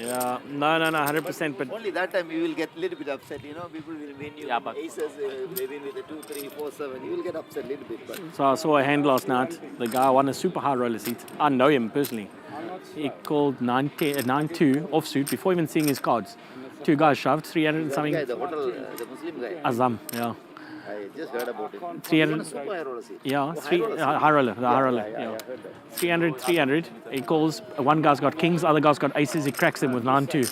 Yeah, no, 100%. But only that time you will get a little bit upset. You know, people will win you. Yeah, but- aces, they win with a 2, 3, 4, 7. You will get upset a little bit. But so I saw a hand last night. The guy won a super high roller seat. I know him personally. He called 9-2 offsuit before even seeing his cards. Two guys shoved 300 and something. guy, the hotel, the Muslim guy. Azam, yeah. I just heard about it. 300. Super high roller seat. Yeah, Oh, three, high roller, the high roller. Yeah. I heard that. 300, 300. He calls. One guy's got kings, other guy's got aces. He cracks them with 9-2. He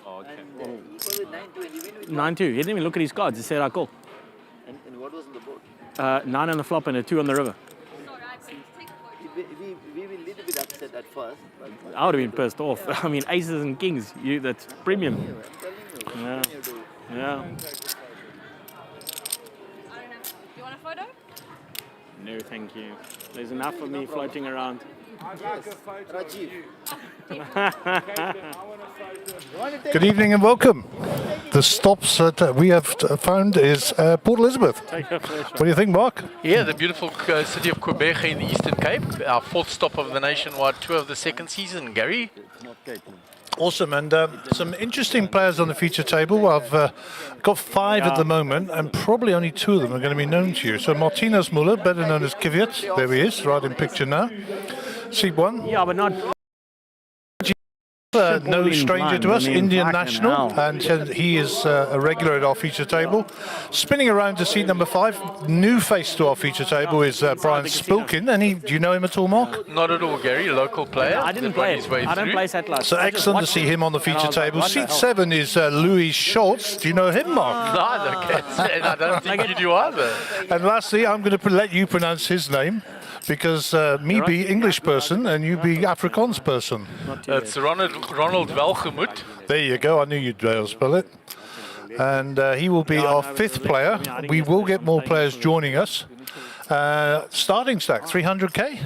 called it 9-2 and he win with 9-2. He didn't even look at his cards. He said, I call. and what was on the board? 9 on the flop and a 2 on the river. We were a little bit upset at first. But I would have been pissed off. I mean, aces and kings. That's premium. I'm telling you, Yeah. what can you do? Yeah. I don't know. You want a photo? No, thank you. There's enough of me floating around. Rajiv. Good evening and welcome. The stops that we have found is Port Elizabeth. What do you think, Mark? Yeah, the beautiful city of Quebec in the Eastern Cape. Our fourth stop of the nationwide tour of the second season. Gary? Awesome, and some interesting players on the feature table. I've got 5 at the moment, and probably only 2 of them are going to be known to you. So Martinez Muller, better known as Kvyat, there he is, right in picture now. Seat 1. Yeah, but not. No stranger to us, Indian national, and he is a regular at our feature table. Spinning around to seat number 5, new face to our feature table is Brian Spilkin. And do you know him at all, Mark? Not at all, Gary. Local player. I didn't that won play his it. way I don't through. play satellite. So excellent to see him on the feature table. Seat 7 is Louis Schultz. Do you know him, Mark? Neither, and I don't think you do either. And lastly, I'm going to let you pronounce his name, because me be English person and you be Afrikaans person. It's Ronald Welgemoed. There you go. I knew you'd be able to spell it. And he will be our 5th player. We will get more players joining us. Starting stack, 300k.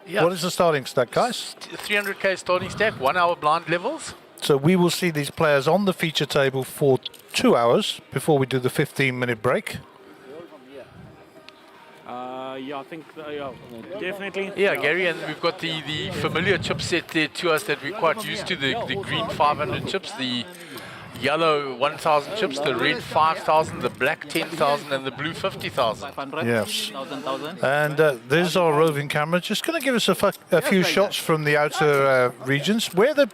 Yeah. What is the starting stack, guys? 300k starting stack, 1 hour blind levels. So we will see these players on the feature table for 2 hours before we do the 15-minute break. Yeah, I think definitely. Yeah, Gary, and we've got the familiar chipset there to us that we're quite used to, the green 500 chips, the yellow 1,000 chips, the red 5,000, the black 10,000, and the blue 50,000. Yes. And there's our roving camera. Just going to give us a few shots from the outer regions. Where the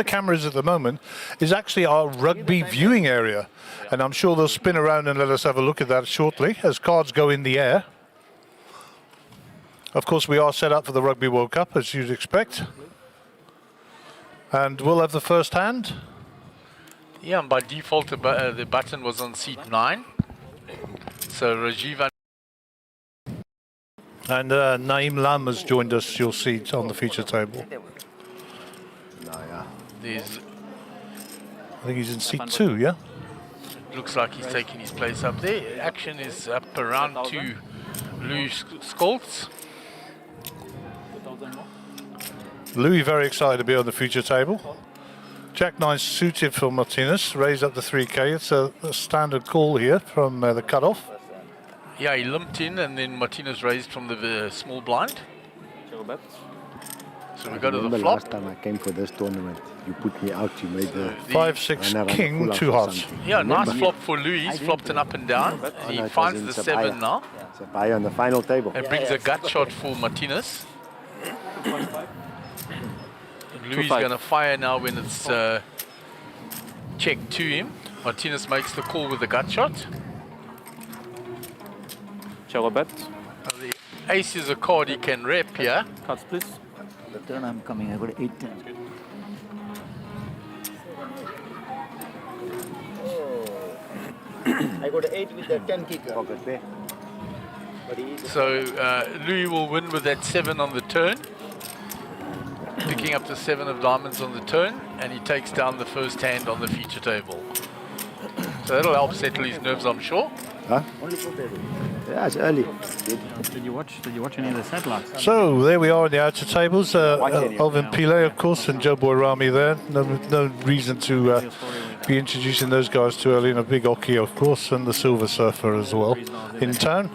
camera is at the moment is actually our rugby viewing area. And I'm sure they'll spin around and let us have a look at that shortly as cards go in the air. Of course, we are set up for the Rugby World Cup, as you'd expect. And we'll have the first hand. Yeah, and by default, the button was on seat 9. So Rajiv And Naeem Lam has joined us, you'll see, on the feature table. there's I think he's in seat 2, yeah? looks like he's taking his place up there. Action is up around to Louis Schultz. Louis very excited to be on the feature table. Jack 9 suited for Martinez, raised up to 3k. It's a standard call here from the cutoff. Yeah, he limped in and then Martinez raised from the small blind. So we go to the flop. Last time I came for this tournament, you put me out, you made the 5-6 king, 2 hearts. Yeah, nice flop for Louis. He's flopped an up and down. And he finds the 7 now. it's a buy on the final table. And brings a gut shot for Martinez. Louis is going to fire now when it's checked to him. Martinez makes the call with the gut shot. Bet. The ace is a card he can rep here. Cards, please. The turn I'm coming, I got 8-10. I got 8 with the 10 kicker. Pocket there. So Louis will win with that 7 on the turn. Picking up the 7 of diamonds on the turn, and he takes down the first hand on the feature table. So that'll help settle his nerves, I'm sure. Huh? Yeah, it's early. Did you watch any of the satellites? So there we are in the outer tables. Alvin Pile, of course, and Joe Boyrami there. No reason to be introducing those guys too early. And a big Oki, of course, and the Silver Surfer as well in town.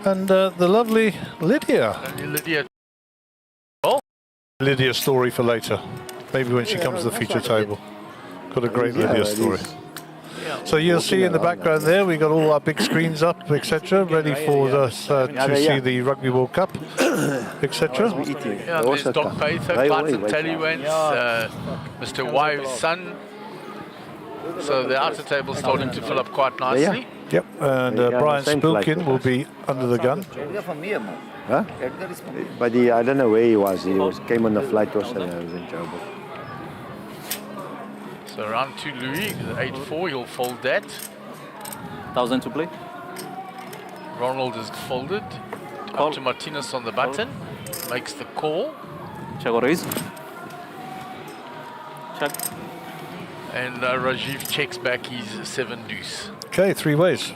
And the lovely Lydia. And Lydia. Lydia's story for later. Maybe when she comes to the feature table. Got a great Lydia story. So you'll see in the background there, we got all our big screens up, etc., ready for us to see the Rugby World Cup, etc. Yeah, there's Doc Pather, Clayton Tallywans, Mr. Wai's son. So the outer table's starting to fill up quite nicely. Yep, and Brian Spilkin will be under the gun. Huh? But I don't know where he was. Came on the flight also. I was in trouble. So round 2 Louis, 8-4, he'll fold that. 1,000 to play. Ronald is folded. Up to Martinez on the button. Makes the call. Check or raise. Check. And Rajiv checks back his 7 deuce. Okay, 3 ways.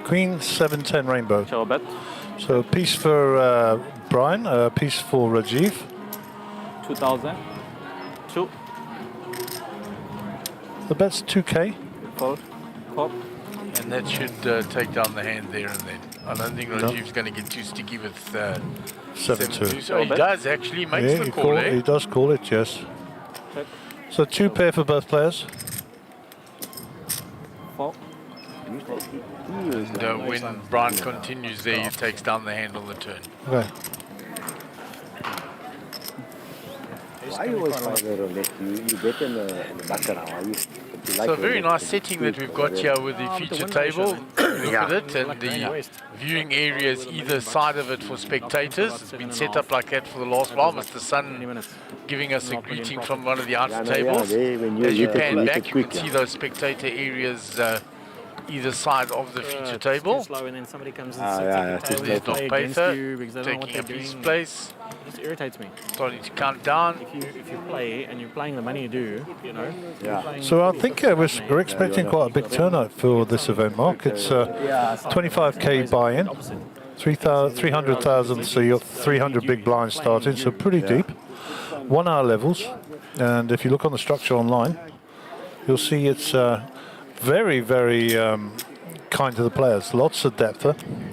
Queen, 7-10 rainbow. Check or bet. So a piece for Brian, a piece for Rajiv. 2,000. 2. The bet's 2K. Fold. Call. And that should take down the hand there and then. I don't think Rajiv's going to get too sticky with 7-2. So he does actually, makes the call, he does call it, yes. Check. So 2 pair for both players. 4. And when Brian continues there, he takes down the hand on the turn. Okay. I always find that you bet in the background. So a very nice setting that we've got here with the feature table. Look at it, and the viewing area is either side of it for spectators. It's been set up like that for the last while. Mr. Sun giving us a greeting from one of the outer tables. As you pan back, you can see those spectator areas either side of the feature table. There's Doc Pather taking a piece of place. It just irritates me. Starting to count down. If you play and you're playing the money you do, you know. So I think we're expecting quite a big turnout for this event, Mark. It's 25k buy-in, 300,000, so you're 300 big blinds starting, so pretty deep. 1 hour levels, and if you look on the structure online, you'll see it's very, very kind to the players. Lots of depth.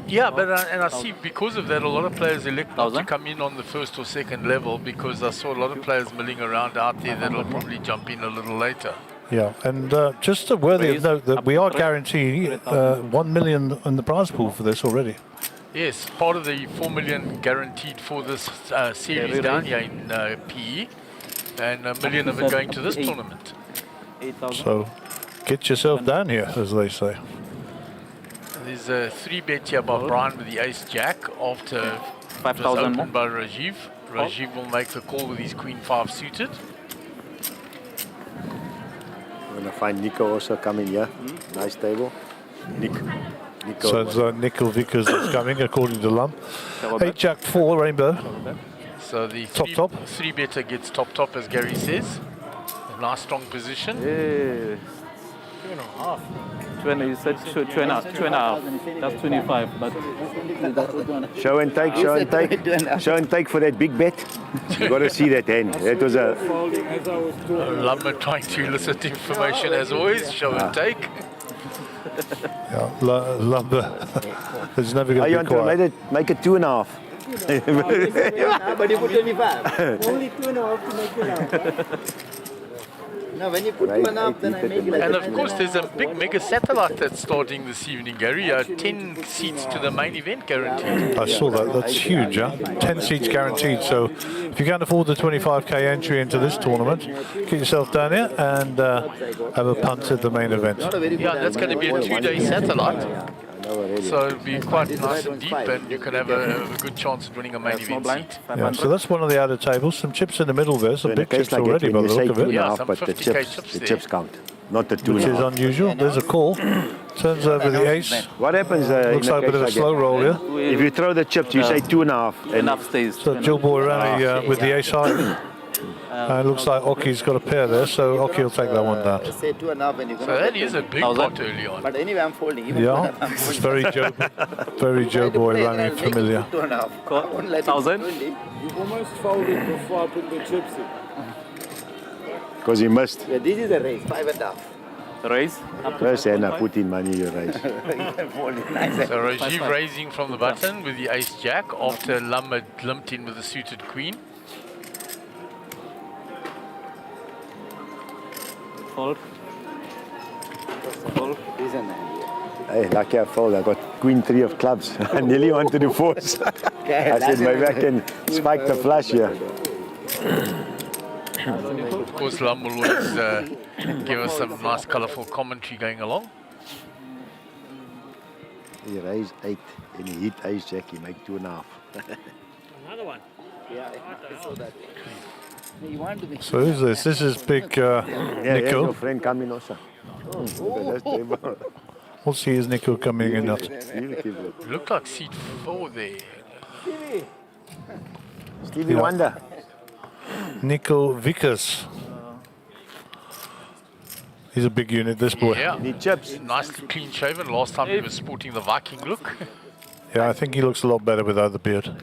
Yeah, but and I see because of that, a lot of players elect not to come in on the first or second level because I saw a lot of players milling around out there that'll probably jump in a little later. Yeah, and just a worthy of note that we are guaranteeing 1 million in the prize pool for this already. Yes, part of the 4 million guaranteed for this series down here in PE, and $1 million of it going to this tournament. So get yourself down here, as they say. There's a 3-bet here by Brian with the ace-jack after 5,000 more. by Rajiv. Rajiv will make the call with his queen-5 suited. We're going to find Nico also coming here. Nice table. Nico. So it's Nickel Vickers is coming, according to Lum. 8-jack-4 rainbow. So the top. 3-better gets top, as Gary says. A nice, strong position. Yeah. 2.5. 20, you said 2.5. That's 25. But Show and take, show and take. Show and take for that big bet. You got to see that hand. That was a... Lumber trying to elicit information as always. Show and take. Yeah, Lumber is never going to be quiet. Make it 2.5. But you put 25. Only 2.5 to make it out. No, when you put 2.5, then I make it like And of course, there's a big mega satellite that's starting this evening, Gary. 10 seats to the main event guaranteed. I saw that. That's huge, huh? 10 seats guaranteed. So if you can't afford the 25k entry into this tournament, get yourself down here and have a punt at the main event. Yeah, that's going to be a 2-day satellite. So it'll be quite nice and deep, and you can have a good chance of winning a main event seat. Yeah, so that's one of the outer tables. Some chips in the middle there. Some big chips already by the look of it. Yeah, some but the 50k chips the there. chips count, not the 2.5. Which is unusual. There's a call. Turns over the ace. What happens? Looks like a bit of a slow roll here. If you throw the chips, you say 2.5. enough stays. So Jill Boyrani with the ace high. It looks like Oki's got a pair there, so Oki will take that one down. say 2.5 and you're So going that is a big pot early on. But anyway, I'm folding. Even Yeah, it's very Joe Boyrani familiar. 2.5. I won't let it 1,000. fold it. You almost folded before I put the chips in. Because he missed. Yeah, this is a raise, 5.5. Raise. First hand I put in money, you raise. Nice. So Rajiv raising from the button with the ace-jack after Lumber limped in with the suited queen. Fold. Fold. Hey, lucky I fold. I got queen 3 of clubs. I nearly wanted to force. I said maybe I can spike the flush here. Of course, Lam will always give us some nice, colourful commentary going along. He raised 8 and he hit ace jack. He make 2.5. Another one. Yeah, I saw that. You want to be. So who's this? This is big Yeah, here's Nico. your friend coming also. That's table. We'll see is Nico coming in not. Looked like seat 4 there. Stevie Yeah. Wonder. Nico Vickers. He's a big unit, this boy. Yeah, Need chips. nicely clean shaven. Last time he was sporting the Viking look. Yeah, I think he looks a lot better without the beard.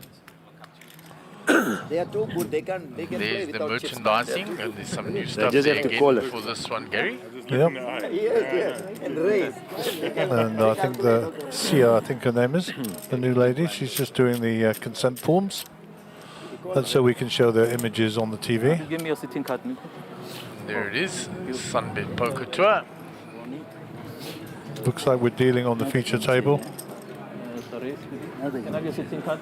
They are too good. They can play There's the without chips. merchandising, and there's some new stuff just there have to again call it. for this one, Gary. Yep. Yes, and raise. And I think the Sia, I think her name is, the new lady. She's just doing the consent forms. That's so we can show their images on the TV. Give me your sitting card, Nico. There it is, SunBet Poker Tour. Looks like we're dealing on the feature table. Sorry. Can I have your sitting card?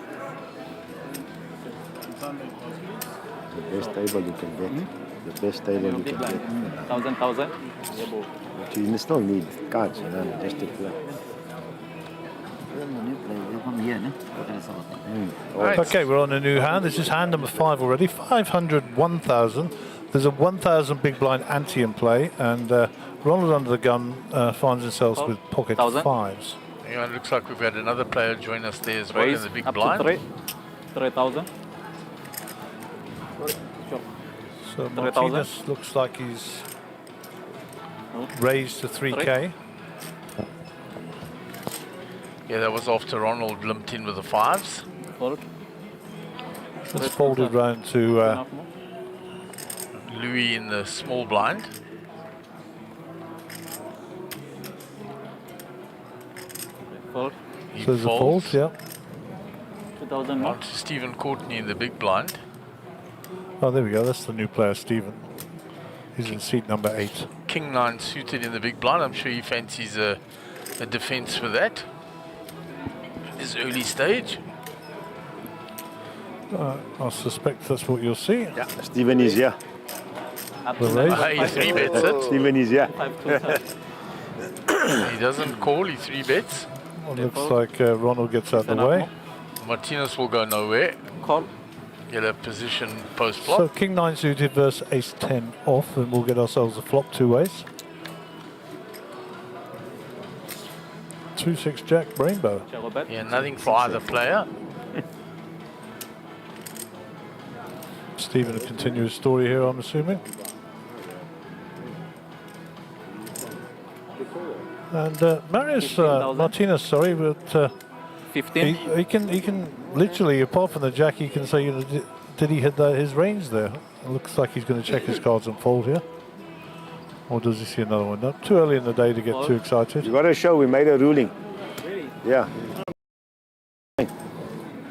The best table you can get. The best table you Big can line. get. 1,000. But you still need cards, just to play. Right. Okay, we're on a new hand. This is hand number 5 already. 500, 1,000. There's a 1,000 big blind ante in play, and Ronald under the gun finds himself with pocket 1,000. Yeah,5s. it looks like we've had another player join us there as well in Raise the big up blind. to 3,000. So 3,000. Martinez looks like he's raised to 3K. Yeah, that was after Ronald limped in with the 5s. Fold. It's folded round to Enough more. Louis in the small blind. Fold. He so there's a fold, folds. yeah. 2,000 more. On to Stephen Courtney in the big blind. Oh, there we go. That's the new player, Stephen. He's in seat number 8. King 9 suited in the big blind. I'm sure he fancies a defense for that. His early stage. I suspect that's what you'll see. Yeah, Stephen is here. Up The to raise. He 3 bets it. Stephen is here. 5,200. He doesn't call, he 3 bets. Well, looks like Ronald gets out the Enough way. more. Martinez will go nowhere. Call. Yellow position post So flop. King 9 suited versus Ace 10 off, and we'll get ourselves a flop 2 ways. 2-6 Jack Rainbow. Shallow bet. Yeah, nothing for either player. Stephen, a continuous story here, I'm assuming. And Marius 15,000. Martinez, sorry, but 15. he can literally, apart from the jack, he can say, you know, did he hit his range there? It looks like he's going to check his cards and fold here. Or does he see another one? No, too early in the day to get too excited. You got to show we made a ruling. Really? Yeah.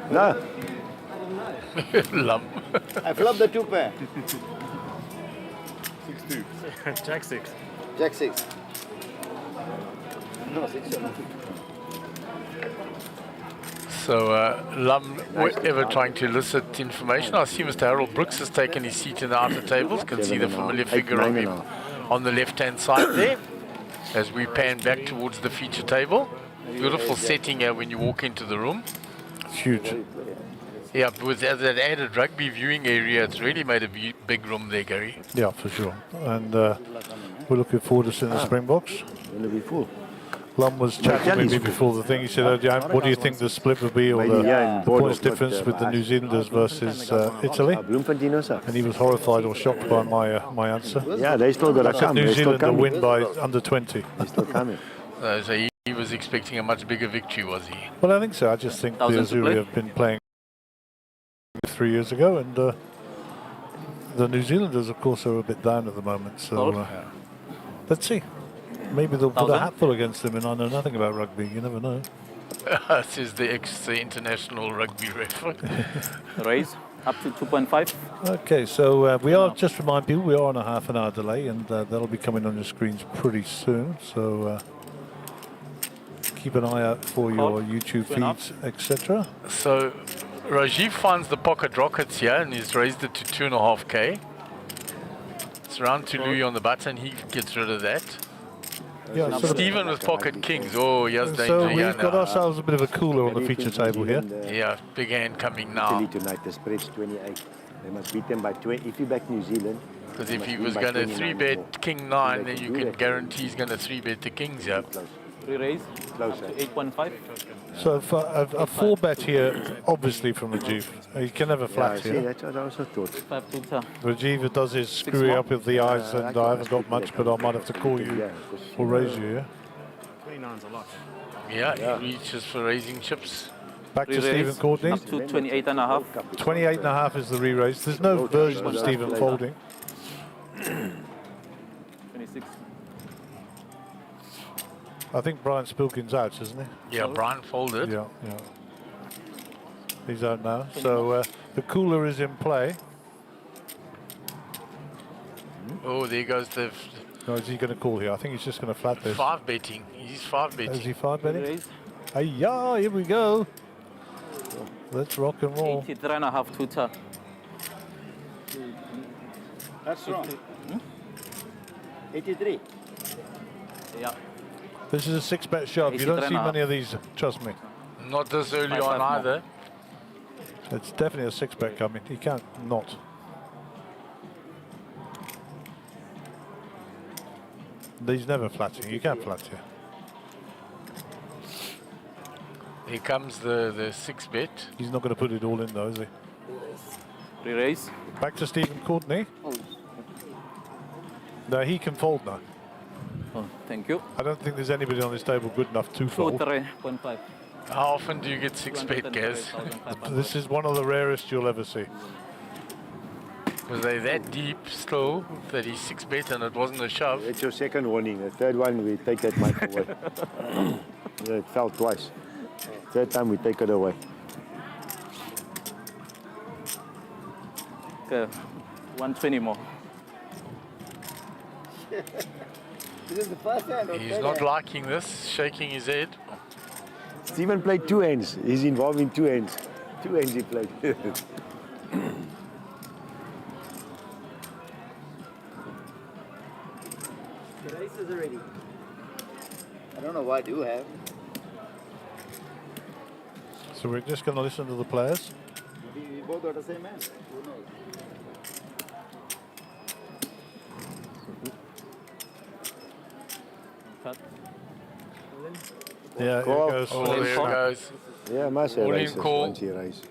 No. Lump. I flop the 2 pair. 6-2. Jack 6. Jack 6. No, 6. So, Lum, ever trying to elicit information. I see Mr. Harold Brooks has taken his seat in the outer tables. Can see the familiar figure of him on the left-hand side there. As we pan back towards the feature table. Beautiful setting here when you walk into the room. It's huge. Yeah, with that added rugby viewing area, it's really made a big room there, Gary. Yeah, for sure. And we're looking forward to seeing the Springboks. Will it be full? Lum was chatting with me before the thing. He said, what do you think the split would be, or Maybe, yeah, the in points Boardwalk, difference but, with the New Zealanders versus Italy? Bloemfontein also. And he was horrified or shocked by my answer. Yeah, they still got to I said come. New They still Zealand to coming. win by under 20. They still coming. So he was expecting a much bigger victory, was he? Well, I think so. I just think the 1,000 to Azuri play. have been playing 3 years ago, and the New Zealanders, of course, are a bit down at the moment. So let's see. Maybe they'll put a 1,000. hatful against them, and I know nothing about rugby. You never know. Says the international rugby ref. Raise. Up to 2.5. Okay, so we are, just remind people, we are on a half an hour delay, and that'll be coming on your screens pretty soon. So keep an eye out for your YouTube feeds, etc. So Rajiv finds the pocket rockets here and he's raised it to 2.5k. It's round to Louis on the button. He gets rid of that. Yeah, sort of- Stephen with pocket kings. Oh, he has danger so here we've got now. ourselves a bit of a cooler on the feature table here. Yeah, big hand coming Italy now. tonight, the spread's 28. They must beat them by 20. If you back New Zealand, Because if must he win was by going to 29 3-bet more. king 9, They then you do can that. guarantee he's going to 3-bet the kings here. close. Re-raise. Closer. 8.5. So for a 4-bet here, obviously from Rajiv. He can never Yeah, flat see, here. that's what I also thought. 5 tuta. Rajiv does his screwy more. up with the eyes, and I haven't got much, but I might have to call you Yeah, or raise you here. 29's a lot. Yeah, he reaches for raising chips. Back to Re-raise. Stephen Courtney. Up to 28.5. 28.5 is the re-raise. There's no version of Stephen folding. 26. I think Brian Spilkin's out, isn't he? Yeah, Brian folded. Yeah. He's out now. So the cooler is in play. Oh, there goes the No, is he going to call here? I think he's just going to flat this. 5-betting. He's 5-betting. Is he 5-betting? Re-raise. Hey-ya, here we go. Let's rock and roll. 83.5 tuta. That's wrong. 83. Yeah. This is a 6-bet shove. You don't see 83.5. many of these, trust me. Not this early 5 on more. either. It's definitely a 6-bet coming. He can't not. He's never flatting. You can't flat here. Here comes the 6-bet. He's not going to put it all in though, is he? Re-raise. Back to Stephen Courtney. No, he can fold now. Oh, thank you. I don't think there's anybody on this table good enough to fold. 2.5. How often do you get 6-bet, Gaz? This is one of the rarest you'll ever see. Was they that deep still that he's 6-bet and it wasn't a shove? It's your second warning. The third one, we take that mic away. Yeah, it fell twice. Third time, we take it away. Okay. 120 more. This is the first hand. or He's third not hand? liking this, shaking his head. Stephen played 2 hands. He's involved in 2 hands. 2 hands he played. The races already. I don't know why I do have. So we're just going to listen to the players. We both got the same hand. Who knows? Cut. Yeah, here Call. goes. Oh, there it goes. Yeah, must have All in races call. once he races.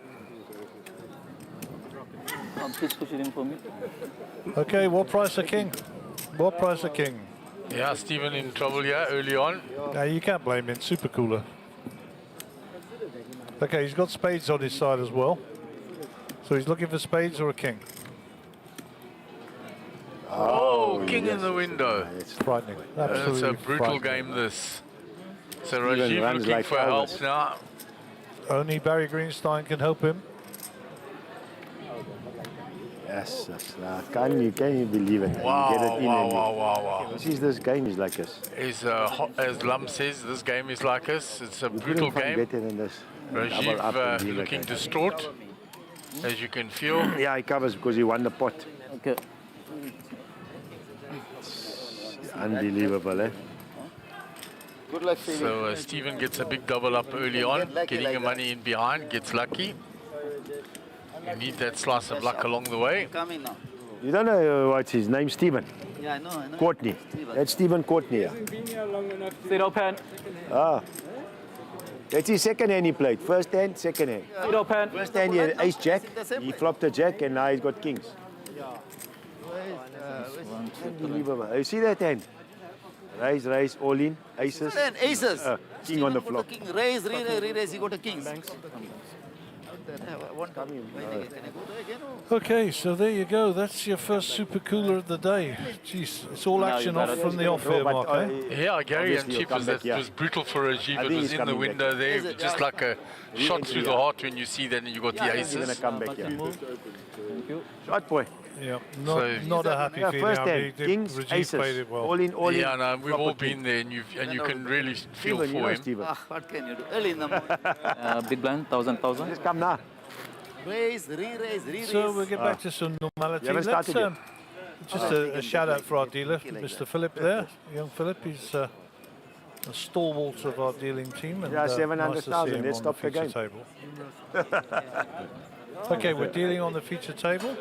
Please push it in for me. Okay, what price a king? What price a king? Yeah, Stephen in trouble here early on. Now you can't blame him. Super cooler. Okay, he's got spades on his side as well. So he's looking for spades or a king. Oh, king in the window. It's Frightening. It's Absolutely a brutal frightening. game, this. So Stephen Rajiv runs looking like for help Elvis. now. Only Barry Greenstein can help him. yes. Can you believe it? Wow, You get it in wow, and wow, wow, wow. This is this game is like this. As Lum says, this game is like us. It's a You brutal couldn't find game. better than this. Double Rajiv up and deal looking again. distraught, as you can feel. Yeah, he covers because he won the pot. Okay. Unbelievable, eh? Good luck, Stevie. So Stephen gets a big double up early on, Get lucky getting like your money in behind, gets lucky. You need that slice of luck along the way. Coming now. You don't know what's his name? Stephen Yeah, I know. Courtney. Stephen. That's Stephen Courtney. Yeah. Been here long enough. Zero pen. Ah. That's his second hand he played. First hand, second hand. Zero pen. First hand he had ace jack. He flopped a jack and now he's got kings. Unbelievable. You see that hand? Raise, all in, aces. Then aces. King on the Stephen flop. got a king. Raise, re-raise, he got a king. Okay, so there you go. That's your first super cooler of the day. Jeez, it's all Now action you got off it. from the off here, Mark. Eh? Yeah, Gary and Obviously he'll Chief, come back, that yeah. was brutal for Rajiv. I It think was he's in the coming window back. there, just like a shot through the heart when you see that and you got the He's going to aces. come back, yeah. Thank you. Shot boy. Yeah, So- not a happy Yeah, feeling. first I mean, hand, kings, Rajiv aces. played it well. All in, all Yeah, in. no, we've all proper been there, and you can really feel Steven, you for know him. Steven. What can you do? Early in the morning. Big blind, 1,000. Just come now. Raise, re-raise, re-raise. So we'll get back to some normality. You haven't Let's, started just a shout out for our dealer, Mr. Philip there. Young Philip, he's a stalwart of our dealing team. And, Yeah, nice to see 700,000. him Let's on the stop the feature game. table. Okay, we're dealing on the feature table.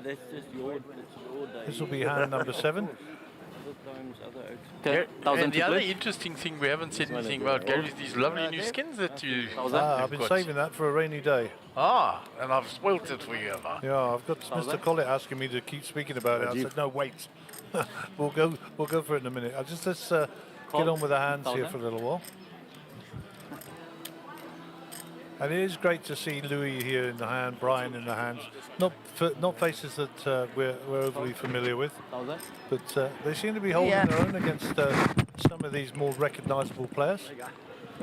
That's just your day. This will be hand number 7. Okay, 1,000 And the to other play. interesting thing we haven't said anything about, Gary, is these lovely new skins that you 1,000. I've been got. saving that for a rainy day. And I've spoilt it for you, have I? Yeah, I've got Mr. Collett asking me to keep speaking about it. I said, no, wait. we'll go for it in a minute. Let's get on with the hands here 1,000. for a little while. And it is great to see Louis here in the hand, Brian in the hands. Not faces that we're overly familiar with, 1,000. but they seem to be holding their own against some of these more recognisable players.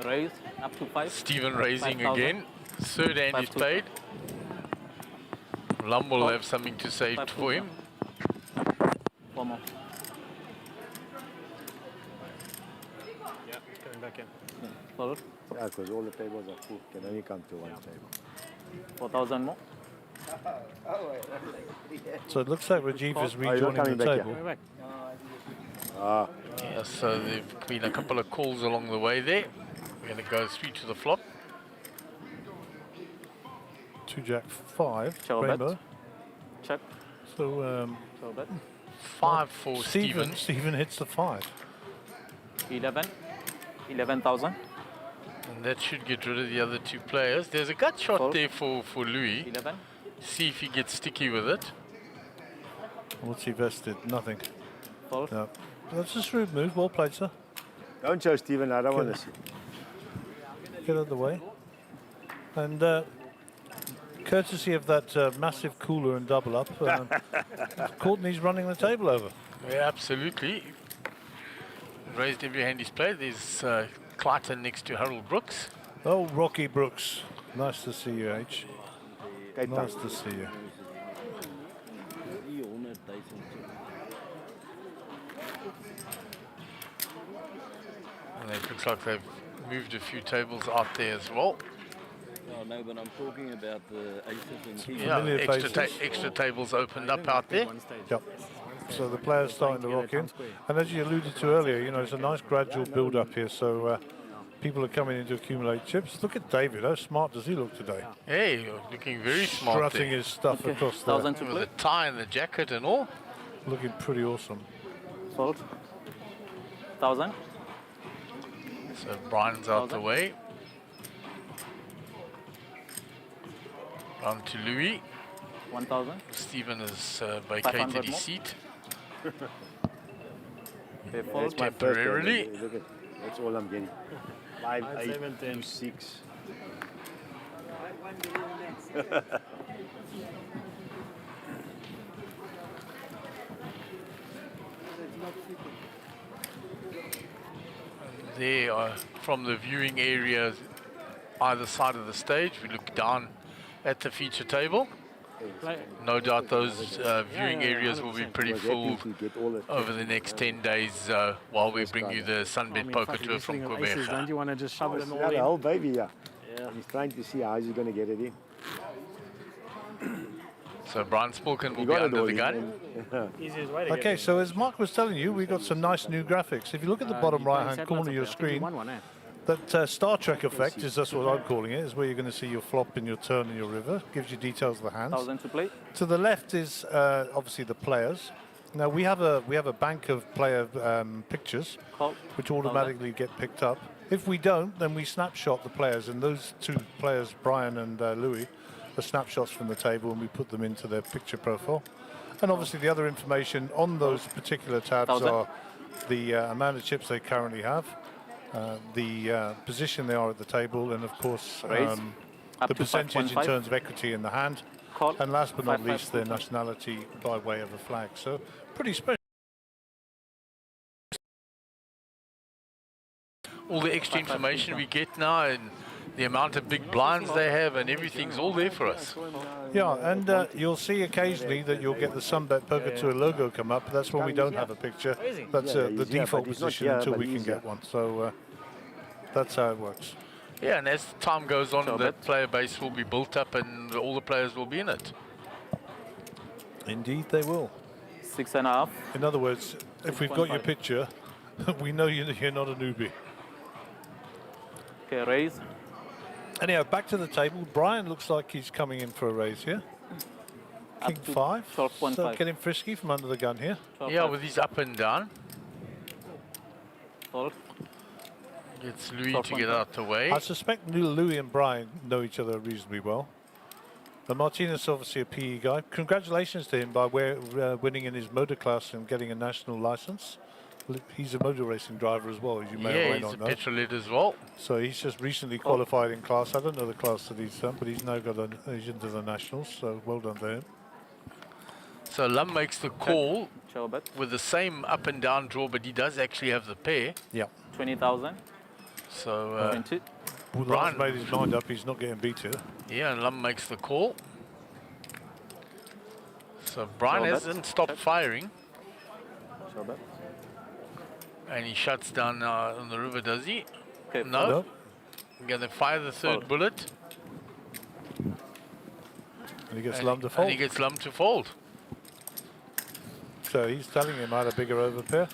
Raise up to 5. Stephen raising 5,000. again. Third hand is 5,000. paid. Lum will have something to say for him. 4 more. Yeah, coming back in. Forward. Yeah, because all the tables are full. Can only come to one table. 4,000 more. So it looks like Rajiv is you're rejoining coming the back, table. Coming back. Yeah, so there've been a couple of calls along the way there. We're going to go through to the flop. 2 Jack 5, Shall bet. rainbow. Check. So So bet. 5 for Stephen. Stephen hits the 5. 11. 11,000. And that should get rid of the other 2 players. There's a gut shot Fold. there for Louis. 11. See if he gets sticky with it. What's he vested? Nothing. Fold. No. That's a shrewd move. Well played, sir. Don't show Steven. I don't want to see. Get out of the way. And courtesy of that massive cooler and double up, Courtney's running the table over. Yeah, absolutely. Raised every hand he's played. There's Clayton next to Harold Brooks. Oh, Rocky Brooks. Nice to see you, H. Kijk dan. Nice to see you. And it looks like they've moved a few tables out there as well. Oh, no, but I'm talking about the aces and kings. Yeah, Familiar faces. extra tables opened up out there. One stage. Yep. So the players starting to rock in. And as you alluded to earlier, you know, it's a nice gradual build up here. So people are coming in to accumulate chips. Look at David. How smart does he look today? Hey, you're looking very smart Strutting there. his stuff across there. 1,000 to With play. the tie and the jacket and all. Looking pretty awesome. Fold. 1,000. So Brian's out the 1,000. way. On to Louis. 1,000. Stephen has 500 vacated his more. seat Okay, That's fold. my first hand. temporarily. Look at, that's all I'm getting. 5, 5, 8, 7, 10. 2, 6. There from the viewing area either side of the stage. We look down at the feature table. No doubt those viewing areas will be pretty Was full happy to get all the over the next 10 days while we bring you the SunBet Poker Tour from Don't Quebec. you want to just shove it in all Yeah, the in? whole baby, yeah. He's trying to see how he's going to get it in. So Brian Spilkin will He be got it under all the in. gun. and- Easiest way to get Okay, it. so as Mark was telling you, we got some nice new graphics. If you look at the bottom right-hand corner of your screen, that Star Trek effect is that's what I'm calling it. Is where you're going to see your flop and your turn and your river. Gives you details of the hands. 1,000 to play. To the left is obviously the players. Now we have a bank of player pictures, Call. which automatically get picked up. If we don't, then we snapshot the players, and those 2 players, Brian and Louis, are snapshots from the table, and we put them into their picture profile. And obviously the other information on those particular tabs 1,000. are the amount of chips they currently have, the position they are at the table, and of course Up the to percentage in 5.5. terms of equity in the hand, Call. and last but not 5.5. least, their nationality by way of a flag. So pretty special. All the extra information we get now and the amount of big blinds they have and everything's all there for us. Yeah, and you'll see occasionally that you'll get the SunBet Poker Tour logo come up. That's when we don't have a picture. That's the he's here, default but he's not position here, until but we can he's get here. one. So that's how it works. Yeah, and as time goes on, So the bet. player base will be built up and all the players will be in it. Indeed, they will. 6.5. In other words, if we've got your picture, we know you're not a newbie. Okay, raise. Anyhow, back to the table. Brian looks like he's coming in for a raise here. King to 5. 12.5. So getting frisky from under the gun here. 12, Yeah, with his up and down. Fold. Gets Louis to get out the way. I suspect Louis and Brian know each other reasonably well. And Martinez obviously a PE guy. Congratulations to him by winning in his motor class and getting a national license. He's a motor racing driver as well, as you may or Yeah, may he's a not know. petrolhead as well. So he's just recently qualified in class. I don't know the class that he's done, but he's now he's into the nationals. So well done to him. So Lum makes the call Show bet. with the same up and down draw, but he does actually have the pair. Yeah. 20,000. So 20. Well, Brian- Brian's made his mind up. He's not getting beat here. yeah, and Lum makes the call. So Brian So hasn't stopped firing, Show bet. and he shuts down on the river, does he? Okay, No. Nope. Gonna fire the third Fold. bullet. And he gets And Lum to and fold. he gets Lum to fold. So he's telling him I had a bigger overpair.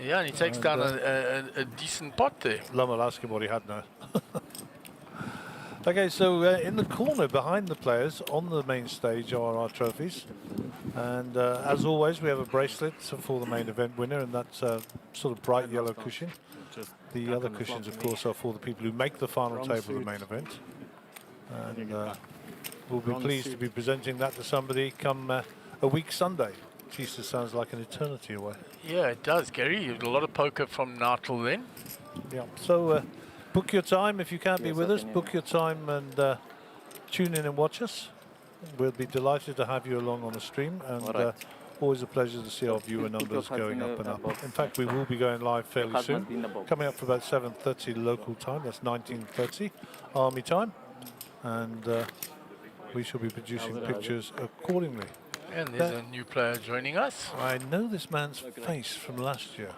Yeah, and he takes And, down a decent pot there. Lum will ask him what he had now. Okay, so in the corner behind the players on the main stage are our trophies. And as always, we have a bracelet for the main event winner, and that's a sort of bright yellow cushion. The other cushions, of course, are for the people who make the final table of the main event. And we'll be pleased to be presenting that to somebody come a week Sunday. Jeez, this sounds like an eternity away. Yeah, it does, Gary. You've got a lot of poker from now till then. Yeah. So book your time if you can't be with us. Book your time and tune in and watch us. We'll be delighted to have you along on the stream, and always a pleasure to see our viewer numbers going up and up. In fact, we will be going live fairly soon, coming up for about 7:30 local time. That's 19:30 Army time, and we shall be producing pictures accordingly. And there's a new player joining us. I know this man's face from last year.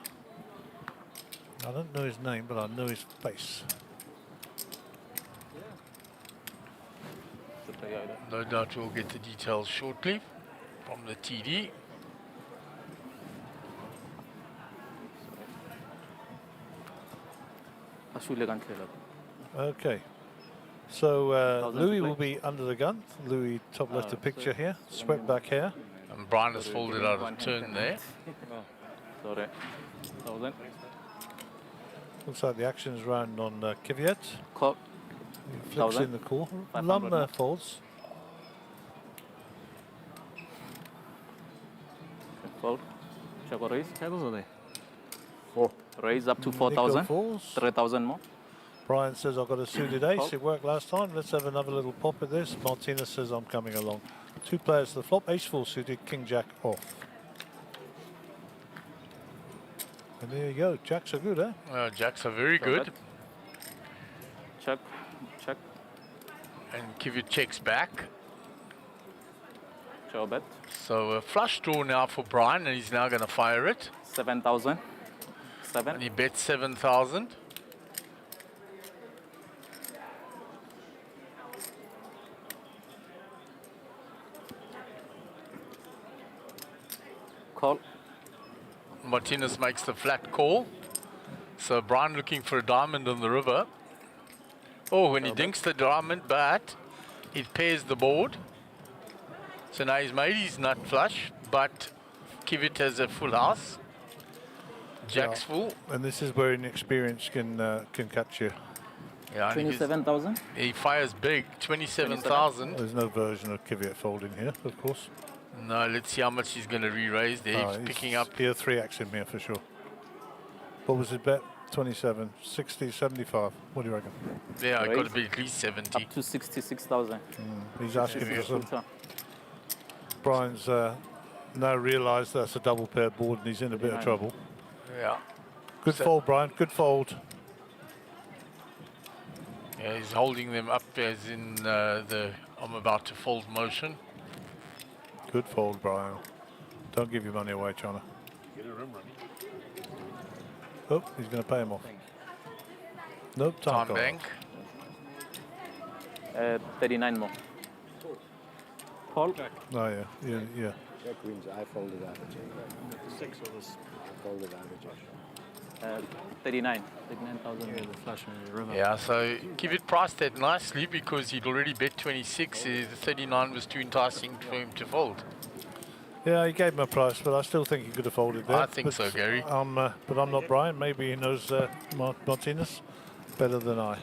I don't know his name, but I know his face. No doubt we'll get the details shortly from the TD. Okay. So Louis will be under the gun. Louis, top left of picture here. Swept back hair. And Brian has folded out of turn there. Sorry. 1,000. Looks like the action's round on Kvyat. Call. He flips 1,000. in the call. 500 Lum more. folds. Fold. Check or raise. Tables are there. Raise up to Nico 4,000. falls. 3,000 more. Brian says I've got a suited ace. It worked last time. Let's have another little pop at this. Martinez says I'm coming along. Two players to the flop. Ace full suited. King Jack off. And there you go. Jacks are good, eh? Jacks are very good. Check. Check. And Kvyat checks back. Show bet. So a flush draw now for Brian, and he's now going to fire it. 7,000. And 7. he bets 7,000. Call. Martinez makes the flat call. So Brian looking for a diamond on the river. Oh, when he dinks the diamond, but it pairs the board. So now he's made his nut flush, but Kvyat has a full house. Jack's full. And this is where inexperience can catch you. Yeah, and he gets- 27,000. he fires big, 27,000. There's no version of Kvyat folding here, of course. No, let's see how much he's going to re-raise there. He's He's picking up. here 3x in here for sure. What was his bet? 27, 60, 75. What do you reckon? Yeah, I got to Raise. be at least 70. Up to 66,000. He's asking for some. Filter. Brian's now realised that's a double pair board and he's in a bit of trouble. Yeah. Good fold, Brian. Good fold. Yeah, he's holding them up as in the I'm about to fold motion. Good fold, Brian. Don't give your money away, China. Oh, he's going to pay him off. Nope, Time time bank. 39 more. Call. Oh, yeah. Yeah. Jack wins. I folded out of Jack. 6 of us. I folded out of Jack. 39. 39,000 with the flush in the river. Yeah, so keep it priced that nicely because he'd already bet 26. The 39 was too enticing for him to fold. Yeah, he gave him a price, but I still think he could have folded there. I think so, Gary. But I'm not Brian. Maybe he knows Martinez better than I.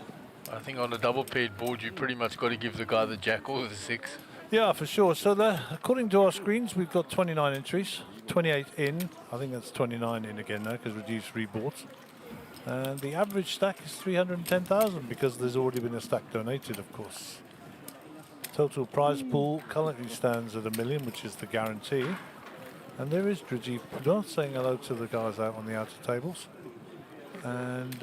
I think on a double paired board, you pretty much got to give the guy the jack or the 6. Yeah, for sure. So according to our screens, we've got 29 entries, 28 in. I think that's 29 in again now because reduced reboards. And the average stack is 310,000 because there's already been a stack donated, of course. Total prize pool currently stands at $1 million, which is the guarantee. And there is Drajeev Pudar saying hello to the guys out on the outer tables. And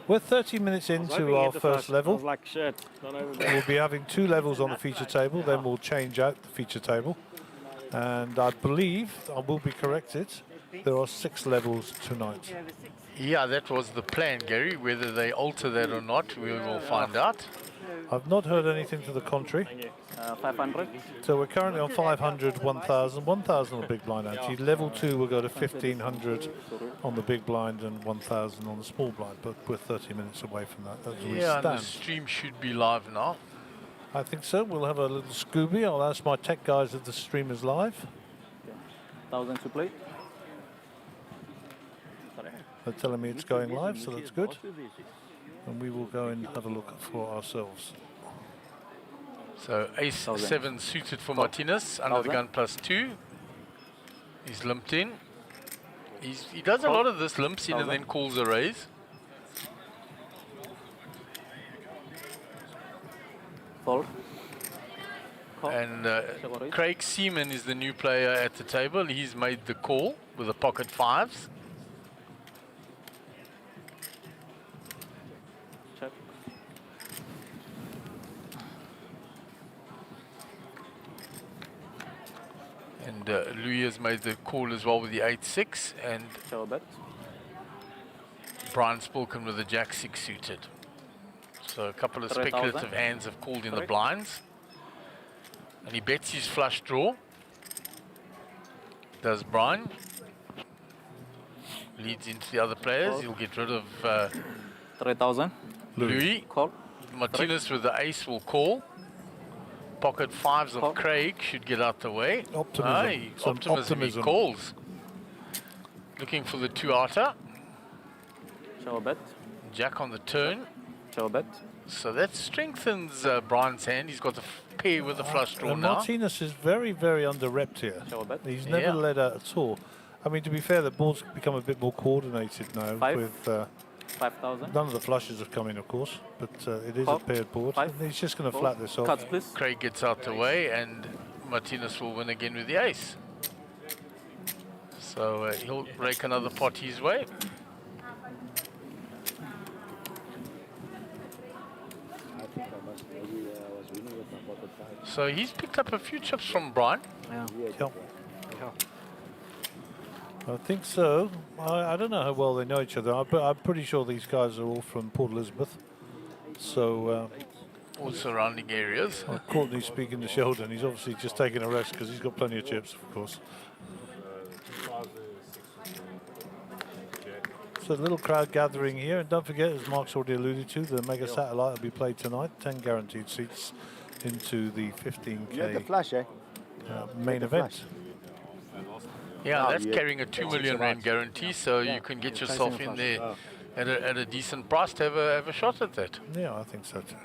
we're 30 minutes into our first level. Like shit. Not over there. We'll be having 2 levels on the feature table, then we'll change out the feature table. And I believe, I will be corrected, there are 6 levels tonight. Yeah, that was the plan, Gary. Whether they alter that or not, we will find out. I've not heard anything to the contrary. 500. So we're currently on 500, 1,000, 1,000 on the big blind ante. Level 2 will go to 1,500 on the big blind and 1,000 on the small blind, but we're 30 minutes away from that as we Yeah, and the stand. stream should be live now. I think so. We'll have a little Scooby. I'll ask my tech guys if the stream is live. 1,000 to play. They're telling me it's going live, so that's good. And we will go and have a look for ourselves. So ace 7 suited for Martinez, under the gun +2. He's limped in. He does a lot of this, limps in and then calls a raise. Fold. And Craig Seaman is the new player at the table. He's made the call with the pocket 5s. Check. And Louis has made the call as well with the 8-6. And Show bet. Brian Spilkin with the Jack-6 suited. So a couple of 3,000. speculative hands have called in the blinds. And he bets his flush draw. Does Brian. Leads into the other players. He'll get rid of 3,000. Louis. Call. Martinez with the ace will call. Pocket 5s of Craig should get out the way. Optimism. Some Optimism. He calls. Looking for the 2 outer. Show bet. Jack on the turn. Show bet. So that strengthens Brian's hand. He's got the pair with the flush draw And now. Martinez is very, very under-repped here. Show bet. He's never led out at all. I mean, to be fair, the board's become a bit more coordinated now. 5. With 5,000. none of the flushes have come in, of course, but it is a paired board. 5. And he's just going to flat this off. Cuts, please. Craig gets out the way and Martinez will win again with the ace. So he'll rake another pot his way. I think I must maybe I was winning with my pocket 5. So he's picked up a few chips from Brian. Yeah. I think so. I don't know how well they know each other, but I'm pretty sure these guys are all from Port Elizabeth. So All surrounding areas. Courtney's speaking to Sheldon. He's obviously just taking a rest because he's got plenty of chips, of course. So a little crowd gathering here, and don't forget, as Mark's already alluded to, the Mega Satellite will be played tonight. 10 guaranteed seats into the 15k You had the flash, eh? main event. Yeah, that's carrying a 2 million rand guarantee, so you can get yourself in there at a decent price to have a shot at that. Yeah, I think so too.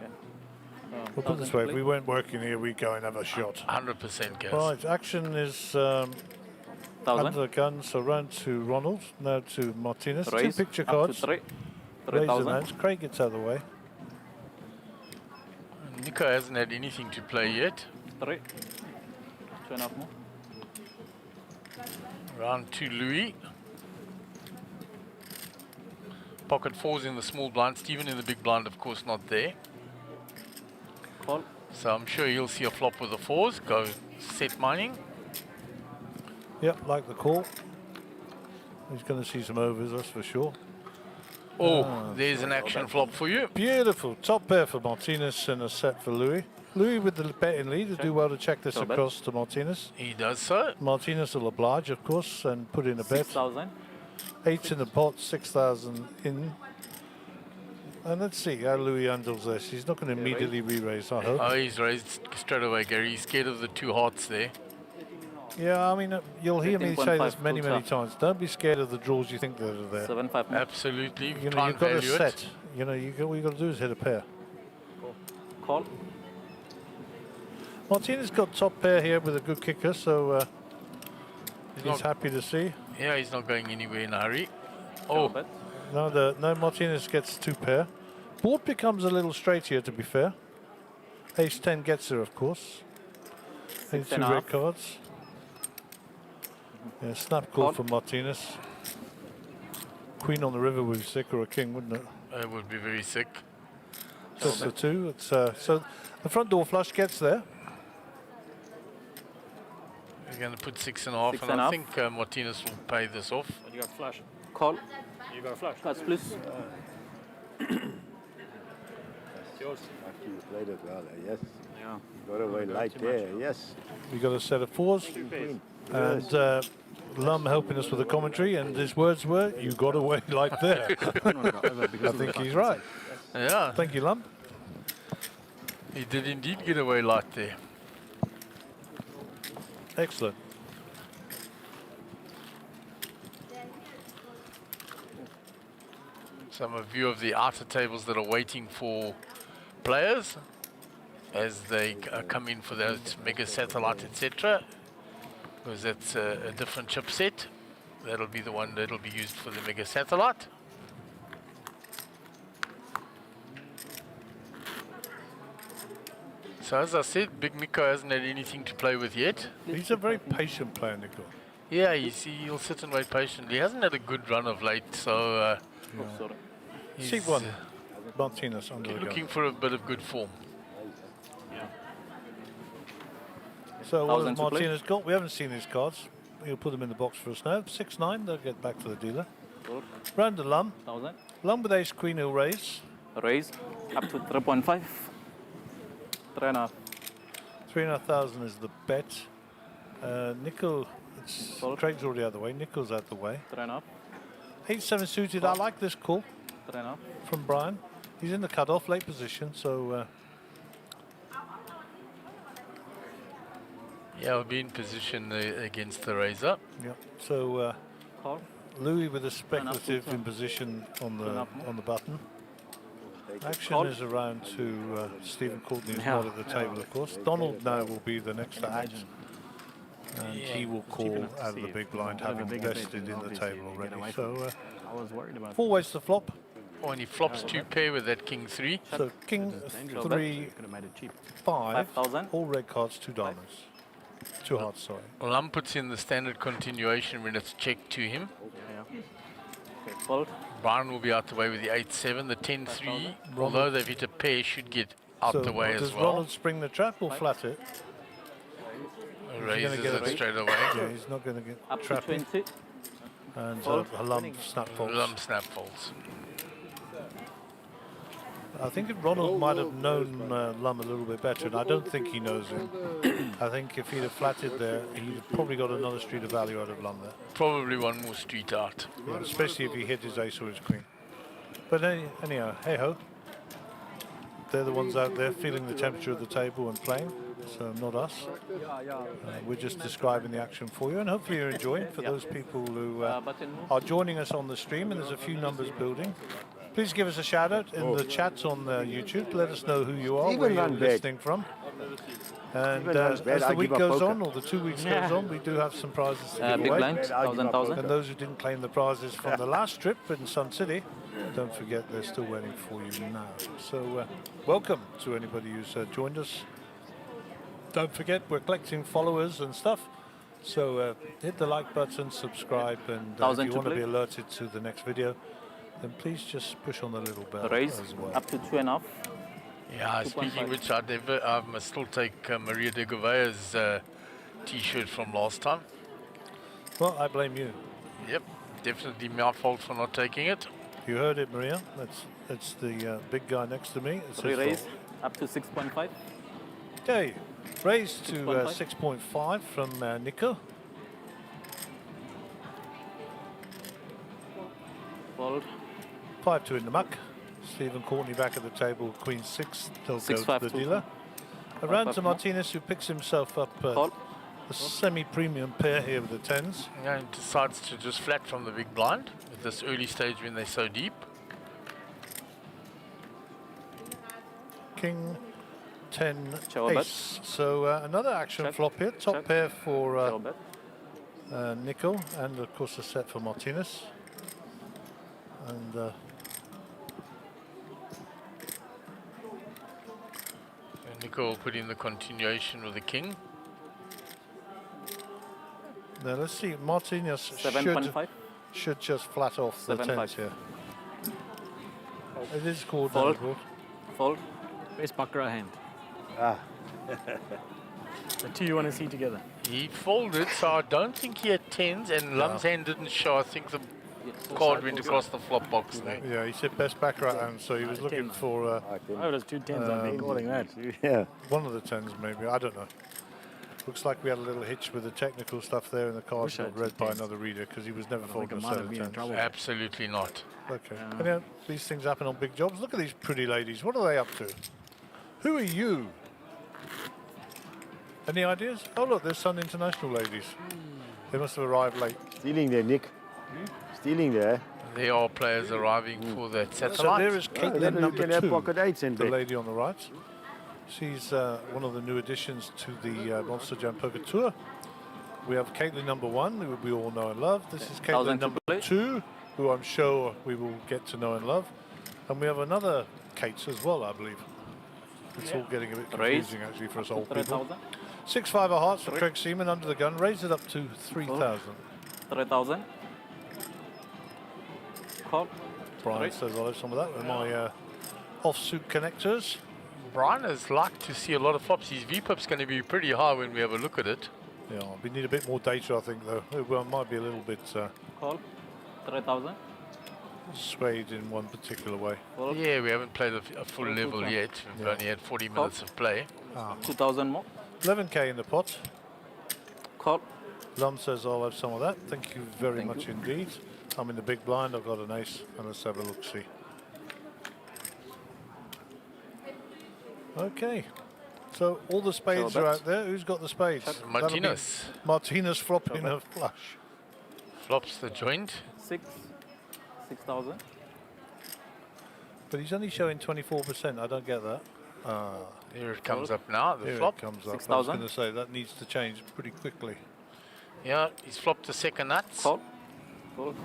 We'll put it this way, if we weren't working here, we'd go and have a shot. 100% guess. Right, action is 5,000. Under the gun, so round to Ronald, now to Martinez. Raise. Two picture Up to cards. 3. Raise the 3,000. hands. Craig gets out of the way. Nico hasn't had anything to play yet. 3. 2.5 more. Round to Louis. Pocket 4's in the small blind. Stephen in the big blind, of course, not there. Call. So I'm sure he'll see a flop with the 4's. Go set mining. Yep, like the call. He's going to see some overs, that's for sure. Oh, there's an action flop for you. Beautiful. Top pair for Martinez and a set for Louis. Louis with the bet in lead. Do well to check this Shall bet. across to Martinez. He does so. Martinez will oblige, of course, and put in a bet. 6,000. 8's in the pot, 6,000 in. And let's see how Louis handles this. He's not going to immediately re-raise, I hope. Oh, he's raised straight away, Gary. He's scared of the 2 hearts there. Yeah, I mean, you'll hear me say this 13.5 many, full many top. times. Don't be scared of the draws you think that are there. 7.5 more. Absolutely. You know, Try you've and got to value it. set. You know, what you got to do is hit a pair. Call. Martinez got top pair here with a good kicker, so he's not- happy to see. Yeah, he's not going anywhere in a hurry. Oh. Oh, Bet. No, Martinez gets 2 pair. Board becomes a little straight here, to be fair. Ace 10 gets there, of course. And 2 6.5. red cards. Yeah, snap call Call. from Martinez. Queen on the river would be sick, or a king, wouldn't it? it would be very sick. Just the 2. It's so the front door flush gets there. We're going to put 6.5, Six and and I a think Martinez will pay this off. But you got flush. Call. You got flush. Cards, please. It's yours. Lucky you played it well, yes. Yeah. Got away light there, yes. We got a set of 4s. And Lum helping us with the commentary, and his words were, "You got away like there." I think he's right. Yeah, Thank you, Lum. he did indeed get away light there. Excellent. Some view of the outer tables that are waiting for players as they come in for those mega satellite, etc. Because that's a different chipset. That'll be the one that'll be used for the mega satellite. So as I said, Big Nico hasn't had anything to play with yet. He's a very patient player, Nico. Yeah, you see, he'll sit and wait patiently. He hasn't had a good run of late, so Oh, sorry. he's Seat 1, Martinez under the looking gun. for a bit of good form. So what has 1,000 to play. Martinez got? We haven't seen his cards. He'll put them in the box for us now. 6-9, they'll get back to the dealer. Four. Round to Lum. 1,000. Lum with ace queen, he'll raise. Raise. Up to 3.5. 3.5. 3,500 is the bet. Nickel, Solid. Craig's already out of the way. Nickel's out the way. 3.5. 8-7 suited. I like this call 3.5. from Brian. He's in the cutoff, late position, so Yeah, I'll be in position against the razor. yeah. So Call. Louis with a speculative full in position on enough. the button. Action Call. is around to Stephen Courtney, who's Yeah. not at the table, of course. Donald now will be the next to act. And he will call enough to out of see the it. big blind, Have a having bigger bet, bested and in the obviously table you get away already. from So I was worried about 4 ways to flop. Oh, and he flops 2 pair with that king 3. So king dangerous. 3, Could have made it cheap. 5, 5,000. all red cards, 2 diamonds. 2 hearts, sorry. Lum puts in the standard continuation when it's checked to him. Yeah. Okay, fold. Brian will be out the way with the 8-7. The 10-3, although they've hit a pair, should get out So the way does as well. Ronald spring the trap or flat it? Raises get a it bait? straight away. Yeah, he's not going to get Up to trapped. 20. And Fold. a lump snap folds. Lum snap folds. I think if Ronald might have known Lum a little bit better, and I don't think he knows him. I think if he'd have flatted there, he'd have probably got another street of value out of Lum there. Probably one more street out. Yeah, especially if he hit his ace or his queen. But anyhow, hey-ho. They're the ones out there feeling the temperature of the table and playing, so not us. We're just describing the action for you, and hopefully you're enjoying. For those people who Button move. are joining us on the stream, and there's a few numbers building, Please give us a shout out in the chat on YouTube. Let us know who you are, Even where you're run bad. listening from. And Even runs bad, as I the week give up goes poker. on, or the 2 weeks goes on, we do have some prizes to give Big away. blind, 1,000. And those who didn't claim the prizes from the last trip in Sun City, don't forget they're still waiting for you now. So welcome to anybody who's joined us. Don't forget, we're collecting followers and stuff. So hit the like button, subscribe, and if 1,000 you to want to be play. alerted to the next video, then please just push on the little bell Raise as well. up to 2.5. Yeah, speaking which, I must still take Maria de Gouvea's T-shirt from last time. Well, I blame you. Yep, definitely my fault for not taking it. You heard it, Maria. That's the big guy next to me. It's his Raise fault. up to 6.5. Okay, raised to 6.5. 6.5 from Nico. Fold. 5-2 in the muck. Stephen Courtney back at the table, Queen 6. They'll Six, go five, to the two. dealer. Around five, to more. Martinez, who picks himself up Call. a semi-premium pair here with the 10s. Yeah, and decides to just flat from the big blind at this early stage when they're so deep. King, 10, Shower bet. ace. So another action Check. flop here. Top Check. pair for Show bet. Nico, and of course a set for Martinez. And And Nico will put in the continuation with the king. now let's see, Martinez 7.5. should just flat off the 7.5. 10s here. It is called Fold. board. Fold. Where's Baccarat hand? Ah, The two you want to see together. He folded, so I don't think he had tens, and Lum's hand didn't show. I think the card went across the flop box there. Yeah, he said best baccarat hand, so he was looking 10. for Oh, there's two tens, I've been calling that. yeah. one of the 10s maybe, I don't know. Looks like we had a little hitch with the technical stuff there, and the card Wish I got had read two by 10s. another reader because he was never I think folding I a might set have of been in 10s. trouble. Absolutely not. Okay. And, yeah, these things happen on big jobs. Look at these pretty ladies. What are they up to? Who are you? Any ideas? Oh, look, there's Sun International ladies. They must have arrived late. Stealing there, Nick. Stealing there. There are players arriving for that So satellite. there is Oh, Caitlin then you number can have 2, pocket eights and the bet. lady on the right. She's one of the new additions to the Monster Jam Poker Tour. We have Caitlin number 1, who we all know and love. This is Caitlin 1,000 to number play. 2, who I'm sure we will get to know and love. And we have another Kate as well, I believe. It's all getting a bit Raise. confusing actually for us old people. 3,000. 6-5 of hearts for Craig Seaman under the gun. Raise it up to 3,000. 3,000. Call. Brian says I'll have some of that with my offsuit connectors. Brian has liked to see a lot of flops. His VPIP's going to be pretty high when we have a look at it. Yeah, we need a bit more data, I think, though. It might be a little bit Call. 3,000. swayed in one particular way. Fold. Yeah, we haven't played a full level yet. We've Yeah. only had 40 minutes of play. 2,000 more. 11k in the pot. Call. Lum says I'll have some of that. Thank you very Thank much you. indeed. I'm in the big blind. I've got an ace, and let's have a look see. Okay. So all the spades Show are bet. out there. Who's got the spades? That'll be Martinez Martinez flopping a flush. flops the joint. 6,000. But he's only showing 24%. I don't get that. Here it comes up now, the Here flop. it comes up. I was 6,000. going to say that needs to change pretty quickly. Yeah, he's flopped the second nuts. Call. Fold.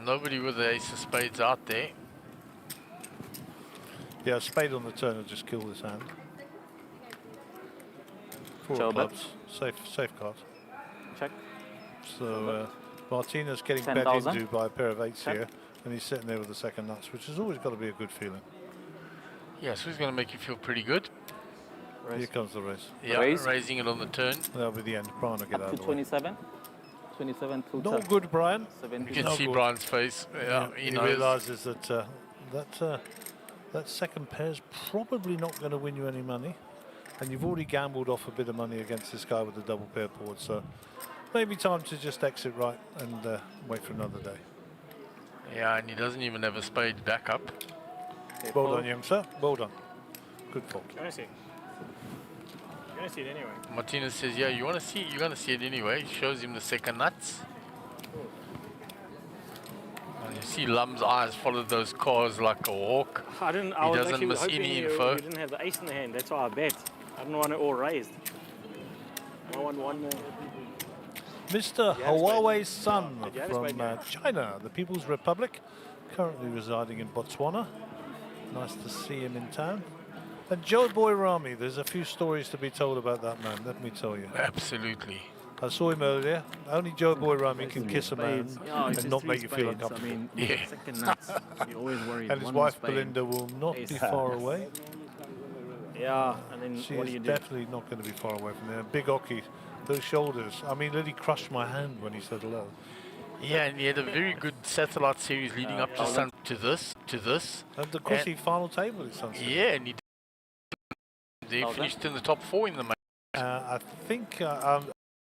Nobody with the ace of spades out there. Yeah, spade on the turn will just kill this hand. 4 Show of bet. clubs. Safe card. Check. So Martinez getting 10,000. bet into by a pair of 8s Check. here, and he's sitting there with the second nuts, which has always got to be a good feeling. Yeah, so he's going to make you feel pretty good. Here comes the race. Yeah, Raise. raising it on the turn. That'll be the end. Brian will get Up out to of the way. 27. 27 to No good, Brian. You 70. can No see good. Brian's face. Yeah, He knows. realises that that second pair's probably not going to win you any money, and you've already gambled off a bit of money against this guy with the double pair board. So maybe time to just exit right and wait for another day. Yeah, and he doesn't even have a spade backup. Okay, Well fold. done, young sir. Well done. Good fold. You're going to see it. You're going to see it anyway. Martinez says, yeah, you want to see it? You're going to see it anyway. He shows him the second nuts. And you see Lum's eyes follow those cars like a hawk. I didn't. I He was doesn't actually miss hoping any you info. didn't have the ace in the hand. That's why I bet. I didn't want it all raised. I want one more. Mr. Yes, Huawei Sun Yes, from mate. China, the People's Republic, currently residing in Botswana. Nice to see him in town. And Joe Boy Rami, there's a few stories to be told about that man, let me tell you. Absolutely. I saw him earlier. Only Joe Boy Rami can kiss a man Yeah, it's and just not three make you feel spades. uncomfortable. I mean, Yeah. second nuts. You're always worried. And his One wife spade. Belinda will not be Ace. far away. Yeah, and then She what is do you do? definitely not going to be far away from there. Big hockey, those shoulders. I mean, Lily crushed my hand when he said hello. Yeah, and he had a very good satellite series leading up to this. And of course, he final table at Sunset. Yeah, and they finished in the top 4 in the match. I think I'm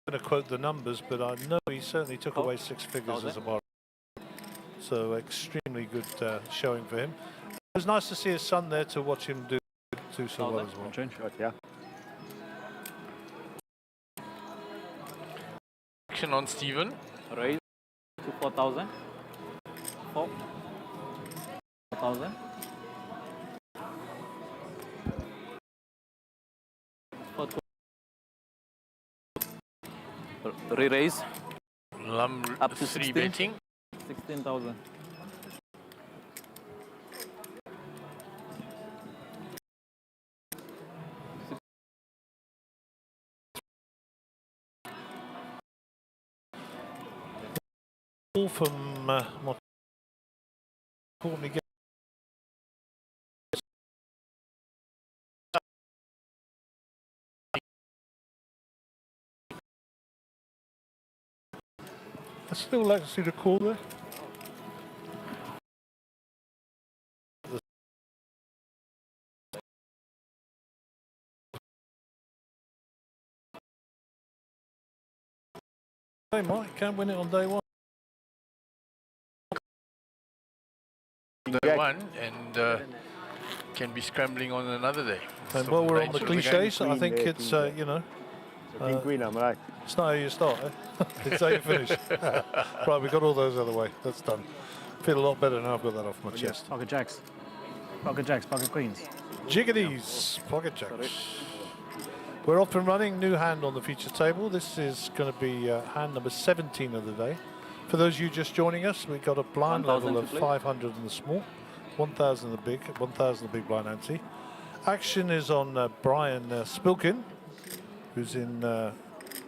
going to quote the numbers, but I know he certainly took away 6 figures as a bar. So extremely good showing for him. It was nice to see his son there to watch him do so well as well. Yeah. Action on Stephen. Raise to 4,000. 4,000. Re-raise Lum up to 3 16. betting. 16,000. All from what Courtney gets. I still like to see the call there. They might can't win it on day one. Day 1 and can be scrambling on another day. And So while we're on the nature of game. cliches, I Queen think there, it's queen you know, King Queen, I'm right. it's not how you start, eh? It's how you finish. Right, we got all those out of the way. That's done. Feel a lot better now. I've got that off my chest. Pocket jacks. Pocket jacks, pocket queens. Jiggities, pocket jacks. We're off and running. New hand on the feature table. This is going to be hand number 17 of the day. For those of you just joining us, we've got a blind 1,000 level to of play. 500 in the small, 1,000 the big, 1,000 the big blind ante. Action is on Brian Spilkin, who's in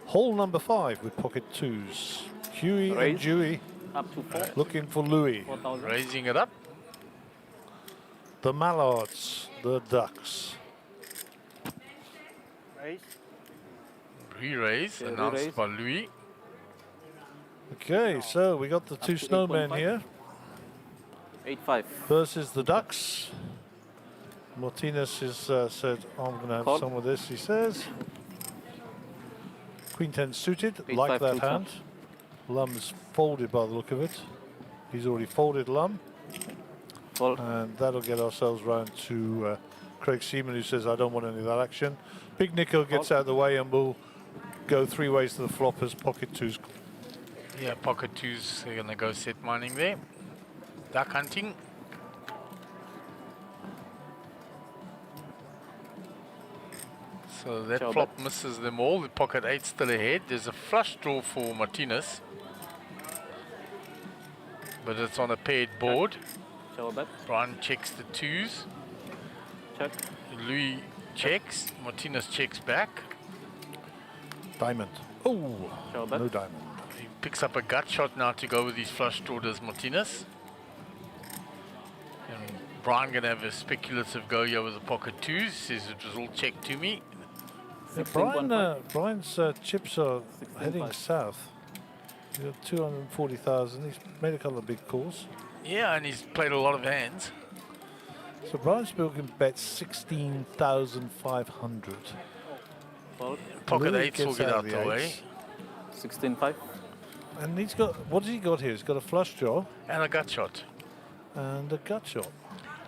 hole number 5 with pocket 2s. Huey and Raise. Dewey Up to 4. looking for Louis. 4,000. Raising it up. The Mallards, the Ducks. Re-raise Yeah, announced re-raise. by Louis. Okay, so we got the two to snowmen 8.5. here 8-5. versus the Ducks. Martinez has said, I'm going to have Call. some of this, he says. Queen 10 suited, 8-5 like that full hand. Lum's folded by the look of it. He's already folded Lum. Call. And that'll get ourselves round to Craig Seaman, who says, I don't want any of that action. Big Nico gets out of the way and will go 3 ways to the flop as pocket 2's. Yeah, pocket 2s are going to go set mining there. Duck hunting. So that Ciao, flop misses them all. The pocket 8 still ahead. There's a flush draw for Martinez. But it's on a paired board. Ciao bet. Brian checks the 2s. Check. Louis checks. Martinez checks back. Diamond. Oh, Ciao bet. no diamond. He picks up a gut shot now to go with his flush draw, does Martinez. And Brian gonna have a speculative go here with the pocket 2s. Says it was all checked to me. Yeah, 16.5. Brian's chips are 16.5. heading south. He's got 240,000. He's made a couple of big calls. Yeah, and he's played a lot of hands. So Brian Spilkin bet 16,500. Call. Pocket Louis 8s will gets get out out of the the way. eights. 16-5. And he's got, what has he got here? He's got a flush draw And a gut shot. and a gut shot.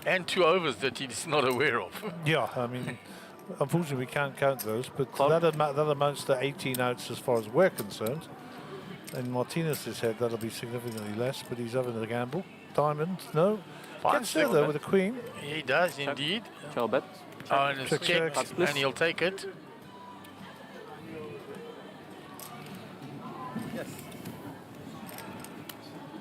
And 2 overs that he's not aware of. Yeah, I mean, unfortunately we can't count those, but Call. that amounts to 18 outs as far as we're concerned. In Martinez's head, that'll be significantly less, but he's having a gamble. Diamond, no. Fine Gets there six though bet. with a queen. He does indeed. Ciao bet. Oh, and it's Check, checked, check. and he'll take it.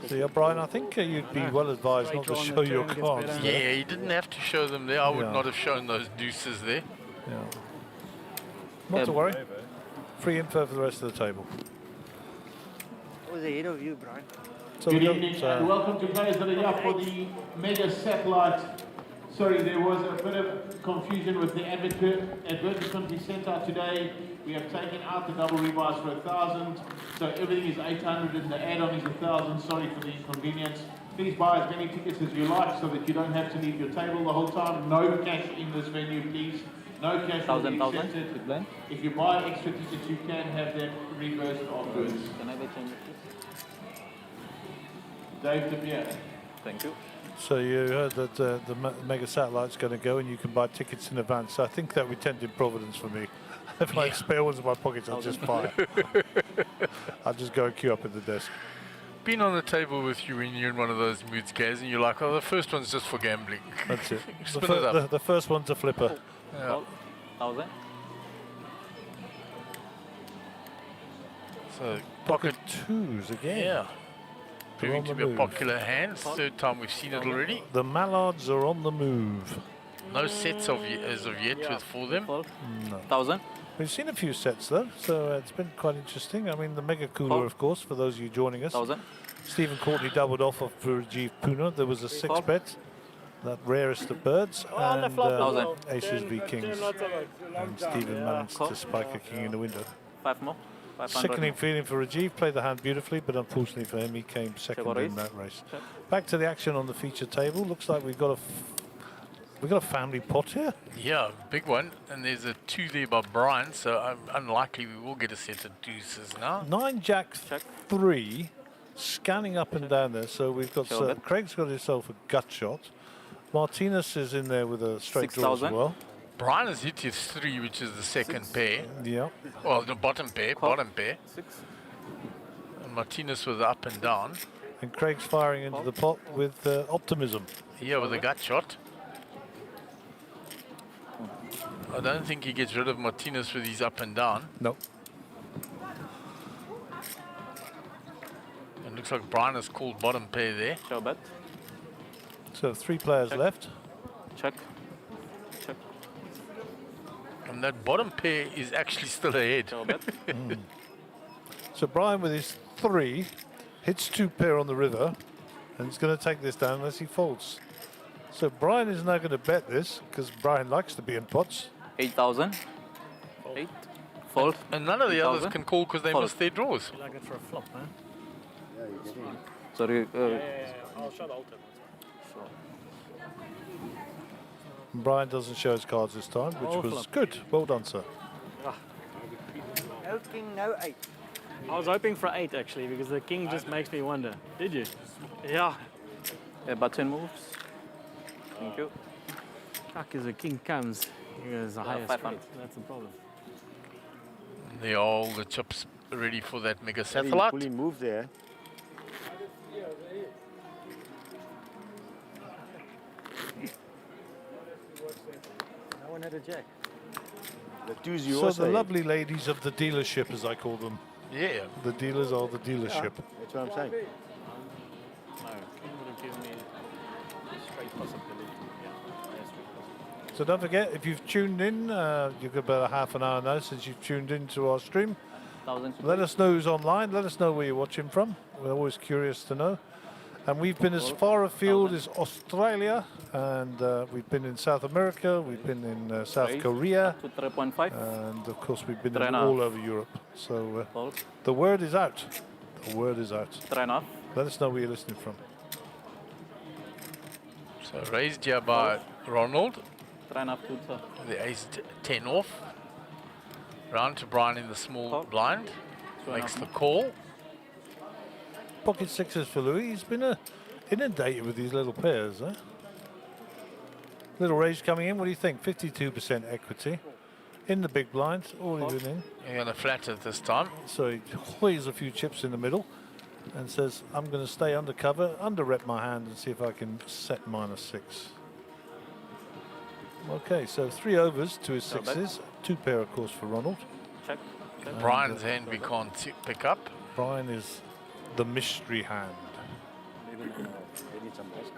So yeah, Brian, I think you'd be well advised not to Straight show on the your turn gets cards. better. there. Yeah, he didn't have to show them there. I would Yeah. not have shown those deuces there. Yeah. Not to worry. Free info for the rest of the table. I was ahead of you, Brian. So Good we evening got, and welcome to players that are here for the Mega Satellite. Sorry, there was a bit of confusion with the advertisement we sent out today. We have taken out the double rebuys for 1,000, so everything is 800 and the add-on is 1,000. Sorry for the inconvenience. Please buy as many tickets as you like so that you don't have to leave your table the whole time. No cash in this venue, please. No cash will be 1,000. accepted. Big blind. If you buy extra tickets, you can have them reversed afterwards. Can I get change it, please? Dave De Beer. Thank you. so you heard that the Mega Satellite's going to go and you can buy tickets in advance. I think that would tend in Providence for me. If I have spare ones in my pockets, I'll just buy it. I'll just go and queue up at the desk. Been on the table with you when you're in one of those moods, Gaz, and you're like, oh, the first one's just for gambling. That's it. Spin the, it up. the first one's a flipper. Yeah. 1,000. So Pocket twos again. yeah, They're proving on to the be a move. popular hand. Third time we've seen it already. The Mallards are on the move. No sets as of yet with for them. Fold. No. 1,000. We've seen a few sets though, so it's been quite interesting. I mean, the Mega Cooler, of course, for those of you joining us. 1,000. Stephen Courtney doubled off of Rajiv Puna. There was a six bet, that rarest of birds, and aces v kings. And Stephen managed to spike a king in the window. 5 more. 500. Sickening feeling for Rajiv, played the hand beautifully, but unfortunately for him, he came second in that race. Back to the action on the feature table. Looks like we've got a family pot here. Yeah, big one. And there's a 2 there by Brian, so unlikely we will get a set of deuces now. 9 Jack 3, scanning up and down there. So we've got Craig's got himself a gut shot. Martinez is in there with a straight draw as 6,000. well. Brian has hit his 3, which is the second pair. Yeah. Well, the bottom pair, bottom pair. 6. And Martinez was up and down. And Craig's firing into the pot with optimism. Yeah, with a gut shot. I don't think he gets rid of Martinez with his up and down. No. It looks like Brian has called bottom pair there. Ciao bet. So 3 players left. Check. Check. And that bottom pair is actually still ahead. Ciao bet. So Brian with his 3 hits 2 pair on the river, and he's going to take this down unless he folds. So Brian is now going to bet this because Brian likes to be in pots. 8,000. 8. Fold. And none of the others 8,000. can call because they Fold. missed their draws. Like it for a flop, man. Sorry. I'll show the alternate. And Brian doesn't show his cards this time, which Oh, was flop. good. Well done, sir. No king, no 8. I was hoping for 8 actually, because the king just makes me wonder. Did you? Yeah. Button moves. Thank you. Fuck, as the king comes, there's a higher 500. spread. That's the problem. There are all the chips ready for that mega Fully satellite. moved there. No one had a jack. The twos you So also the had. lovely ladies of the dealership, as I call them. Yeah. The dealers are the dealership. That's what I'm saying. No, king would have given me a straight possibility. Yeah, straight possibility. So don't forget, if you've tuned in, you've got about a half an hour now since you've tuned into our stream. 1,000. Let us know who's online. Let us know where you're watching from. We're always curious to know. And we've been as far afield as Australia, and we've been in South America, we've been in South Raise Korea, to 3.5. and of course we've been 3.5. all over Europe. So Fold. the word is out. The word is out. 3.5. Let us know where you're listening from. So raised here by Ronald. 3.5 to sir. The ace 10 off. Round to Brian in the small blind. Makes the call. Pocket sixes for Louis. He's been inundated with these little pairs. Little raise coming in. What do you think? 52% equity. In the big blind. All even in. You're going to flat it this time. So he hoys a few chips in the middle. and says, I'm going to stay undercover, under-rep my hand and see if I can set -6. Okay, so 3 overs to his 6s, 2 pair of course for Ronald. Check. Brian's hand we can't pick up. Brian is the mystery hand.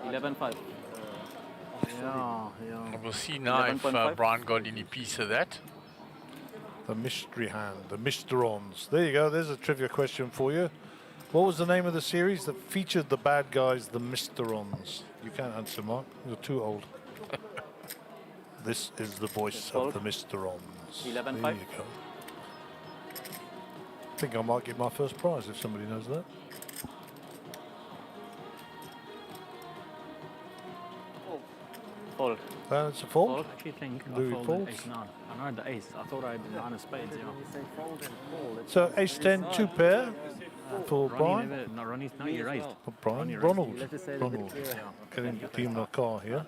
11.5. Yeah. We'll see now if 11.5. Brian got any piece of that. The mystery hand, the Mysterons. There you go, there's a trivia question for you. What was the name of the series that featured the bad guys, the Mysterons? You can't answer, Mark. You're too old. This is the voice of the Mysterons. 11.5. There you go. I think I might get my first prize if somebody knows that. Fold. It's a fold. I actually think I Louis folded folds. ace 9. I know the ace. I thought I had 9 of spades. Yeah. So ace 10, 2 pair for Brian. Ronnie's no, you raised. For Brian, Ronald. Getting the team in a car here.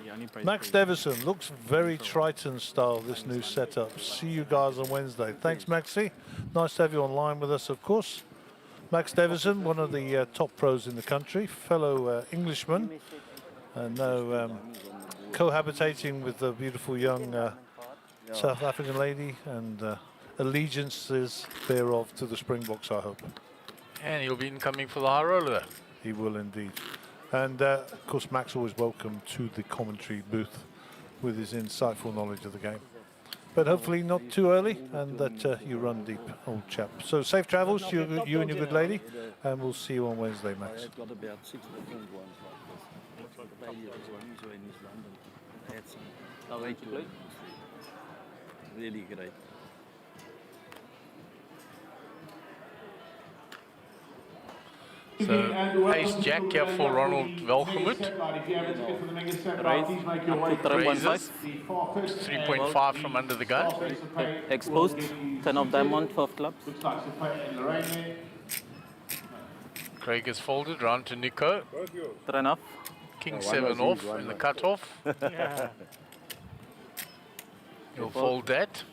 He only plays Max Devison looks very Triton style, this new setup. See you guys on Wednesday. Thanks, Maxi. Nice to have you online with us, of course. Max Devison, one of the top pros in the country, fellow Englishman, now cohabitating with the beautiful young South African lady, and allegiances thereof to the Springboks, I hope. And he'll be incoming for the high roller. He will indeed. And of course, Max always welcome to the commentary booth with his insightful knowledge of the game. But hopefully not too early, and that you run deep, old chap. So safe travels to you and your good lady, and we'll see you on Wednesday, Max. I've got about 6 different ones like this. The failure is one usually in East London. I had some great to play. Really great. So ace jack here for Ronald Welgemoed. Raises 3.5 from under the gun. Exposed. 10 of diamond, 12 clubs. Craig is folded, round to Nico. 3.5. King 7 off in the cutoff. He'll fold that.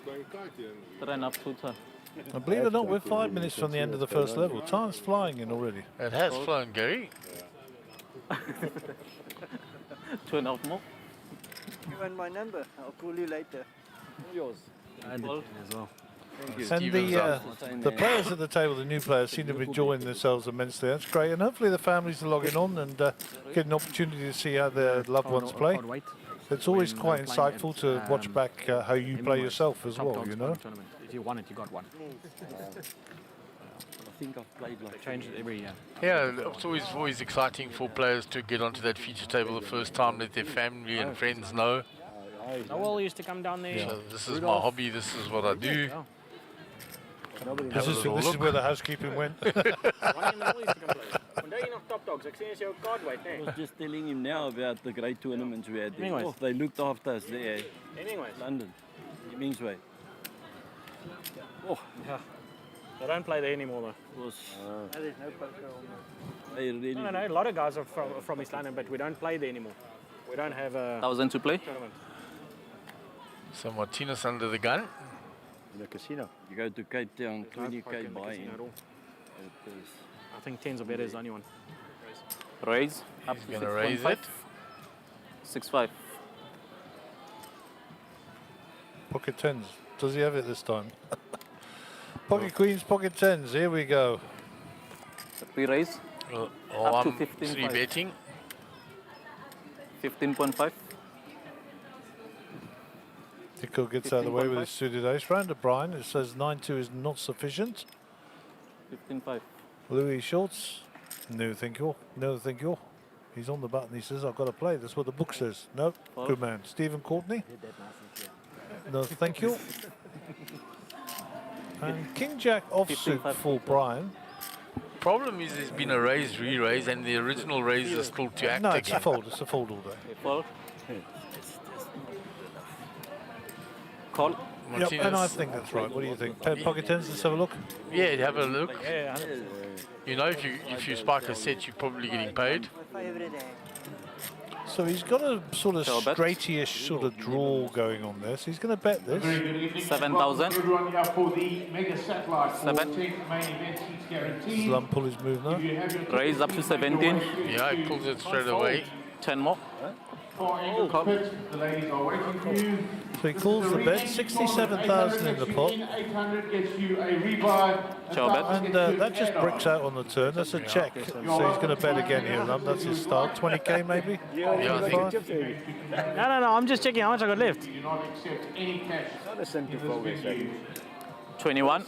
3.5 tutor. And believe it or not, we're 5 minutes from the end of the first level. Time's flying in already. It has flown, Gary. 2.5 more. You want my number? I'll call you later. Yours. And as well. And Steven's up. the players at the table, the new players, seem to be enjoying themselves immensely. That's great. And hopefully the families are logging on and get an opportunity to see how their loved ones play. It's always quite insightful to watch back how you play yourself as well, you know. If you won it, you got one. I think I've played like Change it every year. Yeah, it's always exciting for players to get onto that feature table the first time, let their family and friends know. Noel used to come down there. So this is my hobby, this is what I do. This is where the housekeeping went. I was just telling him now about the great tournaments we had there. Anyways. Oh, they looked after us there. London. Hemingsway. Oh, yeah. They don't play there anymore though. It was There's no poker on they really No, a lot of guys are from East London, but we don't play there anymore. We don't have a 1,000 to play. tournament. So Martinez under the gun. In the casino. You go to Cape Town, 20k Poker in the buy-in. casino at all. It is I think 10s or better is the only one. Raise. Up He's to gonna raise 6.5. it. 6.5. Pocket 10s. Does he have it this time? Pocket queens, pocket 10s. Here we go. We raise. Oh, Up to I'm 15.5. 3 betting. 15.5. Nico gets out of the way with his suited ace. Round to Brian. It says 9-2 is not sufficient. 15.5. Louis Schultz. No, thank you. No, thank you. He's on the button. He says, I've got to play. That's what the book says. No, good man. Stephen Courtney. No, thank you. And King Jack offsuit 15.5. for Brian. Problem is there's been a raise, re-raise, and the original raise is still to act No, it's a again. fold. It's a fold all day. Fold. Call. Yep, Martinez, and I think that's right. What do you think? Pocket 10s, let's have a look. yeah, have a look. Yeah, You know, if you spike a set, you're probably getting paid. my favorite hand. So he's got a sort of Shall I bet? straighty-ish sort of draw going on there. So he's going to bet Very this. good evening. 7,000. Everyone here for the mega satellite for 7. 10 main event seats guaranteed. Slum pull his move now. If you have your Raise up to 17. Yeah, he pulls it straight away. 10 more. Far end of the pit, the ladies are waiting for you. So he calls the bet. 67,000 in the pot. 800 gets you a rebuy. Shall I bet? And that just bricks out on the turn. That's a check. So he's going to bet again here. That's his style. 20k maybe? Yeah, I think No, I'm just checking how much I got left. Do not accept any cash. Not a sin to fold, they say. 21.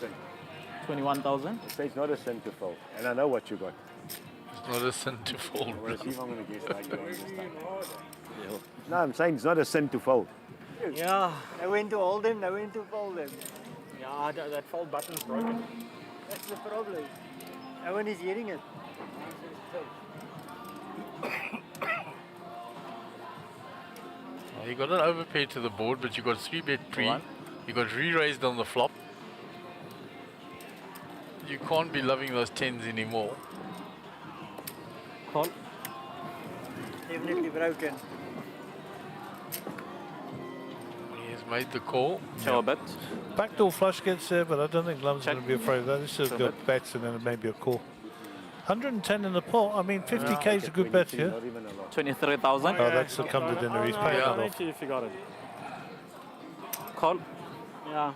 21,000. They say it's not a sin to fold. And I know what you got. it's not a sin to fold. I want to see if I'm going to guess like you on this time. No, I'm saying it's not a sin to fold. Yeah, Know when to hold them, know when to fold them. yeah, that fold button's broken. That's the problem. No one is hearing it. You got an overpair to the board, but you got 3-bet pre. One. You got re-raised on the flop. You can't be loving those 10s anymore. Call. Definitely broken. He has made the call. Shall I bet? Backdoor flush gets there, but I don't think Lum's Check. going to be afraid of that. This has got bets and then maybe a call. 110 in the pot. I mean, 50k is a good bet here. Not even a lot. 23,000. Oh, that's the come to dinner. He's paying Yeah. that I off. actually forgot it. Call. Yeah,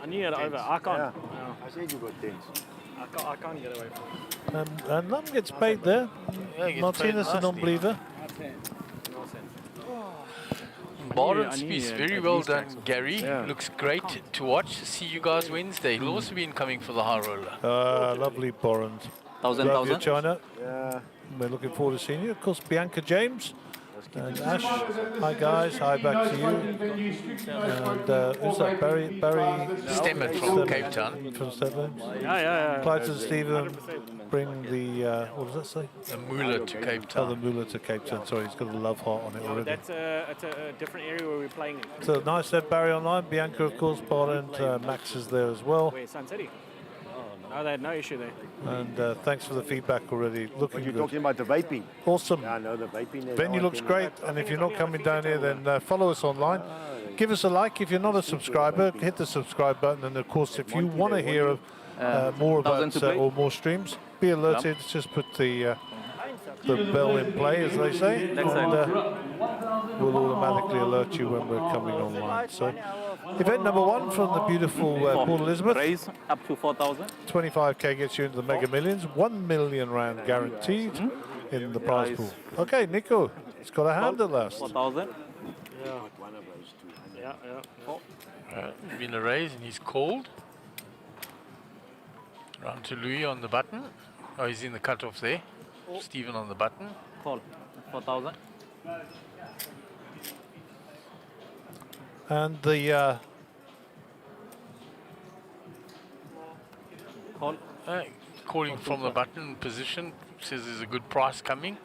I knew it over. I can't. Yeah. Yeah. I said you got 10s. I can't get away from it. And Lum gets paid there. Yeah, he gets Martinez, paid a non-believer. No sense. Barnes I knew piece, you very had well these done, tracks. Gary. Yeah. Looks great to watch. See you guys Wednesday. He'll also be incoming for the high roller. Lovely Borand. 1,000, Love you, 1,000. China. Yeah. We're looking forward to seeing you. Of course, Bianca James and Ash. Hi guys, hi back to you. And who's that? Barry Stemmet from Cape Town. from Stedman. Yeah. Clyde and Stephen bring the what does that say? The Moolah to Cape Oh, the Town. Moolah to Cape Town. Sorry, it's got a love heart on it already. It's a different area where we're playing in. So nice to have Barry online. Bianca, of course, Barand, Max is there as well. Where, Sun City? No, they had no issue there. And thanks for the feedback already. Looking You're good. talking about the vaping. Awesome. Yeah, I know the vaping. is Venue on looks 10. great, and if you're not coming down here, then follow us online. Give us a like. If you're not a subscriber, hit the subscribe button. And of course, if you want to hear more about 1,000 to play. or more streams, be alerted. Just put the bell in play, as they say, and Next we'll automatically alert you when we're coming online. So, event number 1 from the beautiful Port Elizabeth. Raise up to 4,000. 25k gets you into the Mega Millions. 1 million rand guaranteed in the prize pool. Okay, Nico, it's got a hand at last. 4,000. Yeah. Been a raise and he's called. Round to Louis on the button. Oh, he's in the cutoff there. Stephen on the button. Call. 4,000. And the Call. Calling from the button position. Says there's a good price coming.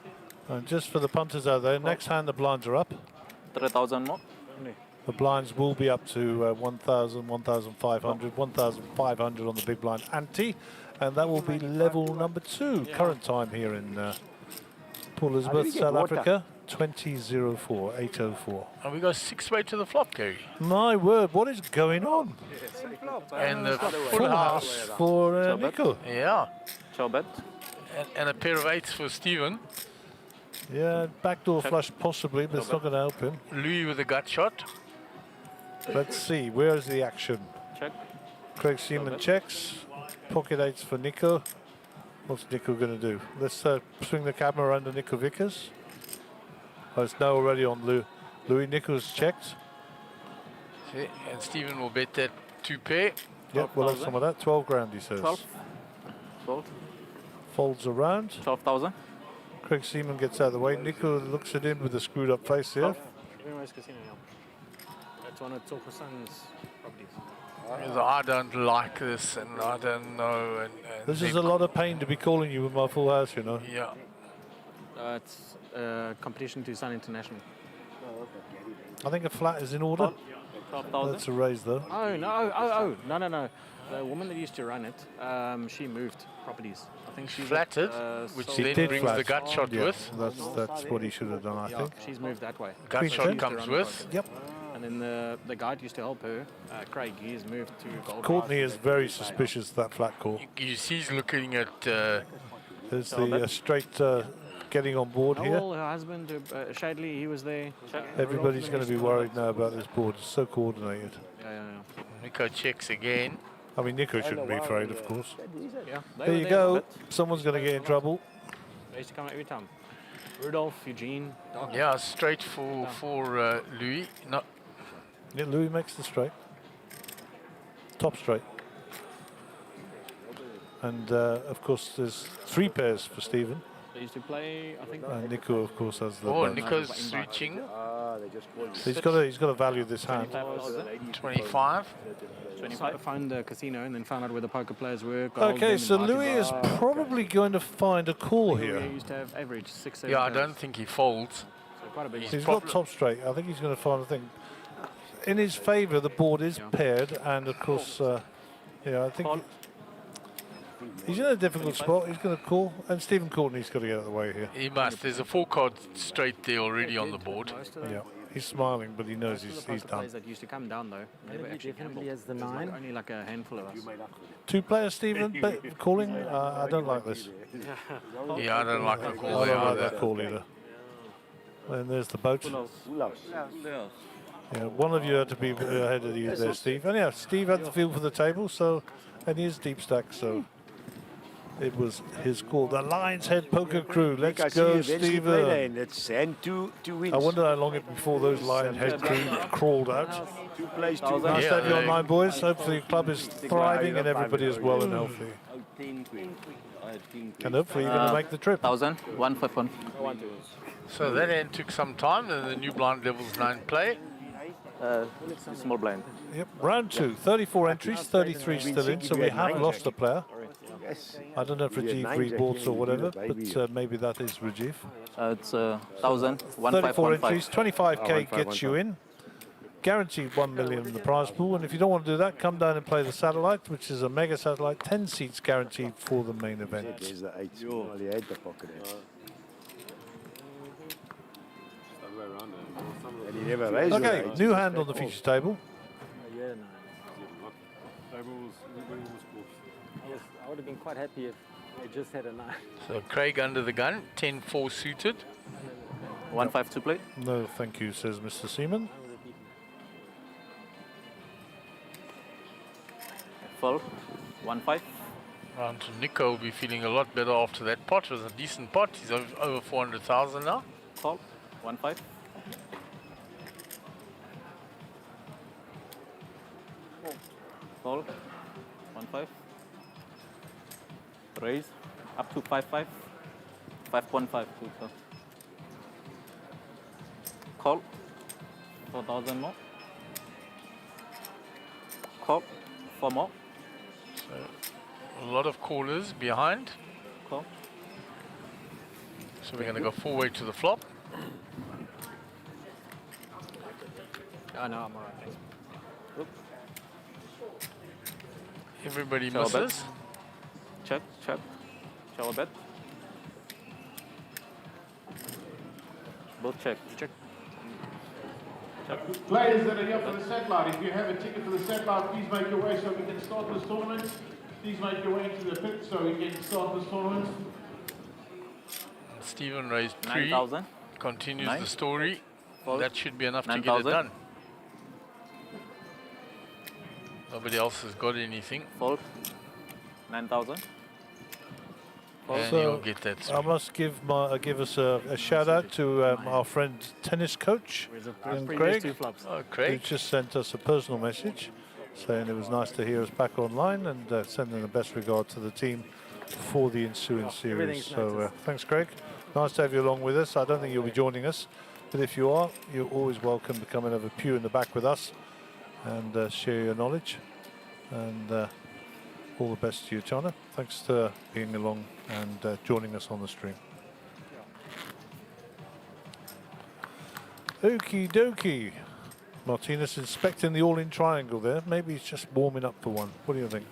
and just for the punters out there, next hand the blinds are up. 3,000 more. The blinds will be up to 1,000, 1,500, 1,500 on the big blind ante, and that will be level number 2. Current time here in Port Elizabeth, South Africa, 20:04, 8:04. And we go 6-way to the flop, Gary. My word, what is going on? And the Full house for Nico. Yeah. Shall bet? And a pair of 8s for Stephen. Yeah, backdoor flush possibly, but it's not going to help him. Louis with a gut shot. Let's see, where's the action? Check. Craig Seaman checks. Pocket 8s for Nico. What's Nico going to do? Let's swing the camera around to Nico Vickers. Oh, it's now already on Louis. Nico's checked. See, and Stephen will bet that 2 pair. Yep, we'll have some of that. 12 grand, he says. 12. Fold. Folds around. 12,000. Craig Seaman gets out of the way. Nico looks at him with a screwed up face here. Everywhere's casino, yeah. That's one of Toko Sun's properties. I don't like this and I don't know. And This is a lot of pain to be calling you with my full house, you know. Yeah. It's competition to Sun International. I think a flat is in order. 12,000. That's a raise though. Oh, no. No. The woman that used to run it, she moved properties. I think she's Flattered, which then brings the gut shot Yeah, with. that's what he should have done, I think. she's moved that way. Gut Queen shot ten. comes with. Yep. And then the guide used to help her, Craig. He's moved to gold. Courtney is very suspicious of that flat call. You see he's looking at There's the straight getting on board here. Noel, her husband, Shadley, he was there. Everybody's going to be worried now about this board. It's so coordinated. Yeah. Nico checks again. I mean, Nico shouldn't be afraid, of course. Yeah. There you go. Someone's going to get in trouble. They used to come out every time. Rudolph, Eugene. Doc. Yeah, straight for Louis. No, Yeah, Louis makes the straight. Top straight. And, of course, there's 3 pairs for Stephen. They used to play, I think. And Nico, of course, has the... oh, bonus. Nico's reaching. He's got to value this hand. 25. 25. Found the casino and then found out where the poker players were. got hold of Okay, them, so invited Louis them. is probably going to find a call He here. used to have average 6, 7 Yeah, I pairs. don't think he folds. So quite a big He's got top straight. I think he's going to find a thing. In his favour, the board is paired, and of course, yeah, I think he's in a difficult spot. He's going to call, and Stephen Courtney's got to get out of the way here. He must. There's a 4-card straight there already on the board. Most of them. Yeah, he's smiling, but he knows Most of he's the poker done. players that used to come down though, never actually definitely gambled. has the There's like 9. only like a handful of us. 2 players, Stephen, calling. I don't like this. Yeah, I don't like the I call there don't like that either. call either. And there's the boat. Yeah. Yeah, one of you had to be ahead of you there, Steve. And yeah, Steve had the feel for the table, so, and he is deep stack, so it was his call. The Lion's Head Poker Crew. Let's go, Stephen. It's and two wins. I wonder how long it before those Lion's Head crew crawled out. 2 plays, 2 Nice Yeah, to have you they- online, boys. Hopefully the club is thriving and everybody is well and healthy. Oh, 10 queen. I had king queen. And hopefully you're going to make the trip. 1,000, 151. So that end took some time, and the new blind levels 9 play. Small blind. Yep, round 2. 34 entries, 33 still in, so we have lost a player. Yes. I don't know if Rajiv reports or whatever, but maybe that is Rajiv. It's 1,000, 34 entries, 1515. 25k gets you in. Guaranteed 1 million in the prize pool, and if you don't want to do that, come down and play the satellite, which is a mega satellite, 10 seats guaranteed for the main event. There's the 8. Well, he had the pocket eight. And he never raised Okay, the 8. new hand on the feature table. I would have been quite happy if they just had a 9. So Craig under the gun, 10-4 suited. 152 play. No, thank you, says Mr. Seaman. Fold. 1-5. Round to Nico will be feeling a lot better after that pot. It was a decent pot. He's over 400,000 now. Call. 1-5. Call. 1-5. Raise. Up to 5-5. 5.5. So. Call. 4,000 more. Call. 4 more. A lot of callers behind. Call. So we're going to go full way to the flop. Oh no, I'm alright. Everybody Shall I bet? misses. Check. Shall I bet? Both check. Check. Players that are here for the satellite, if you have a ticket for the satellite, please make your way so we can start this tournament. Please make your way to the pit so we can start this tournament. Stephen raised 3. 9,000. Continues Nine. the story. Fold. That should be enough to get it 9,000. done. Nobody else has got anything. Fold. 9,000. And So, you'll get that I through. must give us a shout out to our friend tennis coach and Previous 2 Greg, flops. Oh, who Craig. just sent us a personal message saying it was nice to hear us back online and sending the best regard to the team for the ensuing series. everything's So noticed. thanks, Greg. Nice to have you along with us. I don't think you'll be joining us, but if you are, you're always welcome to come and have a pew in the back with us and share your knowledge. And all the best to you, Chana. Thanks for being along and joining us on the stream. Okie dokie. Martinez inspecting the all-in triangle there. Maybe he's just warming up for one. What do you think?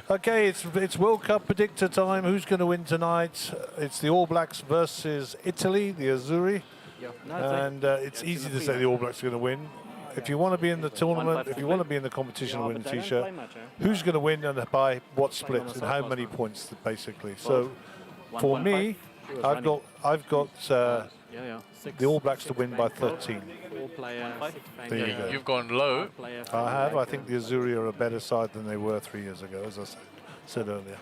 Okay, it's World Cup predictor time. Who's going to win tonight? It's the All Blacks versus Italy, the Azzurri. Yeah. And it's easy to say the All Blacks are going to win. If you want to be in the tournament, if you want to be in the competition and win a T-shirt, who's going to win and by what split and how many points, basically. So, for me, I've got the All Blacks to win by 13. There you go. You've gone low. I have. I think the Azzurri are a better side than they were 3 years ago, as I said earlier.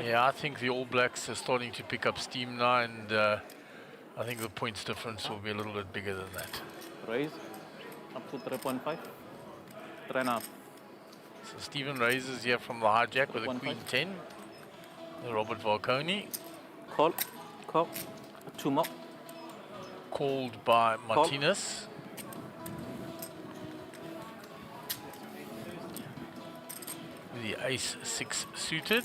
Yeah, I think the All Blacks are starting to pick up steam now, and I think the points difference will be a little bit bigger than that. Raise up to 3.5. 3.5. So Stephen raises here from the hijack with a Queen 10. The Robert Valconi. Call. 2 more. Called by Martinez. The Ace-6 suited.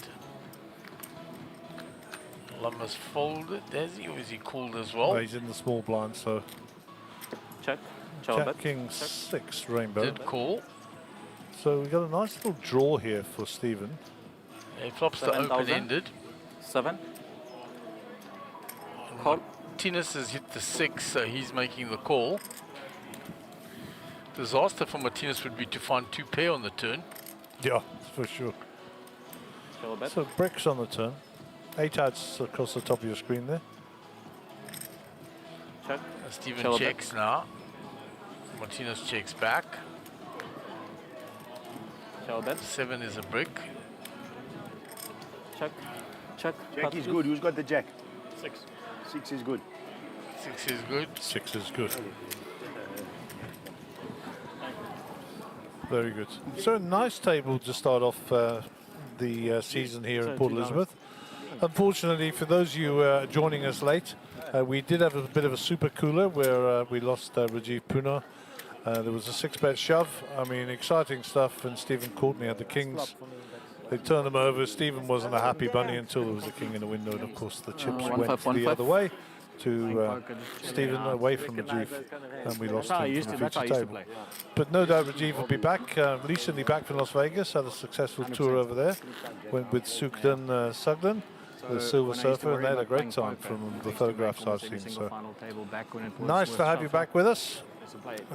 Lumber's folded. Does he, or is he called as well? He's in the small blind, so... Check. Jack King 6 rainbow. Did call. So we got a nice little draw here for Stephen. He flops the open-ended. 7. Call. Martinez has hit the 6, so he's making the call. Disaster for Martinez would be to find 2 pair on the turn. Yeah, for sure. So bricks on the turn. 8 outs across the top of your screen there. Check. Stephen checks now. Martinez checks back. 7 is a brick. Check. Jack is good. Who's got the jack? 6. 6 is good. 6 is good. 6 is good. Very good. So a nice table to start off the season here in Port Elizabeth. Unfortunately, for those of you joining us late, we did have a bit of a super cooler where we lost Rajiv Puna. There was a 6-bet shove. I mean, exciting stuff. And Stephen Courtney had the kings. They turned them over. Stephen wasn't a happy bunny until there was a king in the window. And of course, the chips went the other way to Stephen, away from Rajiv. And we lost him from the feature table. But no doubt Rajiv will be back. Recently back from Las Vegas. Had a successful tour over there. Went with Sukdan Sugden, the Silver Surfer, and they had a great time from the photographs I've seen. So nice to have you back with us.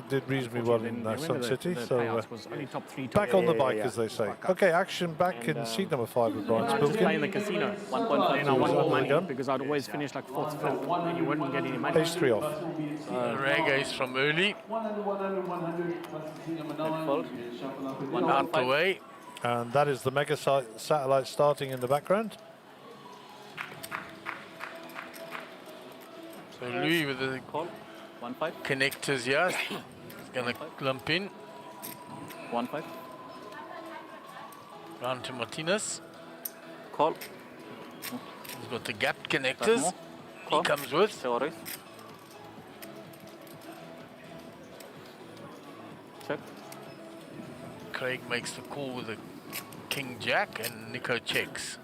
Did reasonably well in Sun City, so back on the bike, as they say. Okay, action back in seat number 5 with Brian Spilkin. Play in the casino. 1.5. And I won more money because I'd always finish like 4th, 5th, and you wouldn't get any money. Ace 3 off. Rag ace from early. Out the way. And that is the mega satellite starting in the background. So Louis with the connectors here. He's going to clump in. 1-5. Round to Martinez. Call. He's got the gap connectors. He comes with. Check. Craig makes the call with the King Jack, and Nico checks.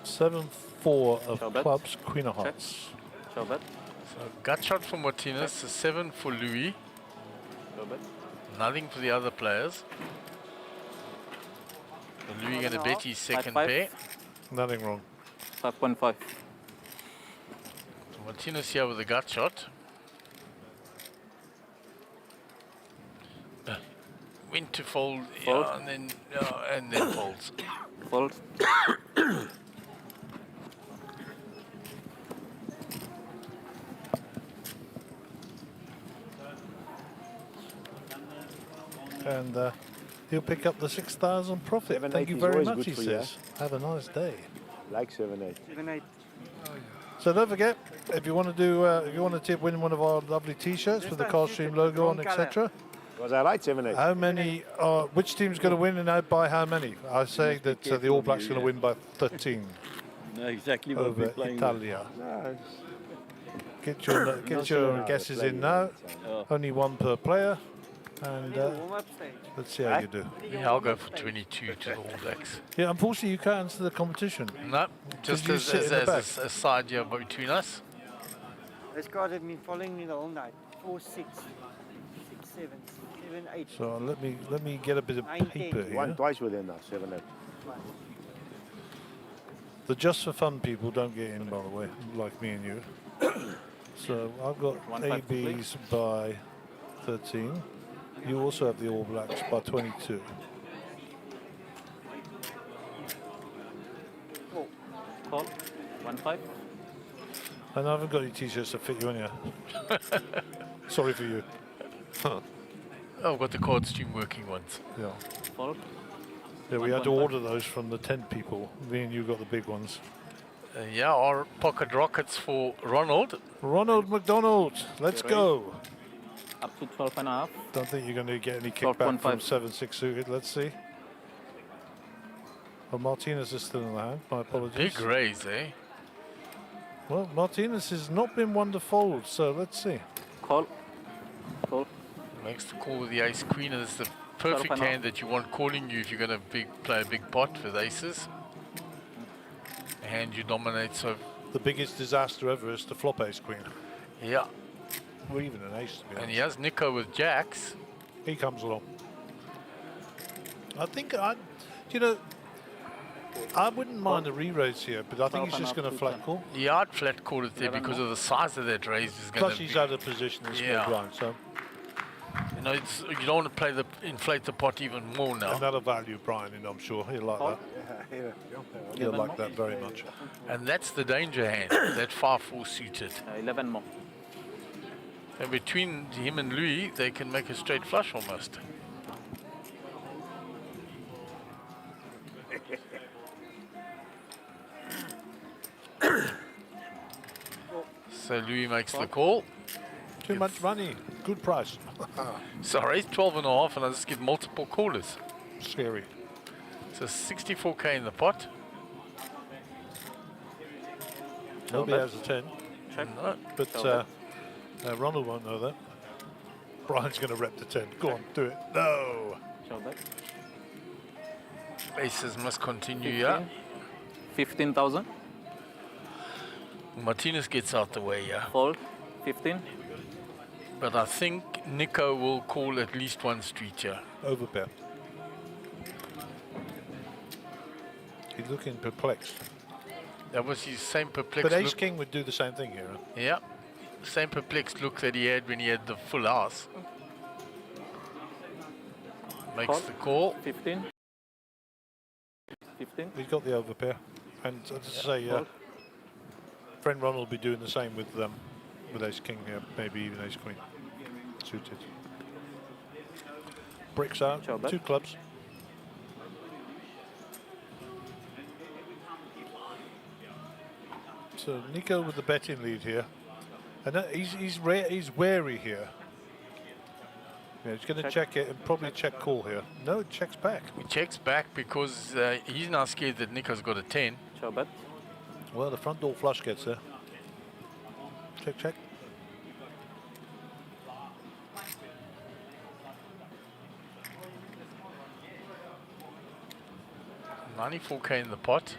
Seven, 4 of clubs, Queen of Hearts. So gut shot for Martinez, a 7 for Louis. Nothing for the other players. So Louis going to bet his second pair. Nothing wrong. 5.5. So Martinez here with the gut shot. Went to fold, yeah, and then folds. Fold. And he'll pick up the 6,000 profit. 7, Thank 8 you is very always much, good he for you, says. Have a nice day. Like 7, 8. 7, 8. So don't forget, if you want to do, if you want to tip win one of our lovely T-shirts with the Carstream logo on, etc. Was I right, 7, 8? How many? Which team's going to win, and out by how many? I say that the All Blacks are going to win by 13 No, exactly what over we're playing. Italia. No, Get your guesses in now. Only one per player. And Warm-up stage. let's see how you do. Yeah, I'll go for 22 to the All Blacks. Yeah, unfortunately you can't enter the competition. No, just you as, sit as, in the as a side here between us. This guy had been following me the whole night. 4, 6, 6, 7, 7, 8. So let me get a bit of 9, paper 10. here. Won twice with them now, 7-8. The just for fun people don't get in, by the way, like me and you. So I've got 1-5 ABs by 13. You also have the All Blacks by 22. Call. 1-5. And I haven't got any t-shirts to fit you in here. Sorry for you. I've got the card stream working ones. Yeah. Call. Yeah, we had to 1-5. order those from the tent people. Me and you got the big ones. Yeah, our pocket rockets for Ronald. Ronald McDonald, let's go. Up to 12.5. Don't think you're going to get any kickback from 12.5. 7-6 suited. Let's see. Well, Martinez is still in the hand. My apologies. Big raise, eh? Well, Martinez has not been one to fold, so let's see. Call. Call. Makes the call with the ace queen, and it's the perfect 12.5. hand that you want calling you if you're going to play a big pot with aces. A hand you dominate, so The biggest disaster ever is to flop ace queen. yeah. Or even an ace, to be And honest. he has Nico with jacks. He comes along. I think you know, I wouldn't mind a re-raise here, but I think he's just going to flat call. Yeah, I'd flat call it there because of the size of that raise is going Plus to he's be. out of position in small Yeah. blind, so You know, you don't want to play inflate the pot even more now. another value Brian, and I'm sure he'll like that. He'll like that very much. And that's the danger hand, that 5-4 suited. 11 more. And between him and Louis, they can make a straight flush almost. So Louis makes the call. Too much money. Good price. So I raised 12.5 and I just get multiple callers. Scary. So 64k in the pot. Nobody has a 10. No. But Ronald won't know that. Brian's going to rep the 10. Go on, do it. No. Show back. Aces must continue, yeah. 15,000. Martinez gets out the way, yeah. Fold. 15. But I think Nico will call at least one street here. Overpair. He's looking perplexed. That was his same perplexed But Ace look. King would do the same thing here. Huh? Yeah. Same perplexed look that he had when he had the full house. Makes Call. the call. 15. 15. He's got the overpair. And as I say, Fold. friend Ronald will be doing the same with Ace King here, maybe even Ace Queen suited. Bricks out, Show back. 2 clubs. So Nico with the betting lead here, and he's wary here. Yeah, he's going to check it and probably check call here. No, it checks back. He checks back because he's now scared that Nico's got a 10. Show bet. Well, the front door flush gets there. Check, check. $94k in the pot.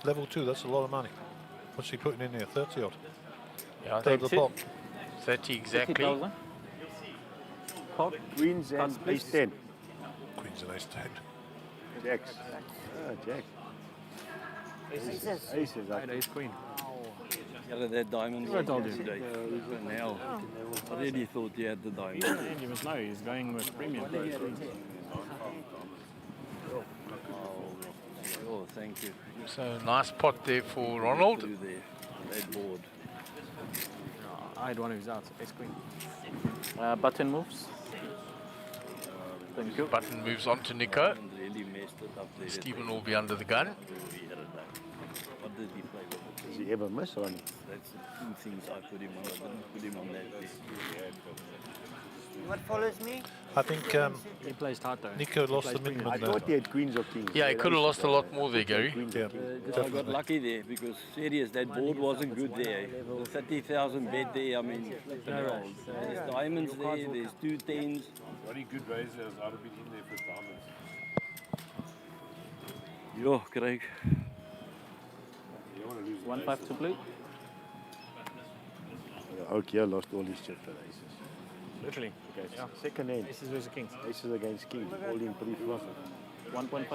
Level 2, that's a lot of money. What's he putting in here? 30 odd. Yeah, I Third think of the pot. 30 exactly. 30,000. Call. Queens and Cards, please. ace 10. Queens and Ace 10. Jacks. Jack. Aces. Aces. I Ace queen. Yeah, that diamond. I told you. Today. Now, I really thought you had the diamond. And you must know he's going with premium. Oh, thank you. So nice pot there for Ronald. Through there, that board. I had one who's out. Ace queen. Button moves. Thank you. Button moves on to Nico. Diamond really messed it up there. Stephen will be under the gun. We had a diamond. What did he play with? Does he ever miss one? That's the 2 things I put him on. I didn't put him on that list. What follows me? I think He plays hard though. Nico lost the I minimum there. thought he had queens or kings. Yeah, he could have lost a lot more there, Gary. Yeah, I got definitely. lucky there because serious, that board wasn't good there. The 30,000 bet there, I mean, flipping hell. There's diamonds there, there's 2 10s. Very good razors. I'd have been in there for diamonds. Yo, Craig. You don't want to lose. 1-5 to blue. Okay, lost all his chips with aces. Literally. Okay, second hand. Aces versus kings. Aces against kings. Holding pretty flop. 1.5.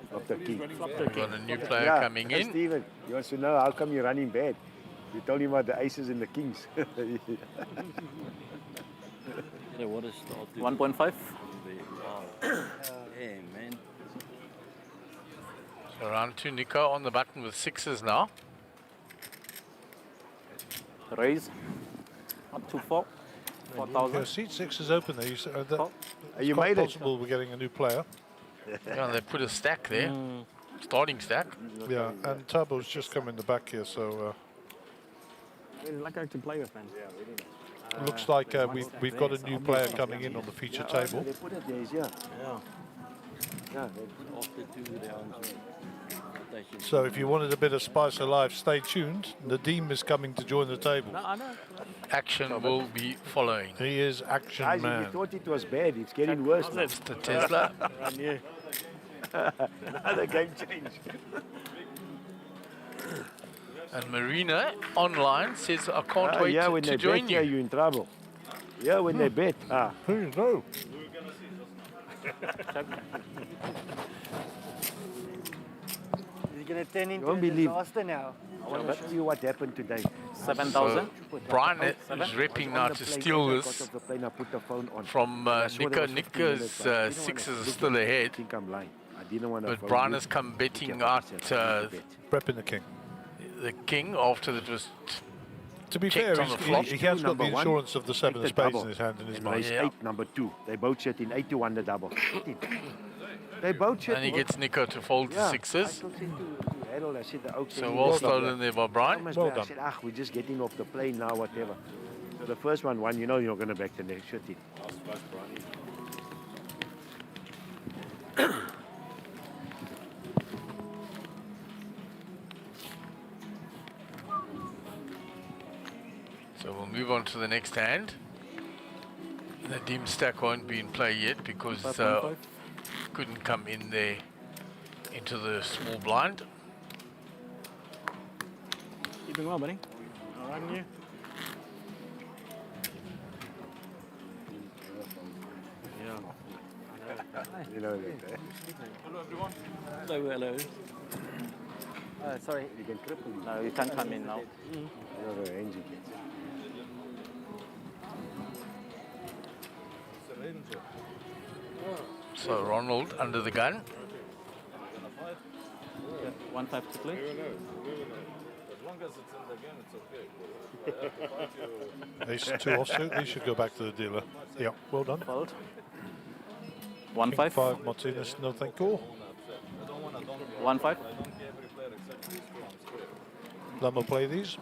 Flop the king. We've got a new player Yeah, coming hey, in. Steven, he wants to know how come you're running bad. You told him about the aces and the kings. Yeah, what a start. 1.5. Wow. Yeah, man. So round 2, Nico on the button with 6s now. Raise. Up to 4. Yeah, 4,000. seat 6 is open there. You said, Call. it's You quite made it. possible we're getting a new player. Yeah, they put a stack there. Starting stack. Yeah, and Turbo's just come in the back here, so Like I to play with, man. looks like we've got a new player coming in on the feature table. They put it there, yeah. Yeah, After 2 rounds. So if you wanted a bit of spice of life, stay tuned. Nadeem is coming to join the table. I know. Action will be following. He is action guys, if you man. thought it was bad, it's getting worse now. Mr. Tesla. Now the game changed. And Marina online says, I can't wait Yeah, when to they join bet, yeah, you. you're in trouble. Yeah, when they bet. Here you go. He's going to turn into won't a believe- disaster now. I want to show you what happened today. 7,000. Brian is repping now to steal this Off the plane, I put the phone on. from I saw there Nico. was 15 minutes Nico's left. I didn't 6s wanna- are still I ahead. think I'm lying. I didn't want to. But Brian has come betting out Repping the king. the king after it was. To be Checked fair, on the flop. he has got the Number one, insurance of the 7 of take the spades double. in his hand and his And mind. raise Yeah. 8, number 2. They both shit in 8 to 1 the double. They both shit And he in. gets Nico to fold Yeah, the 6s. I still said to Harold, I said the Oaks. So well stolen there by Brian. Well Well I done. said, we're just getting off the plane now, whatever. So the first one won, you know you're going to back the next shit in. So we'll move on to the next hand. The dim stack won't be in play yet because couldn't come in there into the small blind. Keeping well, buddy. All right, and you? You know, Hello, hello. Sorry. you can cripple him. No, you can't come in now. You know the range he gets. So Ronald under the gun. 1.5 to play. As long as it's in the game, it's okay. Ace 2 offsuit. He should go back to the dealer. Yeah, well done. Fold. King 1.5. 5 Martinez, no thank you. 1.5. Lumber play these.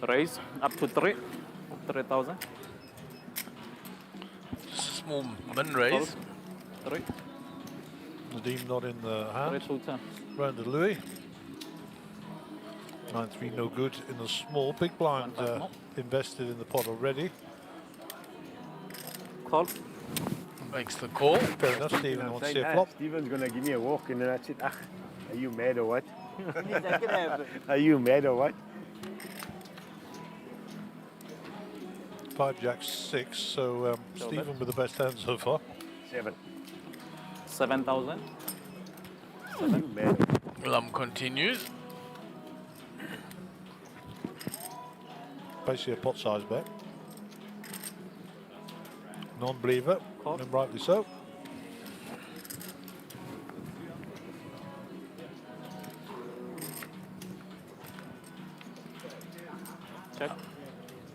Raise. Up to 3. 3,000. Small min raise. 3. Nadeem not in the 3 hand. to 10. Round to Louis. 9-3 no good in the small. Big blind invested in the pot already. Call. Makes the call. Fair enough, Stephen wants to see a Saying, flop. Steven's going to give me a walk, and then I said, are you mad or what? That can happen. Are you mad or what? 5 Jack 6, so Stephen with the best hand so far. 7. 7,000. Are you mad? Lum continues. Basically a pot size bet. Non-believer, Call. and rightly so. Check.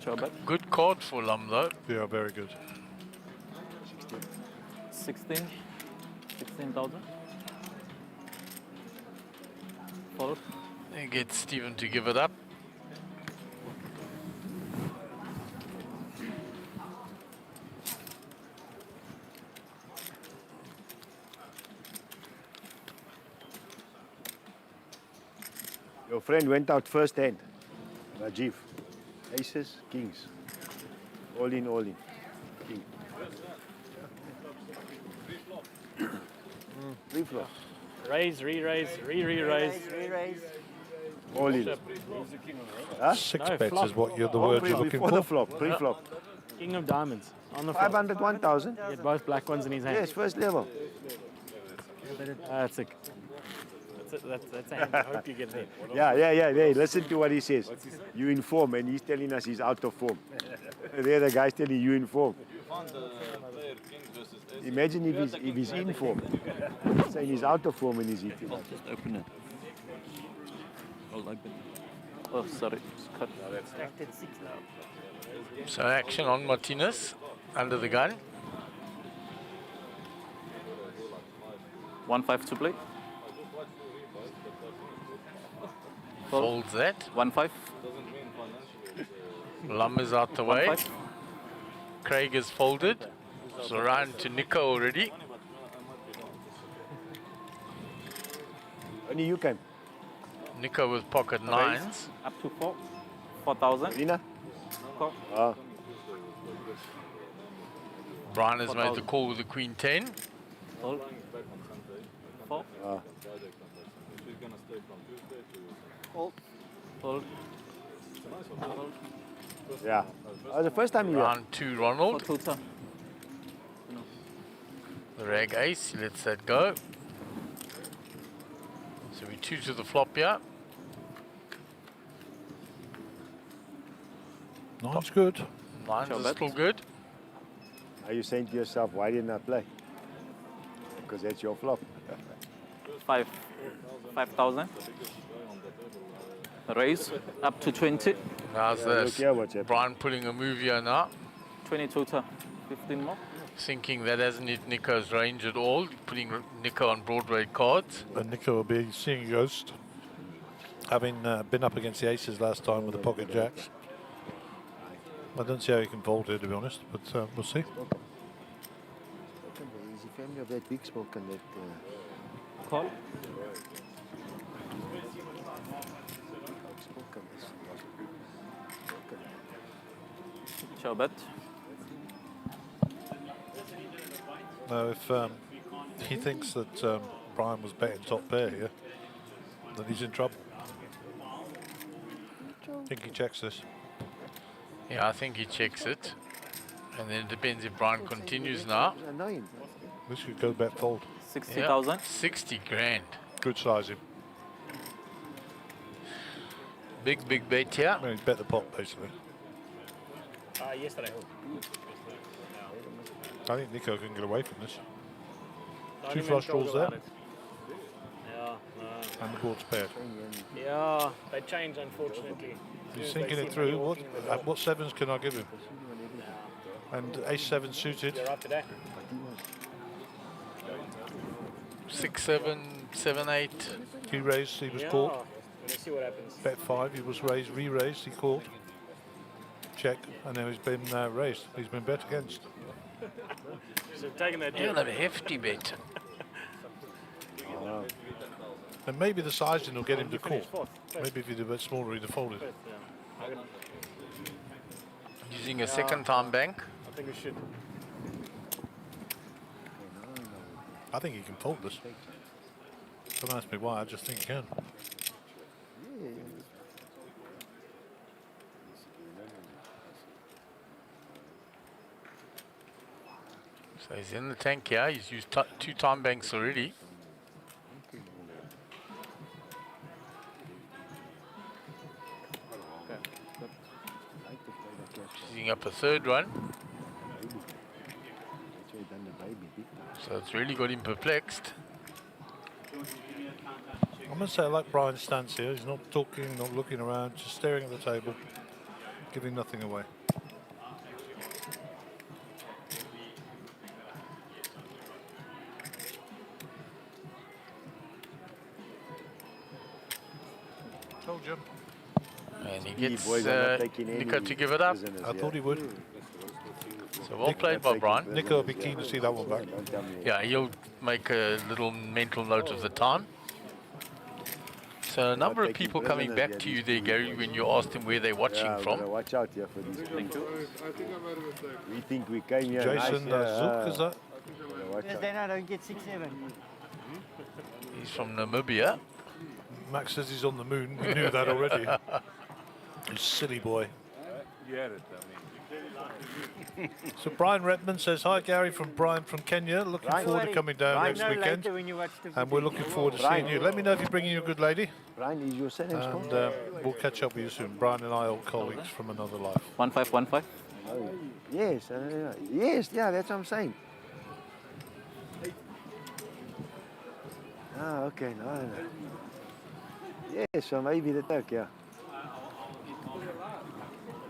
Show bet. Good card for Lum though. Yeah, very good. 16. 16,000. Fold. He gets Stephen to give it up. Your friend went out first hand. Rajiv. Aces, kings. All in, all in. King. Three flop. Raise, re-raise, re-raise. Re-raise. All in. Huh? Six No, bets flop. is what you're the word you're looking Before the for. flop, pre-flop. King of diamonds on the flop. 500, 1,000. He had both black ones in his hand. Yes, first level. That's sick. That's a hand. I hope you get it. Yeah. Listen to what he says. You in form, and he's telling us he's out of form. The other guy's telling you in form. Imagine if he's in form. Saying he's out of form and he's eating. Just open it. Hold open. Oh, sorry. It's cut. Stacked at 6 now. So action on Martinez under the gun. 1-5 to play. Folds that. 1-5. Lum is out the way. 1-5. Craig is folded. So round to Nico already. Only you can. Nico with pocket nines. Up to 4,000. Lina? Call. Ah. Brian has made the call with the queen 10. Hold. 4. Ah. Hold. Hold. Yeah. Oh, the first time you Round 2 Ronald. 4 The rag ace, he lets that go. So we 2 to the flop here. Nine's good. Nines Sure, is bet. still good. Are you saying to yourself, why didn't I play? Because that's your flop. 5,000. Raise up to 20. Now's Look here what's happening. Brian putting a move here now. 22 to 15 more. Thinking that hasn't hit Nico's range at all. Putting Nico on Broadway cards. And Nico will be seeing a ghost. Having been up against the aces last time with the pocket jacks. I don't see how he can fold here, to be honest, but we'll see. He's a family of that big spoken that. Call. Ciao bet. Now, if he thinks that Brian was betting top pair here, then he's in trouble. I think he checks this. Yeah, I think he checks it. And then it depends if Brian continues now. Annoying. This could go bet fold. 60,000. 60 grand. Good sizing. Big bet here. I mean, he's bet the pot, basically. Yesterday. I think Nico can get away from this. Not Two even flush sure draws about there. it. Yeah, And the board's paired. yeah, they change unfortunately. He's thinking it through. What sevens can I give him? And ace 7 suited. You're up today. 6, 7, 7, 8. He raised, he was Yeah. called. Let's see what happens. Bet 5, he was raised, re-raised, he called. Check, and now he's been raised. He's been bet against. So taking that You'll deal. have a hefty bet. And maybe the sizing will get him to call. Finish fourth. Maybe if you do a bit smaller, he'd have folded. Yeah. Using a second time bank. I think we should. I think he can fold this. Don't ask me why, I just think he can. So he's in the tank here. He's used 2 time banks already. Using up a third one. So it's really got him perplexed. I must say I like Brian's stance here. He's not talking, not looking around, just staring at the table, giving nothing away. Told you. And he gets boys are not taking any Nico to give it up. prisoners, I yeah. thought he would. So well played by Brian. Nico will be keen to see that one back. Yeah, he'll make a little mental note of the time. So a number of taking people coming prisoners back to here, you these there, Gary, when you asked them where they're watching Yeah, from. watch out here for these people. I think I made a mistake. We think we came here Jason nice. Zook, is that? Watch Yes, out. then I don't get 6-7. He's from Namibia. Max says he's on the moon. We knew that already. You silly boy. You had it, So Brian Redmond says, hi Gary from Brian from Kenya. Looking Brian. forward to coming down Brian. next weekend. When you watch the And we're looking forward to Brian. seeing you. Let me know if you're bringing your good lady. Brian, is your surname And Scott? we'll catch up with you soon. Brian and I are old colleagues from another life. 1515. Yes, yes, yeah, that's what I'm saying. Ah, okay, no. Yes, so maybe the Turk, yeah.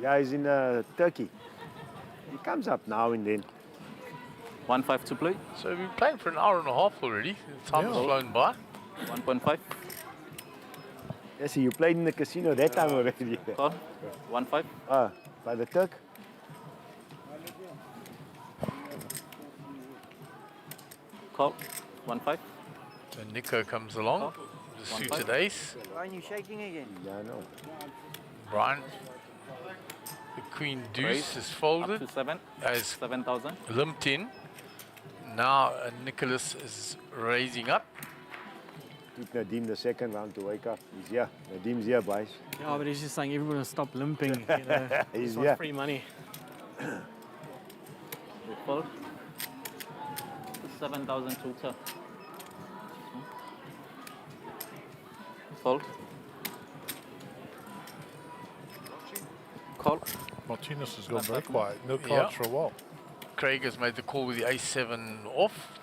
Yeah, he's in Turkey. He comes up now and then. 15 to play. So we've been playing for an hour and a half already. The time has flown by. 1.5. Yes, you played in the casino that time already. Call. 15. Ah, by the Turk? Call. 15. So Nico comes along, the suited ace. Why are you shaking again? Yeah, I know. Brian, the queen deuce Raise. is Up folded, to 7. as 7,000. limped in. Now Nicholas is raising up. Took Nadim the second round to wake up. He's here. Nadim's here, boys. Yeah, but he's just saying everyone will stop limping. You know, He's just want here. free money. We fold. 7,000 total. Fold. Call. Martinez has gone very quiet. No cards Yeah. for a while. Craig has made the call with the ace-7 off.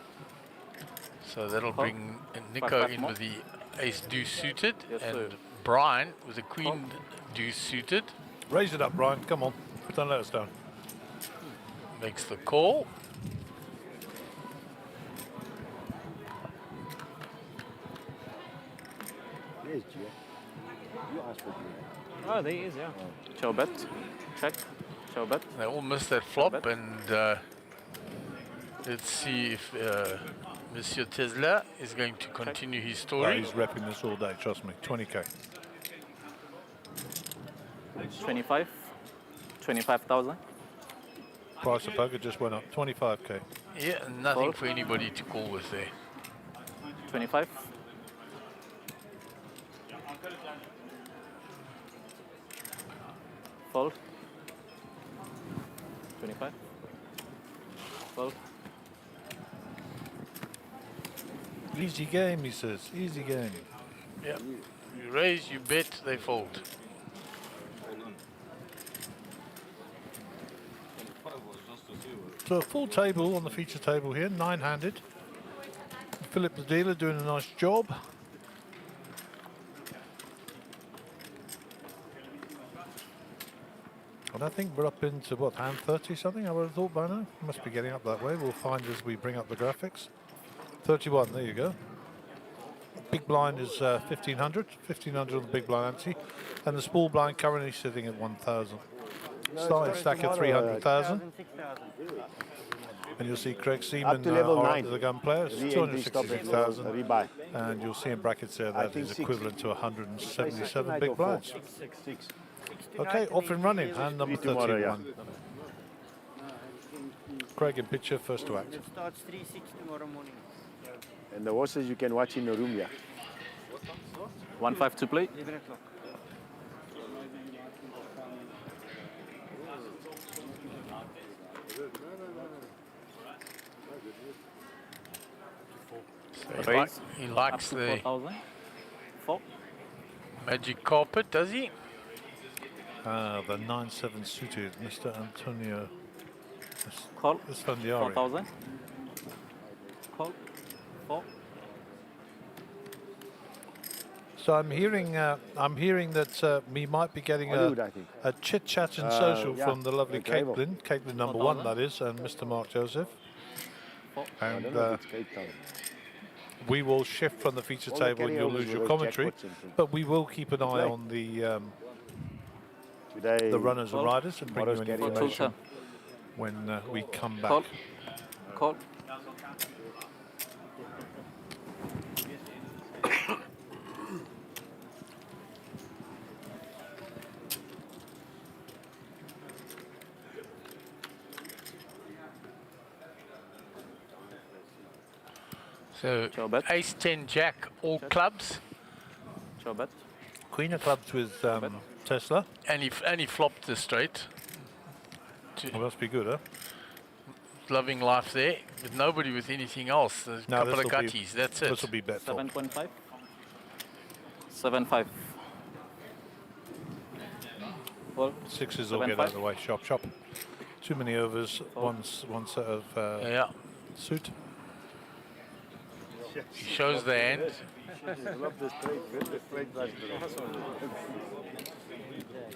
So that'll Call. bring Nico Five in more. with the ace-deuce suited. Yes, and sir. Brian with the queen-deuce suited. Raise it up, Brian. Come on. Don't let us down. Makes the call. Yes, Gio. You asked for Gio. Oh, there he is, yeah. Chow bet. Check. Chow bet. They all missed that flop, bet. and let's see if Monsieur Tesla is going to continue his Oh, story. he's repping this all day, trust me. 20k. 25. 25,000. Price of poker just went up. 25k. Yeah, nothing Fold. for anybody to call with there. 25. Fold. 25. Fold. Easy game, he says. Easy game. Yeah, you raise, you bet, they fold. So a full table on the feature table here, 9-handed. Philip the dealer doing a nice job. And I think we're up into, what, hand 30 something, I would have thought by now. Must be getting up that way. We'll find as we bring up the graphics. 31, there you go. Big blind is 1,500. 1,500 on the big blind ante. And the small blind currently sitting at 1,000. Starting stack at 300,000. 6,000. And you'll see Craig Seaman Up to level are 9. under the gun players, Re-entry stop at 266,000. rebuy. And you'll see in brackets there I that think is six. equivalent to 177 Tonight big or four? blinds. Six. Okay, off and running, hand number Three tomorrow, 31. Craig in picture, first to act. It starts 3-6 tomorrow morning. And the horses you can watch in the room, yeah. 1-5 to play. 11 o'clock. So he likes Up to the 4,000. 4. magic carpet, does he? The 9-7 suited, Mr. Antonio Call. Esfandiari. 4,000. Call. 4. So I'm hearing that we might be getting Hollywood, I think. a chit chat and social yeah, from the lovely the Gravel. Caitlin number 1 that is, and Mr. Mark Joseph. I And don't know if it's Cape Town. we will shift from the feature All the table and you'll carryovers lose were your those commentary, jackpots and things. but we will keep an eye Today. on Today, the runners and Call. riders and bring you Tomorrow's any carryover. information when we come back. Call. Call. So Ciao, bet. ace 10 jack, all clubs, Ciao, bet. Queen of clubs with Tesla. and he flopped the straight. Well, must be good, huh? Loving life there, with nobody with anything else. A No, couple of this'll be- gutties, that's it. This will be bet for. 7.5. 7.5. Well, Sixes will 7.5. get out of the way. Shop, shop. Too many overs. One set of Yeah, suit. he shows the hand.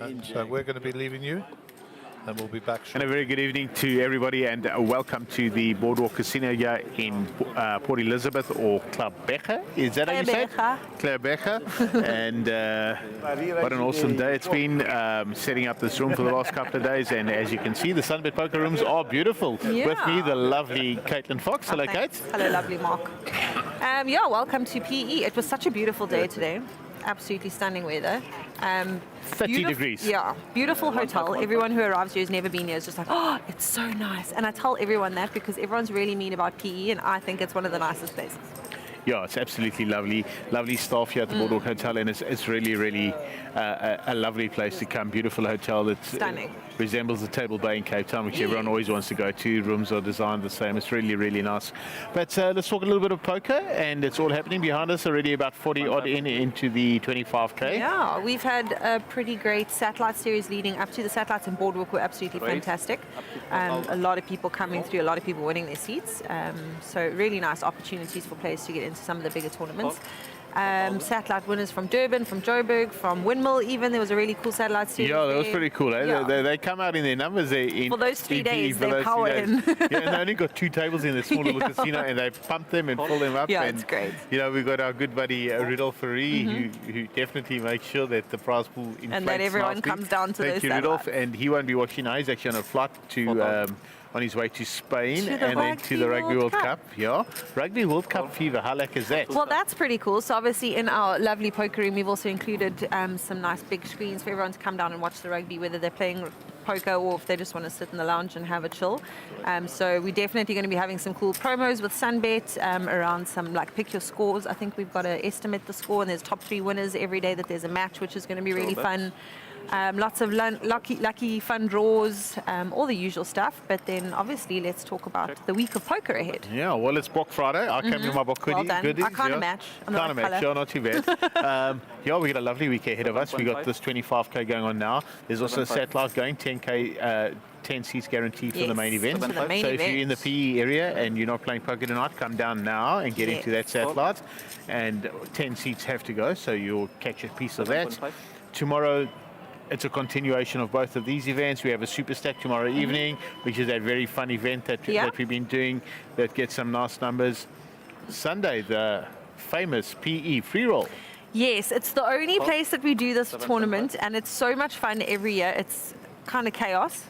And so we're going to be leaving you, and we'll be back And shortly. a very good evening to everybody, and welcome to the Boardwalk Casino here in Port Elizabeth, or Club Becher. Is that how you say it? Club Becher. And what an awesome day it's been setting up this room for the last couple of days. And as you can see, the SunBet poker rooms are beautiful. Yeah. With me, the lovely Caitlin Fox. Hello, Kate. Hello, lovely Mark. Yeah, welcome to PE. It was such a beautiful day today. Absolutely stunning weather. 30 degrees. Yeah, beautiful hotel. Everyone who arrives here who's never been here is just like, oh, it's so nice. And I tell everyone that because everyone's really mean about PE, and I think it's one of the nicest places. Yeah, it's absolutely lovely. Lovely staff here at the Boardwalk Hotel, and it's really, really a lovely place to come. Beautiful hotel that Stunning. Resembles the Table Bay in Cape Town, which everyone always wants to go to. Rooms are designed the same. It's really, really nice. But let's talk a little bit of poker, and it's all happening behind us. Already about 40 odd into the 25k. Yeah, we've had a pretty great satellite series leading up to the satellites, and Boardwalk were absolutely fantastic. A lot of people coming through, a lot of people winning their seats. So really nice opportunities for players to get into some of the bigger tournaments. Satellite winners from Durban, from Joburg, from Windmill even. There was a really cool satellite series. Yeah, that was there. pretty cool. Eh? Yeah. They come out in their numbers there. For those 3 days, for they those power 3 in. days. Yeah, and they only got 2 tables in the small little casino, and they pump them and fill them up. Yeah, and, it's great. You know, we've got our good buddy Rudolph Ferry, who definitely makes sure that the prize pool inflates And that everyone nicely. comes down to Thank those you, Rudolph. satellites. And he won't be watching now. He's actually on a flight to on his way to Spain To the and then to the Rugby World Cup. Yeah, Rugby World Cup fever. How like is that? Well, that's pretty cool. So obviously in our lovely poker room, we've also included some nice big screens for everyone to come down and watch the rugby, whether they're playing poker or if they just want to sit in the lounge and have a chill. So we're definitely going to be having some cool promos with SunBet around some like pick your scores. I think we've got to estimate the score, and there's top 3 winners every day that there's a match, which is going to be really fun. Lots of lucky fun draws, all the usual stuff. But then obviously let's talk about the week of poker ahead. Yeah, well, it's Bock Friday. I came in my Bock Well done. goodies. I can't yeah. match. I'm Can't the right match. colour. Yeah, not too bad. Yeah, we got a lovely week ahead of us. We got this 25k going on now. There's also a satellite going, 10k. 10 seats guaranteed for the main event. for the main so if event. you're in the PE area and you're not playing poker tonight, come down now and get into that satellite. And 10 seats have to go, so you'll catch a piece of that. Tomorrow, it's a continuation of both of these events. We have a super stack tomorrow evening, which is that very fun event that we've been doing that gets some nice numbers. Sunday, the famous PE free roll. Yes, it's the only place that we do this tournament, and it's so much fun every year. It's kind of chaos.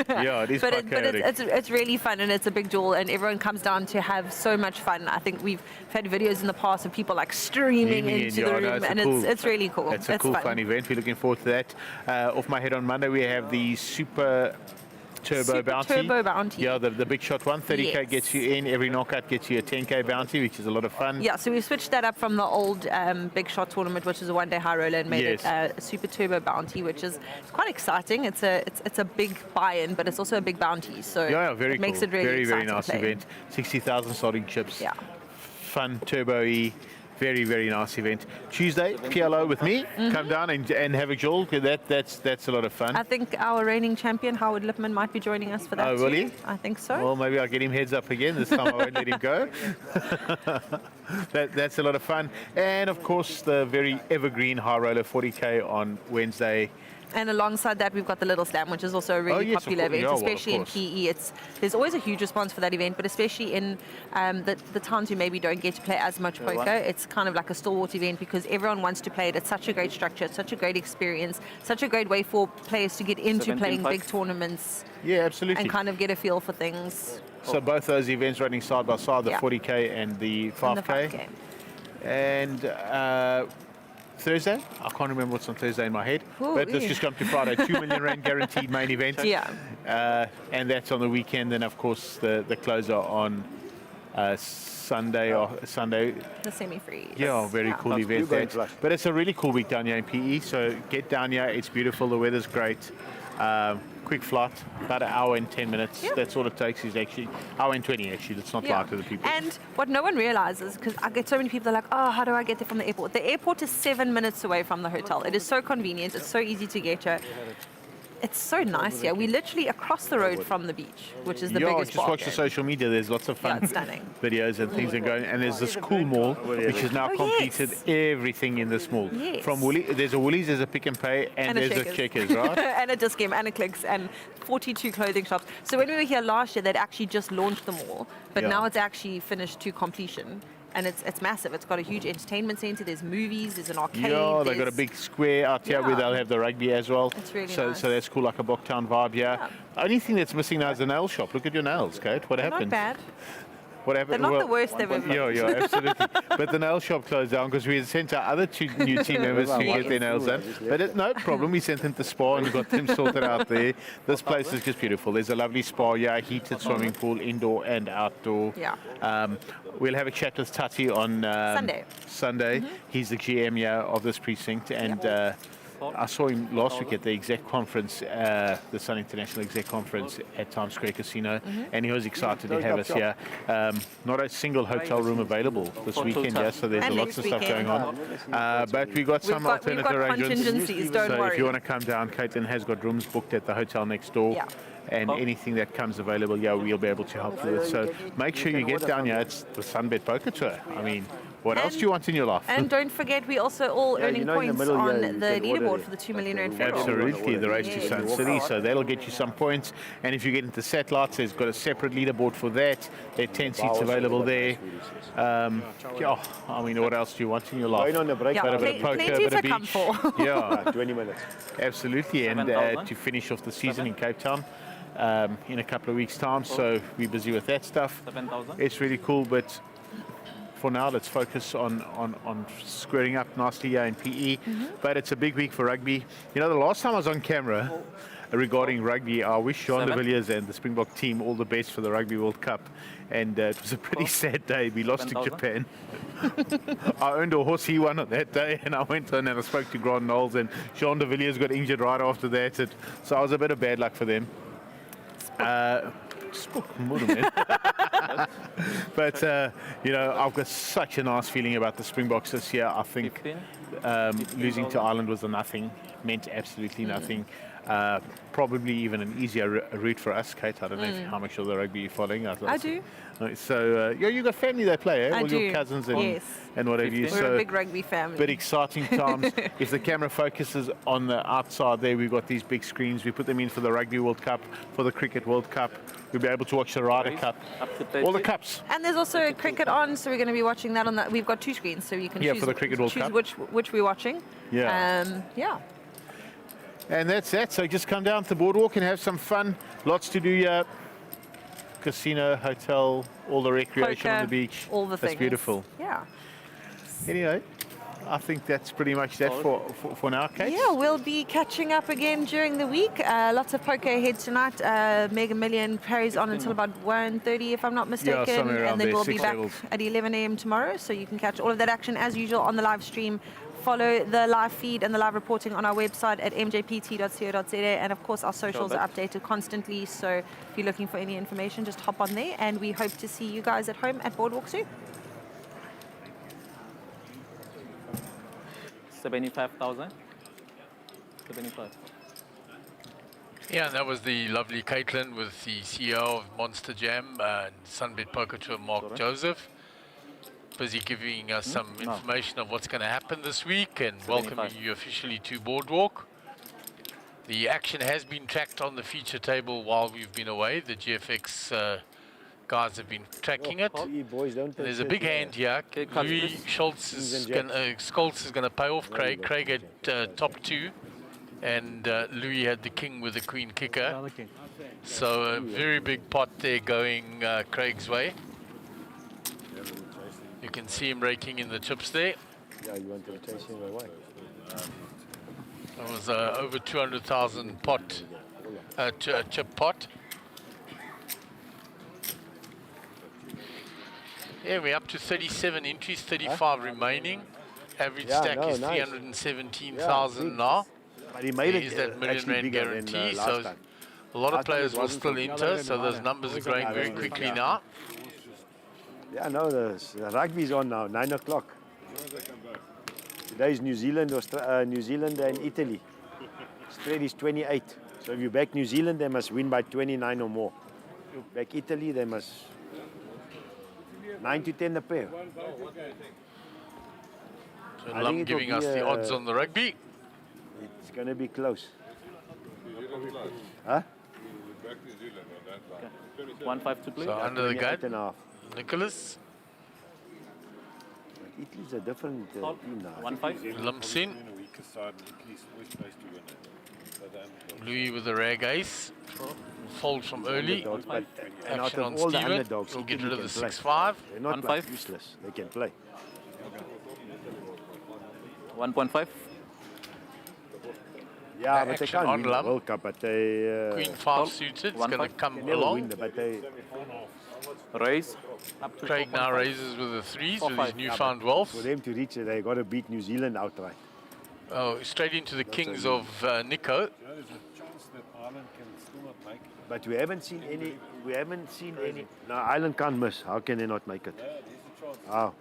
Yeah, it is but quite chaotic. it's really fun, and it's a big jewel, and everyone comes down to have so much fun. I think we've had videos in the past of people like streaming into the room, and it's really cool. It's a cool, fun event. We're looking forward to that. Off my head on Monday, we have the Super Turbo Bounty. Yeah, the big shot one. 30k gets you in. Every knockout gets you a 10k bounty, which is a lot of fun. Yeah, so we switched that up from the old Big Shot tournament, which is a one-day high roller, and made it a Super Turbo Bounty, which is quite exciting. It's a big buy-in, but it's also a big bounty. So yeah, very it makes cool. it really very exciting nice to play. event. 60,000 starting chips. Yeah. Fun, turbo-y. Very, very nice event. Tuesday, PLO with me. Come down and have a jol. That's a lot of fun. I think our reigning champion, Howard Lipman, might be joining us for that Oh, will he? I think so. Well, maybe I'll get him heads up again. This time I won't let him go. That's a lot of fun. And, of course, the very evergreen high roller 40k on Wednesday. And alongside that, we've got the Little Slam, which is also a really popular event, especially in PE. There's always a huge response for that event, but especially in the towns who maybe don't get to play as much poker, it's kind of like a stalwart event because everyone wants to play it. It's such a great structure, it's such a great experience, such a great way for players to get into playing big tournaments. Yeah, absolutely. And kind of get a feel for things. So both those events running side by side, the 40k and the 5k. And Thursday, I can't remember what's on Thursday in my head, but let's just come to Friday. 2 million rand guaranteed main event. Yeah. And that's on the weekend. And of course, the closer on Sunday or Sunday. The semi-free. Yeah, very cool event there. But it's a really cool week down here in PE. So get down here. It's beautiful. The weather's great. Quick flight, about an hour and 10 minutes. Yeah. That's all it takes. Is actually hour and 20. Actually, let's not lie to the people. And what no one realizes, because I get so many people that are like, oh, how do I get there from the airport? The airport is 7 minutes away from the hotel. It is so convenient. It's so easy to get here. It's so nice here. We're literally across the road from the beach, which is the biggest just watch the bargain. social media. There's lots of fun it's stunning. videos and things that go. And there's this cool mall which has now completed everything in this mall. Yes. From there's a Woolies, there's a Pick and Pay, and there's a Checkers, right? And a Discount and a Clicks and 42 clothing shops. So when we were here last year, they'd actually just launched the mall, but now it's actually finished to completion. And it's massive. It's got a huge entertainment centre. There's movies. There's an arcade. Yeah, they've got a big square out here where they'll have the rugby as well. It's really so nice. So that's cool, like a Bocktown vibe here. Only thing that's missing now is the nail shop. Look at your nails, Kate. What happened? Not bad. What happened? They're not the worst they've ever been. Yeah, absolutely. But the nail shop closed down because we had sent our other two new team members to get their nails done. But no problem. We sent them to spa and got them sorted out there. This place is just beautiful. There's a lovely spa here, heated swimming pool, indoor and outdoor. Yeah. We'll have a chat with Tati on Sunday. He's the GM here of this precinct, and I saw him last week at the exec conference, the Sun International exec conference at Times Square Casino, and he was excited to have us here. Not a single hotel room available this weekend, so there's lots of stuff going on. But we got some alternative arrangements. Contingencies, don't so worry. if you want to come down, Caitlin has got rooms booked at the hotel next door. And anything that comes available, we'll be able to help you with. So make sure you get down here. It's the SunBet Poker Tour. I mean, what else do you want in your life? And don't forget, we also all earning points on the leaderboard for the 2 million rand federal. Absolutely, the race to Sun City. So that'll get you some points. And if you get into satellites, there's got a separate leaderboard for that. There are 10 seats available there. I mean, what else do you want in your life? Yeah, a bit of poker, plenty a bit of to come beach. for. Yeah, 20 minutes. Absolutely. And to finish off the season in Cape Town. In a couple of weeks' time, so we're busy with that stuff. 7,000. It's really cool, but for now, let's focus on squaring up nicely here in PE. But it's a big week for rugby. You know, the last time I was on camera regarding rugby, I wish Jean de Villiers and the Springbok team all the best for the Rugby World Cup. And it was a pretty sad day. We lost to Japan. I owned a horse, he won on that day, and I went on and I spoke to Grant Knowles, and Jean de Villiers got injured right after that. So I was a bit of bad luck for them. But I've got such a nice feeling about the Springboks this year. I think losing to Ireland was a nothing, meant absolutely nothing. Probably even an easier route for us, Kate. I don't know how much of the rugby you're following. I do. So you got family that play, eh? I All do. your cousins and what have you. We're a big rugby family. But exciting times. If the camera focuses on the outside there, we've got these big screens. We put them in for the Rugby World Cup, for the Cricket World Cup. We'll be able to watch the Ryder Cup, all the cups. And there's also cricket on, so we're going to be watching that on that. We've got two screens, so you can choose, for the Cricket World Cup. which we're watching. Yeah. And that's that. So just come down to Boardwalk and have some fun. Lots to do here. Casino, hotel, all the recreation Poker, on the beach. all the things. That's beautiful. Yeah. Anyway, I think that's pretty much that for now, Kate. Yeah, we'll be catching up again during the week. Lots of poker ahead tonight. Mega Million carries on until about 1:30, if I'm not mistaken. somewhere around and then there, we'll be 6 back levels. at 11 a.m. tomorrow, so you can catch all of that action as usual on the live stream. Follow the live feed and the live reporting on our website at mjpt.co.za, and of course our socials are updated constantly, so if you're looking for any information, just hop on there, and we hope to see you guys at home at Boardwalk soon. 75,000. 75. Yeah, and that was the lovely Caitlin with the CEO of Monster Jam and SunBet Poker Tour, Mark Joseph. Busy giving us some information of what's going to happen this week and welcoming you officially to Boardwalk. The action has been tracked on the feature table while we've been away. The GFX guys have been tracking it. And there's a big hand here. Louis Schultz is going to pay off Craig. Craig had top two, and Louis had the king with the queen kicker. So a very big pot there going Craig's way. You can see him raking in the chips there. Yeah, you want to chase him away. It was over 200,000 pot, chip pot. Yeah, we're up to 37 entries, 35 remaining. Average Yeah, stack no, is nice. 317,000 now. But he made There it is that million actually rand bigger than guarantee, last so time. a lot of Last time players it will wasn't still so big. enter, so those numbers are growing very quickly now. Yeah, no, the rugby's on now, 9 o'clock. Today's New Zealand, New Zealand and Italy. Spread is 28. So if you back New Zealand, they must win by 29 or more. If you back Italy, they must 9 to 10 a pair. So Lum giving us the odds on the rugby. It's going to be close. Huh? 1-5 to play. So under the 28 and a gun, half. Nicholas. Italy's a different team now. 1-5. Lumps in. Louis with the rag ace. Fold from early. But and out Action of on all the Steven. underdogs, We'll get Italy rid of the can play. 6-5. They're not 1-5. like useless. They can play. 1.5. Yeah, but they Action can't on win the Lum. World Cup, but they... Queen 5 suited. It's going to 1-5. come They never along. win, but they... Raise. Up to Craig now 4.5. raises with the 3s with 4-5. his newfound wealth. For them to reach it, they got to beat New Zealand outright. Oh, straight into the kings of Nico. But we haven't seen any... We haven't seen any... No, Ireland can't miss. How can they not make it? How?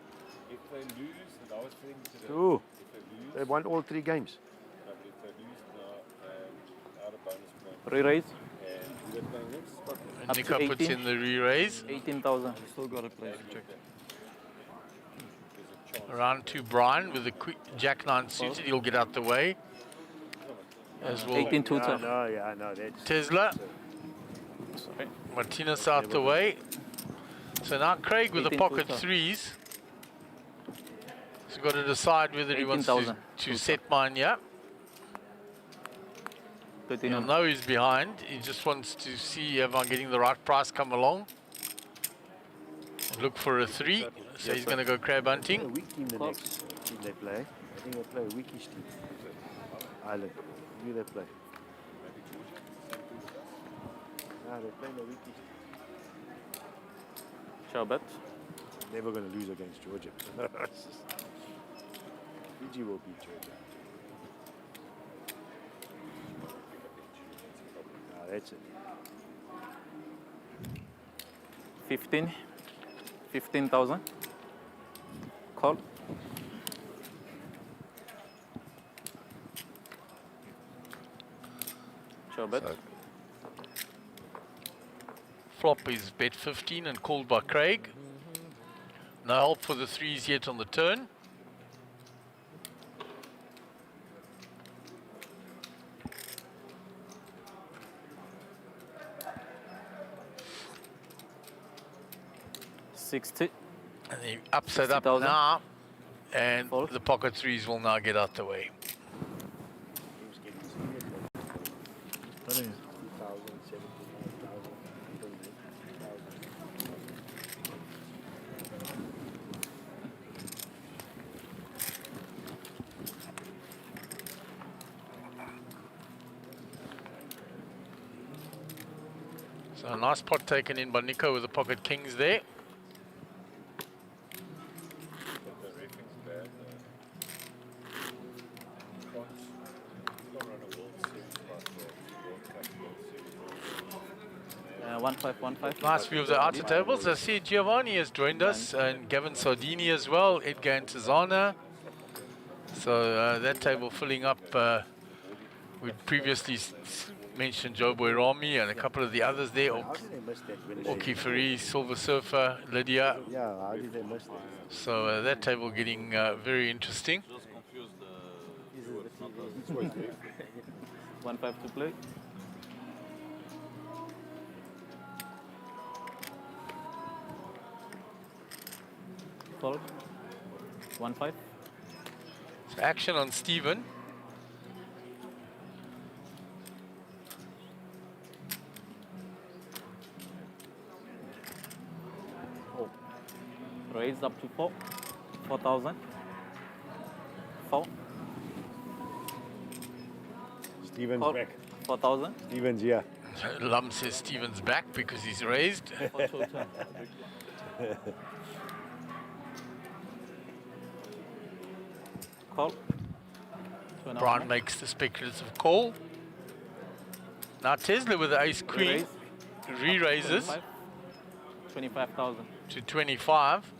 If they lose, and I was saying today, Ooh. if they lose, They won all 3 games. if they lose now, out of bonus point, Re-raise. and who they're playing next, And Up to Nico puts 18. in the re-raise. 18,000. Still got to play. Check. Round 2, Brian with the Jack 9 suited. He'll get out the way. As well, 18 to Yeah, no, that's... Tesla. Sorry. Martinez out the way. So now Craig with the 18 pocket total. 3s. He's got to decide whether he wants to 18,000. set mine, yeah. 13 He'll know he's behind. He just wants to see if I'm getting the right price come along. Look for a 3. So he's going to go crab A hunting. weak team the next team they play. I think they play a weakish team. Ireland. Who do they play? No, they're playing a weakish team. Shall bet. Never going to lose against Georgia. Fiji will beat Georgia. That's it. 15. 15,000. Call. Shall bet. Flop is bet 15 and called by Craig. No help for the 3s yet on the turn. $60. And he ups it up 60,000. now. And Fold. the pocket 3s will now get out the way. So a nice pot taken in by Nico with the pocket kings there. the referee's bad. Can't run a World Series like the World Cup World Series. 1515. Nice view of the outer tables. I see Giovanni has joined us and Gavin Sardini as well, Edgar and Tizana. So that table filling up. We previously mentioned Joe Boyrami and a couple of the others there. How did they miss that when they... Oki Fari, Silver Surfer, Lydia. Yeah, how did they miss that? So that table getting very interesting. Just confused the. 1-5 to play. Fold. 1-5. So action on Steven. Raise up to 4,000. 4. Stevens Call. back. 4,000. Stevens, yeah. Lum says Steven's back because he's raised. Call. Brian makes the speculative call. Now Tesla with the ace queen re-raises 25,000. to 25.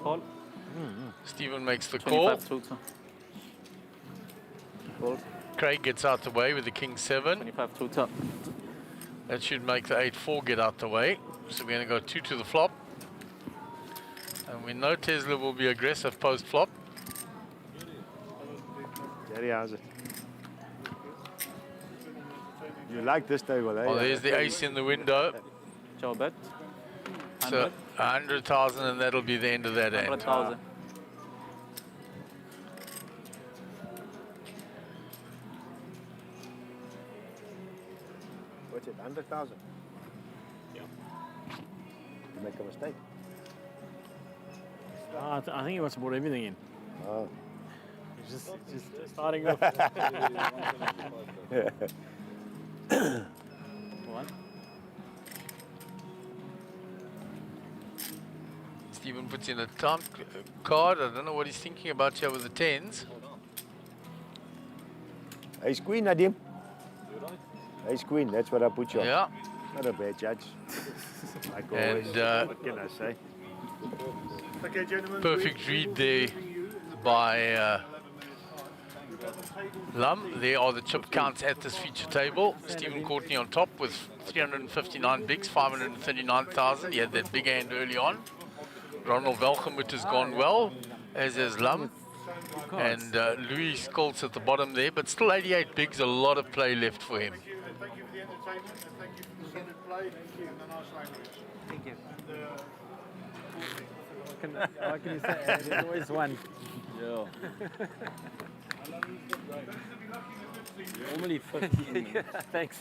Call. Stephen makes the call. 25 tutor. Craig gets out the way with the king 7. 25 tutor. That should make the 8-4 get out the way. So we're going to go 2 to the flop. And we know Tesla will be aggressive post-flop. Jerry, how's it? You like this table, eh? Oh, there's the ace in the window. Joe bet. So 100,000 and that'll be the end of that end. 100,000. What's it, 100,000? Yeah. You make a mistake. I think he wants to put everything in. Oh. He's just starting off. One. Stephen puts in a time card. I don't know what he's thinking about here with the 10s. Ace queen, Nadim. Ace queen, that's what I put you on. Yeah. Not a bad judge. Like And, always. What can I say? Okay, gentlemen. Perfect read there by Lum. There are the chip counts at this feature table. Stephen Courtney on top with 359 bigs, 539,000. He had that big hand early on. Ronald Velgemuth has gone well, as has Lum. And Louis Skoltz at the bottom there, but still 88 bigs, a lot of play left for him. Thank you for the entertainment and thank you for the solid play. Thank you. And a nice language. Thank you. What can you say? There's always one. Yeah. Normally 15. Thanks.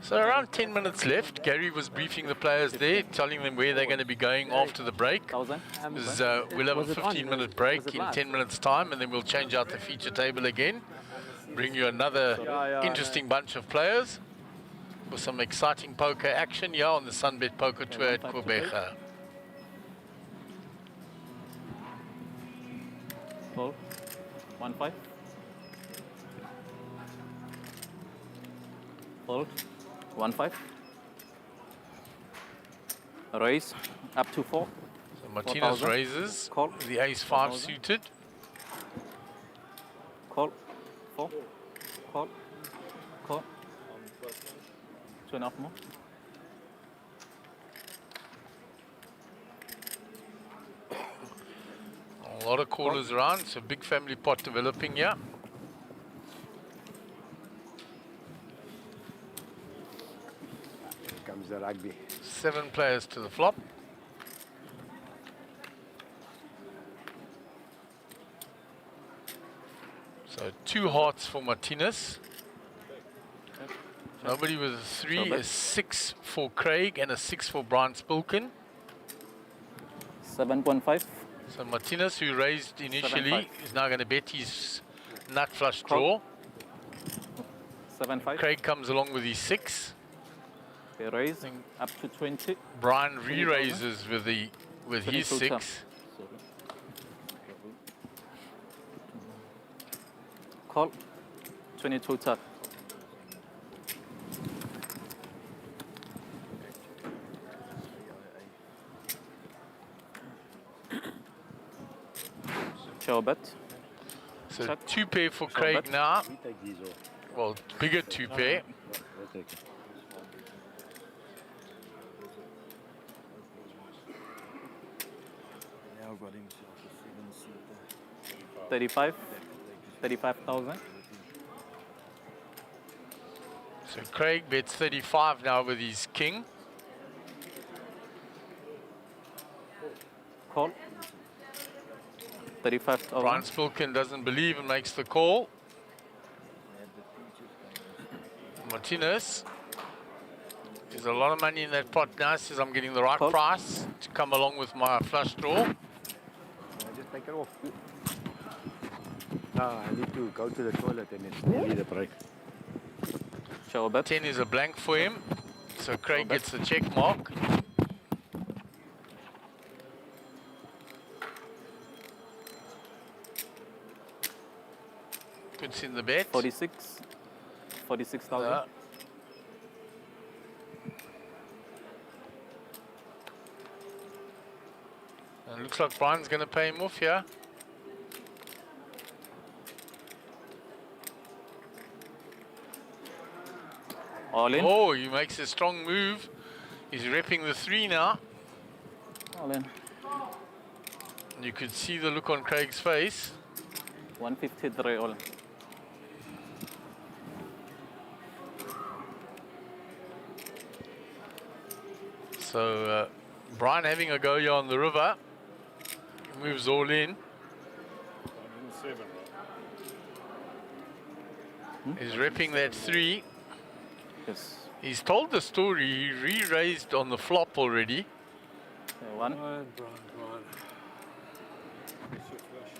So around 10 minutes left. Gary was briefing the players there, telling them where they're going to be going after the break. We'll have a 15-minute break in 10 minutes' time, and then we'll change out the feature table again. Bring you another interesting bunch of players with some exciting poker action here on the SunBet Poker Tour at Quebec. Call. 1-5. Fold. 1-5. Raise up to 4. So Martinez 4,000. raises. Call. The ace-5 suited. Call. 4. Call. Call. 2.5 more. A lot of callers around, so big family pot developing here. Here comes the rugby. 7 players to the flop. So 2 hearts for Martinez. Nobody with a 3, a 6 for Craig, and a 6 for Brian Spilkin. 7.5. So Martinez, who raised initially, 7-5. is now going to bet his nut flush draw. 7-5. Craig comes along with his 6. Okay, raising up to 20. Brian re-raises with his 6. Call. 22 tap. Show bet. So Check. 2 pair for Show Craig bet. now. We take these off. Well, bigger 2 pair. We'll take it. Now got himself a 7-seater. 35. 35,000. So Craig bets 35 now with his king. Call. 35,000. Brian Spilkin doesn't believe and makes the call. Martinez. There's a lot of money in that pot now. Says I'm getting the right Call. price to come along with my flush draw. Just take it off. I need to go to the toilet and it's nearly the break. Show a bet. 10 is a blank for him, so Craig gets the check mark. Puts in the bet. 46,000. And looks like Brian's going to pay him off here. All in. Oh, he makes a strong move. He's repping the 3 now. All in. You could see the look on Craig's face. 153 all in. So Brian having a go here on the river. He moves all in. 107, right? He's repping that 3. Yes. He's told the story. He re-raised on the flop already. One. Brian. What's your flush?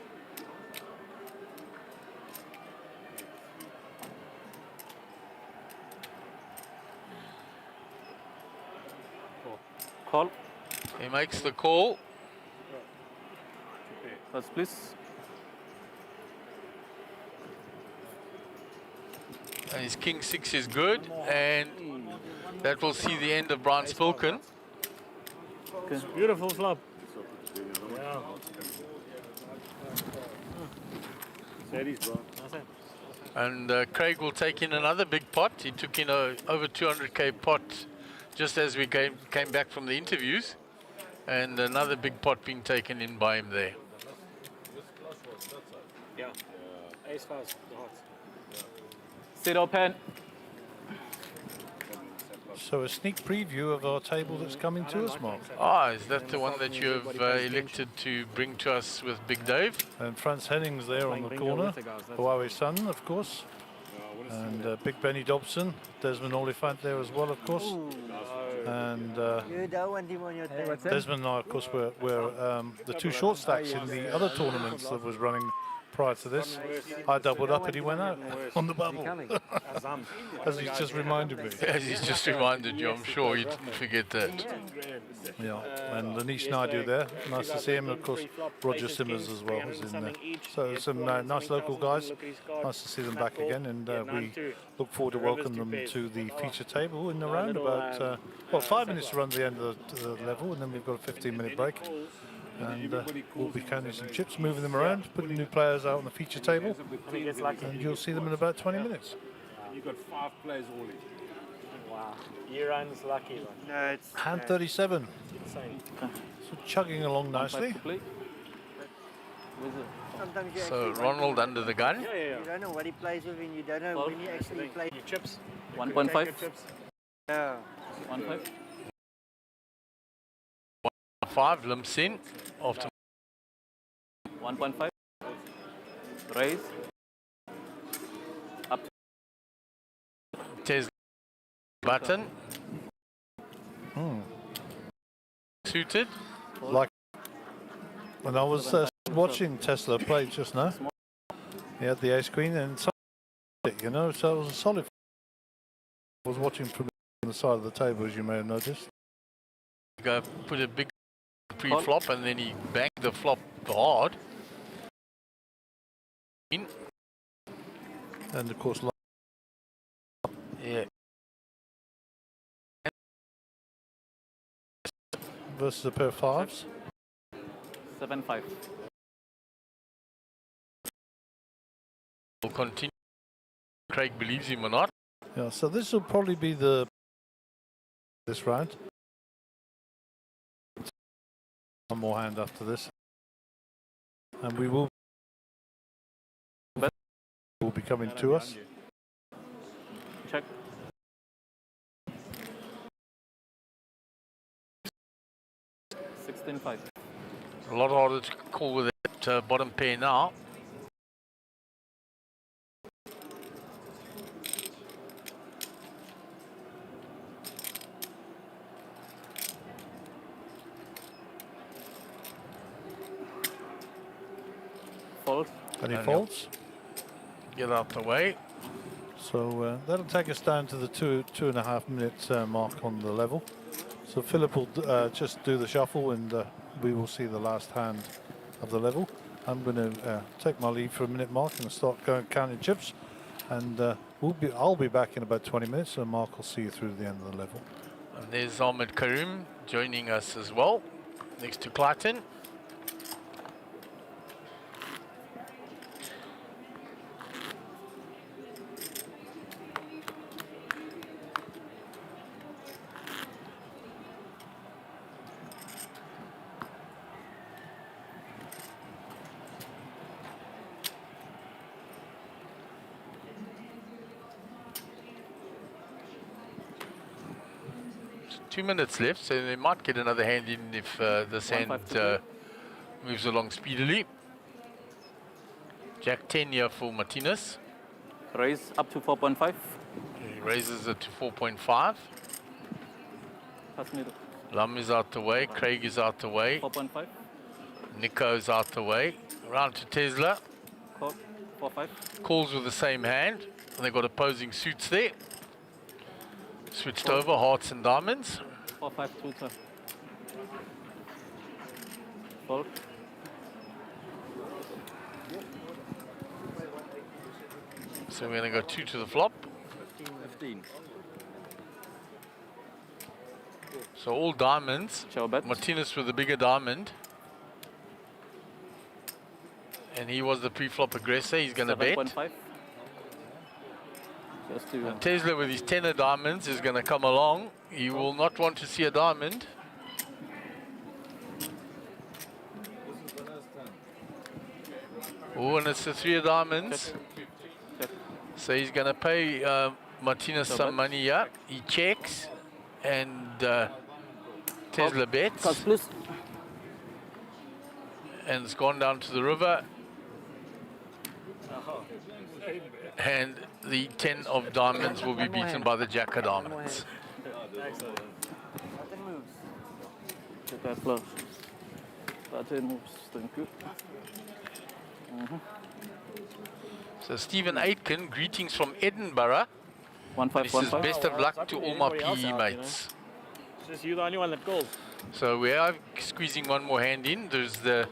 Call. He makes the call. First, please. And his king 6 is good. And that will see the end of Brian Spilkin. Okay. Beautiful flop. Yeah. Sadie's, bro. And Craig will take in another big pot. He took in a over 200k pot just as we came back from the interviews. And another big pot being taken in by him there. Yeah. Ace fast. Sit open. So a sneak preview of our table that's coming to us, Mark. Ah, is that the one that you have elected to bring to us with Big Dave? And Franz Henning's there on the corner. Huawei's son, of course. And Big Benny Dobson. Desmond Oliphant there as well, of course. And You don't want him on your table. Desmond and I, of course, were the 2 short stacks in the other tournaments that was running prior to this. I doubled up and he went out on the bubble. As he's just reminded me. As he's just reminded you, I'm sure you didn't forget that. Yeah, and Anish Naidu there. Nice to see him. Of course, Roger Simmers as well is in there. So some nice local guys. Nice to see them back again, and we look forward to welcome them to the feature table in around about, 5 minutes to run to the end of the level, and then we've got a 15-minute break. And we'll be counting some chips, moving them around, putting new players out on the feature table, and you'll see them in about 20 minutes. You got 5 players all in. Wow. Iran's lucky. No, it's Hand 37. Insane. So chugging along nicely. sometimes you So actually Ronald under the gun. you don't know what he plays with and you don't know when you actually play. Your chips. 1.5. Yeah. 1.5. 5 limps in after 1.5. Raise. Up. Tesla button. Suited. Like when I was watching Tesla play just now, he had the ace queen and so it was a solid. I was watching from the side of the table, as you may have noticed. Go put a big pre-flop and then he banged the flop hard. In. And of course, Yeah. versus a pair of 5s. 7.5. Will continue. Craig believes him or not. Yeah, so this will probably be this round. One more hand after this, and we will be coming to us. Check. $16.5. A lot harder to call with that bottom pair now. And he folds. Get out the way. So that'll take us down to the 2.5 minute mark on the level. So Philip will just do the shuffle, and we will see the last hand of the level. I'm going to take my leave for a minute mark and start going counting chips, and I'll be back in about 20 minutes, and Mark will see you through the end of the level. And there's Ahmed Karim joining us as well, next to Clayton. Just 2 minutes left, so they might get another hand in if the sand moves along speedily. Jack 10 here for Martinez. Raise up to 4.5. He raises it to 4.5. Pass me Lum is out the way, Craig is out the way, 4.5. Nico's out the way. Round to Tesla. Call 4.5. Calls with the same hand. And they've got opposing suits there. Switched over, hearts and diamonds. 4.5 2 turn. Fold. So we're going to go 2 to the flop. 15. So all diamonds. Martinez with the bigger diamond. And he was the pre-flop aggressor. He's going to bet. 7.5. Just to And Tesla with his 10 of diamonds is going to come along. He will not want to see a diamond. Oh, and it's the 3 of diamonds. So he's going to pay Martinez some money here. He checks, and Tesla bets. And it's gone down to the river. And the 10 of diamonds will be beaten by the Jack of diamonds. get that flush. That's it moves. Thank you. So Stephen Aitken, greetings from Edinburgh. 1-5-1-5. He says best of luck to all my PE mates. It's just you the only one that calls. So we are squeezing one more hand in. There's the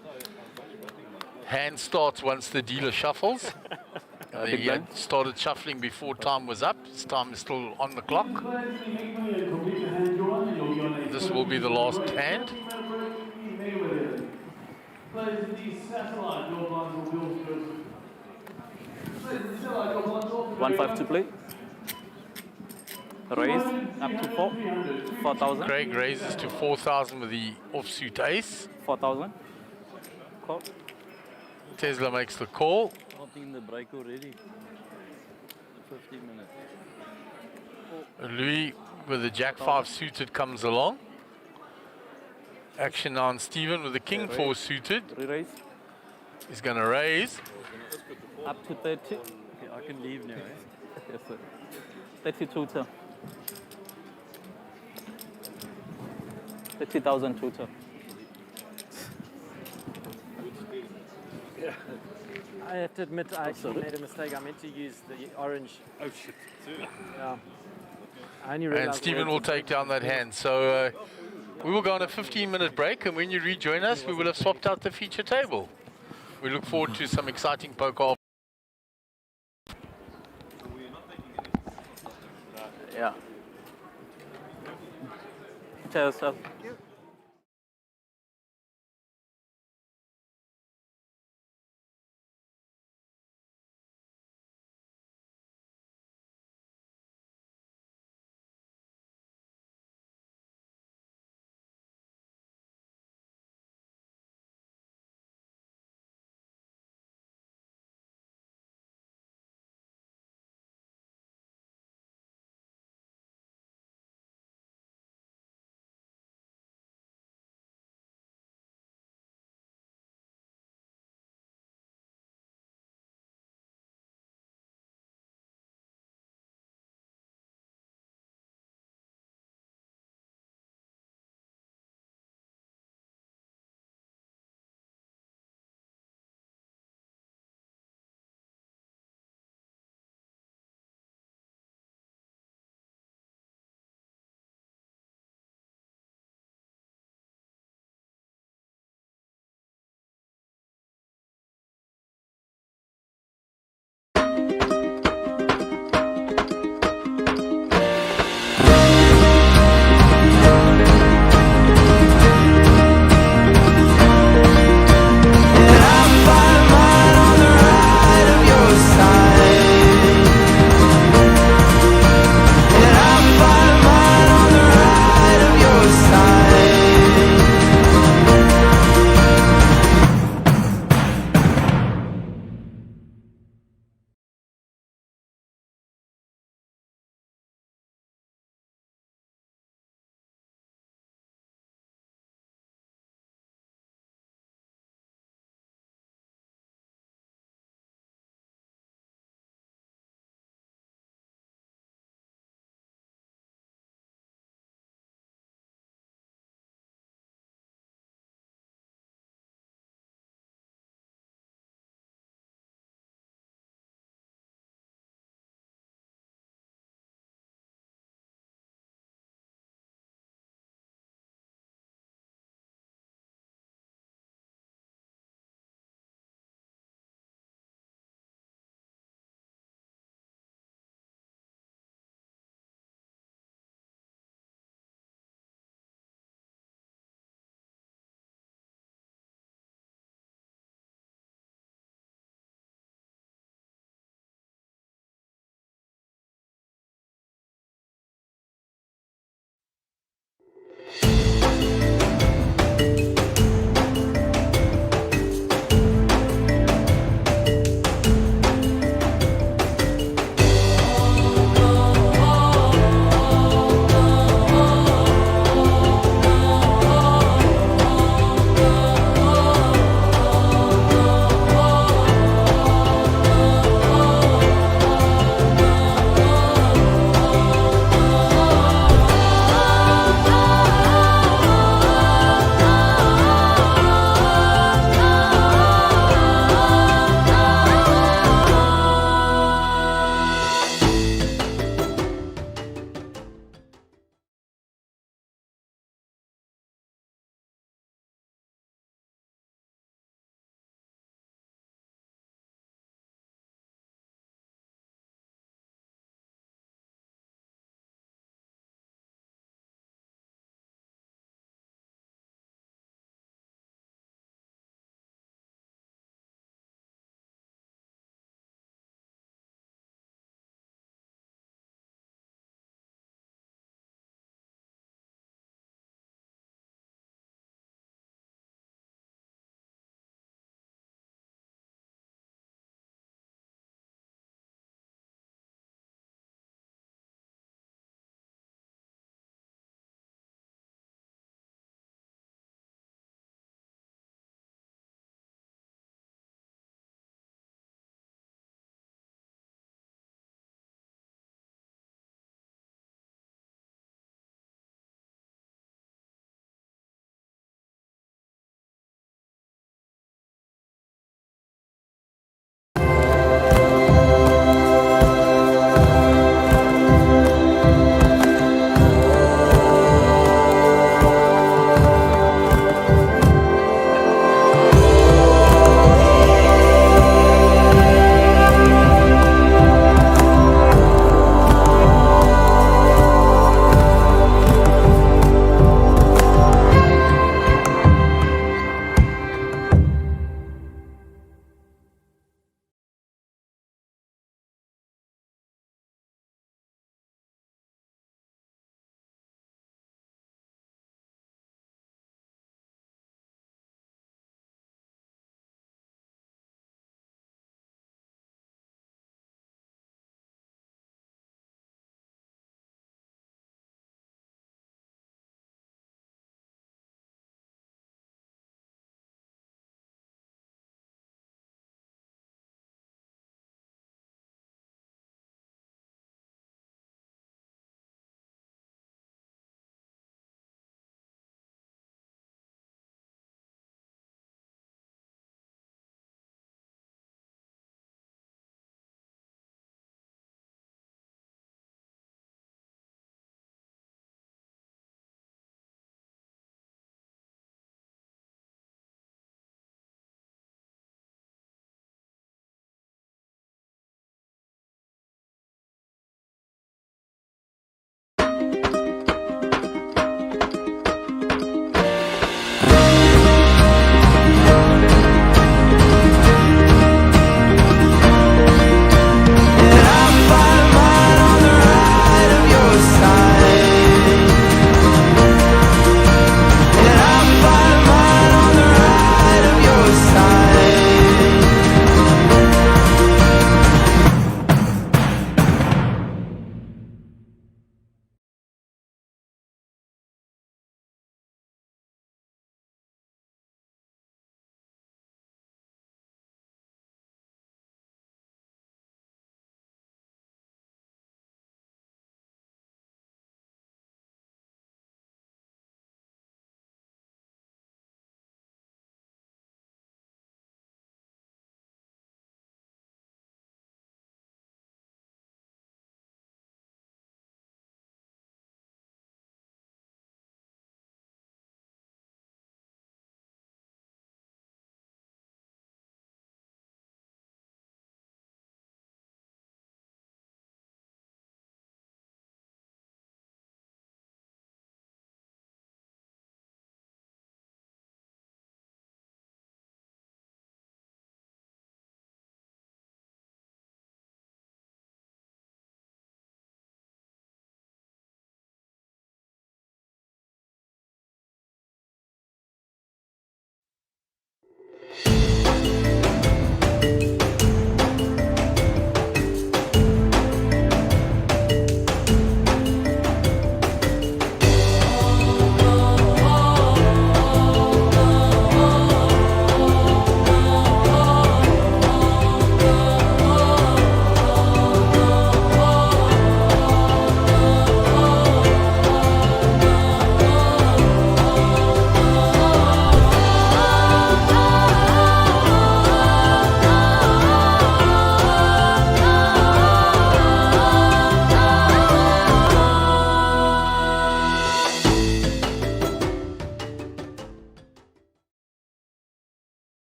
hand starts once the dealer shuffles. He had started shuffling before time was up. His time is still on the clock. This will be the last hand. 1-5 to play. Raise up to 4,000. Craig raises to 4,000 with the offsuit ace. 4,000. Call. Tesla makes the call. Not in the break already. 15 minutes. Louis with the Jack 5 suited comes along. Action on Stephen with the King 4 suited. Raise. He's going to raise. Up to 30. Okay, I can leave now, eh? Yes, sir. 32 turn. 30,000 tutor. I have to admit, I actually made a mistake. I meant to use the orange. Oh shit. Yeah. I only And realized Stephen will take down that hand. So we will go on a 15-minute break, and when you rejoin us, we will have swapped out the feature table. We look forward to some exciting poker. Yeah. Cheers,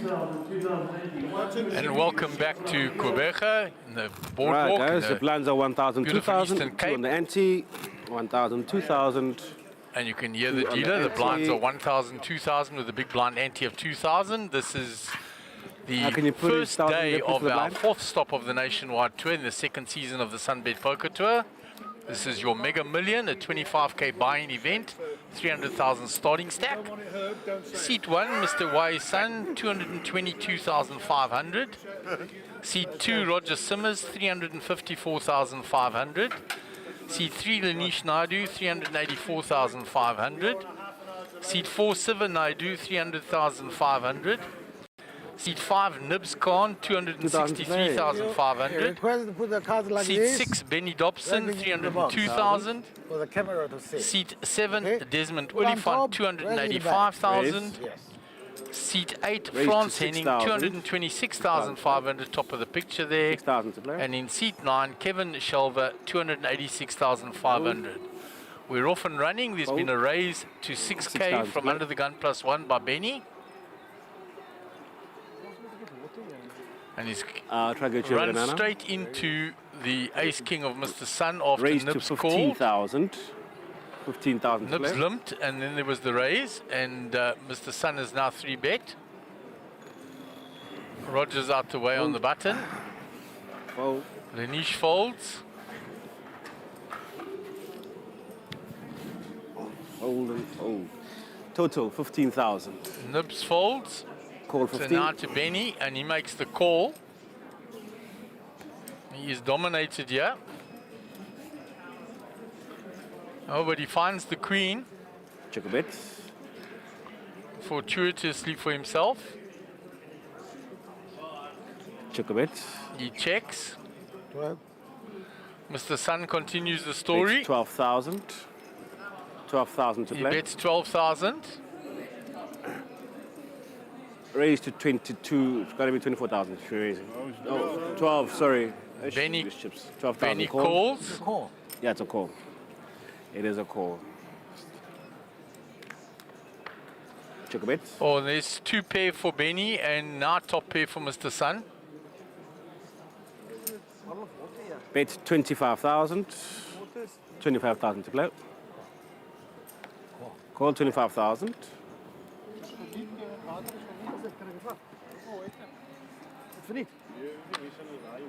And welcome back to Quebec in the Boardwalk. Right, guys, the blinds are 1,000, beautiful 2,000, Eastern 2 Cape. on the ante, 1,000, 2,000. And you can hear the Two on the dealer. The blinds are ante. 1,000, 2,000 with a big blind ante of 2,000. This is the Can you put first 1,000 day there, please, of for the our blind? fourth stop of the Nationwide Tour in the second season of the SunBet Poker Tour. This is your Mega Million, a 25k buy-in event, 300,000 starting stack. Seat 1, Mr. Y Sun, 222,500. Seat 2, Roger Simmers, 354,500. Seat 3, Lanish Naidu, 384,500. Seat 4, Siva Naidu, 300,500. Seat 5, Nibs Khan, 263,500. Seat 6, Benny Dobson, 302,000. For the camera to see. Seat 7, Okay. Desmond Go on Oliphant, top, 285,000. Yes. Seat 8, Raise France to Henning, 6,000. 226,500, top of the picture there. 6,000 to play. And in seat 9, Kevin Shelver, 286,500. We're off and running. There's been a raise to 6k 6,000 from Under the Gun +1 by Benny. And he's Try to get you a run banana. straight into the ace king of Mr. Sun after Raise to Nibs called. 15,000. 15,000 to Nibs play. limped, and then there was the raise, and Mr. Sun is now 3-bet. Roger's out the way on the button. Fold. Lanish folds. Fold and fold. Total 15,000. Nibs folds. Call So 15. now to Benny, and he makes the call. He is dominated here. Oh, but he finds the queen. Check a bit. Fortuitously for himself. Check a bit. He checks. 12. Mr. Sun continues the story. 12,000. 12,000 to He play. bets 12,000. Raise to 22. It's got to be 24,000 if you're raising. Oh, 12, sorry. Benny- Chips. 12,000. Benny call. calls. Call. Yeah, it's a call. It is a call. Check a bit. Oh, there's 2 pair for Benny and now top pair for Mr. Sun. Bet 25,000. 25,000 to play. Call 25,000.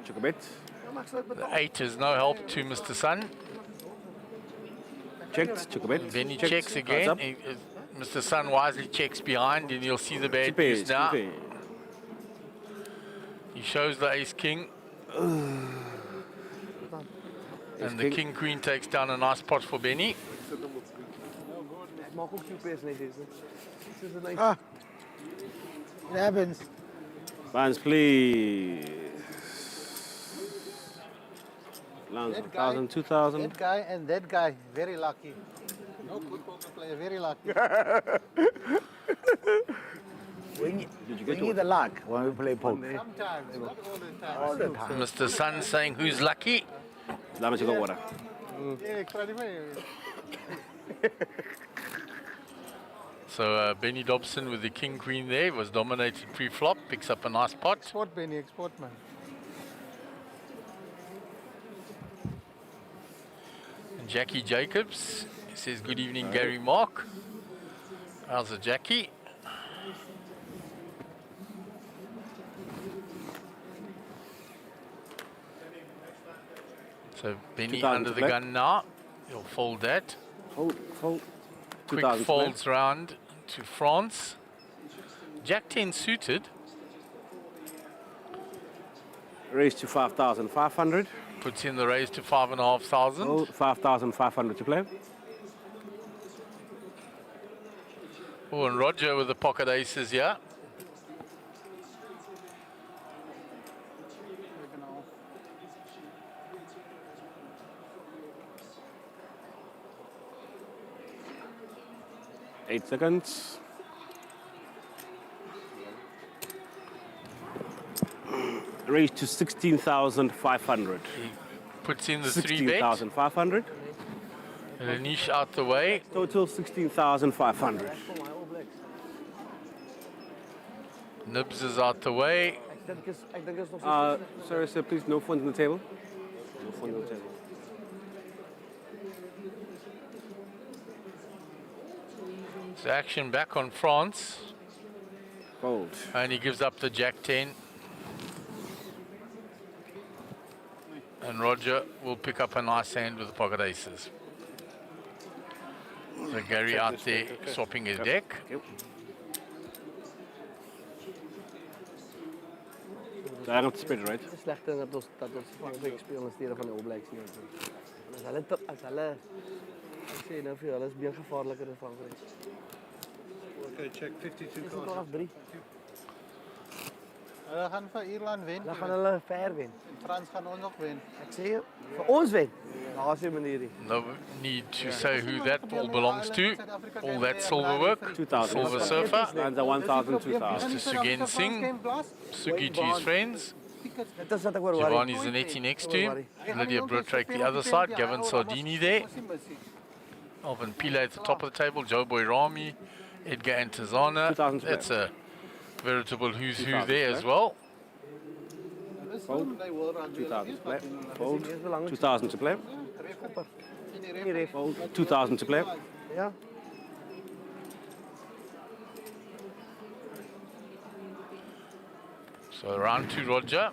Check a bit. The 8 is no help to Mr. Sun. Checked. Check a bit. Benny Checked. checks Cards again. up. Mr. Sun wisely checks behind, and you'll see the bad Two pairs, news now. two pairs. He shows the ace king. And the king queen takes down a nice pot for Benny. Ah. It happens. Bands, please. Lands That 1,000, guy- 2,000. That guy and that guy, very lucky. No good poker player, very lucky. we need the luck when we play poker. Sometimes, not all the time. All the time. Mr. Sun saying who's lucky. Laat me je water. Yeah, So Benny Dobson with the king queen there was dominated pre-flop, picks up a nice pot. Export Benny, export man. And Jackie Jacobs says good evening Gary Mark. How's it, Jackie? So Benny 2,000 under to the play. gun now. He'll fold that. Fold. Quick 2,000 to play. folds round to France. Jack 10 suited. Raise to 5,500. Puts in the raise to 5,500. Oh, 5,500 to play. Oh, and Roger with the pocket aces here. Eight seconds. Raise to 16,500. He puts in the 3 bet. 16,500. Lanish out the way. Total 16,500. Nibs is out the way. Sorry, sir, please, no funds on the table. No funds on the table. It's action back on France. Fold. And he gives up the Jack 10. And Roger will pick up a nice hand with the pocket aces. So Gary out there swapping his deck. Daar op te spelen, right? Het is slechter dat ons Frankrijk spelen in stede van de All Blacks nie. As hulle ek sê nou vir hulle is meer gevaarliker as Frankryk. Okay, check 52 Dis 12-3. Hulle gaan vir Ierland wen. Dan gaan hulle ver wen. Frans gaan ons nog wen. Ek sê vir ons wen. Daar's 'n manier nie. No need to say who that ball belongs to. All that silver work. 2000. Silver surfer. And the 1000, 2000. Mr. Sugen Singh. Sugi to his friends. Dit is wat ek oor worry. Giovanni Zanetti next to him. Lydia Brotrek the other side. Gavin Sardini there. Alvin Pile at the top of the table. Joe Boy Rami. Edgar Antazana. That's a veritable who's who there as well. Fold. 2000 to play. Fold. 2000 to play. Fold. 2000 to play. Ja. So round 2, Roger.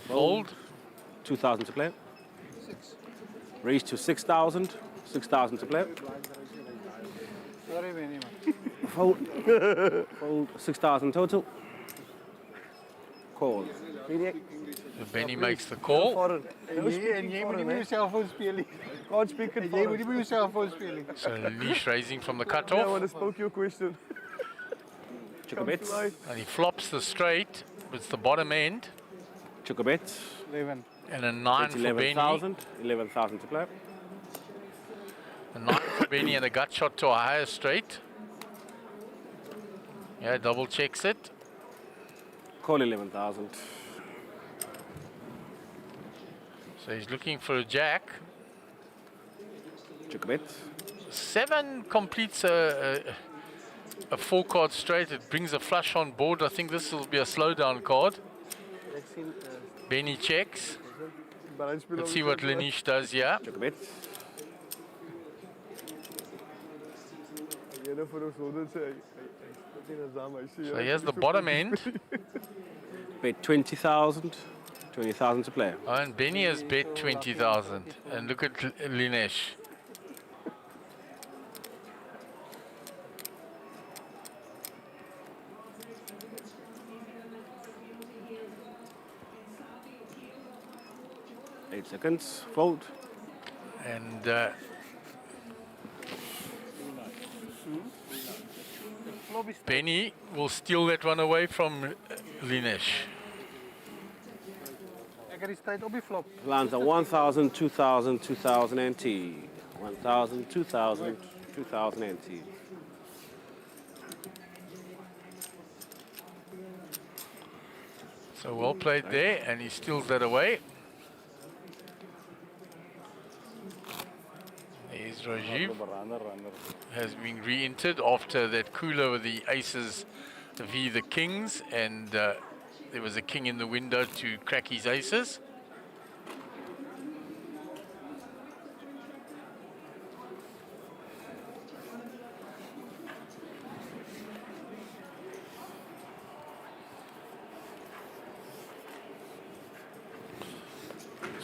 Fold. 2000 to play. Raise to 6,000. 6,000 to play. Sorry, Benny. Fold. Fold. 6,000 total. Call. So Benny makes the call. En jy moet nie met jou selfoon speel nie. Can't speak it. Jy moet nie met jou selfoon speel nie. So Leash raising from the I cutoff. want to spoke your question. Check a bit. And he flops the straight. It's the bottom end. Check a bit. 11. And a 9 It's for Benny. 11,000. 11,000 to play. A 9 for Benny and a gut shot to a higher straight. Yeah, double checks it. Call 11,000. So he's looking for a jack. Check a bit. 7 completes a 4-card straight. It brings a flush on board. I think this will be a slowdown card. Benny checks. Let's see what Lenish does here. Check a bit. So here's the bottom end. Bet 20,000. 20,000 to play. Oh, and Benny has bet 20,000. And look at Linesh. Eight seconds. Fold. And Benny will steal that one away from Linesh. Ek het die tyd op die flop. Lands are 1,000, 2,000, 2,000 NT. 1,000, 2,000, 2,000 NT. So well played there, and he steals that away. Here's Rajiv. Has been re-entered after that cooler with the aces v the kings, and there was a king in the window to crack his aces.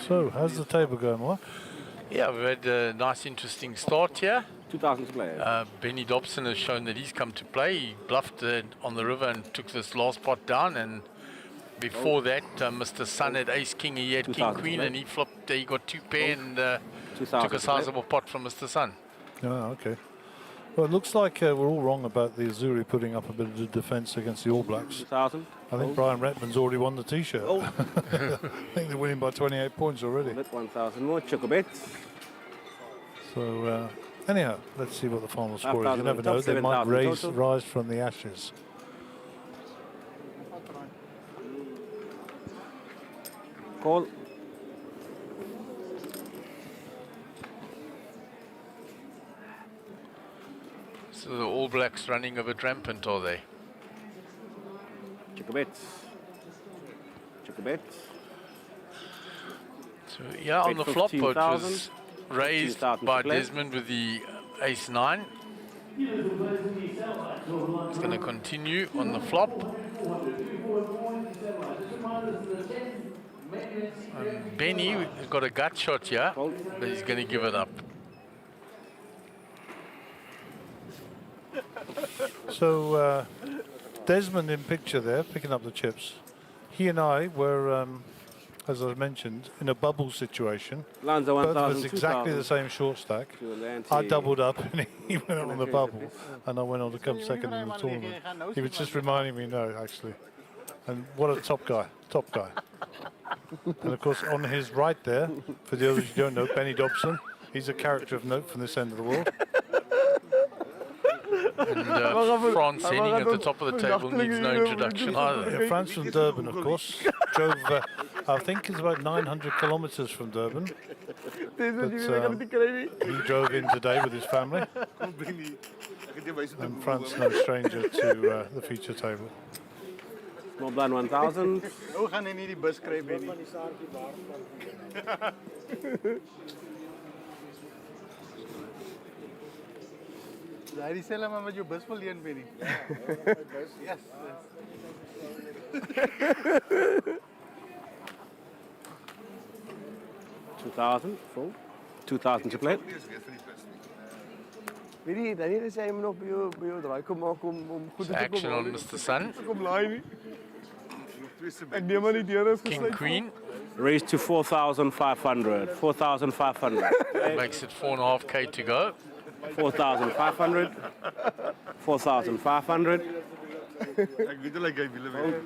So, how's the table going, Mark? Yeah, we've had a nice, interesting start here. 2,000 to play. Benny Dobson has shown that he's come to play. He bluffed on the river and took this last pot down. And before that, Mr. Sun had ace king, he had king queen, and he flopped. He got 2 pair and took a sizable pot from Mr. Sun. Oh, okay. Well, it looks like we're all wrong about the Azuri putting up a bit of defence against the All Blacks. 2,000. I think Brian Redman's already won the T-shirt. Oh. I think they're winning by 28 points already. 1,000 more. Check a bit. So, anyhow, let's see what the final score is. You 5,000 never on top, know. They might 7,000 total. rise from the ashes. Call. So the All Blacks running a bit rampant, are they? Check a bet. Check a bet. So yeah, on Bet the flop, it 15,000. was raised 15,000 by to play. Desmond with the ace-9. It's going to continue on the flop. Benny has got a gut shot here, but he's going to give it up. So Desmond in picture there, picking up the chips. He and I were, as I mentioned, in a bubble situation. Lanza Both of 1,000, us exactly the 2,000. same short stack. I doubled up and he went on the bubble, and I went on to come second in the tournament. He was just reminding me, no, actually. And what a top guy, top guy. And of course, on his right there, for the others you don't know, Benny Dobson. He's a character of note from this end of the world. And France sitting at the top of the table needs no introduction either. Yeah, France from Durban, of course. Drove, I think it's about 900 kilometers from Durban. But, he drove in today with his family. And France no stranger to the feature table. Small blind 1,000. Nou gaan hy nie die bus kry nie. Daai dieselfde man wat jou bus wil leen Benny. Yes. 2,000 full. 2,000 to play. Weet jy, dan nie gesê hy moet nog by jou draai kom maak om goed te kom. Action on Mr. Sun. Kom laai nie. Ek neem aan die deur is King Queen. Raised to 4,500. 4,500. Makes it 4.5k to go. 4,500. 4,500. Ek weet like hy wil weer.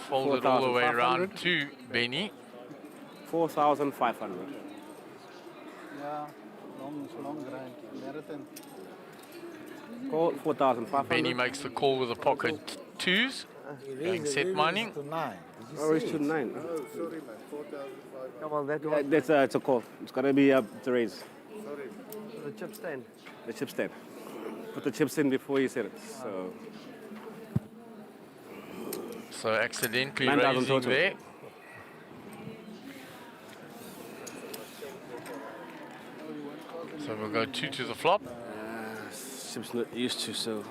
Fold it all the way around to Benny. 4,500. Ja, long grind. Marathon. Call 4,500. Benny makes the call with the pocket twos. Going set mining. Oh, raised to 9. Oh, sorry man, 4,500. Come on, that Yeah, one. that's it's a call. It's gonna be to raise. Sorry. The chip stand. The chip stand. Put the chips in before you set it. So accidentally 9,000 raising total. there. So we'll go 2 to the flop. Chips not used to, so.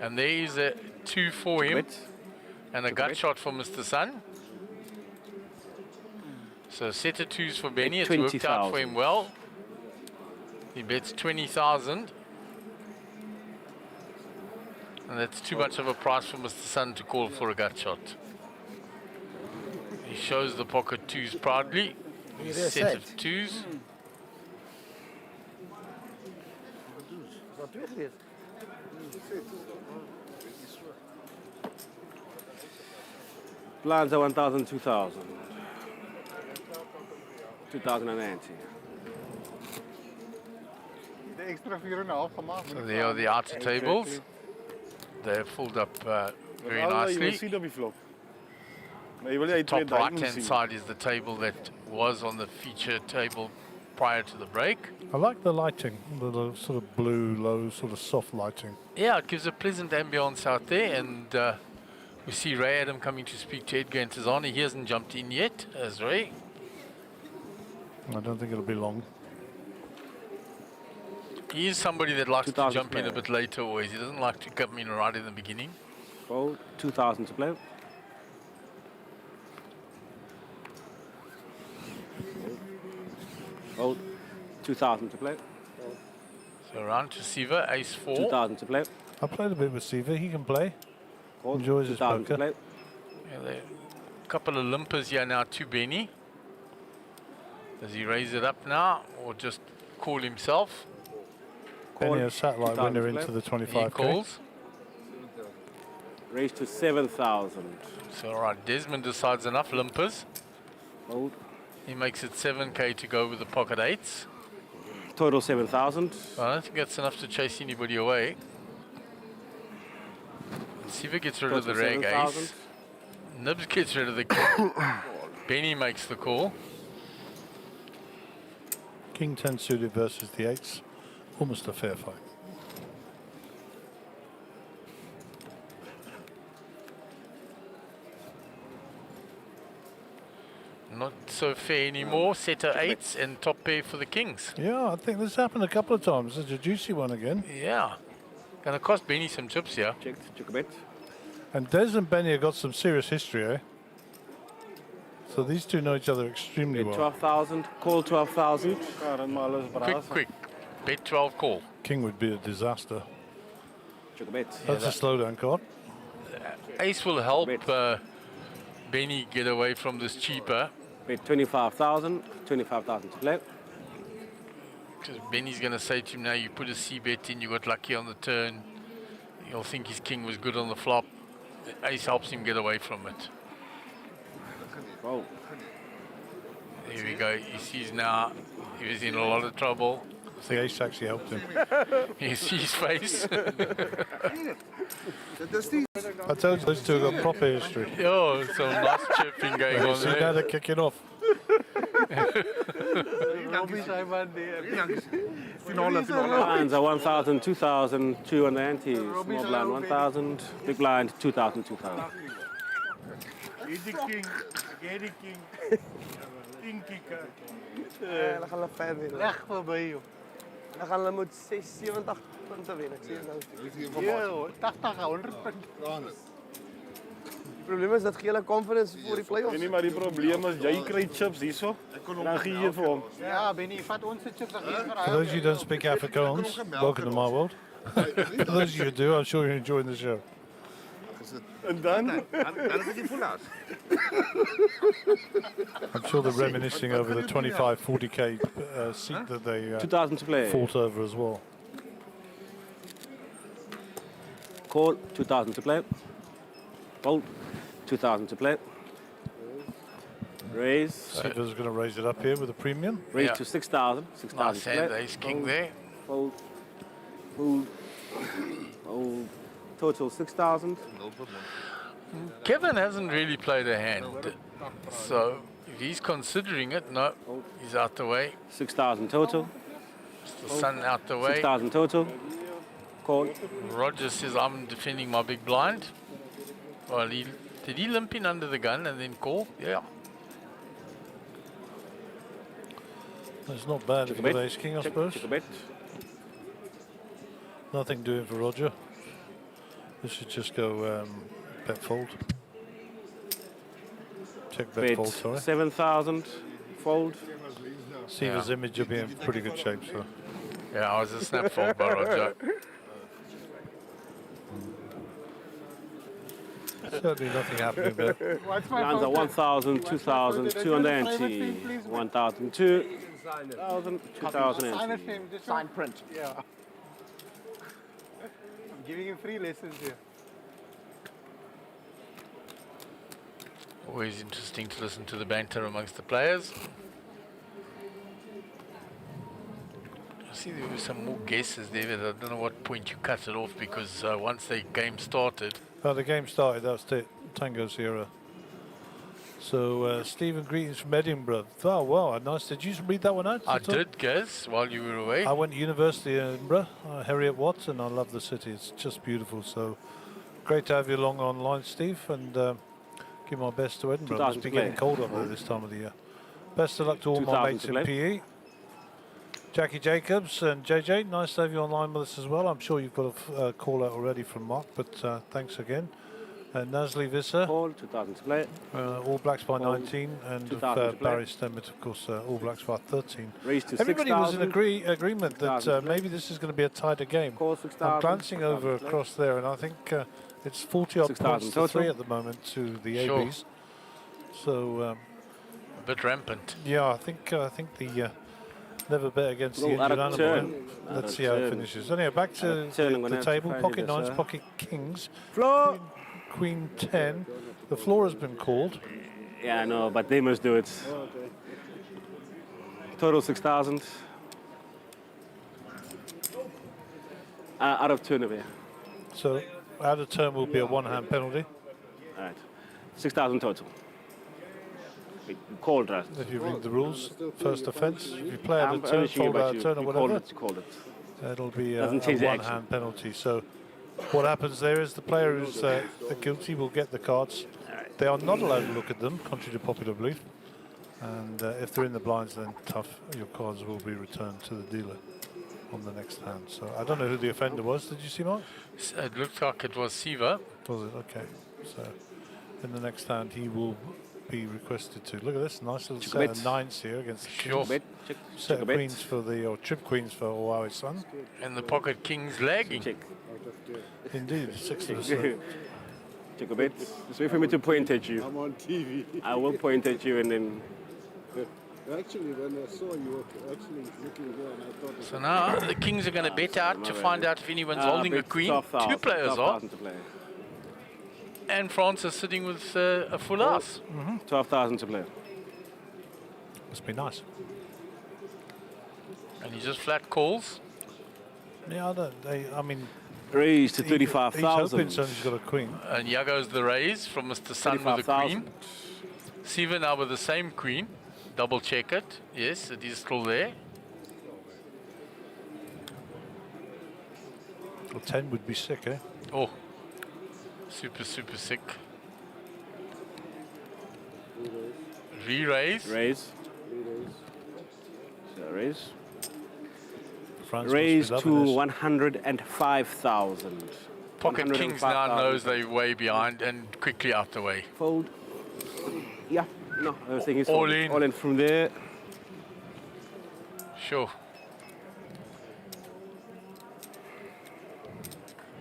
And there is a 2 for him. And a gut shot for Mr. Sun. So set of twos for Benny. It's worked out for him well. He bets 20,000. And that's too much of a price for Mr. Sun to call for a gut shot. He shows the pocket twos proudly. Hier Set of twos. Wat twee geweest? Plans are 1,000, 2,000. 2,090. The extra 4.5 gemaak. So there are the outer tables. They're filled up very nicely. Top right hand side is the table that was on the feature table prior to the break. I like the lighting, the sort of blue, low, sort of soft lighting. Yeah, it gives a pleasant ambience out there, and we see Ray Adam coming to speak to Edgar Intezani. He hasn't jumped in yet as Ray. I don't think it'll be long. He is somebody that likes to jump in a bit later always. He doesn't like to come in right in the beginning. Fold, 2,000 to play. Fold, 2,000 to play. So round to Siva, ace 4. 2,000 to play. I played a bit with Siva. He can play. Enjoys his 2,000 to poker. play. Yeah, there a couple of limpers here now to Benny. Does he raise it up now or just call himself? Benny a satellite winner into the 25k. He calls. Raised to 7,000. So all right, Desmond decides enough limpers. Fold. He makes it 7k to go with the pocket eights. Total 7,000. I don't think that's enough to chase anybody away. Siva gets rid of the rag ace. Nibs gets rid of the king. Benny makes the call. King 10 suited versus the eights. Almost a fair fight. Not so fair anymore. Setter 8s and top pair for the Kings. Yeah, I think this happened a couple of times. It's a juicy one again. Yeah. Going to cost Benny some chips here. Check a bet. And Des and Benny have got some serious history, eh? So these two know each other extremely well. 12,000. Call 12,000. Quick. Bet 12 call. King would be a disaster. Check a bet. That's a slowdown card. Ace will help Benny get away from this cheaper. Bet 25,000. 25,000 to play. Because Benny's going to say to him now, you put a C bet in, you got lucky on the turn. He'll think his king was good on the flop. Ace helps him get away from it. Oh. Here we go. He sees now he was in a lot of trouble. The ace actually helped him. You see his face. I told you those two have got proper history. Oh, some nice chipping going on See, there. now they're kicking off. Blinds are 1,000, 2,000, 2 on the ante. Small blind 1,000, big blind 2,000, 2,000. Get the king. King kicker. Dan gaan we ver winnen. Leg voorbij, joh. Dan gaan we met 6, 87 punten winnen. Ik zie het nou. Ja, hoor. 80, 100 punten. Het probleem is dat gele conference voor die playoffs. Nee, maar die probleem is, jy kry chips hierso. Dan gee jy vir hom. Ja, Benny, vat ons de chips. For those of you who don't speak Afrikaans, welcome to my world. For those of you who do, I'm sure you're enjoying the show. En dan? I'm sure they're reminiscing over the 25, 40k seat that they 2,000 to play. fought over as well. Call 2,000 to play. Fold 2,000 to play. Raise. Silver's going to raise it up here with a premium. Raise to 6,000. 6,000 Nice to hand, play. ace king there. Fold. Fold. Fold. Total 6,000. Kevin hasn't really played a hand. So if he's considering it, no, he's out the way. 6,000 total. The sun out the way. 6,000 total. Call. Roger says, I'm defending my big blind. Well, did he limp in under the gun and then call? Yeah. It's not bad Check a for bet. the ace king, I suppose. Check a bet. Nothing doing for Roger. This should just go bet fold. Check bet fold, sorry. 7,000. Fold. Siva's image will be in pretty good shape, so. Yeah, I was a snap fold by Roger. Certainly nothing happening there. Lines are 1,000, 2,000, 290, 1,002, 1,000, 2,000. Sign print. Yeah. I'm giving him free lessons here. Always interesting to listen to the banter amongst the players. I see there were some more guesses there, but I don't know what point you cut it off because once the game started. Oh, the game started, that's it. Tango Sierra. So, Stephen, greetings from Edinburgh. Oh, wow, nice. Did you read that one out? I did, Gaz, while you were away. I went to university in Edinburgh, Heriot Watson. I love the city. It's just beautiful. So, great to have you along online, Steve, and give my best to Edinburgh. It's been getting cold up there this time of the year. Best of luck to all my mates in PE. Jackie Jacobs and JJ, nice to have you online with us as well. I'm sure you've got a call out already from Mark, but thanks again. Nazli Visser. Call, 2,000 to play. All Blacks by 19, and Barry Stemmett, of course, All Blacks by 13. Raised to Everybody was in 6,000. agreement that maybe this is going to be a tighter game. I'm glancing over across there, and I think it's 40 odd points to 3 at the moment to the ABs. So a bit rampant. Yeah, I think the never bet against the injured animal. Let's see how it finishes. Anyway, back to the table. Pocket nines, pocket kings. Floor. Queen 10. The floor has been called. Yeah, I know, but they must do it. Total 6,000. Out of turn over here. So out of turn will be a one-hand penalty. All right. 6,000 total. Called, right? If you read the rules, first offence. If you play out of turn, urging you, fold out but of turn or you whatever, called it. it'll be a Doesn't change the action. one-hand penalty. So what happens there is the player who's guilty will get the cards. They are not allowed to look at them, contrary to popular belief. And if they're in the blinds, then tough. Your cards will be returned to the dealer on the next hand. So I don't know who the offender was. Did you see, Mark? It looked like it was Siva. Was it? Okay. So in the next hand, he will be requested to. Look at this nice little set of nines here against the Sure. kings. Set of queens for the, or trip queens for Owawe's son. And the pocket king's lagging. Check. Indeed, 6%. Check a bit. Just wait for me to point at you. I'm on TV. I will point at you and then. Actually, when I saw you were actually looking there, and I thought. So now the kings are going to bet out to find out if anyone's holding a queen. 2 players are. And France is sitting with a full house. 12,000 to play. Must be nice. And he just flat calls. Yeah, I mean. Raise to He's 35,000. hoping Son's got a queen. And here goes the raise from Mr. Sun with the queen. Siva now with the same queen. Double check it. Yes, it is still there. Well, 10 would be sick, eh? Oh, super, super sick. Re-raise. Raise. So raise. France Raise must to be loving this. 105,000. Pocket kings now knows they're way behind and quickly out the way. Fold. Yeah. No, I was thinking All in. All in from there. Sure.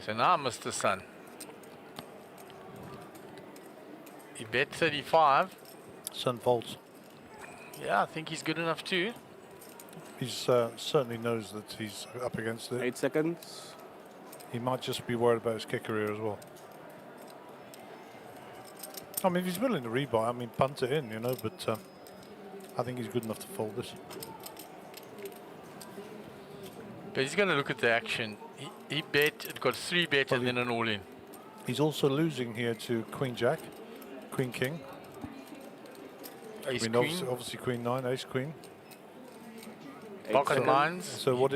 So now, Mr. Sun. He bet 35. Sun folds. Yeah, I think he's good enough too. He certainly knows that he's up against it. 8 seconds. He might just be worried about his kick career as well. I mean, if he's willing to rebuy, I mean, punt it in, you know, but I think he's good enough to fold this. But he's going to look at the action. He bet, it got 3 bet and then an all in. He's also losing here to Queen Jack, Queen King. Ace Queen, Queen. obviously Queen 9, Ace Queen. Pocket nines. So what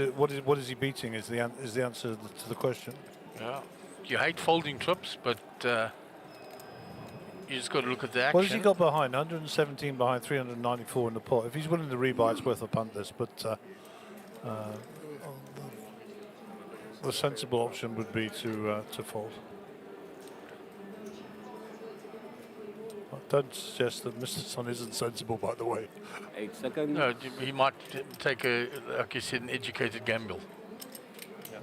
is he beating? Is the answer to the question? Yeah. You hate folding trips, but you just got to look at the action. What has he got behind? 117 behind, 394 in the pot. If he's willing to rebuy, it's worth a punt this. But the sensible option would be to fold. Don't suggest that Mr. Sun isn't sensible, by the way. 8 seconds. No, he might take a, like you said, an educated gamble. Yeah.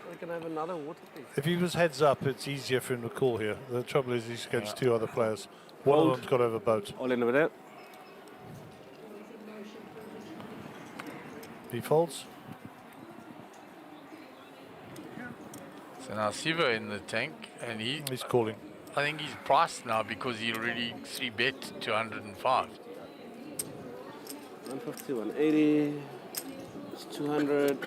I can have another water, please. If he was heads up, it's easier for him to call here. The trouble is he's against 2 other players. One of them's got over boat. All in with it. He folds. So now Siva in the tank, and he's calling. I think he's priced now because he already 3 bet to 105. 150, 180. It's 200.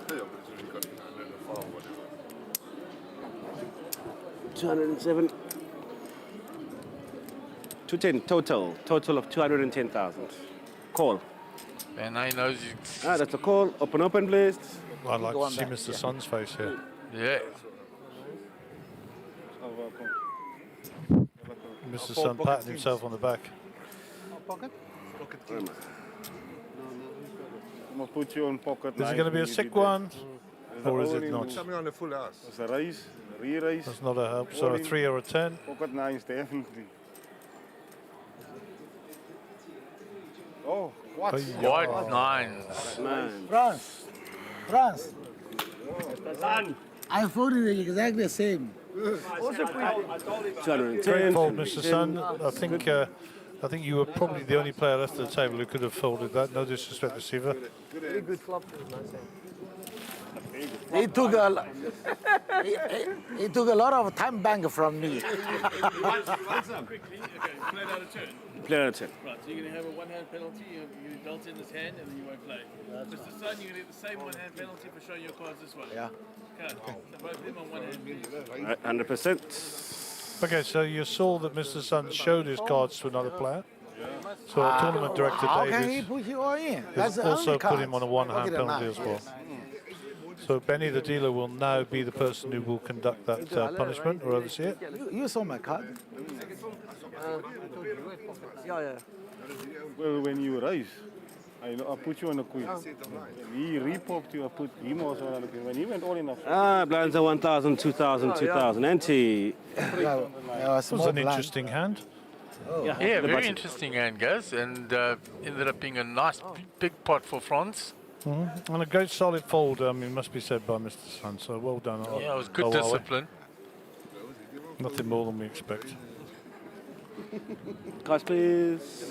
207. 210 total. Total of 210,000. Call. And I knows it's... That's a call. Open, please. I'd like to see Mr. Sun's face here. Yeah. Mr. Sun patting himself on the back. Pocket? Pocket Is I'm gonna put you on pocket. it going to be a sick one? Or is it not? Coming on a full house. It's a raise, re-raise. That's not a help. So a 3 or a 10. Pocket nines, definitely. Oh, what? White nines. France. I voted exactly the same. Great fold, Mr. Sun. I think you were probably the only player left at the table who could have folded that. No disrespect to Siva. Very good flop. He took a he took a lot of time bank from me. Quickly, okay, play out of turn. Play out of turn. Right, so you're going to have a one-hand penalty. You dealt in this hand, and then you won't play. Mr. Sun, you're going to get the same one-hand penalty for showing your cards this way. Yeah. Okay. So both of them on one hand. 100%. Okay, so you saw that Mr. Sun showed his cards to another player. So our tournament director, How can he David, push you all in? has also only put him cards. on a one-hand Look at penalty that. as well. So Benny, the dealer, will now be the person who will conduct that punishment or oversee it. You saw my card. Yeah. Well, when you raise, I put you on a queen. He repopped you, I put him also on a queen. When he went all enough. Blinds are 1,000, 2,000, 2,000. Anti. It was an interesting hand. Yeah, very interesting hand, guys, and ended up being a nice big pot for France. And a great solid fold, must be said by Mr. Sun, so well done. Yeah, it was good discipline. Nothing more than we expect. Guys, please.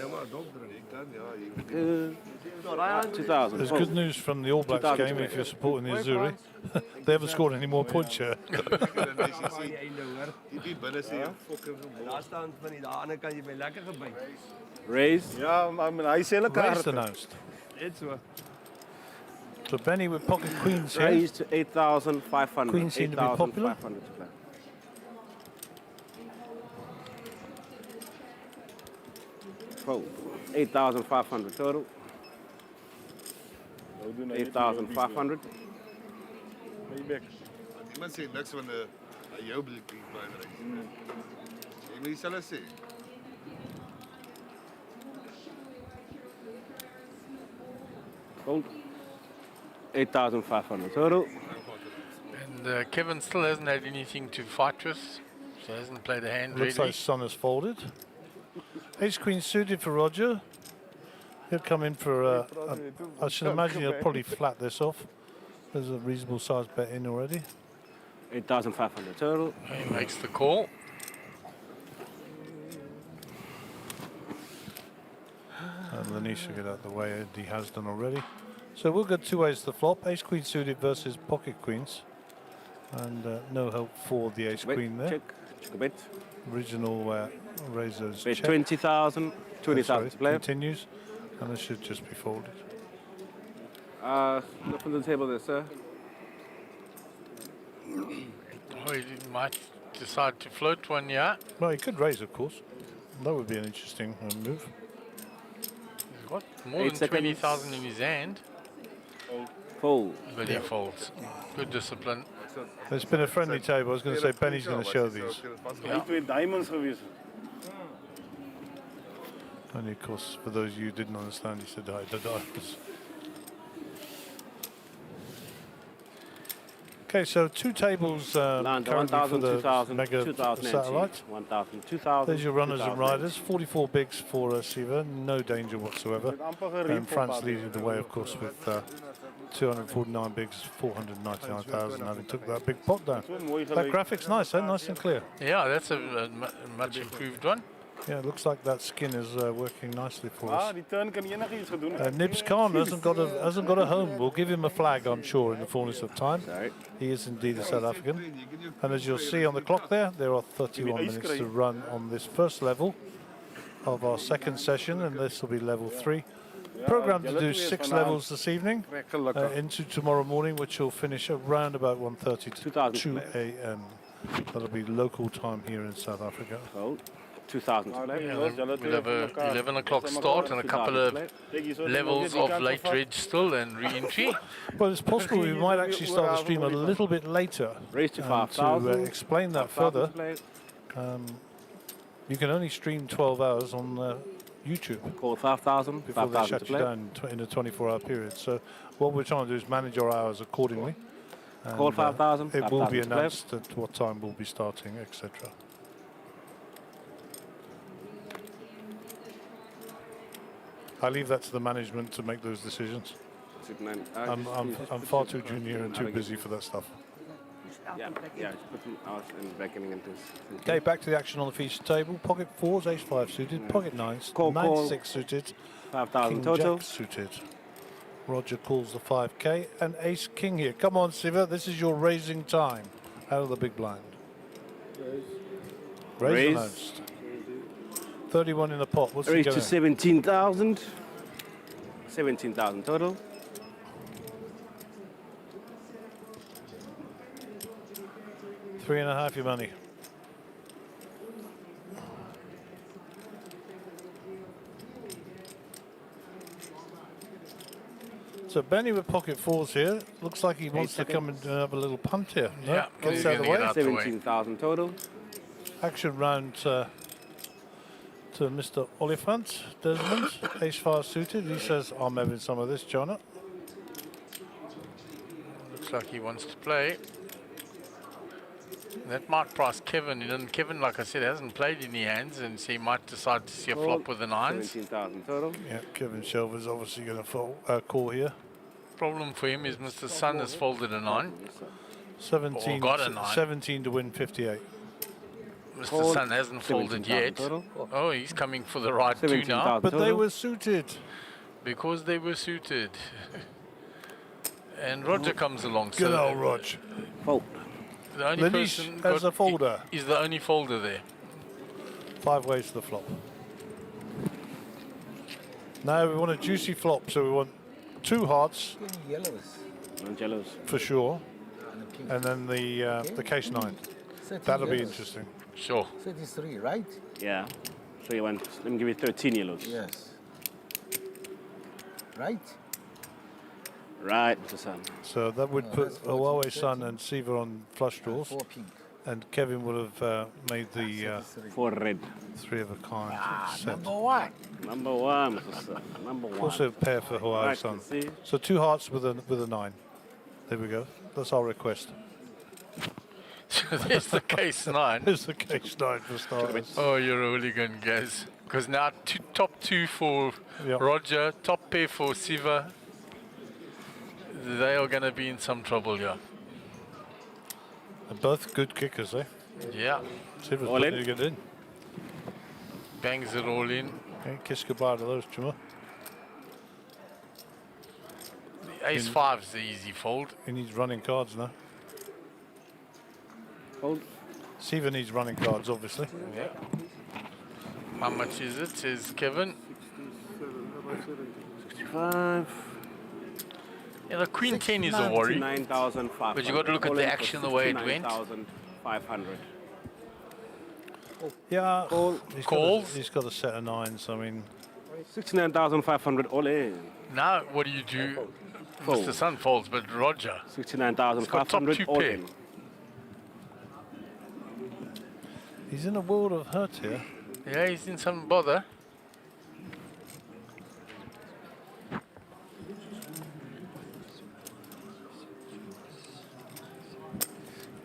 2,000. There's good news from the All Blacks game if you're supporting the Azuri. They haven't scored any more points yet. Raise. Ja, maar hij zelf Raised announced. So Benny with pocket queens here. Raised to 8,500. Queens seem to be popular. 8,500 to play. Oh, 8,500 total. 8,500. Iemand sê niks van 'n jou blikkie belangrijk. Jy moet dieselfde sê. Gold. 8,500 total. And Kevin still hasn't had anything to fight with, so hasn't played a hand Looks really. like Sun has folded. Ace Queen suited for Roger. He'll come in for, I should imagine he'll probably flat this off. There's a reasonable size bet in already. 8,500 total. He makes the call. And Lanish will get out of the way, and he has done already. So we'll go two ways to the flop. Ace Queen suited versus pocket queens. And no help for the Ace Queen there. Check a bet. Original Razor's Bet check. 20,000. 20,000 to play. Continues. And it should just be folded. Look on the table there, sir. Oh, he might decide to float one, yeah. Well, he could raise, of course. That would be an interesting move. He's got more than 20,000 in his hand. Fold. But he folds. Good discipline. It's been a friendly table. I was going to say Benny's going to show these. Diamonds geweest. And of course, for those of you who didn't understand, he said the diamonds. Okay, so two tables currently for 1,000, the 2,000, mega 2,000, satellite. 1,000, 2,000. There's your runners and riders. 44 bigs for Siva, no danger whatsoever. And France leading the way, of course, with 249 bigs, 499,000, having took that big pot down. That graphic's nice, nice and clear. Yeah, that's a much improved one. Yeah, it looks like that skin is working nicely for us. Die turn kan enigiets gedoen. Nibs Khan hasn't got a home. We'll give him a flag, I'm sure, in the fullness of time. He is indeed a South African. And as you'll see on the clock there are 31 minutes to run on this first level of our second session, and this will be level 3. Programmed to do 6 levels this evening into tomorrow morning, which will finish around about 1:30 to 2 a.m. That'll be local time here in South Africa. 2,000 to play. Yeah, we'll have a 11 o'clock start and a couple of levels of late reg still and re-entry. Well, it's possible we might actually start the stream a little bit later. To explain that further, you can only stream 12 hours on YouTube. Call 5,000 before they shut you down in a 24-hour period. So what we're trying to do is manage our hours accordingly. Call 5,000. It will be announced at what time we'll be starting, etc. I leave that to the management to make those decisions. I'm far too junior and too busy for that stuff. Yeah, just put them out and reckoning into this. Okay, back to the action on the feature table. Pocket 4s, ace 5 suited, pocket 9s, Call, 9-6 suited, 5,000 king total. jack suited. Roger calls the 5k and ace king here. Come on, Siva, this is your raising time. Out of the big blind. Raise announced. 31 in the pot. What's he Raise going? to 17,000. 17,000 total. Three and a half your money. So Benny with pocket fours here. Looks like he wants to come and have a little punt here. No? Yeah, Gets he's out of the gonna way. get out the way. 17,000 total. Action round to Mr. Oliphant. Desmond, ace-5 suited. He says, I'm having some of this, Jonah. Looks like he wants to play. That might price Kevin. Kevin, like I said, hasn't played any hands, and so he might decide to see a flop with the nines. 17,000 total. Yeah, Kevin Shelver's obviously going to call here. Problem for him is Mr. Sun has folded a 9. 17, Or got a 9. 17 to win 58. Mr. Sun hasn't folded yet. Oh, he's coming for the right 2 now. But they were suited. Because they were suited. And Roger comes along. Good old Rog. Fold. The only person as a folder. He's the only folder there. 5 ways to the flop. Now we want a juicy flop, so we want 2 hearts. Yellows. Yellows. For sure. And then the case 9. That'll be interesting. Sure. 33, right? Yeah. So you want, let me give you 13 yellows. Yes. Right? Right, Mr. Sun. So that would put Huawei Sun and Siva on flush draws. 4 pink. And Kevin would have made the 4 red. 3 of a kind set. Number 1. Number 1, Mr. Sun. Number 1. Also a pair for Huawei Right, Sun. see. So 2 hearts with a 9. There we go. That's our request. So there's the case 9. There's the case 9 for starters. Oh, you're a hooligan, guys. Because now top 2 for Roger, top pair for Siva. They are going to be in some trouble here. They're both good kickers, eh? Yeah. Siva's All putting in. to get in. Bangs it all in. Okay, kiss goodbye to those, Chuma. The ace 5 is the easy fold. He needs running cards now. Fold. Siva needs running cards, obviously. Yeah. How much is it, says Kevin? 65. Yeah, the queen 10 is a worry. 9,500. But you got to look at the action the way it went. 9,500. Yeah, Calls. He's got a set of 9s, I mean. 69,500 all in. Now, what do you do? Fold. Mr. Sun folds, but Roger. 69,500 2 all pair. in. He's in a world of hurt here. Yeah, he's in some bother.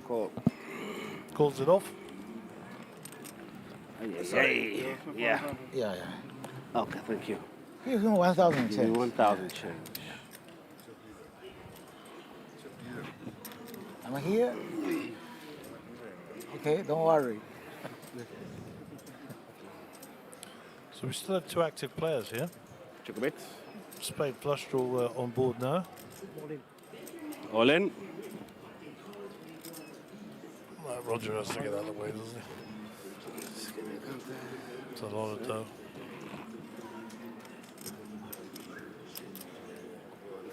Call. Calls it off. Yeah. Yeah, yeah. Okay, thank you. Give him 1,000 Give me change. 1,000 change. Am I here? Okay, don't worry. So we still have 2 active players here. Check a bit. Spade flush draw on board now. All in. Roger has to get out of the way, doesn't he? It's a lot of dough.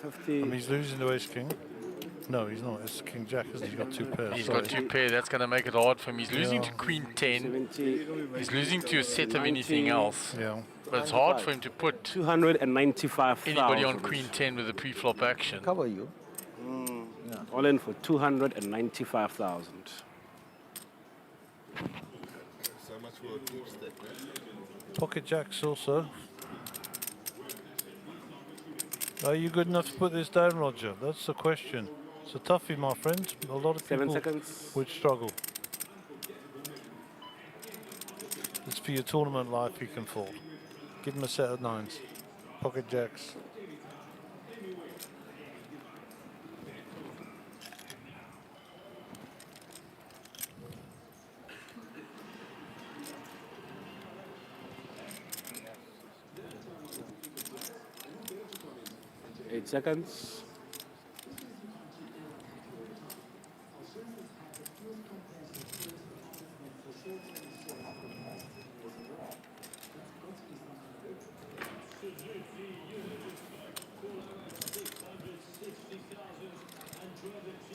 50. I mean, he's losing to ace king. No, he's not. It's king jack, isn't he? He's got 2 pairs. He's Sorry. got 2 pair. That's going to make it hard for him. He's losing to queen 10. 70. He's losing to a set of anything else. Yeah. But it's hard for him to put 295,000. anybody on queen 10 with a pre-flop action. Cover you. All in for 295,000. Pocket jacks also. Are you good enough to put this down, Roger? That's the question. It's a toughie, my friend. A lot of 7 people seconds. would struggle. It's for your tournament life you can fold. Give him a set of 9s. Pocket jacks. Eight seconds.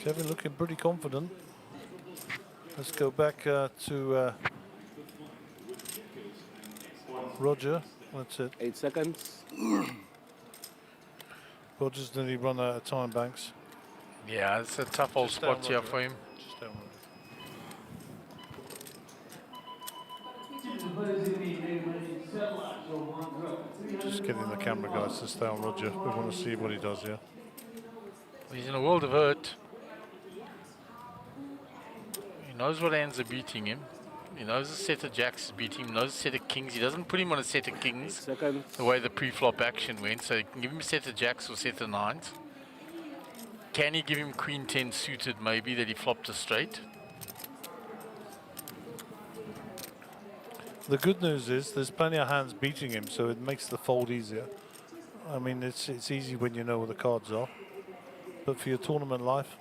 Kevin looking pretty confident. Let's go back to Roger. That's it. 8 seconds. Roger's nearly run out of time, Banks. Yeah, it's a tough old Just down spot here Roger. for him. Just down Roger. Just getting the camera guys to stay on Roger. We want to see what he does here. He's in a world of hurt. He knows what hands are beating him. He knows a set of jacks is beating him. He knows a set of kings. He doesn't put him on a set of kings the way the pre-flop action went. So he can give him a set of jacks or a set of nines. Can he give him queen 10 suited maybe that he flopped a straight? The good news is there's plenty of hands beating him, so it makes the fold easier. I mean, it's easy when you know what the cards are. But for your tournament life,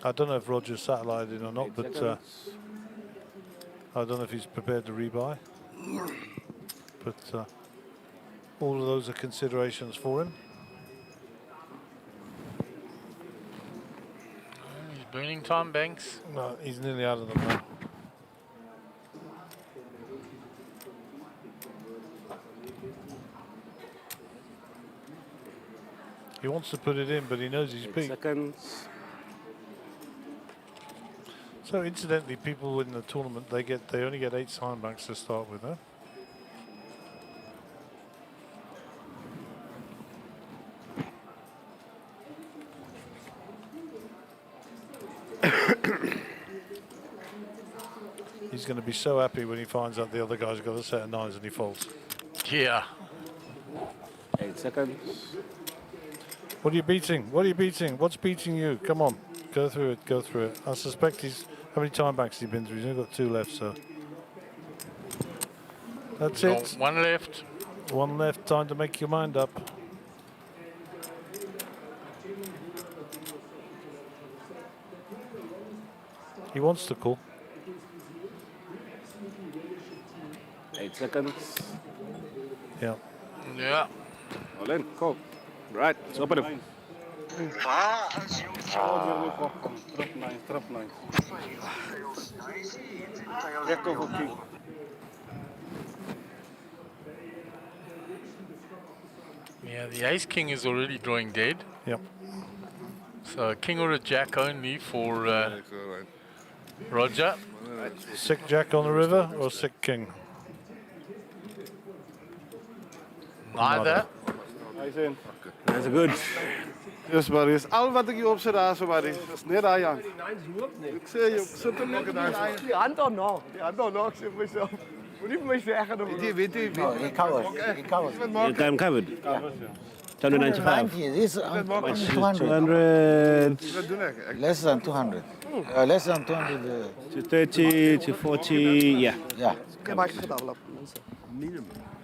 I don't know if Roger's satellited or not, but I don't know if he's prepared to rebuy. But all of those are considerations for him. He's burning time, Banks. No, he's nearly out of them now. He wants to put it in, but he knows he's beat. Seconds. So incidentally, people in the tournament, they only get 8 sign banks to start with, huh? He's going to be so happy when he finds out the other guy's got a set of 9s and he folds. Yeah. 8 seconds. What are you beating? What are you beating? What's beating you? Come on, go through it, go through it. I suspect he's, how many time backs has he been through? He's only got 2 left, so. That's it. One left. One left, time to make your mind up. He wants to call. 8 seconds. Yeah. Yeah. All in, go. Right, let's open him. Trap 9. Echo for king. Yeah, the ace king is already drawing dead. Yep. So a king or a jack only for Roger. Sick jack on the river or sick king? Neither. That's good. Yes, buddy. Is al wat ek hier opsit daar so, buddy. Dis net daai Jan. Ek sê jy sit hom nog daar. Die hand daarna. Die hand daarna, ek sê vir myself. Moenie vir my sê ek gaan hom. Weet jy. He covered. He covered. You got him covered. 295. 90, this 200. 200. Wat doen ek? Less than 200. Less than 200. 230, 240, yeah. Yeah. Kyk maar ek gedevelop mense.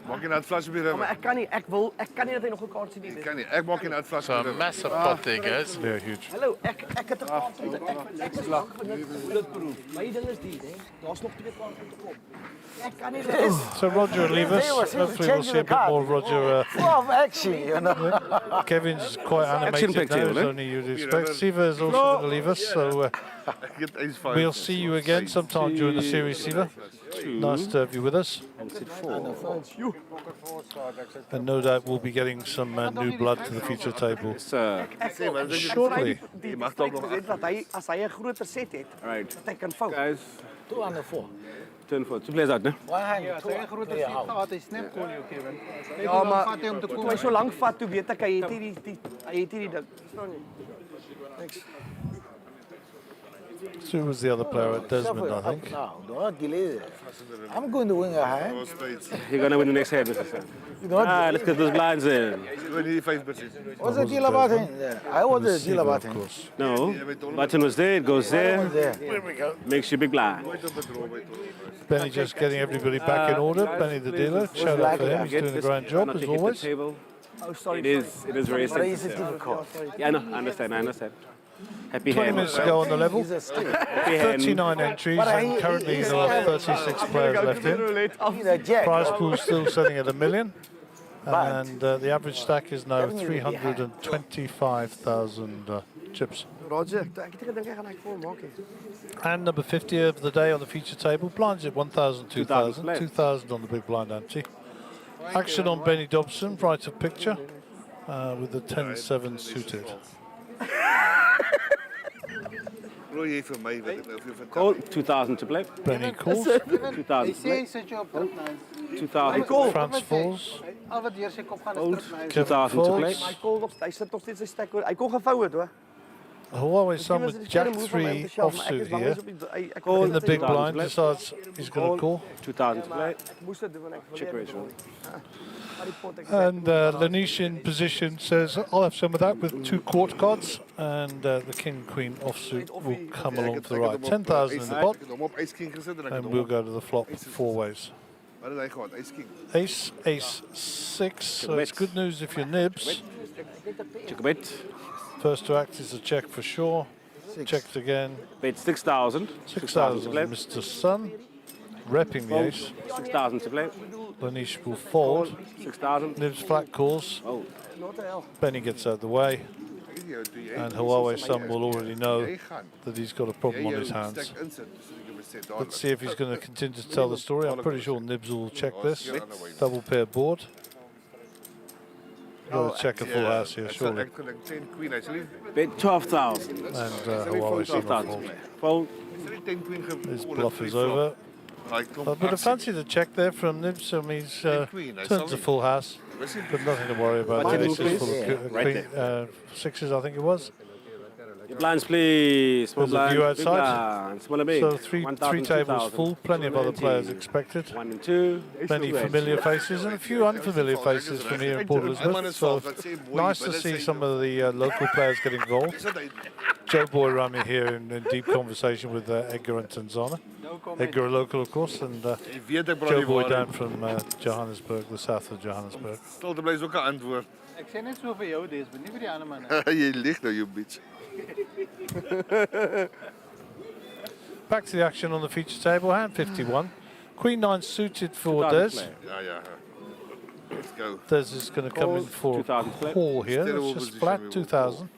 Maak jy net flash op die river. Maar ek kan nie dat hy nog 'n kaart sien nie. Ek kan nie. Ek maak jy net flash So op a die river. massive pot there, guys. They're huge. Hallo, ek het 'n kaart om ek is lank vir dit proef. My ding is die, hè. Daar's nog 2 kaarte om te kom. Ek kan nie dit. So Roger will leave us. Hopefully we'll see a bit more of Roger. Full of action, you know. Kevin's quite animated now, as only you'd expect. Siva is also going to leave us, so we'll see you again sometime during the series, Siva. Nice to have you with us. And no doubt we'll be getting some new blood to the feature table shortly. Die mag dalk nog dat hy as hy 'n groter set het, Right. dat hy kan fout. Guys, 204. turn for 2 players out, né? One hand, Ja, two, three out. Ja, maar toe hy so lank vat, toe weet ek hy het hierdie ding. Verstaan jy? Niks. So who was the other player at Desmond, I think? No, don't delay it. I'm going to win a hand. You're gonna win the next hand, Mr. Sam. Let's get those blinds in. What's the deal about him? I was the deal about him. No, button was there, it goes there. There. Makes you big blind. Benny just getting everybody back in order. Benny the dealer, shout out for him. He's doing a grand job as always. Oh, sorry. It is very But it's sensitive. difficult. Yeah, no, I understand. Happy 20 hand. minutes to go on the level. Happy hand. 39 entries, and currently there are 36 players left in. Prize pool still sitting at $1 million, and the average stack is now 325,000 chips. Roger, ek het gedink hy gaan hy vol maak hê. And number 50 of the day on the feature table, blinds at 1,000, 2,000, 2,000 on the big blind ante. Action on Benny Dobson, right of picture, with the 10-7 suited. Call 2,000 to play. Benny calls. 2,000 to play. 2,000 to play. France falls. Kevin 2,000 to play. Hy sit nog steeds sy stek hoor. Hy kon gevou het hoor. Huawei son with Jack 3 offsuit here. In the big blind, decides he's going to call. 2,000 to play. Moes dit doen want ek Check raise. And Lanish in position says, I'll have some of that with 2 court cards. And the King Queen offsuit will come along to the right. 10,000 in the pot. And we'll go to the flop 4 ways. Ace, ace, 6. So it's good news if you're nibs. Check a bet. First to act is a check for sure. Checked again. Bet 6,000. 6,000 to play. Mr. Sun. Repping the ace. 6,000 to play. Lanish will fold. 6,000. Nibs flat calls. Oh. Benny gets out of the way. And Huawei Sun will already know that he's got a problem on his hands. Let's see if he's going to continue to tell the story. I'm pretty sure Nibs will check this. Double pair board. Got to check a full house here, surely. Bet 12,000. And Huawei Sun will fold. His bluff is over. But a fancy to check there from Nibs. I mean, he's turns a full house, but nothing to worry about. The ace is full of queen, 6s, I think it was. Blinds, please. There's a view outside. Small big. So three tables full. Plenty of other players expected. 1 and 2. Many familiar faces and a few unfamiliar faces from here in Port Elizabeth. So nice to see some of the local players get involved. Joe Boy Rami here in deep conversation with Edgar and Tanzana. Edgar a local, of course, and Joe Boy down from Johannesburg, the south of Johannesburg. Stilte bly ook 'n antwoord. Ek sê net so vir jou, dis nie vir die ander manne. Jy lieg nou, you bitch. Back to the action on the feature table. Hand 51. Queen 9 suited for Des. Yeah. Let's go. Des is going to come in for a call here. That's just flat 2,000.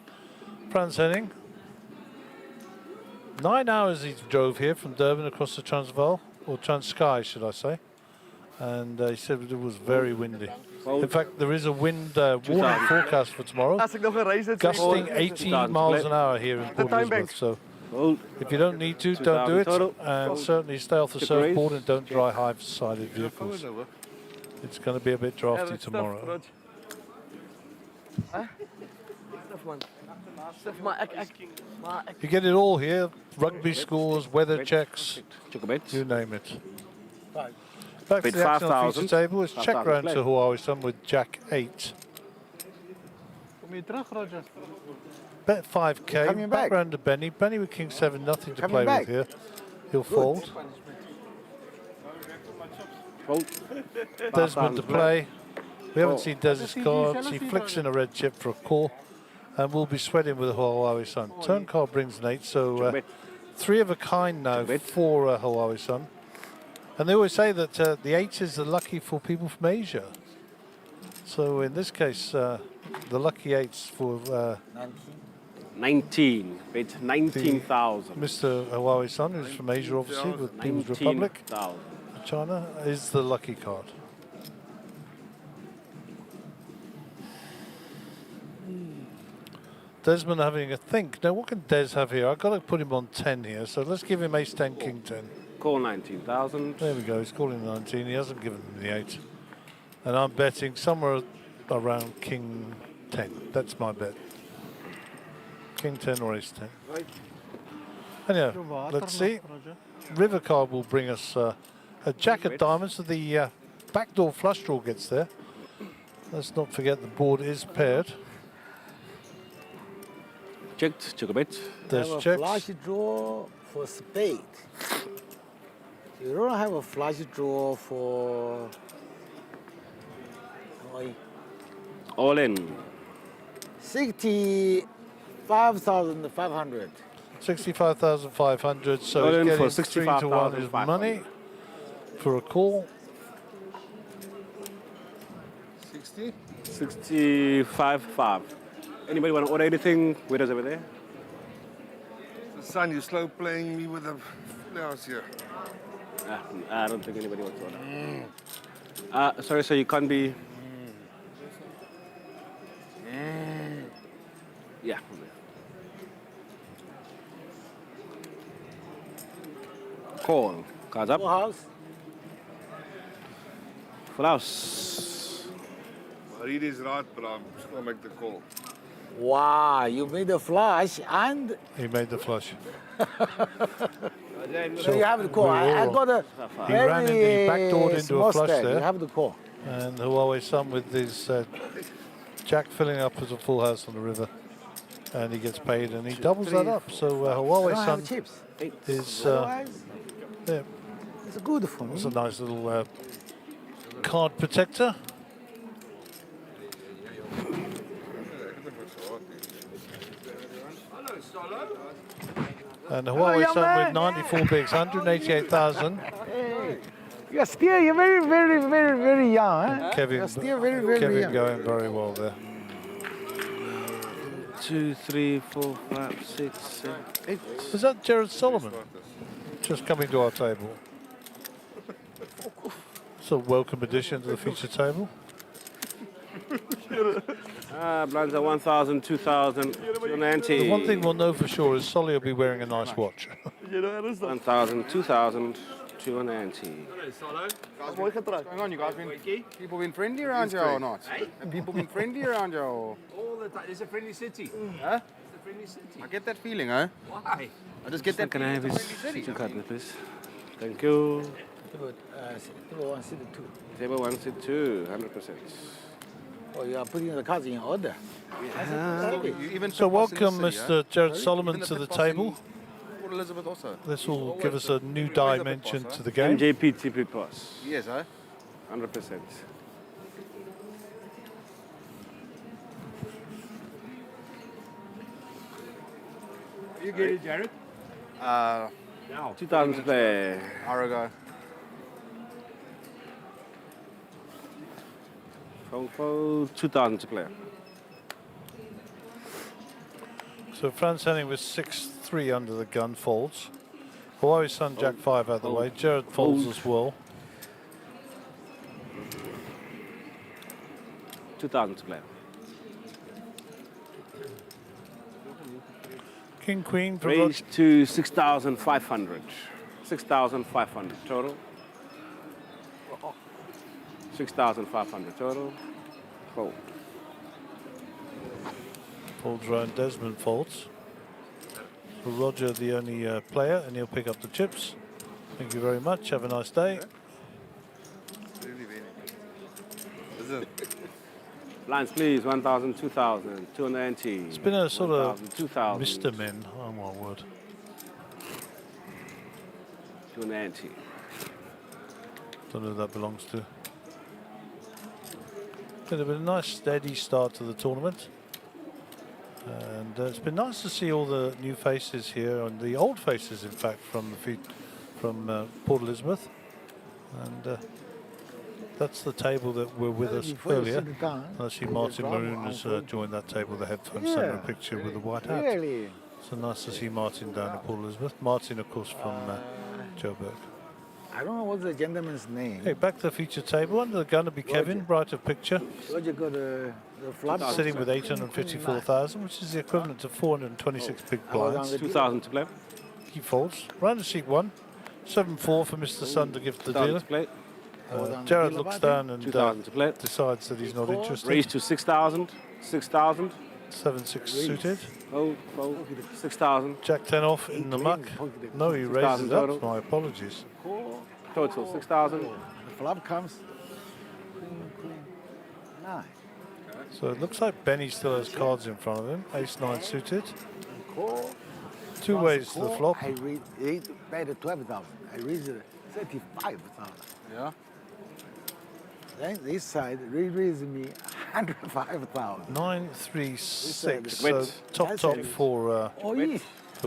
Franz Henning. 9 hours he drove here from Durban across the Transvaal, or Transkei, should I say. And he said it was very windy. In fact, there is a wind warning forecast for tomorrow, gusting 18 miles an hour here in Port Elizabeth. So if you don't need to, don't do it. And certainly stay off the surfboard and don't dry high-sided vehicles. It's going to be a bit drafty tomorrow. You get it all here. Rugby scores, weather checks, you name it. Back to the action on the feature table. It's check round to Huawei Sun with Jack 8. Bet 5k. Back round to Benny. Benny with King 7, nothing to play with here. He'll fold. Desmond to play. We haven't seen Des's cards. He flicks in a red chip for a call. And we'll be sweating with Huawei Sun. Turn card brings an 8, so 3 of a kind now for Huawei Sun. And they always say that the 8 is the lucky for people from Asia. So in this case, the lucky 8's for 19. Bet 19,000. Mr. Huawei Sun, who's from Asia, obviously, with People's Republic, China, is the lucky card. Desmond having a think. Now, what can Des have here? I've got to put him on 10 here, so let's give him ace 10, king 10. Call 19,000. There we go, he's calling 19. He hasn't given him the 8. And I'm betting somewhere around king 10. That's my bet. King 10 or ace 10. Anyhow, let's see. River card will bring us a jack of diamonds, so the backdoor flush draw gets there. Let's not forget the board is paired. Checked, check a bet. There's have checks. a flush draw for spade. You don't have a flush draw for... All in. 65,500. 65,500. So All in he's for getting 3 to 1 is money for a call. 60? 65.5. Anybody want to order anything? Waiters over there. Son, you slow playing me with the flowers here. I don't think anybody wants to order. Sorry, so you can't be. Yeah. Call. Cards up. Full house. Full house. Read is right, but I'm just going to make the call. Wow, you made a flush and He made the flush. so you have the call. I got a He ran in, he backdoored into small a flush stack. there. You have the call. And Huawei Sun with his jack filling up as a full house on the river. And he gets paid and he doubles that up. So Huawei I don't Sun have chips. is Otherwise, yeah, it's good for me. it's a nice little card protector. And Huawei young Sun man. with 94 bigs, 188,000. Hey, you're still very, very, very, very young. Huh? Kevin, You're still very, very Kevin young. going very well there. 2, 3, 4, 5, 6, 7, 8. Is that Jared Solomon just coming to our table? It's a welcome addition to the feature table. Blinds are 1,000, 2,000, 290. The one thing we'll know for sure is Solly will be wearing a nice watch. 1,000, 2,000, 290. Mooi getrapt. Hang on, you guys people been friendly around here or not? Have people been friendly around here? Or? All the time. It's a friendly city. Huh? It's a friendly city. I get that feeling, huh? Why? I just get that Can I have feeling. his It's a friendly feature city. card, please? Thank you. Table 1, seat 2. Table 1, sit 2, 100%. Oh, you are putting the cards in order. You even So put us in the welcome city, Mr. Jared Even Solomon the to the pit boss in table. Port Elizabeth also. This will Always give us a new always a pit dimension boss, to the game. MJP TP Pass. Yes, huh? 100%. You get it, Jared? Now. 2,000 to play. Hour ago. Phone 2,000 to play. So Franz Henning with 6-3 under the gun folds. Huawei Sun Jack 5 out of the way. Jared folds as well. 2,000 to play. King Queen for Raise to 6,500. 6,500 total. 6,500 total. Fold. folds round. Desmond folds. For Roger, the only player, and he'll pick up the chips. Thank you very much. Have a nice day. Lines, please. 1,000, 2,000, 290. It's been a sort of 2,000. Mr. Men. Oh my word. 290. Don't know who that belongs to. Been a nice steady start to the tournament. And it's been nice to see all the new faces here, and the old faces, in fact, from Port Elizabeth. And that's the table that were with us earlier. I see Martin Maroon has joined that table, the headphones, sent a picture with the white hat. Really? So nice to see Martin down at Port Elizabeth. Martin, of course, from Joburg. I don't know what's the gentleman's name. Okay, back to the feature table. Under the gun will be Kevin, right of picture. Roger got the flop. Sitting with 854,000, which is the equivalent to 426 big blinds. 2,000 to play. He folds. Round of seat 1. 7-4 for Mr. Sun to give to the 2,000 dealer. to play. Jared looks down and 2,000 to play. decides that he's not interested. Raise to 6,000. 6,000. 7-6 suited. Oh, 6,000. Jack 10 off in the muck. No, he 6,000 raises up. total. My apologies. Total 6,000. The flop comes. Queen, 9. So it looks like Benny still has cards in front of him. Ace-9 suited. Two ways to the flop. I read better 12,000. I raised 35,000. Yeah. Then this side raised me 105,000. 9-3-6. So Wait. top for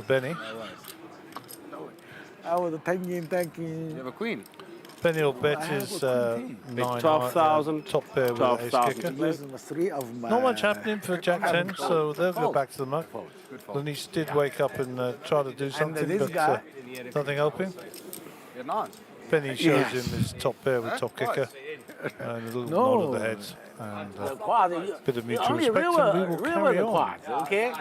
Benny. I was thinking. You have a queen. Benny will bet I have his a queen. 9 12,000. top pair with an ace 12,000. kicker. Use 3 of my. Not much happening for Jack 10, so they'll go back to the muck. Lenise did wake up and try to do something, this but guy- nothing helping. You're not. Benny shows him his top pair with top kicker. And a little No. nod of the heads. And Quad, bit of mutual only respect, river, and we will river carry the on. quads, okay?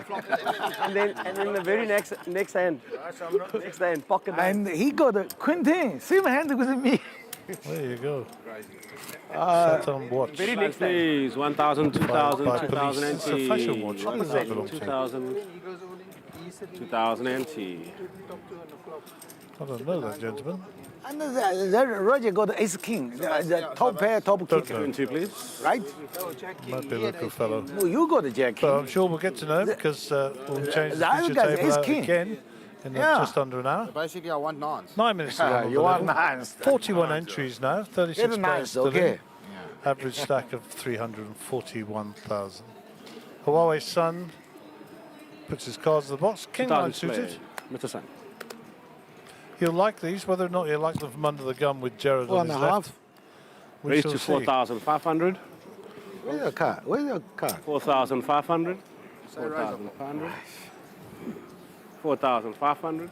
And then the very next hand, pocket hand. And he got a Quintin, same hand with me. There you go. Uh, Set on watch. Very next hand. Please, 1,000, 2,000, By 2,000 police. It's a fashion watch. What does that belong to? 2,000, 2,000 NT. I don't know that, gentleman. And that Roger got ace king, the top pair, top Don't kicker, know. 2, please. right? Might be a local fellow. No, you got the jack But I'm king. sure we'll get to know because we'll change the the other feature guy's table ace out king. again in Yeah. just under an hour. Basically, I want nines. 9 minutes to go on You the want level. nines. 41 entries now, 36 Very players nice, still in. okay. Average stack of 341,000. Huawei Sun puts his cards in the box. King 9 suited. Mr. Sun. He'll like these, whether or not he'll like them from under the gun with Jared on his left. We Raise shall to see. 4,500. Where's your card? Where's your card? 4,500. 4,500. 4,500.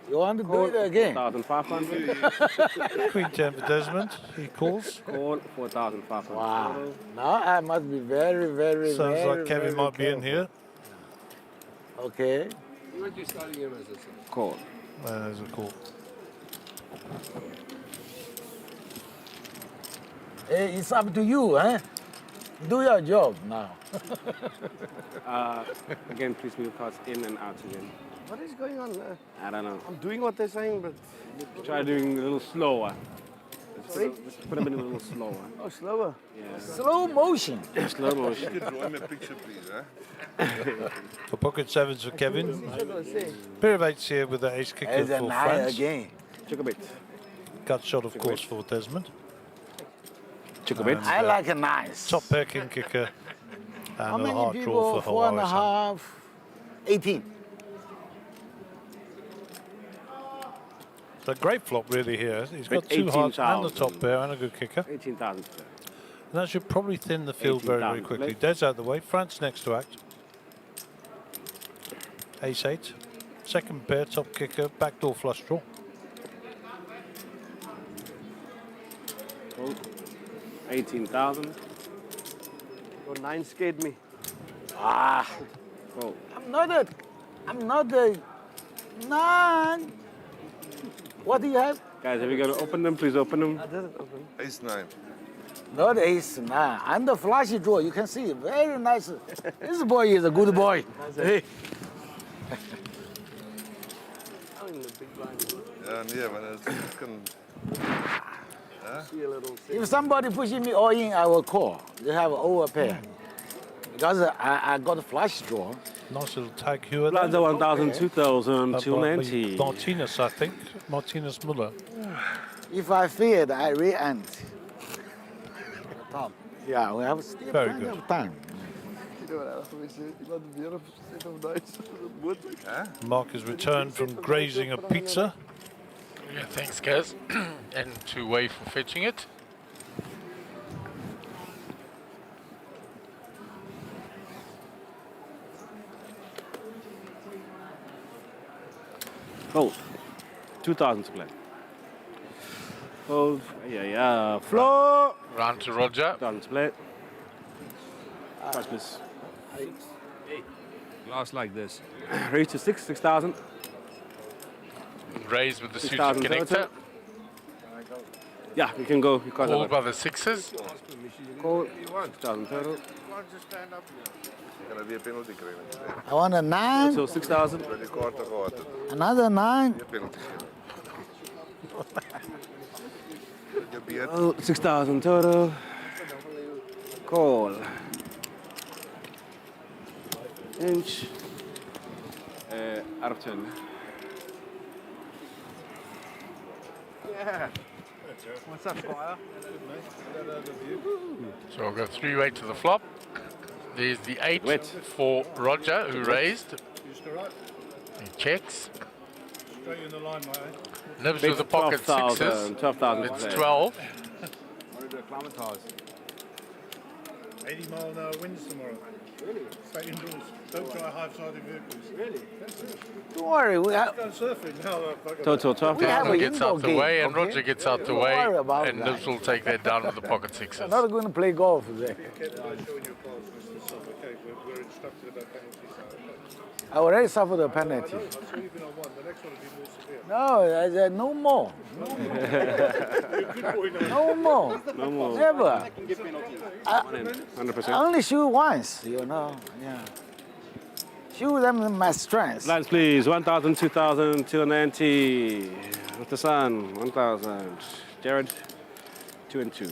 You want to do it again? 4,500. Queen 10 for Desmond, he calls. Call 4,500. Wow. Now I must be very, very, Sounds very, like Kevin very might be in careful. here. Okay. Call. There's a call. Hey, it's up to you, eh? Do your job now. Again, please move cards in and out again. What is going on? I don't know. I'm doing what they're saying, but Try doing a little slower. Let's put them in a little slower. oh, slower. Yeah. Slow motion. Slow motion. Draw me a picture, please. For pocket sevens for Kevin. That's what I say. Pair of eights here with the ace kicker It's a for night France. again. Check a bit. Cut shot, of course, for Desmond. Check a bit. I like a nice. Top pair king kicker. How And a many hard draw people? for 4 and a Hawaii Sun. half. 18. It's a great flop really here. He's got two hearts and the top pair and a good kicker. 18,000. And that should probably thin the field very, very 18,000. quickly. Des out the way. France next to act. Ace 8. Second pair, top kicker, backdoor flush draw. Call. 18,000. Your 9 scared me. Ah, Call. I'm not a 9. What do you have? Guys, have you got to open them? Please open them. I didn't open. Ace 9. Not ace 9. I'm the flashy draw. You can see, very nice. This boy is a good boy. Hey. I'm in the big blind. Yeah, man. It's fucking... See a little. If somebody pushing me all in, I will call. They have an overpair. Because I got a flash draw. Nice little tag here. Blinds are 1,000, 2,000, By 290. Martinez, I think. Martinez Muller. If I feared, I re-end. Yeah, we have still Very plenty good. of time. You know what else we said? You got the beautiful set of nights. Mark has returned from grazing a pizza. Yeah, thanks, Gaz. And to Wei for fetching it. Gold. 2,000 to play. Gold. Yeah. Floor. Round to Roger. 2,000 to play. Touch miss. Glass like this. Raise to 6,000. Raised with the suited 6,000 connector. total. Yeah, we can go. Because Called by the sixes. Call. 6,000 total. Gonna be a penalty krijgen. I want a 9, So 6,000. Die kaarte gehad het. another 9. Nie penalty geven. Oh, 6,000 total. Call. Inch. Out of 10. Yeah. What's up, Squire? So I'll go 3-weight to the flop. There's the 8 for Roger, who raised. He checks. Straight in the line, mate. Nibs with the pocket 12,000, sixes. 12,000 It's to play. 12. Want to do acclimatise. 80 mile an hour winds tomorrow. Really? Stay indoors. Don't try high-sided vehicles. Really? That's it. Don't worry, we have. Go surfing now. Total 12. We have Desmond an gets indoor out the game, way and okay? Roger gets out the Don't way, worry about and that. Lips will take that down with the pocket I'm sixes. not going to play golf there. Keep on showing your cards, Mr. Sub. Okay, we're instructed about penalties. I already suffered a penalty. I saw you've been on one. The next one will be more severe. No, I said no more. No more. No more. Never. I 100%. only shoot once, you know. Yeah. Shoot them in my strength. Lines, please. 1,000, 2,000, 290. Mr. Sun, 1,000. Jared, 2 and 2.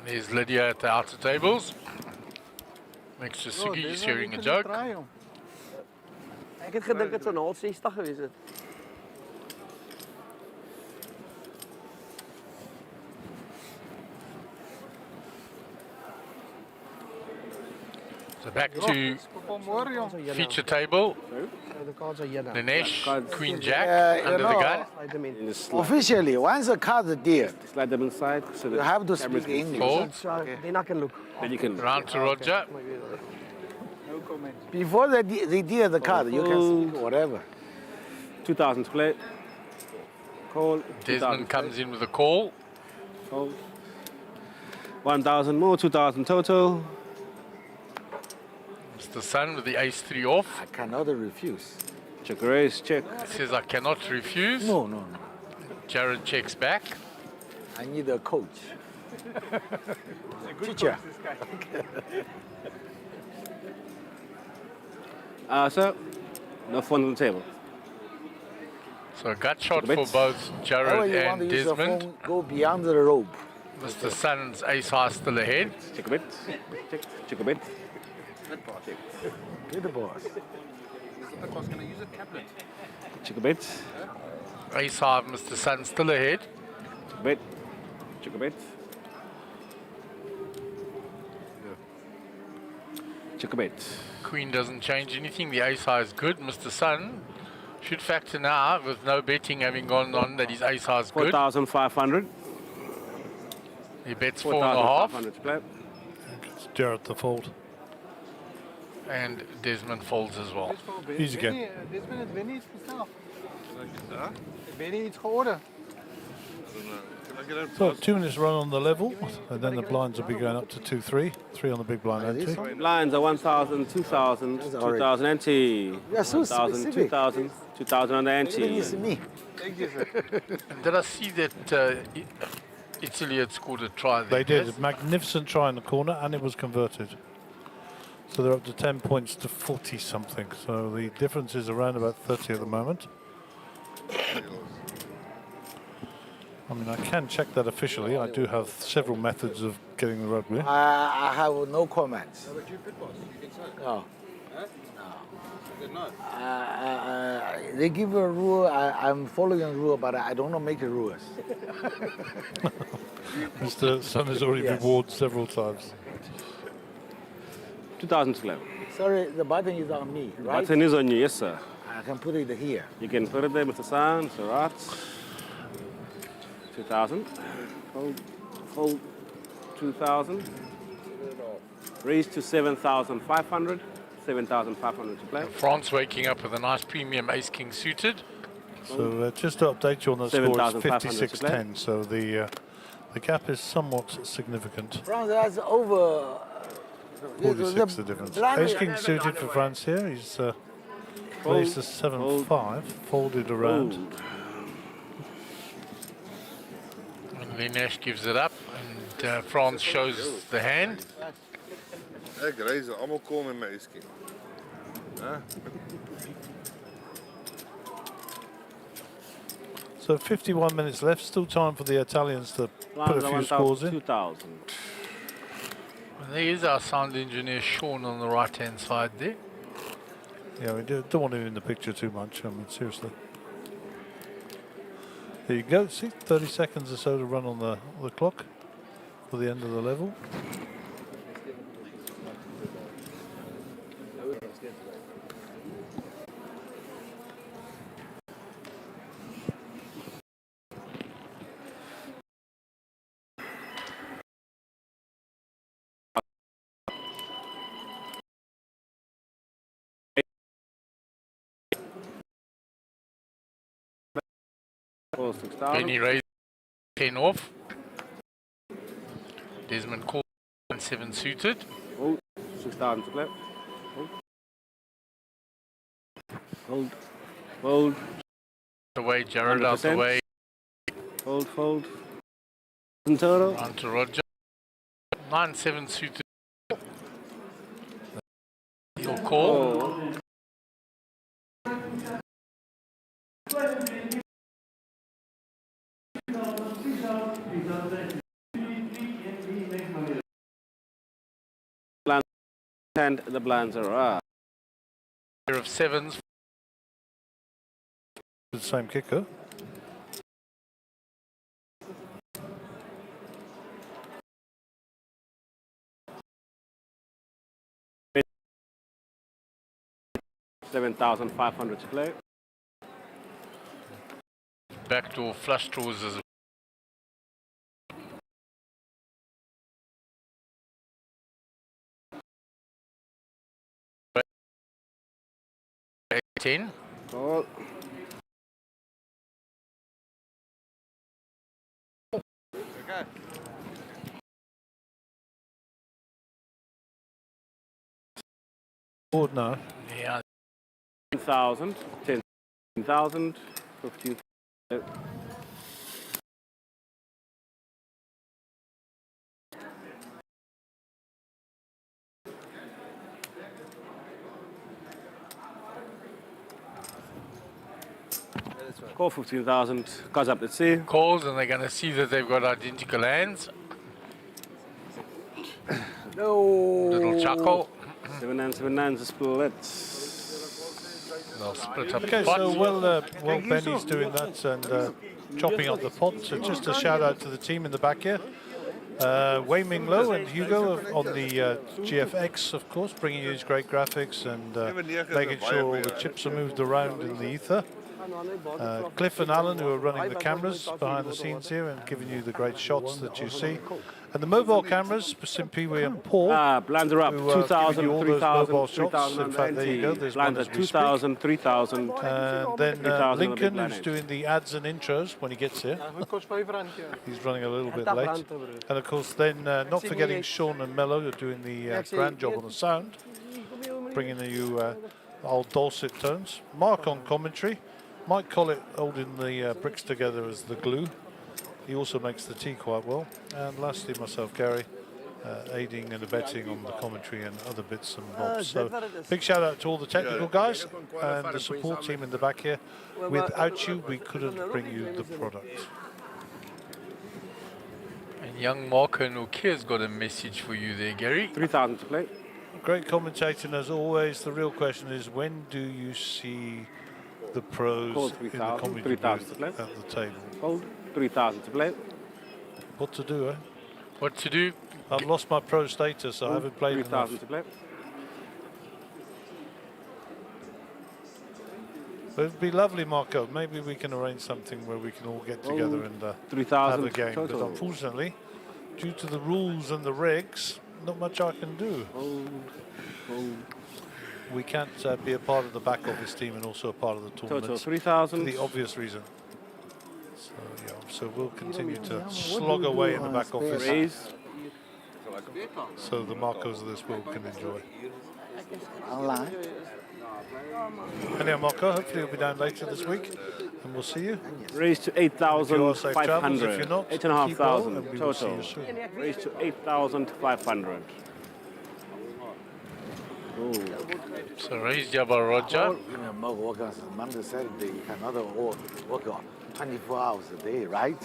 There's Lydia at the outer tables. Next to Sugi, he's hearing a joke. Ik had gedink het zo'n 160 geweest het. So back to feature table. Dinesh, Queen Jack, under the gun. Officially, once a card is dead, Slide them inside. So you have to speak English. Fold. Then I can look. Then you can. Round to Roger. Before they deal the card, you can speak whatever. 2,000 split. Call. Desmond comes in with a call. Fold. 1,000 more. 2,000 total. Mr. Sun with the ace-3 off. I cannot refuse. Check raise. Check. He says, I cannot refuse. No, no, no. Jared checks back. I need a coach. Teacher. Sir, no phone on the table. So a gut shot Check a for bit. both However Jared you want and to use the Desmond. phone, go beyond the rope. Mr. Sun's ace-high still ahead. Check a bit. Check. Check a bit. Get the boss. Check a bit. Ace-high, Mr. Sun still ahead. Check a bit. Check a bit. Check a bit. Queen doesn't change anything. The ace-high is good. Mr. Sun should factor now, with no betting having gone on, that his ace-high is good. 4,500. He bets 4.5. 4,500 split. It's Jared the fold. And Desmond folds as well. Easy game. Desmond het wen iets vanzelf. Wen iets gehoord. So 2 minutes run on the level, and then the blinds will be going up to 2-3. 3 on the big blind entry. Blinds are 1,000, 2,000, 2,000 ante. are so 1,000, specific. 2,000, 2,000 on the ante. It's me. Did I see that Italy had scored a try there? They did. A magnificent try in the corner, and it was converted. So they're up to 10 points to 40 something. So the difference is around about 30 at the moment. I mean, I can check that officially. I do have several methods of getting the rugby. I have no comments. No. They give a rule, I'm following a rule, but I don't know make a rules. Mr. Sun has already been warned several times. 2,000 split. Sorry, the button is on me, right? Button is on you, yes sir. I can put it here. You can put it there, Mr. San, so right. 2,000. Fold 2,000. Raise to 7,500. 7,500 to play. France waking up with a nice premium ace-king suited. So just to update you on the score, it's 7,500 56-10. So the gap is somewhat significant. France has over 46 the difference. Ace King suited for France here. He's raised to 7-5, folded around. And Linesh gives it up, and France shows the hand. Ek reis almal kom in my skill. So 51 minutes left, still time for the Italians to put a few scores in. 2,000. There is our sound engineer Sean on the right-hand side there. Yeah, we don't want him in the picture too much. I mean, seriously. There you go. See, 30 seconds or so to run on the clock for the end of the level. Total 6,000. Benny raised 10 off. Desmond called 7 suited. Oh, 6,000 to play. Hold. Hold. Away, Jared out the way. Hold, fold. In total. On to Roger. 9-7 suited. Your call. And the blinds are up. Pair of 7s. The same kicker. $7,500 to play. Backdoor flush draws as 10. Call. Okay. Board now. Yeah. 10,000, 10,000, 15,000. Call 15,000, guys up, let's see. Calls, and they're going to see that they've got identical hands. No. Little chuckle. 7-9 to split. They'll split up Okay, the pot. so while Benny's doing that and chopping up the pot, so just a shout out to the team in the back here. Wei Ming Lo and Hugo on the GFX, of course, bringing you these great graphics and making sure all the chips are moved around in the ether. Cliff and Alan, who are running the cameras behind the scenes here and giving you the great shots that you see. And the mobile cameras, Simpiwe and Paul, blinds are up, 2,000, 3,000, shots. In fact, there you go. There's blinds one are as we 2,000, 3,000. And then 3,000 Lincoln, on the who's big doing the ads and intros when he gets here. He's running a little bit late. And of course, then not forgetting Sean and Mello, who are doing the grand job on the sound, bringing you old dulcet tones. Mark on commentary. Mike Collett holding the bricks together as the glue. He also makes the tea quite well. And lastly, myself, Gary, aiding and abetting on the commentary and other bits and bobs. So big shout out to all the technical guys and the support team in the back here. Without you, we couldn't bring you the product. And young Marco Nokia's got a message for you there, Gary. 3,000 to play. Great commentating as always. The real question is, when do you see the pros in the commentary booth at the table? Hold. 3,000 to play. What to do, eh? What to do? I've lost my pro status. I haven't played enough. 3,000 to play. But it'd be lovely, Marco. Maybe we can arrange something where we can all get together and have 3,000 a game. total. But unfortunately, due to the rules and the regs, not much I can do. We can't be a part of the back office team and also a part of the tournament. Total 3,000. For the obvious reason. So, yeah, so we'll continue to slog away in the back office. Raise. So the Marcos of this world can enjoy. Anyhow, Marco, hopefully you'll be down later this week and we'll see you. Raise to If you are safe travels, 8,500. if you're not, 8,500 keep well, and we will see total. you soon. Raise to 8,500. So raise Jabba Roger. Work on Monday, Saturday, you cannot work on 24 hours a day, right?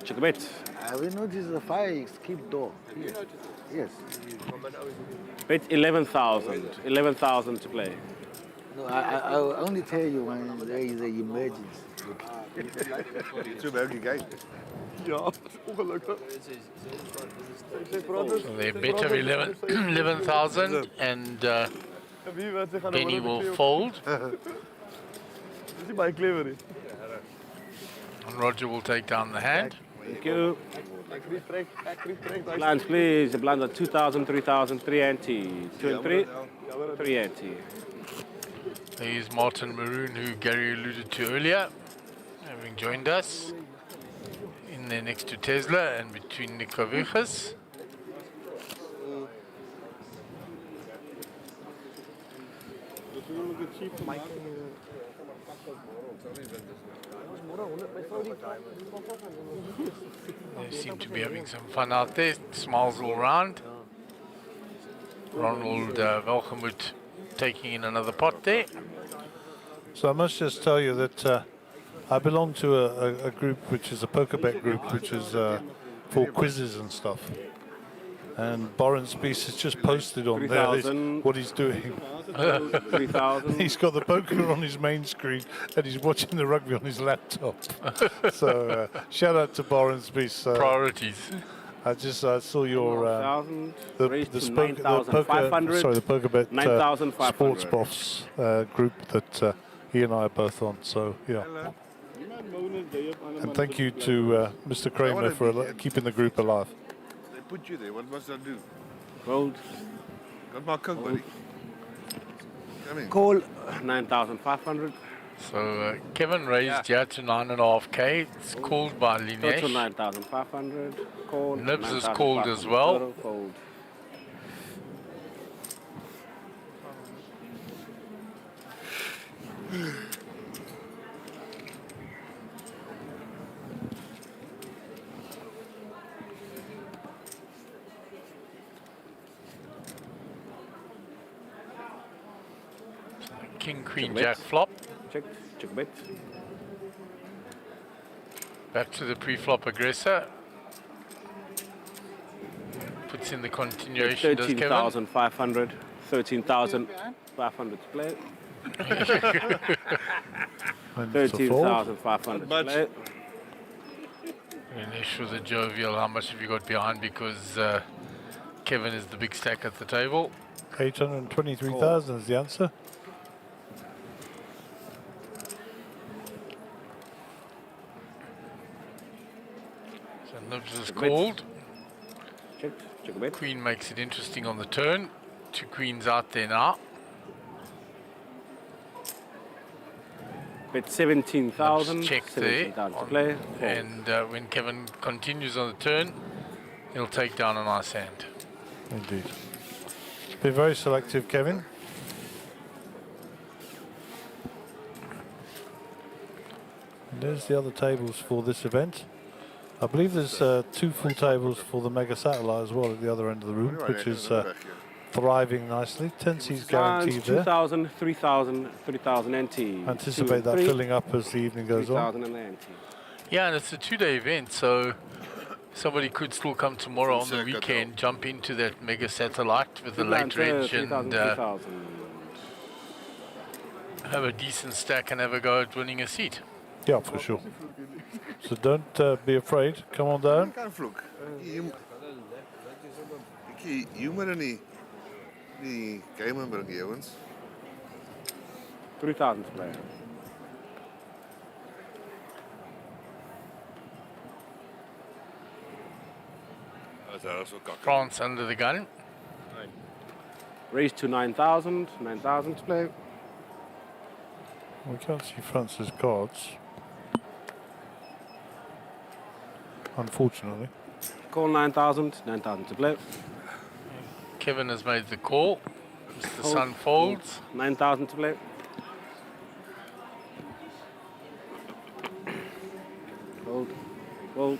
Check a bet. I will notice the fire keep door. Yes. Bet 11,000. 11,000 to play. No, I will only tell you when there is an emergency. Too bad you game. Ja, ongelukkig. So they bet of 11,000 and Benny will fold. Is hij bij clever? And Roger will take down the hand. Thank you. Blinds, please. The blinds are 2,000, 3,000, 3 ante. 2 and 3, 3 ante. Here's Martin Maroon, who Gary alluded to earlier, having joined us in there next to Tesla and between Nico Vichas. They seem to be having some fun out there. Smiles all round. Ronald Welgemoed taking in another pot there. So I must just tell you that I belong to a group which is a poker bet group, which is for quizzes and stuff. And Boren Spies has just posted on there what he's doing. 3,000. He's got the poker on his main screen and he's watching the rugby on his laptop. So shout out to Boren Spies. Priorities. I saw your the poker bet sports profs group that he and I are both on. So yeah. And thank you to Mr. Kramer for keeping the group alive. They put you there. What must I do? Gold. Got my coke, buddy. Come in. Call 9,500. So Kevin raised here to 9.5k. It's called by Total Linesh. 9,500. Call. Nibs is called as well. Fold. King, Queen, Check Jack bet. flop. Check bet. Back to the pre-flop aggressor. Puts in the continuation, does Kevin? 13,500. 13,500 split. 13,500 split. Linesh with a jovial, how much have you got behind? Because Kevin is the big stack at the table. 823,000 is the answer. So Nibs is called. Check bet. Queen makes it interesting on the turn. 2 queens out there now. Bet 17,000. Check there. 17,000 to play. And when Kevin continues on the turn, he'll take down a nice hand. Indeed. Be very selective, Kevin. And there's the other tables for this event. I believe there's 2 full tables for the Mega Satellite as well at the other end of the room, which is thriving nicely. 10 seats guaranteed there. 2,000, 3,000, 3,000 NT. Anticipate that filling up as the evening goes on. 3,000 NT. Yeah, and it's a 2-day event, so somebody could still come tomorrow on the weekend, jump into that Mega Satellite with the late reg and have a decent stack and have a go at winning a seat. Yeah, for sure. So don't be afraid. Come on down. You moet die game bring Evans. 3,000 play. France under the gun. Raise to 9,000. 9,000 play. We can't see France's cards, unfortunately. Call 9,000. 9,000 to play. Kevin has made the call. Mr. Hold. Sun folds. 9,000 to play. Hold. Hold.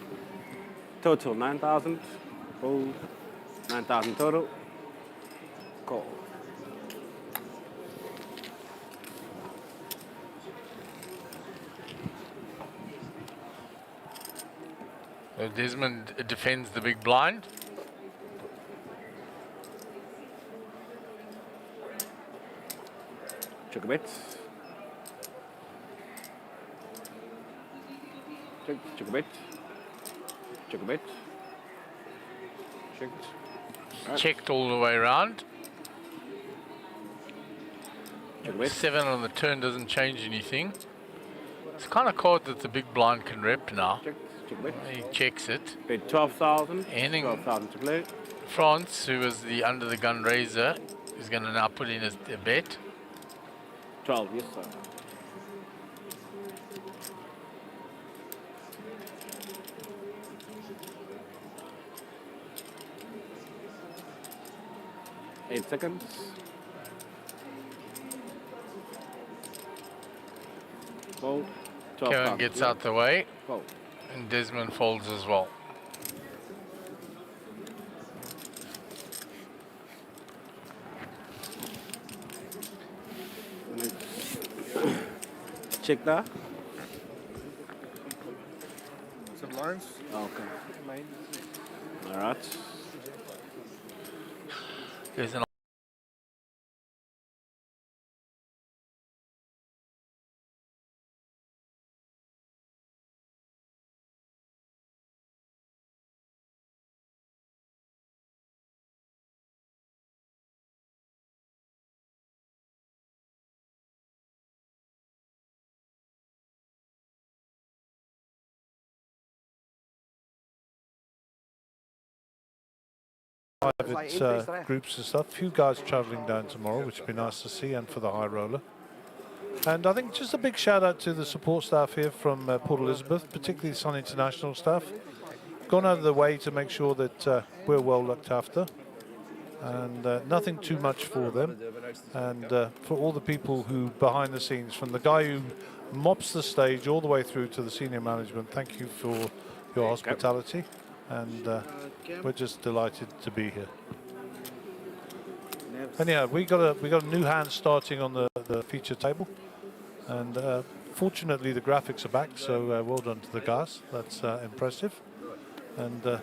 Total 9,000. Hold. 9,000 total. Call. So Desmond defends the big blind. Check a bet. Check a bet. Check a bet. Checked. Right. Checked all the way around. Check a bet. 7 on the turn doesn't change anything. It's kind of card that the big blind can rep now. He checks it. Bet 12,000. Ending 12,000 to play. France, who was the under the gun raiser, is going to now put in a bet. 12, yes, sir. Eight seconds. Fold. Kevin gets out the way. Fold. And Desmond folds as well. Check that. Some lines. Okay. All right. There's an private groups and stuff. A few guys travelling down tomorrow, which would be nice to see, and for the high roller. And I think just a big shout out to the support staff here from Port Elizabeth, particularly the Sun International staff. Gone out of the way to make sure that we're well looked after, and nothing too much for them. And for all the people who behind the scenes, from the guy who mops the stage all the way through to the senior management, thank you for your hospitality. And we're just delighted to be here. And yeah, we got a new hand starting on the feature table, and fortunately the graphics are back, so well done to the guys. That's impressive, and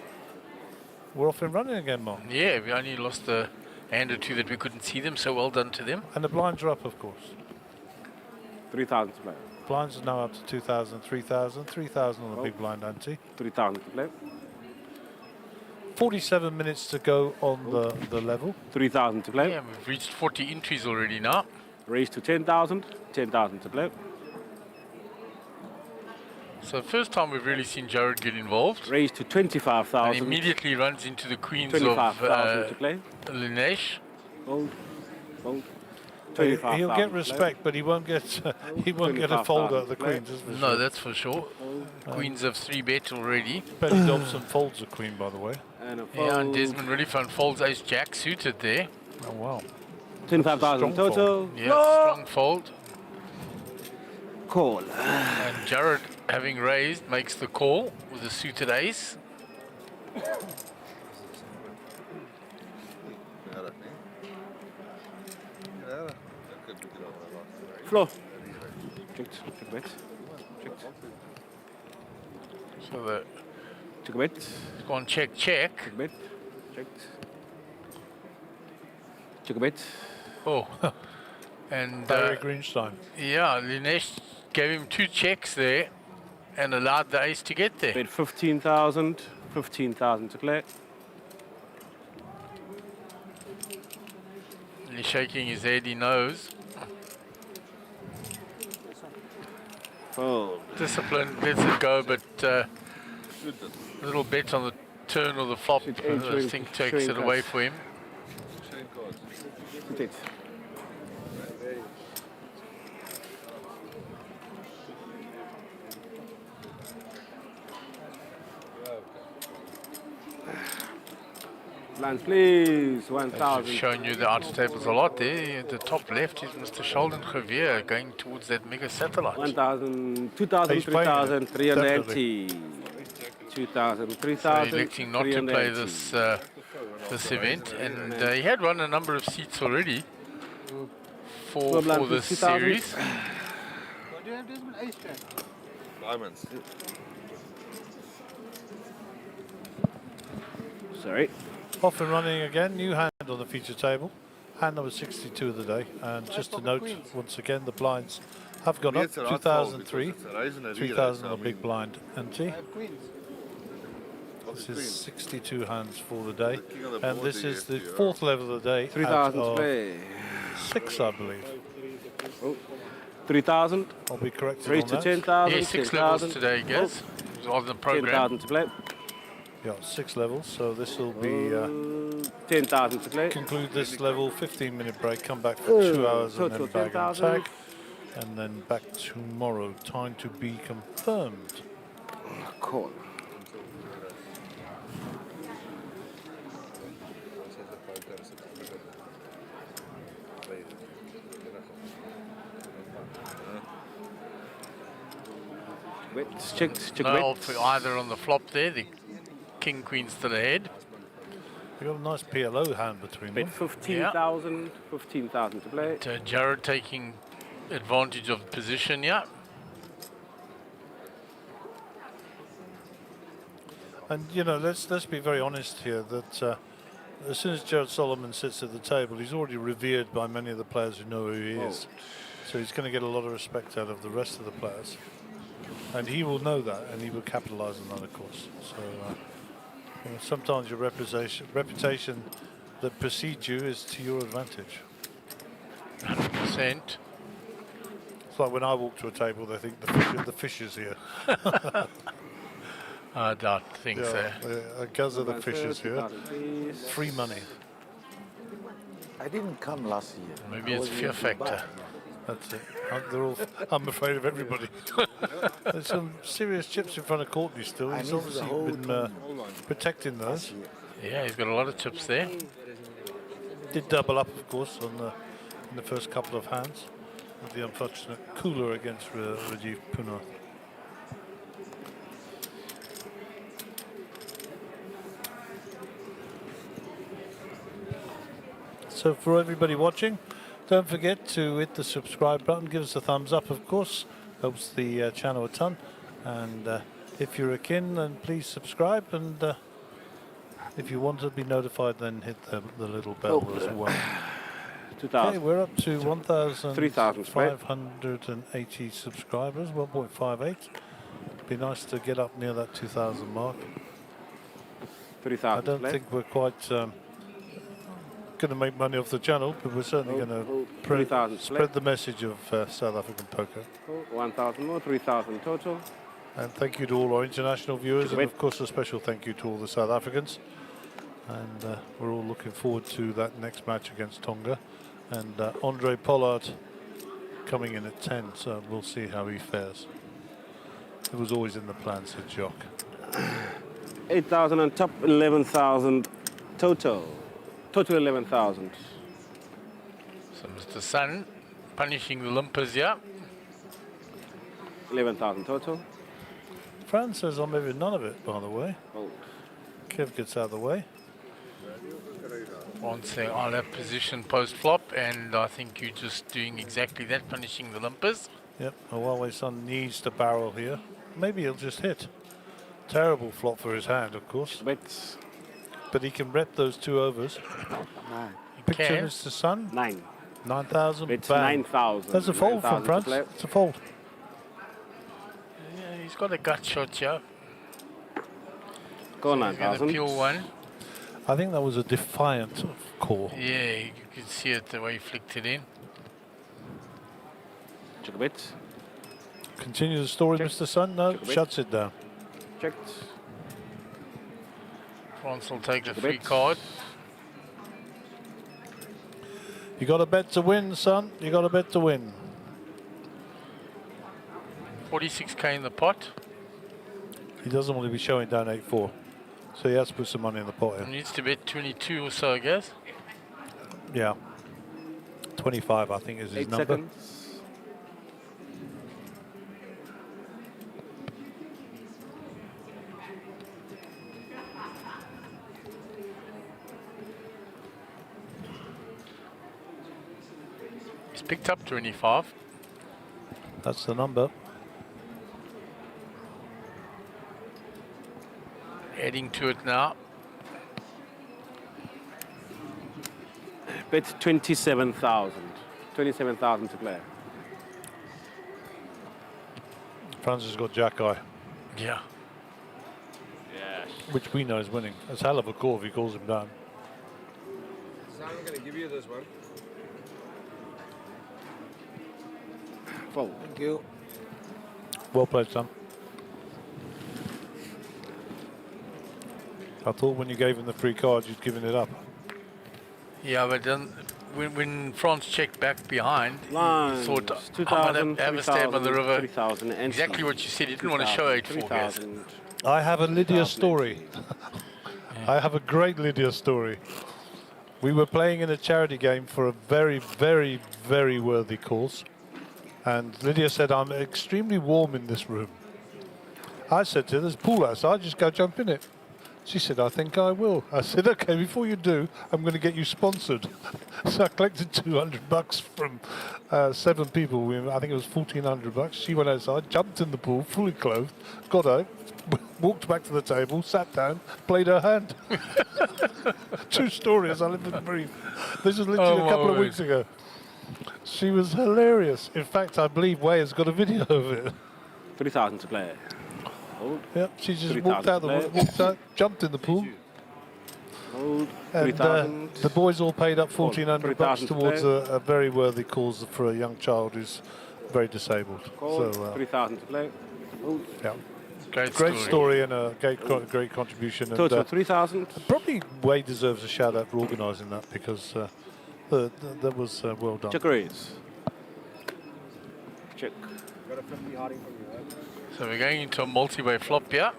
we're off and running again, Mark. Yeah, we only lost a hand or two that we couldn't see them, so well done to them. And the blinds are up, of course. 3,000 to play. Blinds are now up to 2,000, 3,000, 3,000 on the big blind ante. 3,000 to play. 47 minutes to go on the level. 3,000 to play. Yeah, we've reached 40 entries already now. Raise to 10,000. 10,000 to play. So first time we've really seen Jared get involved. Raise to 25,000. And immediately runs into the queens 25,000 to play. Linesh. Fold. Fold. He'll get respect, but he won't get a fold out of the queens. No, that's for sure. Queens have 3-bet already. Benny Dobson folds a queen, by the way. And a yeah, and Desmond really found folds ace jack suited there. Oh wow. 25,000 total. Yeah, strong fold. Call. And Jared, having raised, makes the call with a suited ace. Floor. Checked. Check bet. Checked. So the check bet. Go on, check. Check bet. Checked. Check bet. Oh. And Barry Greenstein. Yeah, Linesh gave him 2 checks there and allowed the ace to get there. Bet 15,000. 15,000 to play. He's shaking his head, he knows. Fold. Discipline, lets it go, but a little bet on the turn or the flop, I think takes it away for him. Lines, please. I've 1,000. shown you the outer tables a lot there. At the top left is Mr. Sheldon Javier going towards that mega satellite. 1,000, 2,000, 3,000, 380. 2,000, 3,000. So electing not to play this this event, and he had run a number of seats already for this series. What do you have, Desmond? Ace jack? Diamonds. Sorry. Off and running again, new hand on the feature table. Hand number 62 of the day. And just to note, once again, the blinds have gone up. 2003, 3,000 on a big blind ante. This is 62 hands for the day. And this is the 4th level of the day. 3,000 play. 6, I believe. Oh. 3,000. I'll be corrected Three on to that. 10,000. Yeah, 6 levels today, guys. It was on the program. 10,000 to play. Yeah, 6 levels, so this will be 10,000 to play. conclude this level, 15-minute break, come back for 2 hours and then Total bag and 10,000. tag, and then back tomorrow. Time to be confirmed. Cool. Check No, for either on the flop there. The king, queen still ahead. You've got a nice PLO hand between them. 15,000. 15,000 to play. Jared taking advantage of the position, yeah. And you know, let's be very honest here that as soon as Jared Solomon sits at the table, he's already revered by many of the players who know who he is. So he's going to get a lot of respect out of the rest of the players, and he will know that, and he will capitalise on that, of course. So you know, sometimes your reputation that precedes you is to your advantage. 100%. It's like when I walk to a table, they think the fish is here. I don't think so. Because of the fishes here. Free money. I didn't come last year. Maybe it's fear factor. That's it. I'm afraid of everybody. There's some serious chips in front of Courtney still. He's obviously been protecting those. Yeah, he's got a lot of chips there. Did double up, of course, on in the first couple of hands with the unfortunate cooler against Rajiv Punath. So for everybody watching, don't forget to hit the subscribe button, give us a thumbs up, of course, helps the channel a ton. And if you're a kin, then please subscribe, and if you want to be notified, then hit the little bell as well. 2,000. Okay, we're up to 3,000. 1,580 subscribers, 1.58. Be nice to get up near that 2,000 mark. 3,000. I don't think we're quite going to make money off the channel, but we're certainly going to spread the message of South African poker. 1,000 more, 3,000 total. And thank you to all our international viewers, and of course a special thank you to all the South Africans. And we're all looking forward to that next match against Tonga. And Andre Pollard coming in at 10, so we'll see how he fares. It was always in the plan, said Jock. 8,000 on top, 11,000 total. Total 11,000. So Mr. Sun punishing the limpers, yeah. 11,000 total. Fran says I'm having none of it, by the way. Kev gets out of the way. On say I'll have position post flop, and I think you're just doing exactly that, punishing the limpers. Yep, Huawei Sun needs to barrel here. Maybe he'll just hit. Terrible flop for his hand, of course. But he can rep those 2 overs. 9. Picture Mr. Sun. 9. 9,000. It's 9,000. That's a fold from France. It's a fold. Yeah, he's got a gut shot, yeah. Go So 9,000. the pure one. I think that was a defiant call. Yeah, you can see it the way he flicked it in. Check a bit. Continue the story, Mr. Sun. No, shuts it down. Checked. France will take the free card. You got a bet to win, son. You got a bet to win. 46k in the pot. He doesn't want to be showing down 8-4. So he has to put some money in the pot here. He needs to bet 22 or so, I guess. Yeah. 25, I think, is his 8 number. seconds. He's picked up 25. That's the number. Adding to it now. Bet 27,000. 27,000 to play. France has got Jack Eye, Yeah. Yes. which we know is winning. That's a hell of a call if he calls him down. So I'm going to give you this one. Fold. Thank you. Well played, son. I thought when you gave him the free card, you'd given it up. Yeah, but then when France checked back behind, he Lines, thought, 2,000, I'm going to have a stab on the river. 3,000, and Exactly what you said. He didn't want to show 8-4, guys. I have a Lydia story. I have a great Lydia story. We were playing in a charity game for a very, very, very worthy cause. And Lydia said, I'm extremely warm in this room. I said to her, there's a pool outside, just go jump in it. She said, I think I will. I said, okay, before you do, I'm going to get you sponsored. So I collected $200 from 7 people. I think it was $1,400. She went outside, jumped in the pool, fully clothed, got out, walked back to the table, sat down, played her hand. True story, as I live in brief. This was literally a couple of weeks ago. She was hilarious. In fact, I believe Way has got a video of it. 3,000 to play. Yep, she just walked out, jumped in the pool. Hold. And the boys all paid up $1,400 towards a very worthy cause for a young child who's very disabled. Call. So, 3,000 to play. Hold. Yeah. Great story and a great contribution. Total And, 3,000. Probably Wade deserves a shout out for organising that because that was well done. Check raise. Check. So we're going into a multi-way flop here.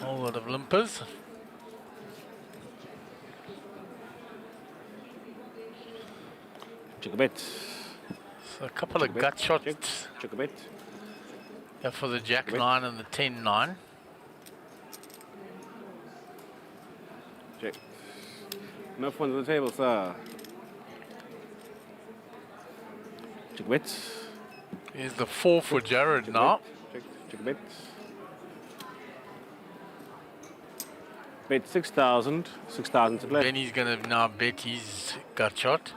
A whole lot of limpers. Check a bet. So a couple of gut shots. Check a bet. Yeah, for the Jack 9 and the 10-9. Check. No funds on the table, sir. Check a bet. Here's the 4 for Jared now. Check a bet. Bet 6,000. 6,000 to play. Benny's going to now bet his gut shot.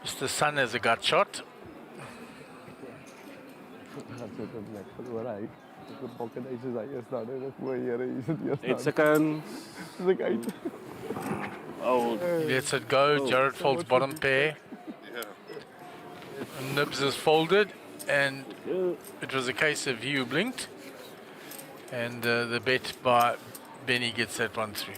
Mr. Sun has a gut shot. 8 seconds. Oh, he lets it go. Jared folds bottom pair. Nibs is folded, and it was a case of he who blinked. And the bet by Benny gets that one through.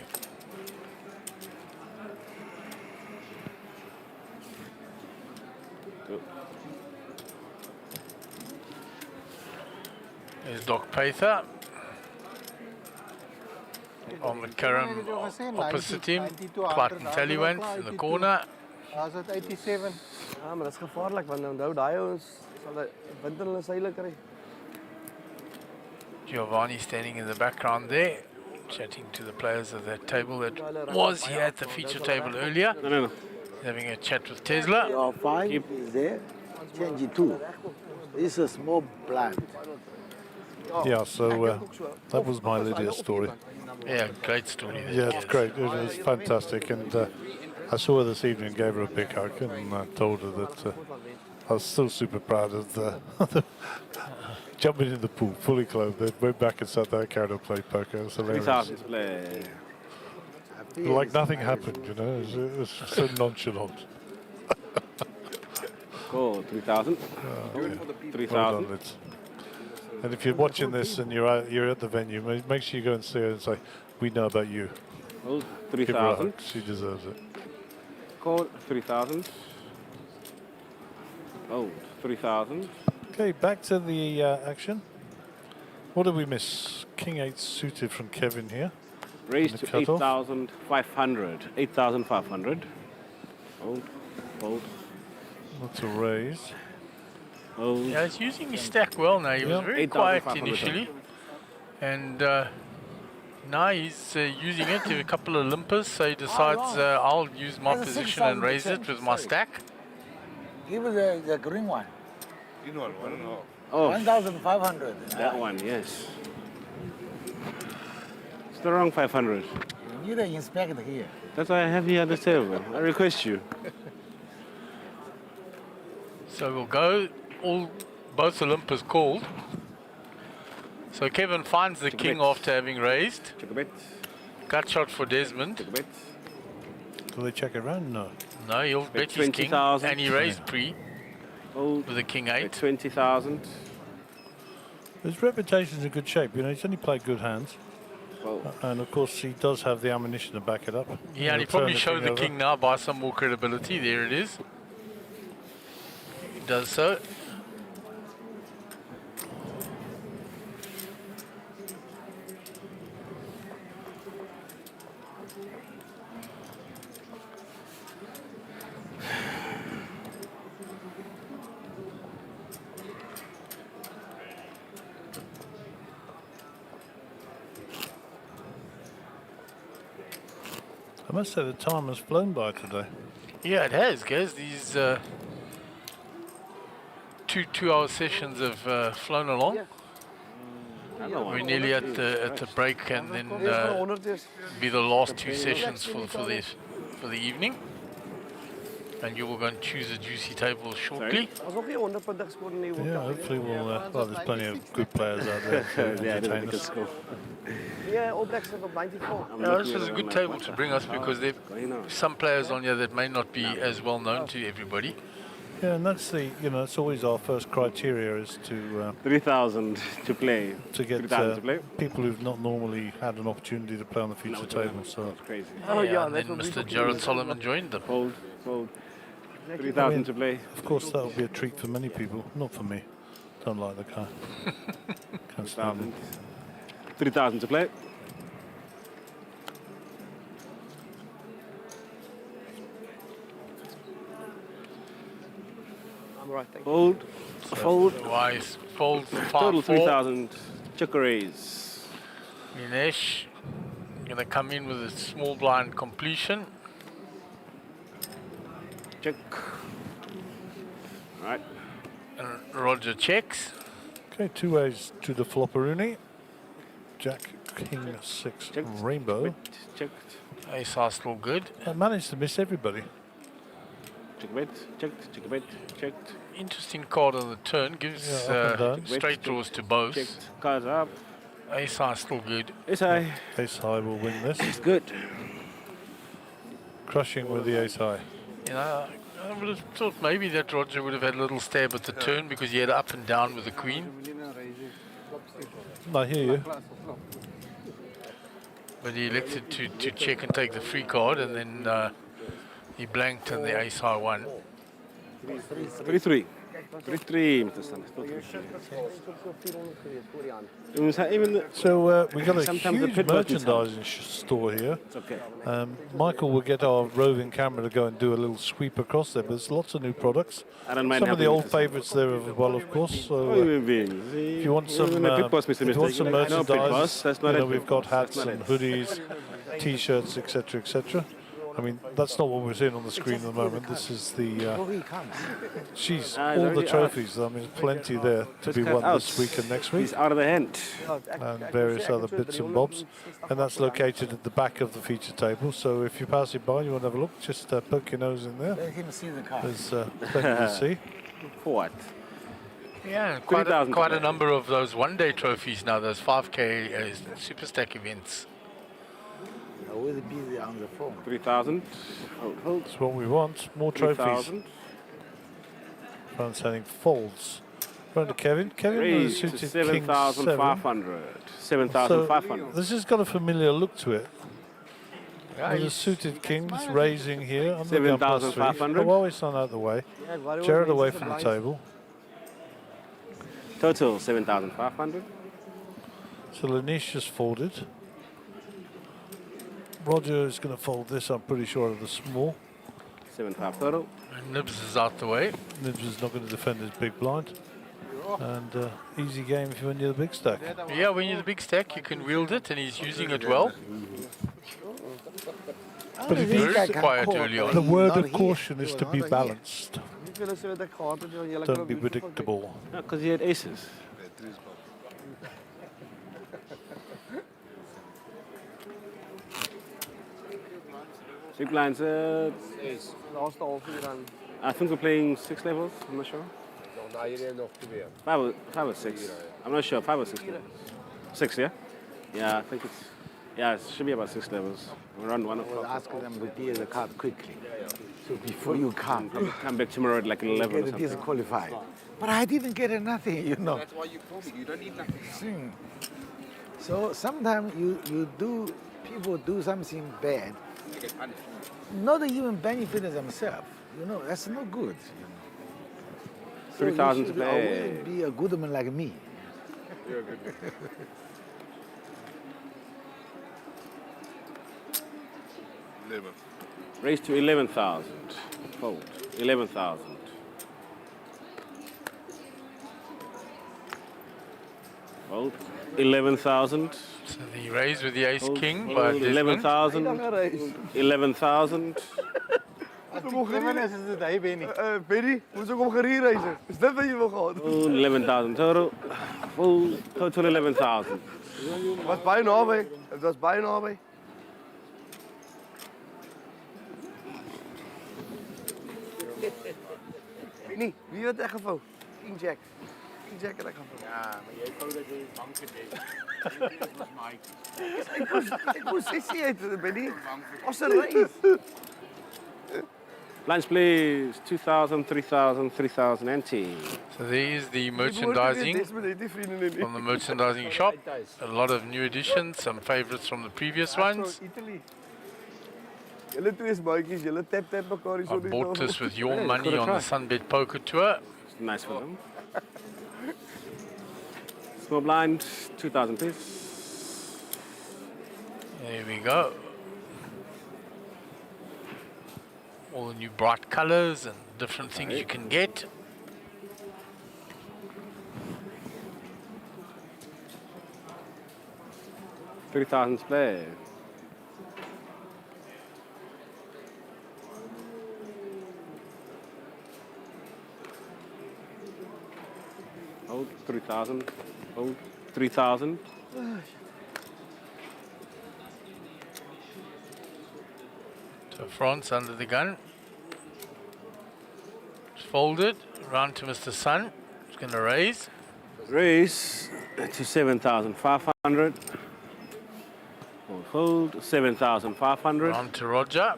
There's Doc Pather. On the Karam opposite him. Clayton Tallywand in the corner. Was het 87? Ja, maar dat is gevaarlijk, want onthou daai ouens sal 'n wind in hulle seile kry. Giovanni standing in the background there, chatting to the players of that table that was here at the feature table earlier. No. Having a chat with Tesla. Your 5 is there. Change it 2. This is a small blind. Yeah, so that was my Lydia story. Yeah, great story. Yeah, it's great. It was fantastic. And I saw her this evening and gave her a big hug and I told her that I was still super proud of the jumping in the pool, fully clothed. They went back and sat there, carried on, played poker. It was hilarious. 3,000 to play. Like nothing happened, you know. It was so nonchalant. Call 3,000. 3,000. Well, and if you're watching this and you're at the venue, make sure you go and see her and say, "We know about you." Hold Give her a 3,000. hug. She deserves it. Call 3,000. Oh, 3,000. Okay, back to the action. What did we miss? King 8 suited from Kevin here. Raise In the to cutoff. 8,500. 8,500. Hold. What's a raise? Hold. Yeah, he's using his stack well now. He was very quiet initially. And now he's using it to a couple of limpers. So he decides, I'll use my position and raise it with my stack. Give me the green one. Green one, 1.5. Oh, 1,500. that one, yes. It's the wrong 500. You need an inspector here. That's why I have you on the table. I request you. So we'll go, both the limpers called. So So Kevin finds the king after having raised. Check a bet. Gut shot for Desmond. Check a bet. Do they check it round? No. No, he'll bet his king. 20,000. And he raised pre Old. with a king 8. 20,000. His reputation's in good shape. You know, he's only played good hands. And of course, he does have the ammunition to back it up. Yeah, and he probably showed the king now by some more credibility. There it is. He does so. I must say the time has flown by today. Yeah, it has, guys. These two-hour sessions have flown along. We're nearly at the break, and then be the last 2 sessions for the evening. And you will go and choose a juicy table shortly. Yeah, hopefully we'll. Well, there's plenty of good players out there to entertain us. Yeah, All Blacks have got 94. Yeah, this is a good table to bring us because there are some players on here that may not be as well known to everybody. Yeah, and that's the, you know, that's always our first criteria is to 3,000 to play. To get 3,000 to play. people who've not normally had an opportunity to play on the feature table. So that's crazy. Yeah, and then Mr. Jared Solomon joined them. Fold. 3,000 to play. Of course, that will be a treat for many people. Not for me. Don't like the guy. Can't stand him. 3,000 to play. I'm right, thank Fold. Fold. Wise. Fold. Total 3,000. Check a raise. Ninesh going to come in with a small blind completion. Check. All right. And Roger checks. Okay, 2 ways to the flopperoonie. Jack, King, 6, Checked. rainbow. Checked. Ace are still good. I managed to miss everybody. Check a bet. Checked. Check a bet. Checked. Interesting card on the turn. Gives Yeah, up and down. straight draws to both. Checked. Cards up. Ace are still good. Ace high. Ace high will win this. It's good. Crushing with the ace high. You know, I would have thought maybe that Roger would have had a little stab at the turn because he had up and down with the queen. I hear you. But he elected to check and take the free card, and then he blanked and the ace high won. 3-3. 3-3, Mr. Sun. So we got a Sometimes the huge pit buttons merchandising store here. It's okay. Michael will get our roving camera to go and do a little sweep across there, but there's lots of new products. I don't mind Some of the helping old Mr. favourites there as well, of course. So if you want some, Pit boss, Mr. if you want some Mistake. I know Pit boss, merchandise, that's you not know, it. we've got That's hats not and it. hoodies, T-shirts, etc., etc. I mean, that's not what we're seeing on the screen at the moment. This is the, geez, all the trophies. I mean, plenty there to be won this week and next week. He's out of the hand. And various other bits and bobs. And that's located at the back of the feature table. So if you pass it by, you want to have a look, just poke your nose in there. Let him see the car. There's plenty to see. For what? Yeah, quite a number of those one-day trophies now, those 5K Super Stack events. I will be on the phone. 3,000. That's what we want. More trophies. 3,000. Front setting folds. Round to Kevin. Kevin with a Raise to suited king 7. 7,500. 7,500. So this has got a familiar look to it. Yeah, There's a suited kings raising here. I'm going to go plus 3. 7,500. I've always done out the way. Jared away from the table. Total 7,500. So Lanish just folded. Roger is going to fold this, I'm pretty sure, out of the small. 7,500 total. And Nibs is out the way. Nibs is not going to defend his big blind. And easy game if you're near the big stack. Yeah, when you're the big stack, you can wield it, and he's using it well. But if Very quiet early on. the word of caution is to be balanced. Don't be predictable. Because he had aces. Big blinds. I think we're playing 6 levels. I'm not sure. 5 or 6. I'm not sure. 5 or 6 levels. 6, yeah? Yeah, I think it's... Yeah, it should be about 6 levels. Around 1 I was o'clock. asking them to clear the card quickly. So before you come, Come back tomorrow at like 11 or get something. disqualified. But I didn't get nothing, you know. That's why you call me. You don't need nothing. So sometimes people do something bad, You get punished. not even benefit themselves. You know, that's no good. You know. So 3,000 you to should play. always be a good man like me. You're a good man. 11. Raise to 11,000. Fold. 11,000. Fold. 11,000. So the raise with the ace king by Fold. Desmond. 11,000. 11,000. Benny, moet ook om gereden reizen. Is dat wat je wil gehad? Full 11,000 total. Full total 11,000. Het was bijna bij. Het was bijna bij. Benny, wie werd echt gefout? King Jack. King Jack werd echt gefout. Ja, maar jij wou dat je banken deed. Dat was Mike. Ik moest sessie eten, Benny. Als een race. Blinds please. 2,000, 3,000, 3,000 NT. So there is the merchandising from the merchandising shop. A lot of new additions, some favorites from the previous ones. Julle twee is maatjies, julle tap mekaar hier I so bought this with your money on the SunBet Poker Tour. Nice for them. Small blind, 2,000 please. There we go. All the new bright colors and different things you can get. $3,000 play. Hold 3,000. Hold 3,000. So France under the gun. It's folded. Round to Mr. Sun. He's going to raise. Raise to 7,500. Hold 7,500. Round to Roger.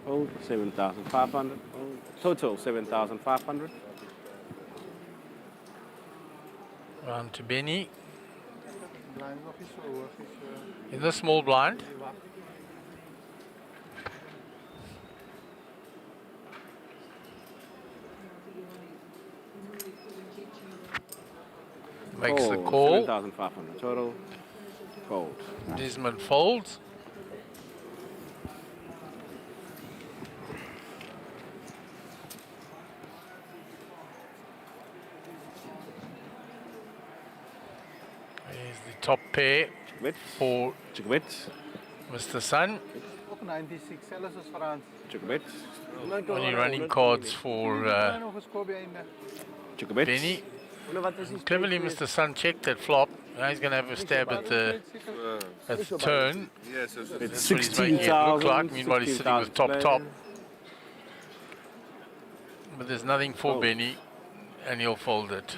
Hold 7,500. Total 7,500. Round to Benny. In the small blind. Makes the call. 7,500 total. Fold. Desmond folds. Here's the top pair for Mr. Sun. Op 96, zelfs als Frans. Only running cards for Benny. Cleverly, Mr. Sun checked that flop. Now he's going to have a stab at the turn. Yes, That's what he's making it look like. Meanwhile, he's sitting with top. But there's nothing for Benny, and he'll fold it.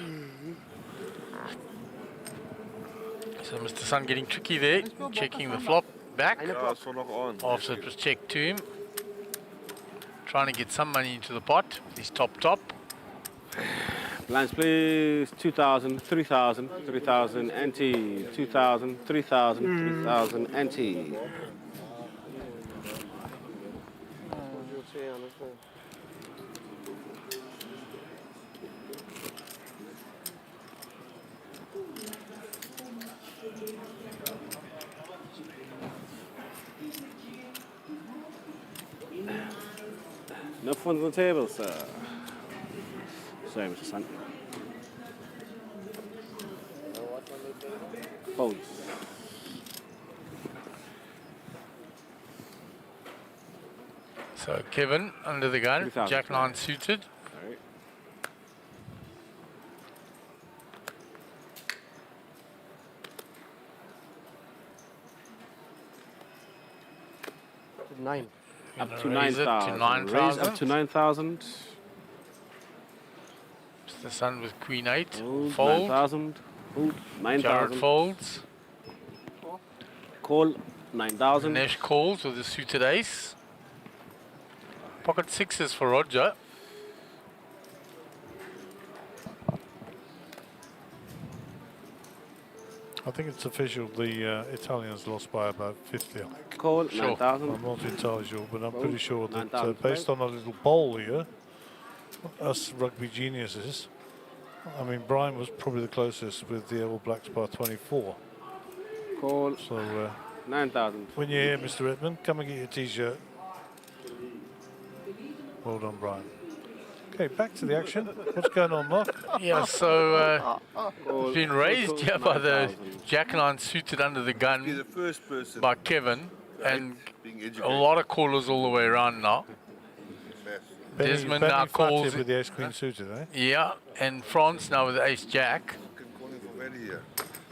So Mr. Sun getting tricky there, checking the flop back after it was checked to him. Trying to get some money into the pot. He's top. Blinds please. 2,000, 3,000, 3,000 NT. 2,000, 3,000, 3,000 NT. No funds on the table, sir. Sorry, Mr. Sun. Folds. So Kevin under the gun, Jack 9 suited. Right. Nine. Up to Raise it to 9,000. Raise up to 9,000. Mr. Sun with Queen 8. Fold. Fold. 9,000. 9,000. Jared folds. Call 9,000. Nash calls with a suited ace. Pocket sixes for Roger. I think it's official. The Italians lost by about 50. I think. Call 9,000. I'm not entirely sure, but I'm Call pretty sure that 9,000. based on a little poll here, us rugby geniuses, I mean, Brian was probably the closest with the All Blacks by 24. Call So 9,000. when you're here, Mr. Redmond, come and get your T-shirt. Well done, Brian. Okay, back to the action. What's going on, Mark? Yeah, so it's been raised here by the Jack-9 suited under the gun by Kevin, and a lot of callers all the way around now. Desmond now calls with the ace queen suited, eh? Yeah, and France now with the ace jack.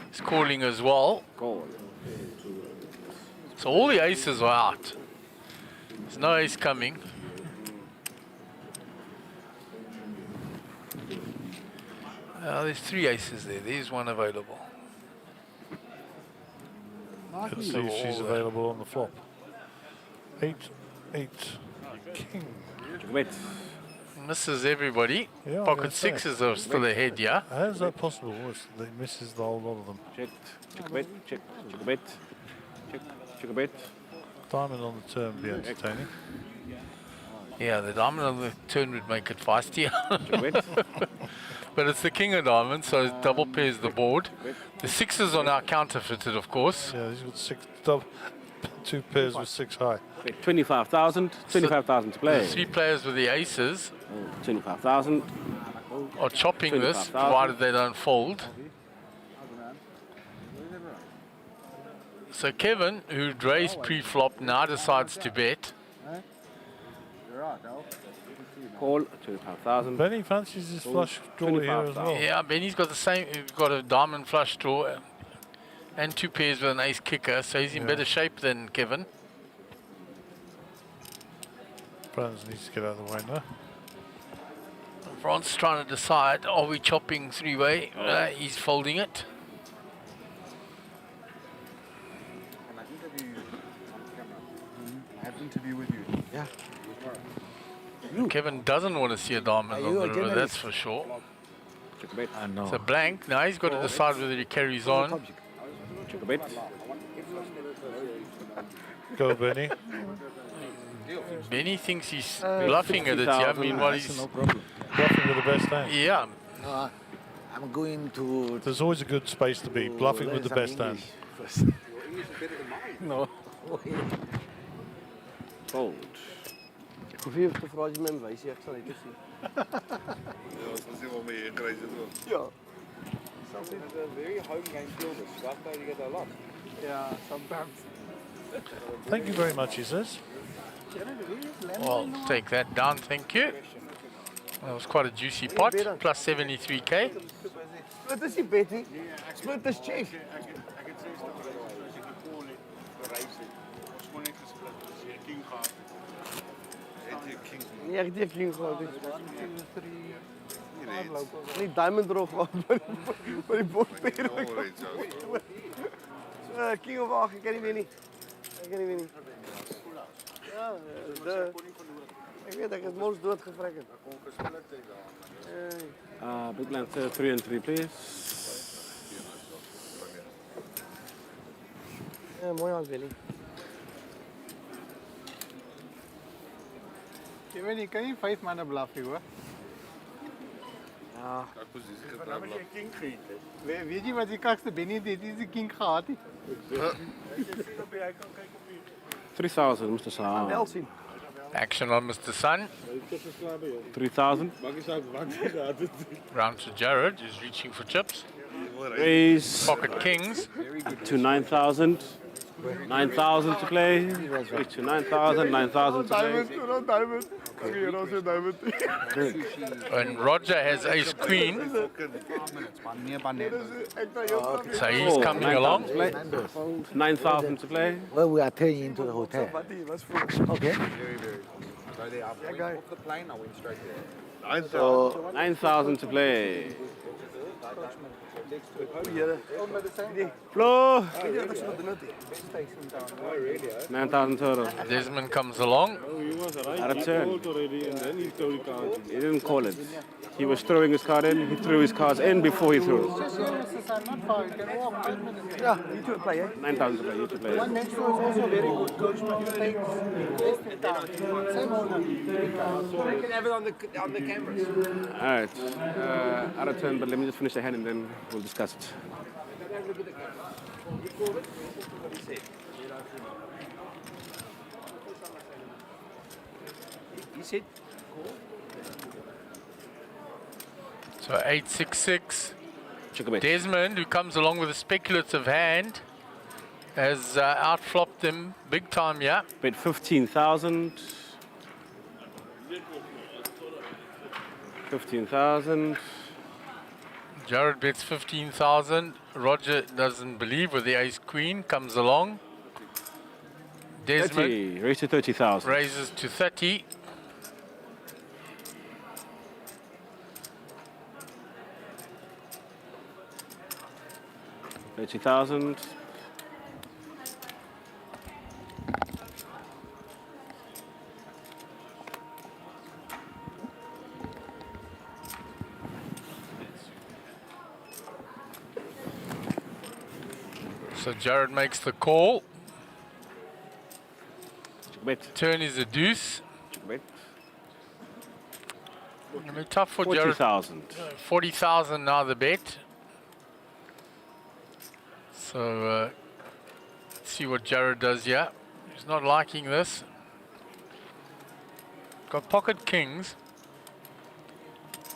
He's calling as well. So all the aces are out. There's no ace coming. There's three aces there. There's one available. Let's see if she's available on the flop. 8, 8, king. Misses everybody. Yeah, Pocket sixes are still ahead, yeah? How is that possible? They misses the whole lot of them. Check a bet, check a bet, check a bet. Diamond on the turn would be entertaining. Yeah, the diamond on the turn would make it feisty. But it's the king of diamonds, so it double pairs the board. The sixes are now counterfeited, of course. Yeah, he's got two pairs with 6 high. 25,000, 25,000 to play. The three players with the aces 25,000. are chopping this, provided they don't fold. So Kevin, who raised pre-flop, now decides to bet. Call 25,000. Benny fancies his flush draw here as well. Yeah, Benny's got the same. He's got a diamond flush draw and two pairs with an ace kicker, so he's in better shape than Kevin. Franz needs to get out of the way now. Franz trying to decide, are we chopping three-way? He's folding it. I have an interview with you. Yeah. Kevin doesn't want to see a diamond on the river, that's for sure. So blank, now he's got to decide whether he carries on. Go, Benny. Benny thinks he's bluffing at it, yeah? Meanwhile, he's bluffing with the best hand. Yeah. No, I'm going to... There's always a good space to be, bluffing with the best hand. No. Fold. Hoeveel heeft de vrouw die mijn wijs? Ik zal niet zien. Ja, dat is niet wat mee je krijgt. Ja. Sometimes they're very home game fielders. Rugby, you get a lot. Yeah, sometimes. Thank you very much, he says. Well, take that down, thank you. That was quite a juicy pot, plus 73k. Split is die Betty. Split is check. Nee, ek het nie 'n king gehad nie. Nie diamond erop gehad by die bordpair. King of 8, ek kan nie meer nie. Ek kan nie meer nie. Ja, ek weet ek het mos dood gevrek het. Big blind 3 and 3, please. Ja, mooi aan Willie. Jy weet nie, kan jy 5 manne bluff nie, hoor? Ja. Waarom het jy king geëet? Weet jy wat die kakste Benny het die king gehad nie? Ja. 3,000, Mr. San. Wel zien. Action on Mr. Sun. 3,000. Round to Jared, who's reaching for chips. Raise. Pocket kings. To 9,000. 9,000 to play. Reach to 9,000. 9,000 to play. Diamond. Okay, also diamond. And Roger has ace queen. So he's coming along. 9,000 to play. Well, we are turning into the hotel. Okay. So they are off the plane, I went straight there. So 9,000 to play. Flo! 9,000 total. Desmond comes along. Out of turn. He didn't call it. He was throwing his card in. He threw his cards in before he threw. Just not far. You can walk 10 minutes. Yeah, you two play, eh? 9,000 to play. You to play. One next to us is also very good. Coachman takes less than down. Same owner. You can have it on the cameras. All right. Out of turn, but let me just finish the hand and then we'll discuss it. He said, So 8-6-6. Desmond, who comes along with a speculative hand, has outflopped him big time, yeah. Bet 15,000. 15,000. Jared bets 15,000. Roger doesn't believe with the ace queen, comes along. Desmond 30. Raise to 30,000. raises to 30. $30,000. So Jared makes the call. Bet. Turn is a deuce. Bet. It'll be tough for Jared. 40,000. 40,000 now the bet. So let's see what Jared does here. He's not liking this. Got pocket kings.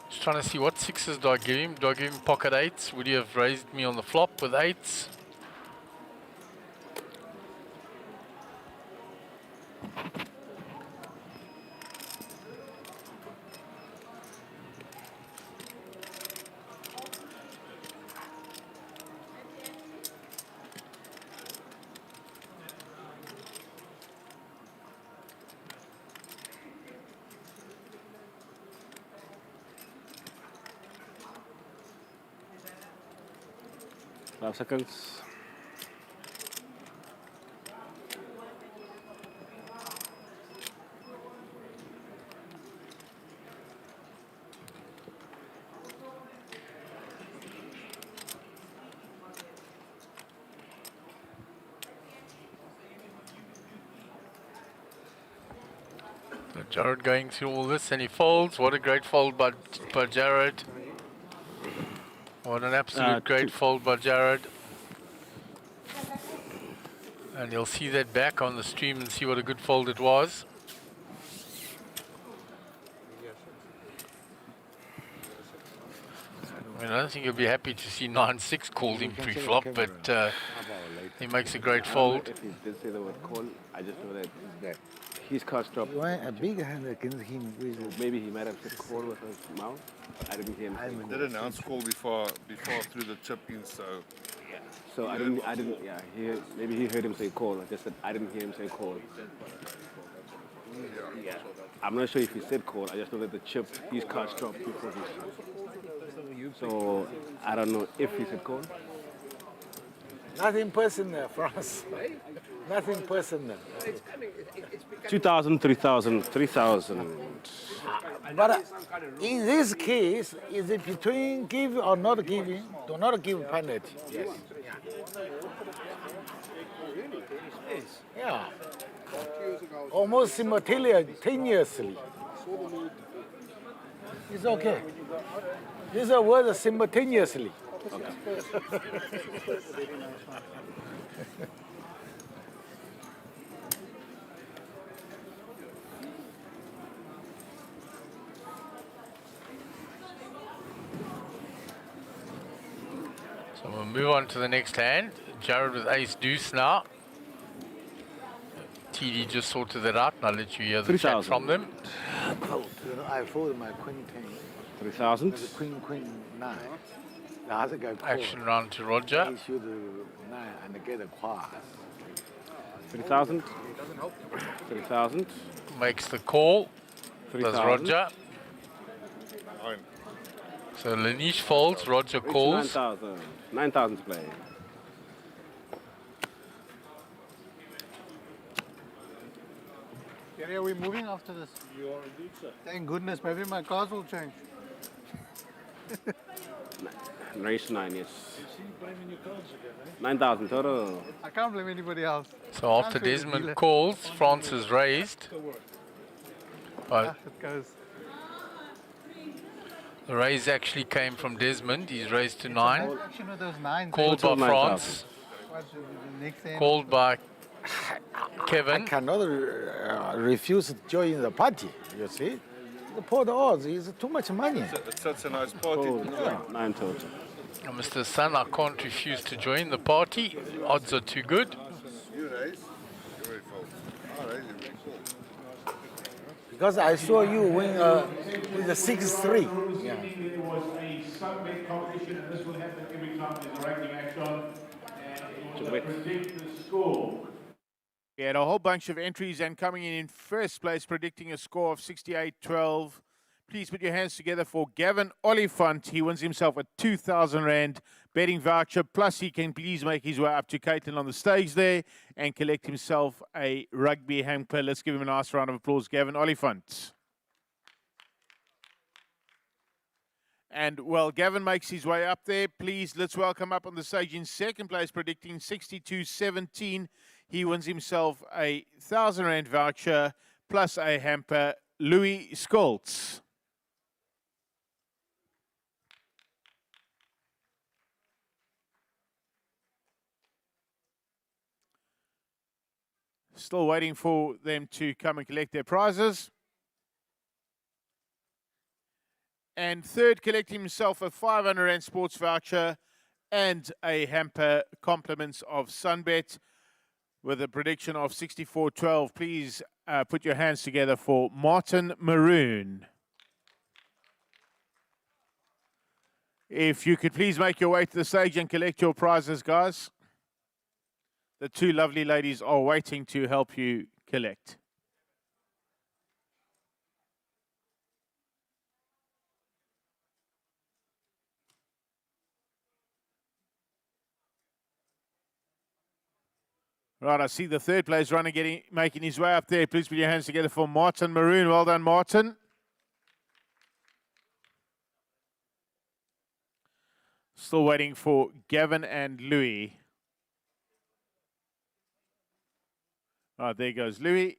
Just trying to see what sixes do I give him. Do I give him pocket eights? Would he have raised me on the flop with eights? Five seconds. So Jared going through all this and he folds. What a great fold by Jared. What an absolute great fold by Jared. And you'll see that back on the stream and see what a good fold it was. I mean, I don't think you'll be happy to see 9-6 called in pre-flop, but he makes a great fold. If he did say the word call, I just know that his cards dropped. You want a big hand against him. Maybe he might have said call with his mouth. I didn't hear him say He call. did announce call before through the chip in, so yeah. So I didn't. Yeah, maybe he heard him say call. I just said I didn't hear him say call. Yeah. I'm not sure if he said call. I just know that the chip, his cards dropped before he. So I don't know if he said call. Nothing personal, France. Nothing personal. 2,000, 3,000, 3,000. But in this case, is it between give or not giving? Do not give penalty. Yes. Yeah. Almost simultaneously. It's okay. This is a word simultaneously. Okay. So we'll move on to the next hand. Jared with ace deuce now. TD just sorted that out, and I'll let you hear the chat from them. I fold my queen 10. 3,000. Queen 9. Action round to Roger. He should 9 and get a quad. 3,000. 3,000. Makes the call. Does 3,000. Roger. So Lanish folds, Roger calls. 9,000. 9,000 to play. Gary, are we moving after this? You are indeed, sir. Thank goodness, maybe my cars will change. Race 9, yes. You see, blaming your cards again, eh? 9,000 total. I can't blame anybody else. So after Can't blame the Desmond dealer. calls, France is raised. Yeah, it goes. The raise actually came from Desmond. He's raised to 9. Action with those nines. Called by Total France. What's the next end? Called by I Kevin. cannot refuse to join the party, you see. The poor odds is too much money. It's such a nice party. Yeah, 9 total. And Mr. Sun, I can't refuse to join the party. Odds are too good. You raise, you very fold. I raise, you very fold. Because I saw you win with the 6-3. Yeah. There was a SunBet competition, and this will happen every time there's a rugby match on. And it will predict the score. We had a whole bunch of entries, and coming in first place, predicting a score of 68-12. Please put your hands together for Gavin Oliphant. He wins himself a 2,000 Rand betting voucher. Plus, he can please make his way up to Caitlin on the stage there and collect himself a rugby hamper. Let's give him a nice round of applause, Gavin Oliphant. And while Gavin makes his way up there, please let's welcome up on the stage in second place, predicting 62-17. He wins himself a 1,000 Rand voucher plus a hamper, Louis Skoltz. Still waiting for them to come and collect their prizes. And third, collecting himself a 500 Rand sports voucher and a hamper, compliments of SunBet, with a prediction of 64-12. Please put your hands together for Martin Maroon. If you could please make your way to the stage and collect your prizes, guys. The two lovely ladies are waiting to help you collect. Right, I see the third place runner making his way up there. Please put your hands together for Martin Maroon. Well done, Martin. Still waiting for Gavin and Louis. Right, there goes Louis.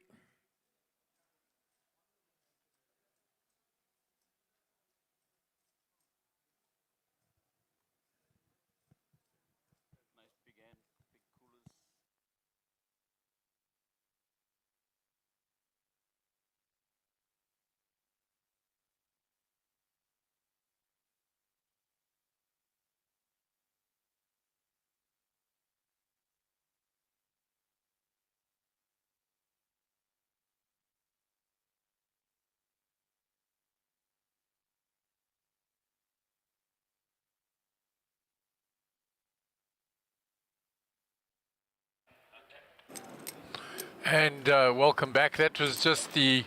And welcome back. That was just the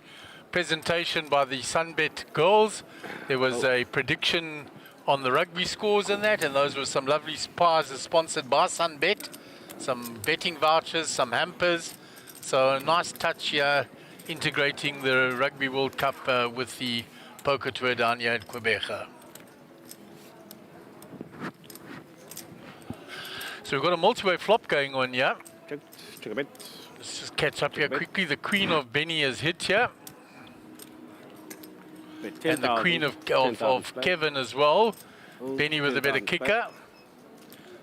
presentation by the SunBet girls. There was a prediction on the rugby scores and that, and those were some lovely prizes sponsored by SunBet. Some betting vouchers, some hampers. So a nice touch here, integrating the Rugby World Cup with the poker tour down here at Quebec. So we've got a multi-way flop going on here. Check a bit. Let's just catch up here quickly. The Queen of Benny has hit here. And the Queen of Kevin as well. Benny with a better kicker.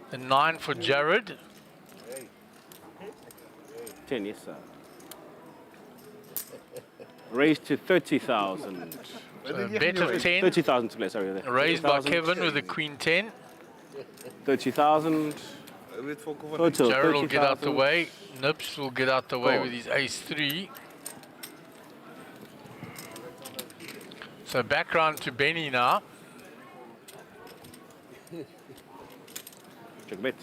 The 9 for Jared. 10, yes, sir. Raised to 30,000. So bet of 10. 30,000 to play, sorry. Raised by Kevin with the Queen 10. 30,000. Total, Jared will get out the 30,000. way. Nips will get out the way with his ace 3. So back round to Benny now. Check bet.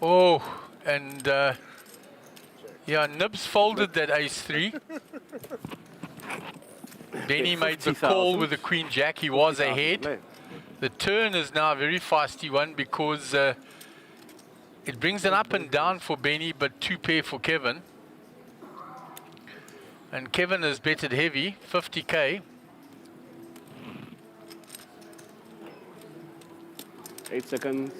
Oh, and yeah, Nibs folded that ace 3. Benny made the call with the Queen Jack. He was ahead. The turn is now a very feisty one because it brings an up and down for Benny, but 2 pair for Kevin. And Kevin has betted heavy, 50k. 8 seconds.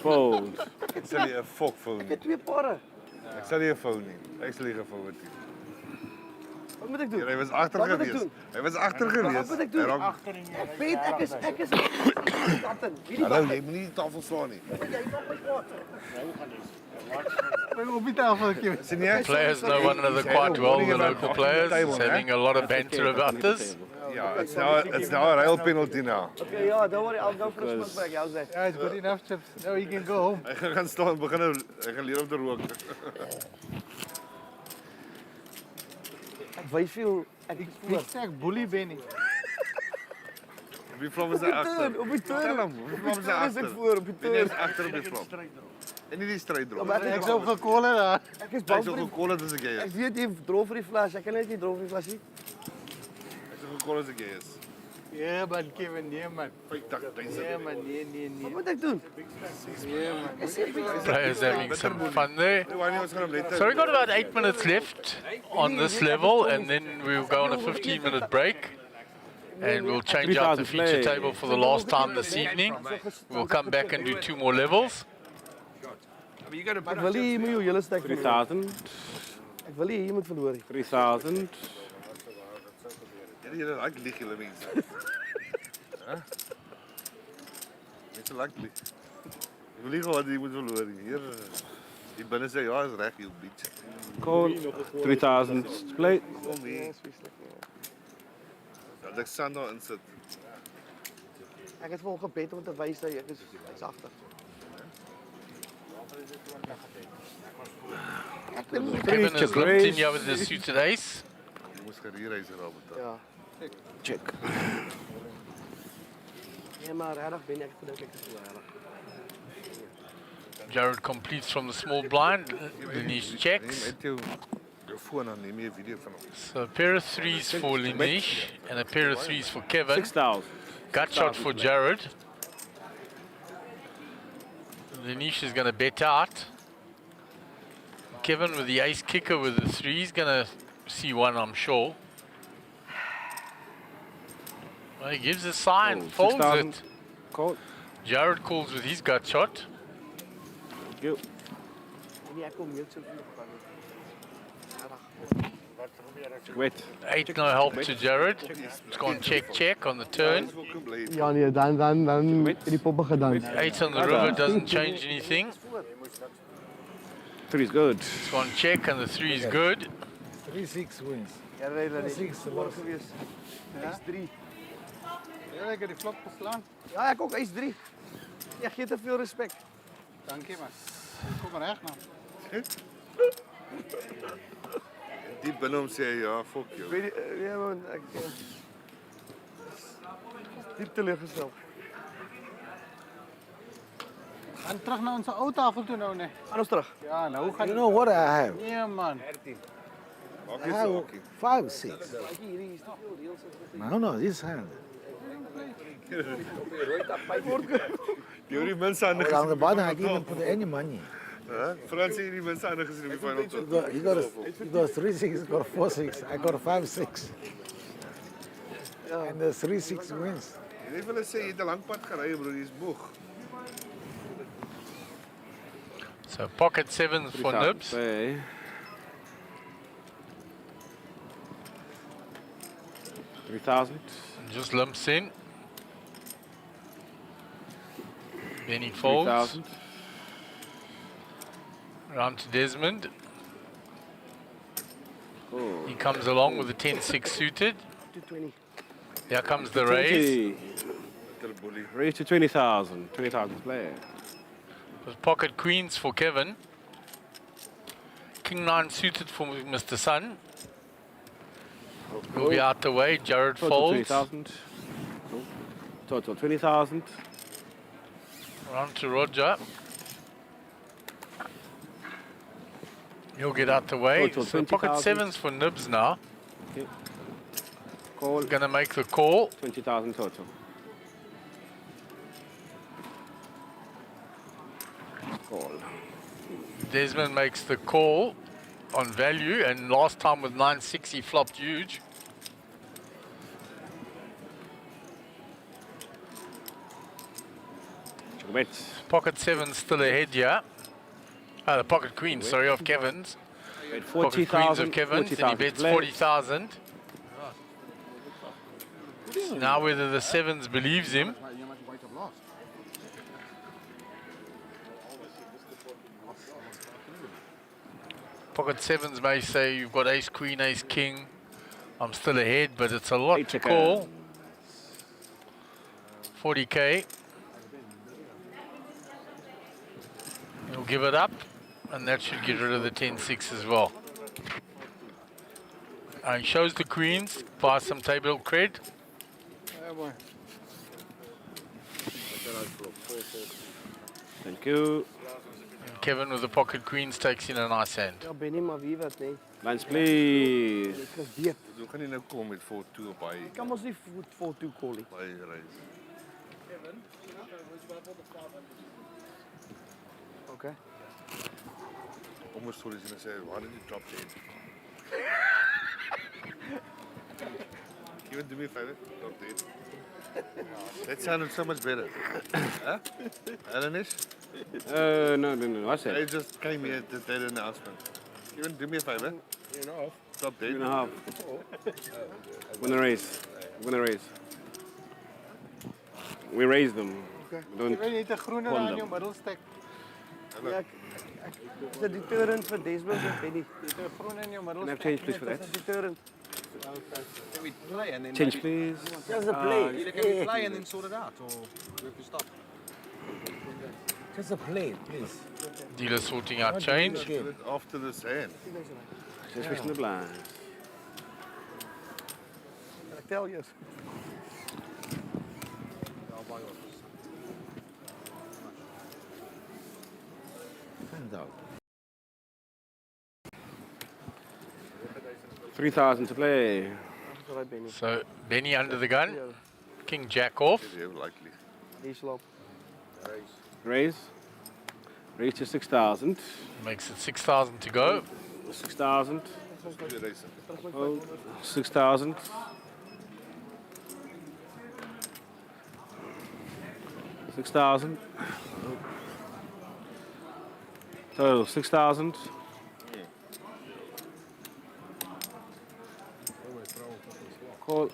Fold. Ek sal nie 'n fok vou nie. Ek het 2 pare. Ek sal nie 'n vou nie. Ek sal nie gevou het nie. Wat moet ek doen? Hy was agter gewees. Hy was agter gewees. Wat moet ek doen? Agter in Ek weet ek is kaptein. Hallo, jy moenie die tafel slaan nie. Jy mag my kwaad. Op die tafel gekeer. Sien jy? Players know one another quite well, the local players, having a lot of banter about this. Yeah, it's now a rail penalty now. Okay, yeah, don't worry, I'll go for a smoke break. How's that? Yeah, it's good enough, Chips. Now you can go home. Ek gaan staan, ek gaan leer om te rook. Ek wys veel ek sê ek bully Benny. Wie flop is daar agter? Op die turn. Wie flop is daar agter? Op die turn. Wie is agter op die flop? En nie die stryd drop. Ek sou gekolle daar. Ek is bang vir die gekolle as ek jy is. Ek weet jy draw vir die flash. Ek kan net nie draw vir die flash nie. Ek sou gekolle as ek jy is. Ja, man, Kevin, nee man. 50,000. Ja man, nee. Wat moet ek doen? Ja man. Players having some fun there. So we've got about 8 minutes left on this level, and then we'll go on a 15-minute break. And we'll change out the feature table for the last time this evening. We'll come back and do 2 more levels. Ek wil nie moet jou hele stek 3,000. Ek wil nie jy moet verloor nie. 3,000. Julle like lieg julle mense. Hæ? Mense like lieg. Ek wil nie gehad jy moet verloor nie. Hier die binne sê ja, is reg jou beach. Call 3,000 split. Kom hier. Dat ek sand daar insit. Ek het vir hom gebed om te wys dat ek is agter. Kevin has limped in here with the suited ace. Jy moes geriereis daar met. Ja. Check. Ja, maar regtig ben ek gedink ek is so regtig. Jared completes from the small blind. Linish checks. Jou foon dan neem jy 'n video van hom. So a pair of 3s for Linish and a pair of 3s for Kevin. 6,000. Gut shot for Jared. Linish is going to bet out. Kevin with the ace kicker with the 3 is going to see one, I'm sure. Well, he gives a sign, folds it. Call. Jared calls with his gut shot. Go. Nee, ek kom net so vir Wait. 8 no help to Jared. It's gone check on the turn. Ja nee, dan die poppe gedans. 8 on the river doesn't change anything. 3 is good. It's gone check and the 3 is good. 3-6 wins. Ja, ry dan nie. 6 word gewees. Ja. 3. Ja, ek het die vlok geslaan. Ja, ek ook is 3. Jy gee te veel respek. Dankie man. Kom reg nou. Die binne hom sê ja, fuck jou. Weet jy, ja man, ek diep teleurgestel. Gaan terug na ons ou tafel toe nou, nee. Gaan ons terug. Ja, nou gaan You know what I have? Nee man. I have 5-6. No, this hand. Die mense aan On the bottom, I didn't put any money. Frans sê die mense aan gesien op die final tot. You got 3-6, got 4-6. I got 5-6. And the 3-6 wins. Jy wil hulle sê jy het 'n lang pad gery bro, jy's moeg. So pocket 7s for Nibs. 3,000. Just limps in. Then he folds. 3,000. Round to Desmond. Oh. He comes along with the 10-6 suited. 220. Here comes the raise. Raise to 20,000. 20,000 player. With pocket queens for Kevin. King 9 suited for Mr. Sun. Will be out the way. Jared Total folds. 20,000. Cool. Total 20,000. Round to Roger. He'll get out the way. Total So pocket 20,000. 7s for Nibs now. Okay. Call. Gonna make the call. 20,000 total. Call. Desmond makes the call on value, and last time with 9-6 he flopped huge. Pocket 7 still ahead here. The pocket queen, sorry, of Kevin's. Pocket queens of Kevin's, and he bets 40,000. Now whether the sevens believes him. Pocket sevens may say you've got ace queen, ace king. I'm still ahead, but it's a lot to call. 40k. He'll give it up, and that should get rid of the 10-6 as well. He shows the queens, buys some table cred. Thank you. And Kevin with the pocket queens takes in a nice hand. Ja, Benny, maar wie wat nee. Lines, please. Hoe gaan jy nou kom met 4-2 op hy? Ek kan ons nie 4-2 call nie. By reis. Okay. Almost stories gonna say, why did you drop dead? Even do me a favor, drop dead. That sounded so much better. Huh? Alanish? No, what's that? I just came here to that announcement. Even do me a favor. Drop dead. 2.5. Win a race. Win a race. We raise them. Okay. We don't Jy weet net 'n groener hold aan them. jou middelstek. Ja, is dit deterrent vir Desmond of Benny? Jy het 'n groen in jou Can I middelstek. have change please for that? Deterrent. Can we play and then Change please. Just a play. Can we play and then sort it out, or we have to stop? Just a play, please. Dealer sorting out change. After this hand. Just switching the blinds. Ek tel jou. Find out. 3,000 to play. So Benny under the gun. King Jack off. Likely. Raise. Raise to 6,000. Makes it 6,000 to go. 6,000. Oh, 6,000. 6,000. Total 6,000. Call.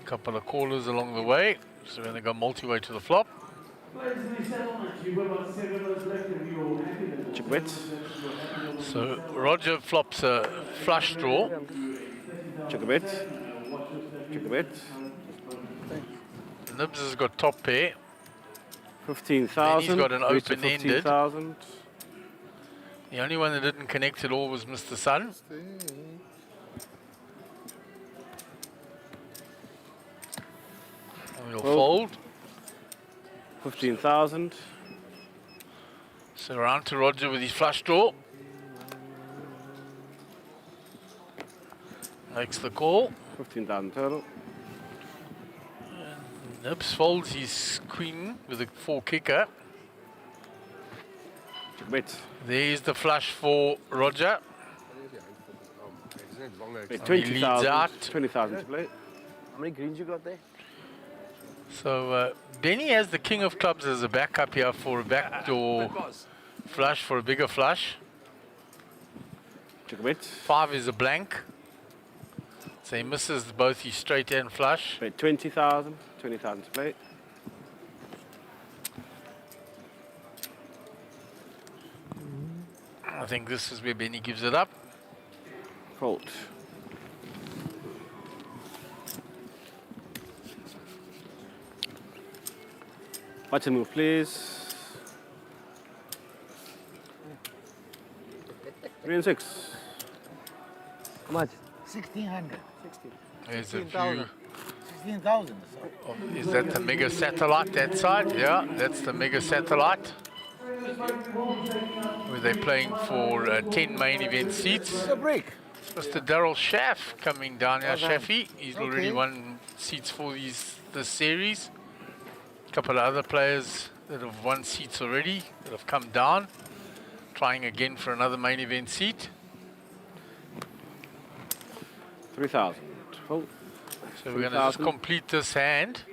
Couple of callers along the way. So we're going to go multi-way to the flop. Check bet. So Roger flops a flush draw. Check a bet. Check a bet. Nibs has got top pair. 15,000. He's got an open-ended. 15,000. The only one that didn't connect at all was Mr. Sun. We'll fold. 15,000. So around to Roger with his flush draw. Makes the call. 15,000 total. Nibs folds his queen with a 4 kicker. Check bet. There's the flush for Roger. He 20,000. leads out. 20,000 to play. How many greens you got there? So Benny has the king of clubs as a backup here for a backdoor flush, for a bigger flush. Check a bet. 5 is a blank. So he misses both his straight and flush. Bet 20,000. 20,000 to play. I think this is where Benny gives it up. Fold. Button move, please. 3 and 6. How much? 1,600. There's a view. 16,000. Is that the mega satellite that side? Yeah, that's the mega satellite. where they're playing for 10 main event seats. Mr. Daryl Schaff coming down here, Shaffy. He's already won seats for this series. A couple of other players that have won seats already that have come down, trying again for another main event seat. 3,000. Oh. So we're going to just complete this hand.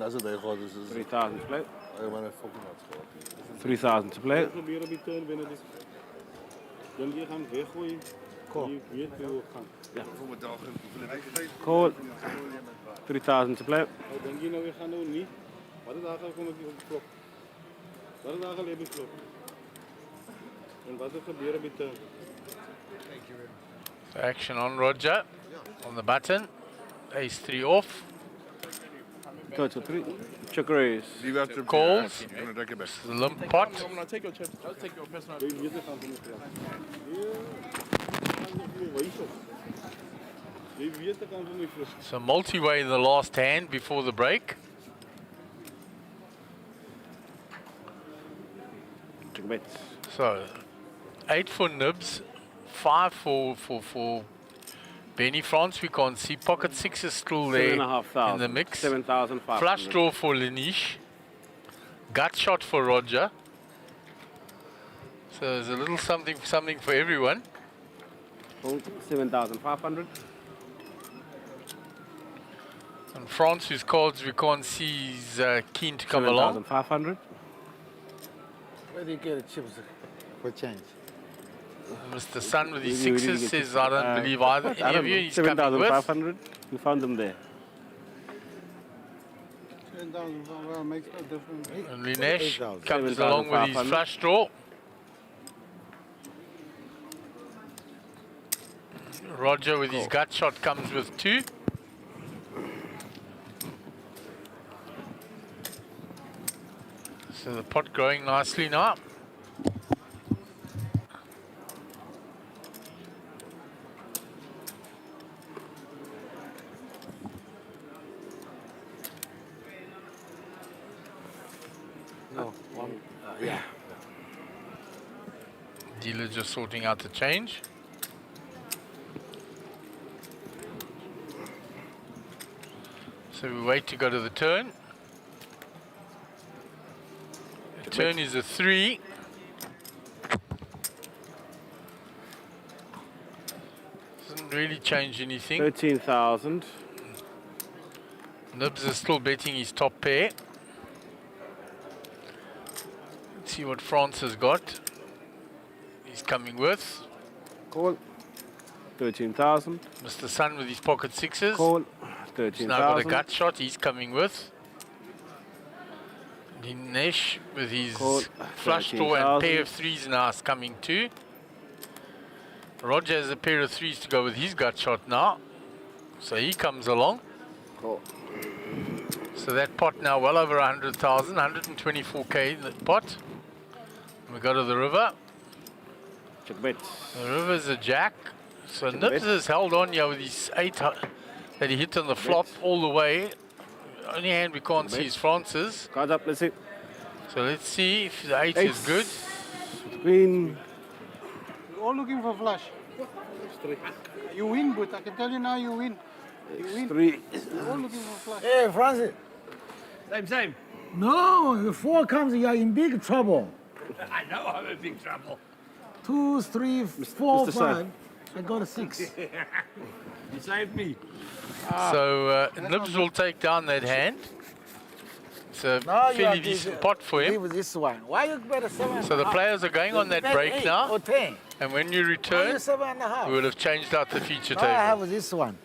As dit hy gehad is 3,000 play. Hy het maar 'n fucking hard gehad. 3,000 to play. Wat gebeur op die turn binne die dan jy gaan weggooi. Jy weet hoe gaan. Ja. Vir my dag en hoeveel het hy gekry? Call. 3,000 to play. Dink jy nou jy gaan nou nie? Wat het daar gekom met die klok? Wat het daar gelê met die klok? En wat het gebeur op die turn? Action on Roger on the button. Ace 3 off. Go to 3. Check raise. Calls. The limp pot. I'll take your chip. I'll take your personal. So multi-way in the last hand before the break. So 8 for Nibs, 5 for Benny France. We can't see. Pocket 6 is still there in the mix. 7,500. Flush draw for Lanish. Gut shot for Roger. So there's a little something for everyone. 7,500. And France, whose cards we can't see, is keen to come along. 7,500. Where do you get the chips for change? Mr. Sun with his sixes says, I don't believe either. Any of you he's coming with. 7,500. You found them there. 10,000, well, makes no difference. And Linesh comes along with his flush draw. Roger with his gut shot comes with 2. So the pot growing nicely now. No, one. Yeah. Dealer just sorting out the change. So we wait to go to the turn. The turn is a 3. Doesn't really change anything. 13,000. Nibs is still betting his top pair. Let's see what France has got. He's coming with. Call. 13,000. Mr. Sun with his pocket 6s. Call. He's now got a 13,000. gut shot. He's coming with. Dinesh with his Call. flush draw and pair of 13,000. 3s now is coming too. Roger has a pair of 3s to go with his gut shot now. So he comes along. Call. So that pot now well over 100,000, 124k in the pot. We go to the river. Check bet. The river's a jack. So Check Nibs bet. has held on here with his 8 that he hit on the flop all the way. Only hand we can't see is France's. Cards up, let's see. So let's see if the 8 is good. Queen. We're all looking for flush. You win, but I can tell you now you win. You win. 3. We're all looking for flush. Hey, Francis. Same. No, if 4 comes, you are in big trouble. I know I'm in big trouble. 2, 3, 4, Mr. 5. Sun. I got a 6. You saved me. So Nibs will take down that hand. It's a Now you fairly are decent pot for him. Leave this one. Why you better 7? So the players are going on that Bet break 8 now. or 10. And when you Why return, you 7.5? we will have changed out the feature Now I table. have this one.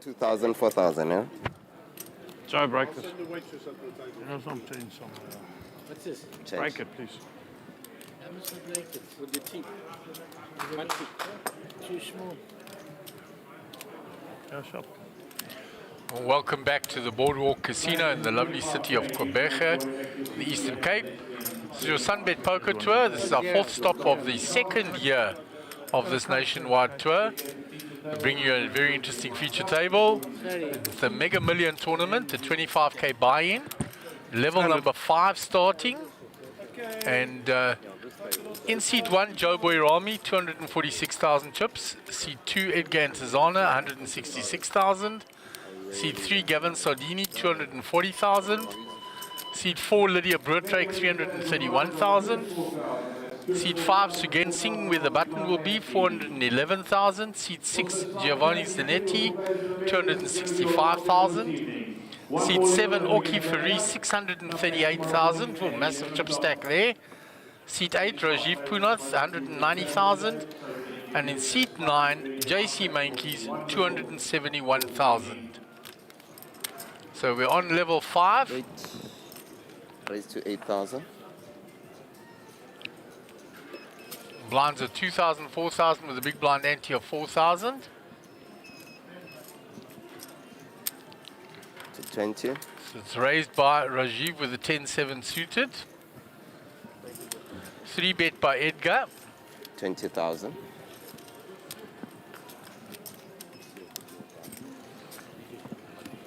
2,000, 4,000, yeah? Joe, break this. There's some change somewhere. What's this? Break it, please. How much to break it? With your teeth. Too small. Yeah, sure. Well, welcome back to the Boardwalk Casino in the lovely city of Quebec, the Eastern Cape. This is your SunBet Poker Tour. This is our 4th stop of the 2nd year of this nationwide tour. We bring you a very interesting feature table. It's the Mega Million Tournament, the 25k buy-in, level number 5 starting. And in seat 1, Joe Boyrami, 246,000 chips. Seat 2, Edgar Antizana, 166,000. Seat 3, Gavin Sardini, 240,000. Seat 4, Lydia Broodrake, 331,000. Seat 5, Sugen Singh, where the button will be, 411,000. Seat 6, Giovanni Zanetti, 265,000. Seat 7, Orki Ferri, 638,000, for a massive chip stack there. Seat 8, Rajiv Punath, 190,000. And in seat 9, JC Mankeys, 271,000. So we're on level 5. Raised to 8,000. Blinds are 2,000, 4,000 with a big blind ante of 4,000. To 20. So it's raised by Rajiv with a 10-7 suited. 3-bet by Edgar. 20,000.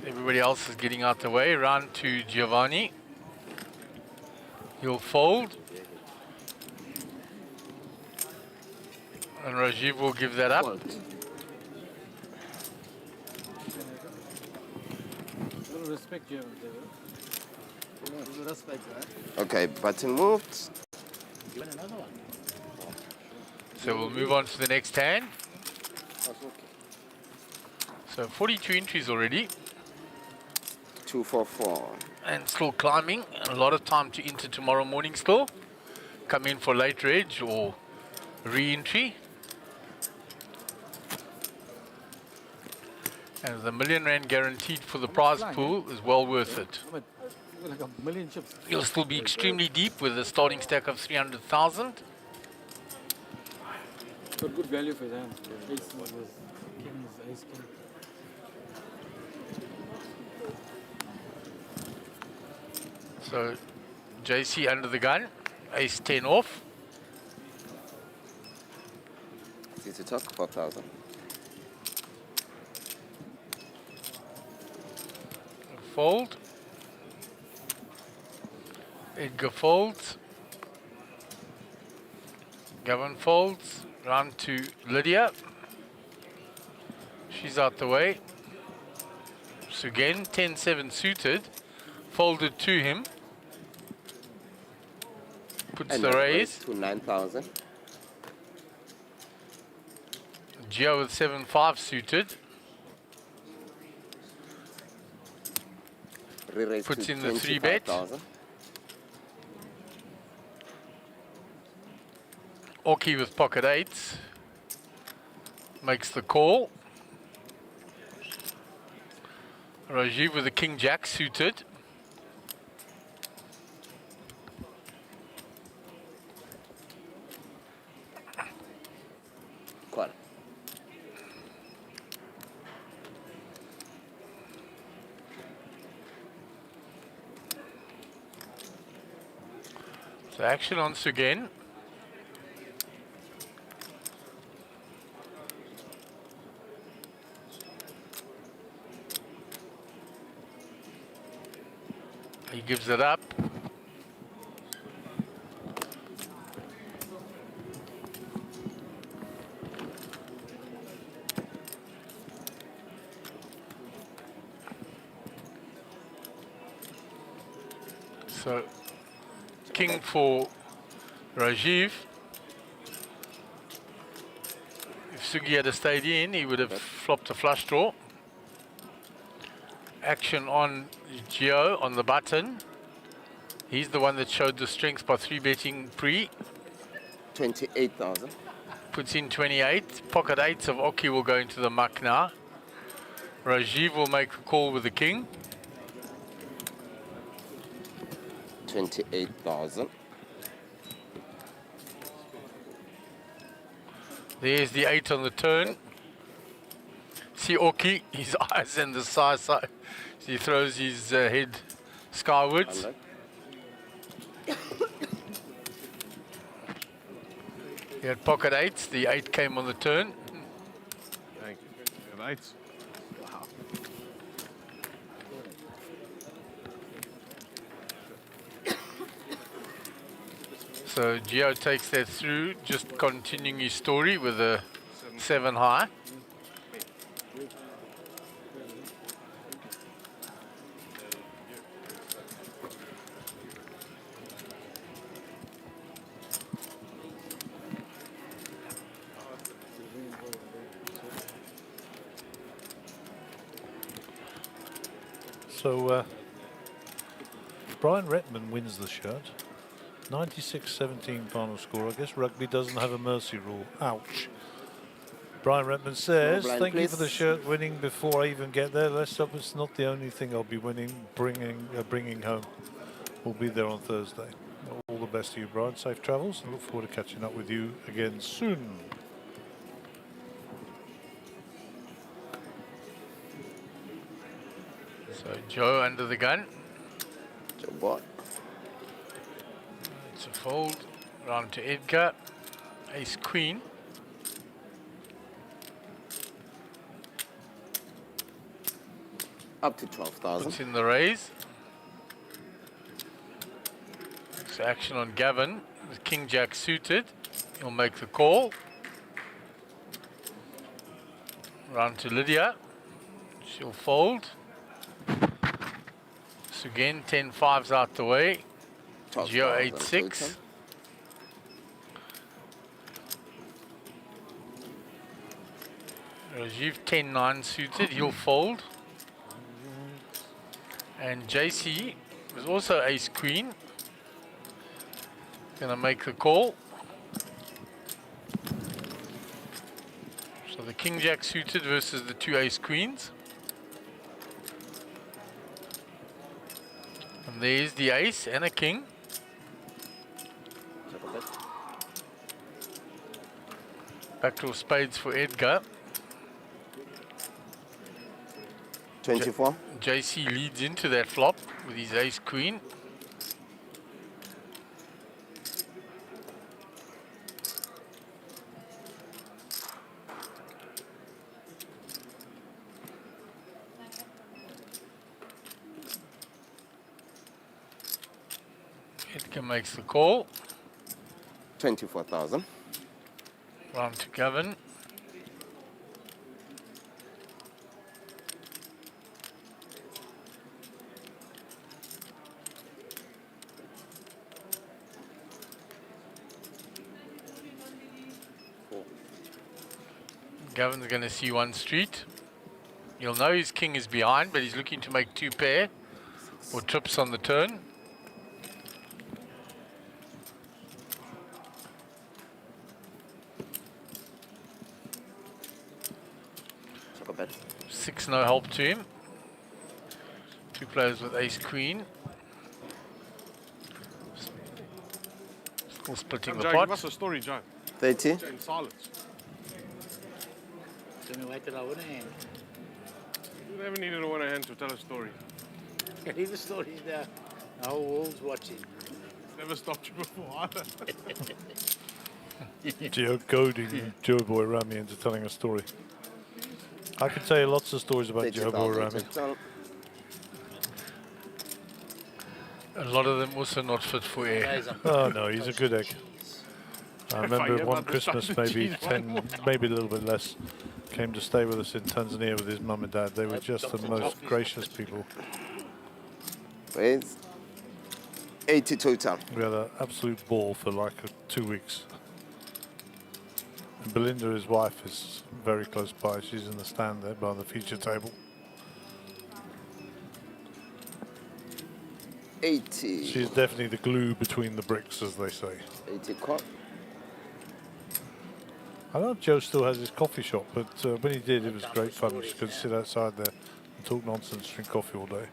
Everybody else is getting out the way. Round to Giovanni. He'll fold. And Rajiv will give that up. Respect you. Respect, right? Okay, button moved. So we'll move on to the next hand. So 42 entries already. 244. And still climbing. A lot of time to enter tomorrow morning still. Come in for late reg or re-entry. And the £1,000,000 guaranteed for the prize pool is well worth it. Like a million chips. You'll still be extremely deep with a starting stack of 300,000. Got good value for them. Ace was kings, ace king. So JC under the gun, ace 10 off. See to talk, 4,000. Fold. Edgar folds. Gavin folds. Round to Lydia. She's out the way. So again, 10-7 suited. Folded to him. Puts And the that raise. to 9,000. Gio with 7-5 suited. Re-raise Puts to in the 3-bet. 25,000. Orki with pocket 8s. Makes the call. Rajiv with the King Jack suited. Quarter. So action on Sugen. He gives it up. So king for Rajiv. If Sugi had stayed in, he would have flopped a flush draw. Action on Gio on the button. He's the one that showed the strength by 3-betting pre. 28,000. Puts in 28. Pocket 8s of Oki will go into the muck now. Rajiv will make a call with the king. 28,000. There's the 8 on the turn. See Oki, his eyes and the side. He throws his head skywards. He had pocket 8s. The 8 came on the turn. Thank you. Good night. Wow. So Gio takes that through, just continuing his story with a 7 high. So Brian Redman wins the shirt. 96-17 final score. I guess rugby doesn't have a mercy rule. Ouch. Brian Redman says, thank you for the shirt winning before I even get there. Let's hope it's not the only thing I'll be bringing home. We'll be there on Thursday. All the best to you, Brian. Safe travels. I look forward to catching up with you again soon. So Joe under the gun. Joe boy. It's a fold. Round to Edgar. Ace Queen. Up to 12,000. Puts in the raise. So action on Gavin with King Jack suited. He'll make the call. Round to Lydia. She'll fold. So again, 10-5's out the way. Geo 8-6. Rajiv 10-9 suited, he'll fold. And JC was also ace queen. Gonna make the call. So the king jack suited versus the 2 ace queens. And there's the ace and a king. Backdoor spades for Edgar. 24. JC leads into that flop with his ace queen. Edgar makes the call. 24,000. Round to Gavin. Gavin's going to see 1 street. You'll know his king is behind, but he's looking to make 2 pair or trips on the turn. Six, no help to him. 2 players with ace queen. Still splitting the John, pot. give us a story, John. 30. In silence. Then we waited our winner hand. You never needed a winner hand to tell a story. Leave the stories there. Our world's watching. Never stopped you before either. Geo goading Joe Boy Rami into telling a story. I can tell you lots of stories about Joe Boy Rami. A lot of them also not fit for air. Oh no, he's a good egg. I remember one Christmas, maybe 10, maybe a little bit less, came to stay with us in Tanzania with his mum and dad. They were just the most gracious people. With 80 total. We had an absolute ball for like 2 weeks. And Belinda, his wife, is very close by. She's in the stand there by the feature table. 80. She's definitely the glue between the bricks, as they say. 80 call. I know Joe still has his coffee shop, but when he did, it was great fun. Just could sit outside there and talk nonsense, drink coffee all day.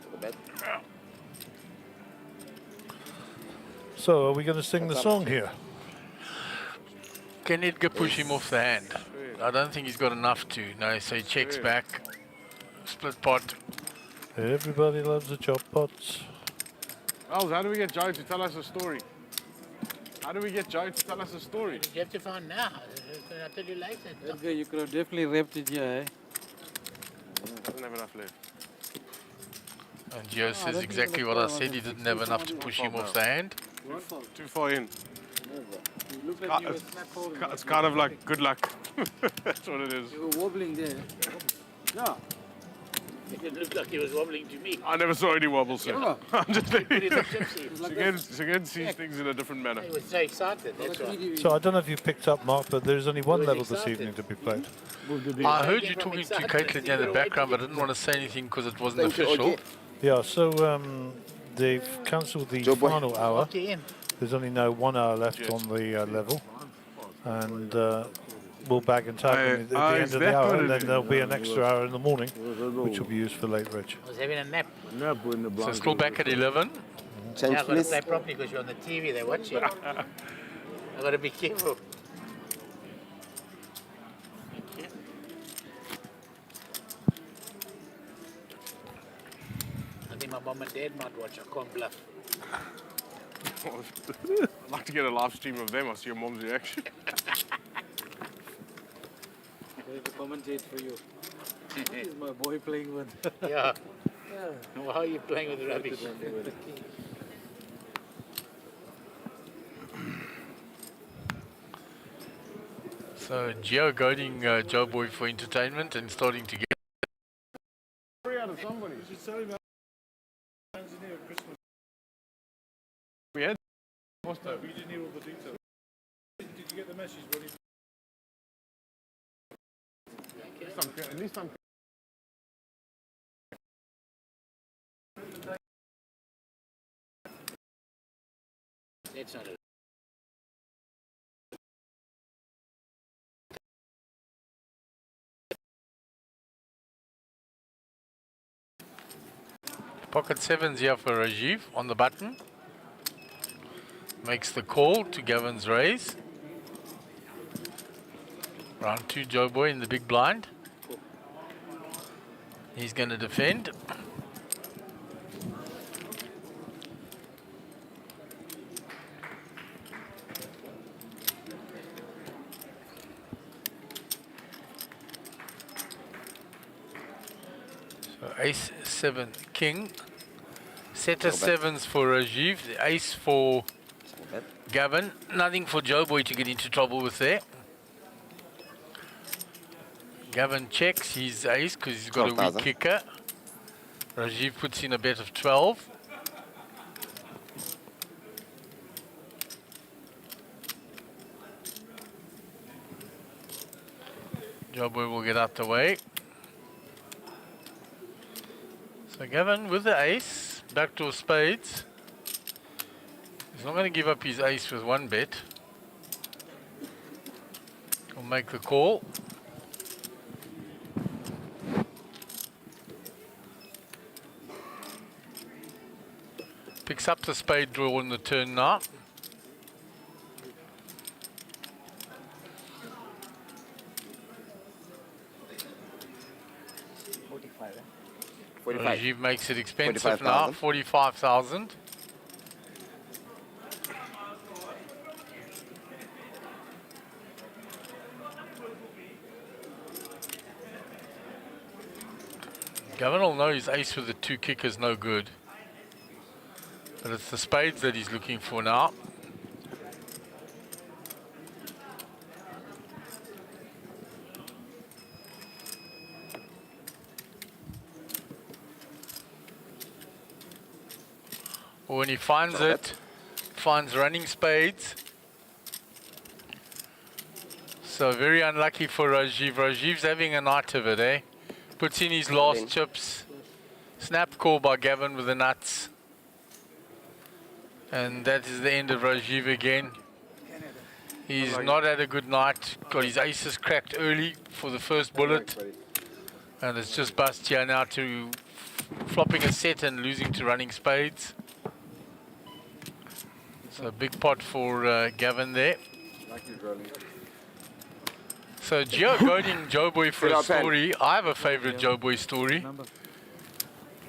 So, are we going to sing the song here? Can Edgar push him off the hand? I don't think he's got enough to. No, so he checks back. Split pot. Everybody loves the chop pots. Els, how do we get Joe to tell us a story? How do we get Joe to tell us a story? You have to find now. I'll tell you later. Edgar, you could have definitely wrapped it here, eh? Doesn't have enough left. And Gio says exactly what I said. He didn't have enough to push him off the hand. Too far in. It's kind of like good luck. That's what it is. You were wobbling there. Yeah. It looked like he was wobbling to me. I never saw any wobbles, sir. Yeah. I'm just Put it on gypsy. again sees things in a different manner. He was so excited, that's right. So I don't know if you picked up, Mark, but there's only one level this evening to be played. I heard you talking to Caitlin in the background, but I didn't want to say anything because it wasn't official. Yeah, so they've cancelled the final hour. There's only now 1 hour left on the level. And we'll bag and tag at the end of the hour, and then there'll be an extra hour in the morning, which will be used for late reg. I was having a nap. So still back at 11. Yeah, I've got to play properly because you're on the TV, they're watching. I've got to be careful. I think my mom and dad might watch. I can't bluff. I'd like to get a live stream of them. I'll see your mom's reaction. There's the commentate for you. This is my boy playing with. Yeah. Why are you playing with rubbish? So Gio goading Joe Boy for entertainment and starting to get. Free out of somebody. We had. We didn't hear all the details. Did you get the message? At least I'm. That's not it. Pocket 7's here for Rajiv on the button. Makes the call to Gavin's raise. Round 2, Joe Boy in the big blind. He's going to defend. So ace 7 king. Setter 7s for Rajiv. The ace for Gavin. Nothing for Joe Boy to get into trouble with there. Gavin checks his ace because he's got a weak kicker. Rajiv puts in a bet of 12. Joe Boy will get out the way. So Gavin with the ace, backdoor spades. He's not going to give up his ace with one bet. He'll make the call. Picks up the spade draw in the turn now. Rajiv makes it expensive now, 45,000. Gavin will know his ace with the 2 kickers no good. But it's the spades that he's looking for now. When he finds it, finds running spades. So very unlucky for Rajiv. Rajiv's having a night of it, eh? Puts in his last chips. Snap call by Gavin with the nuts. And that is the end of Rajiv again. He's not had a good night. Got his aces cracked early for the first bullet. And it's just bust here now to flopping a set and losing to running spades. So a big pot for Gavin there. So Gio goading Joe Boy for a story. I have a favorite Joe Boy story.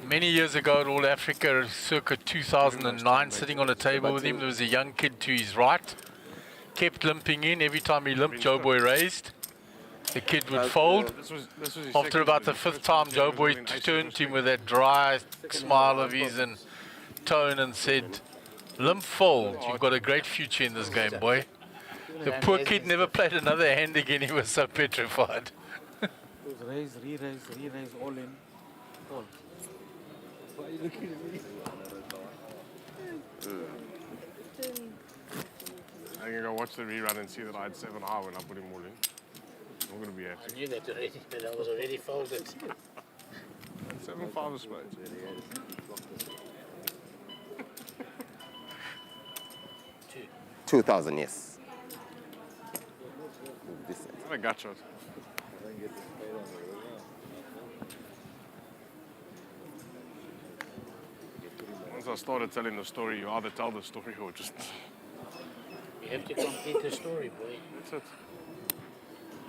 Many years ago at All Africa, circa 2009, sitting on a table with him, there was a young kid to his right. Kept limping in. Every time he limped, Joe Boy raised. The kid would fold. After about the fifth time, Joe Boy turned to him with that dry smile of his and tone and said, "Limp fold, you've got a great future in this game, boy." The poor kid never played another hand again. He was so petrified. Raise, re-raise, all in. All. Why are you looking at me? I'm gonna go watch the rerun and see that I had 7 high when I put him all in. I'm gonna be happy. I knew that already, but I was already folded. 7-5 of spades. 2,000, yes. What a gut shot. Once I started telling the story, you either tell the story or just... You have to complete the story, boy. That's it.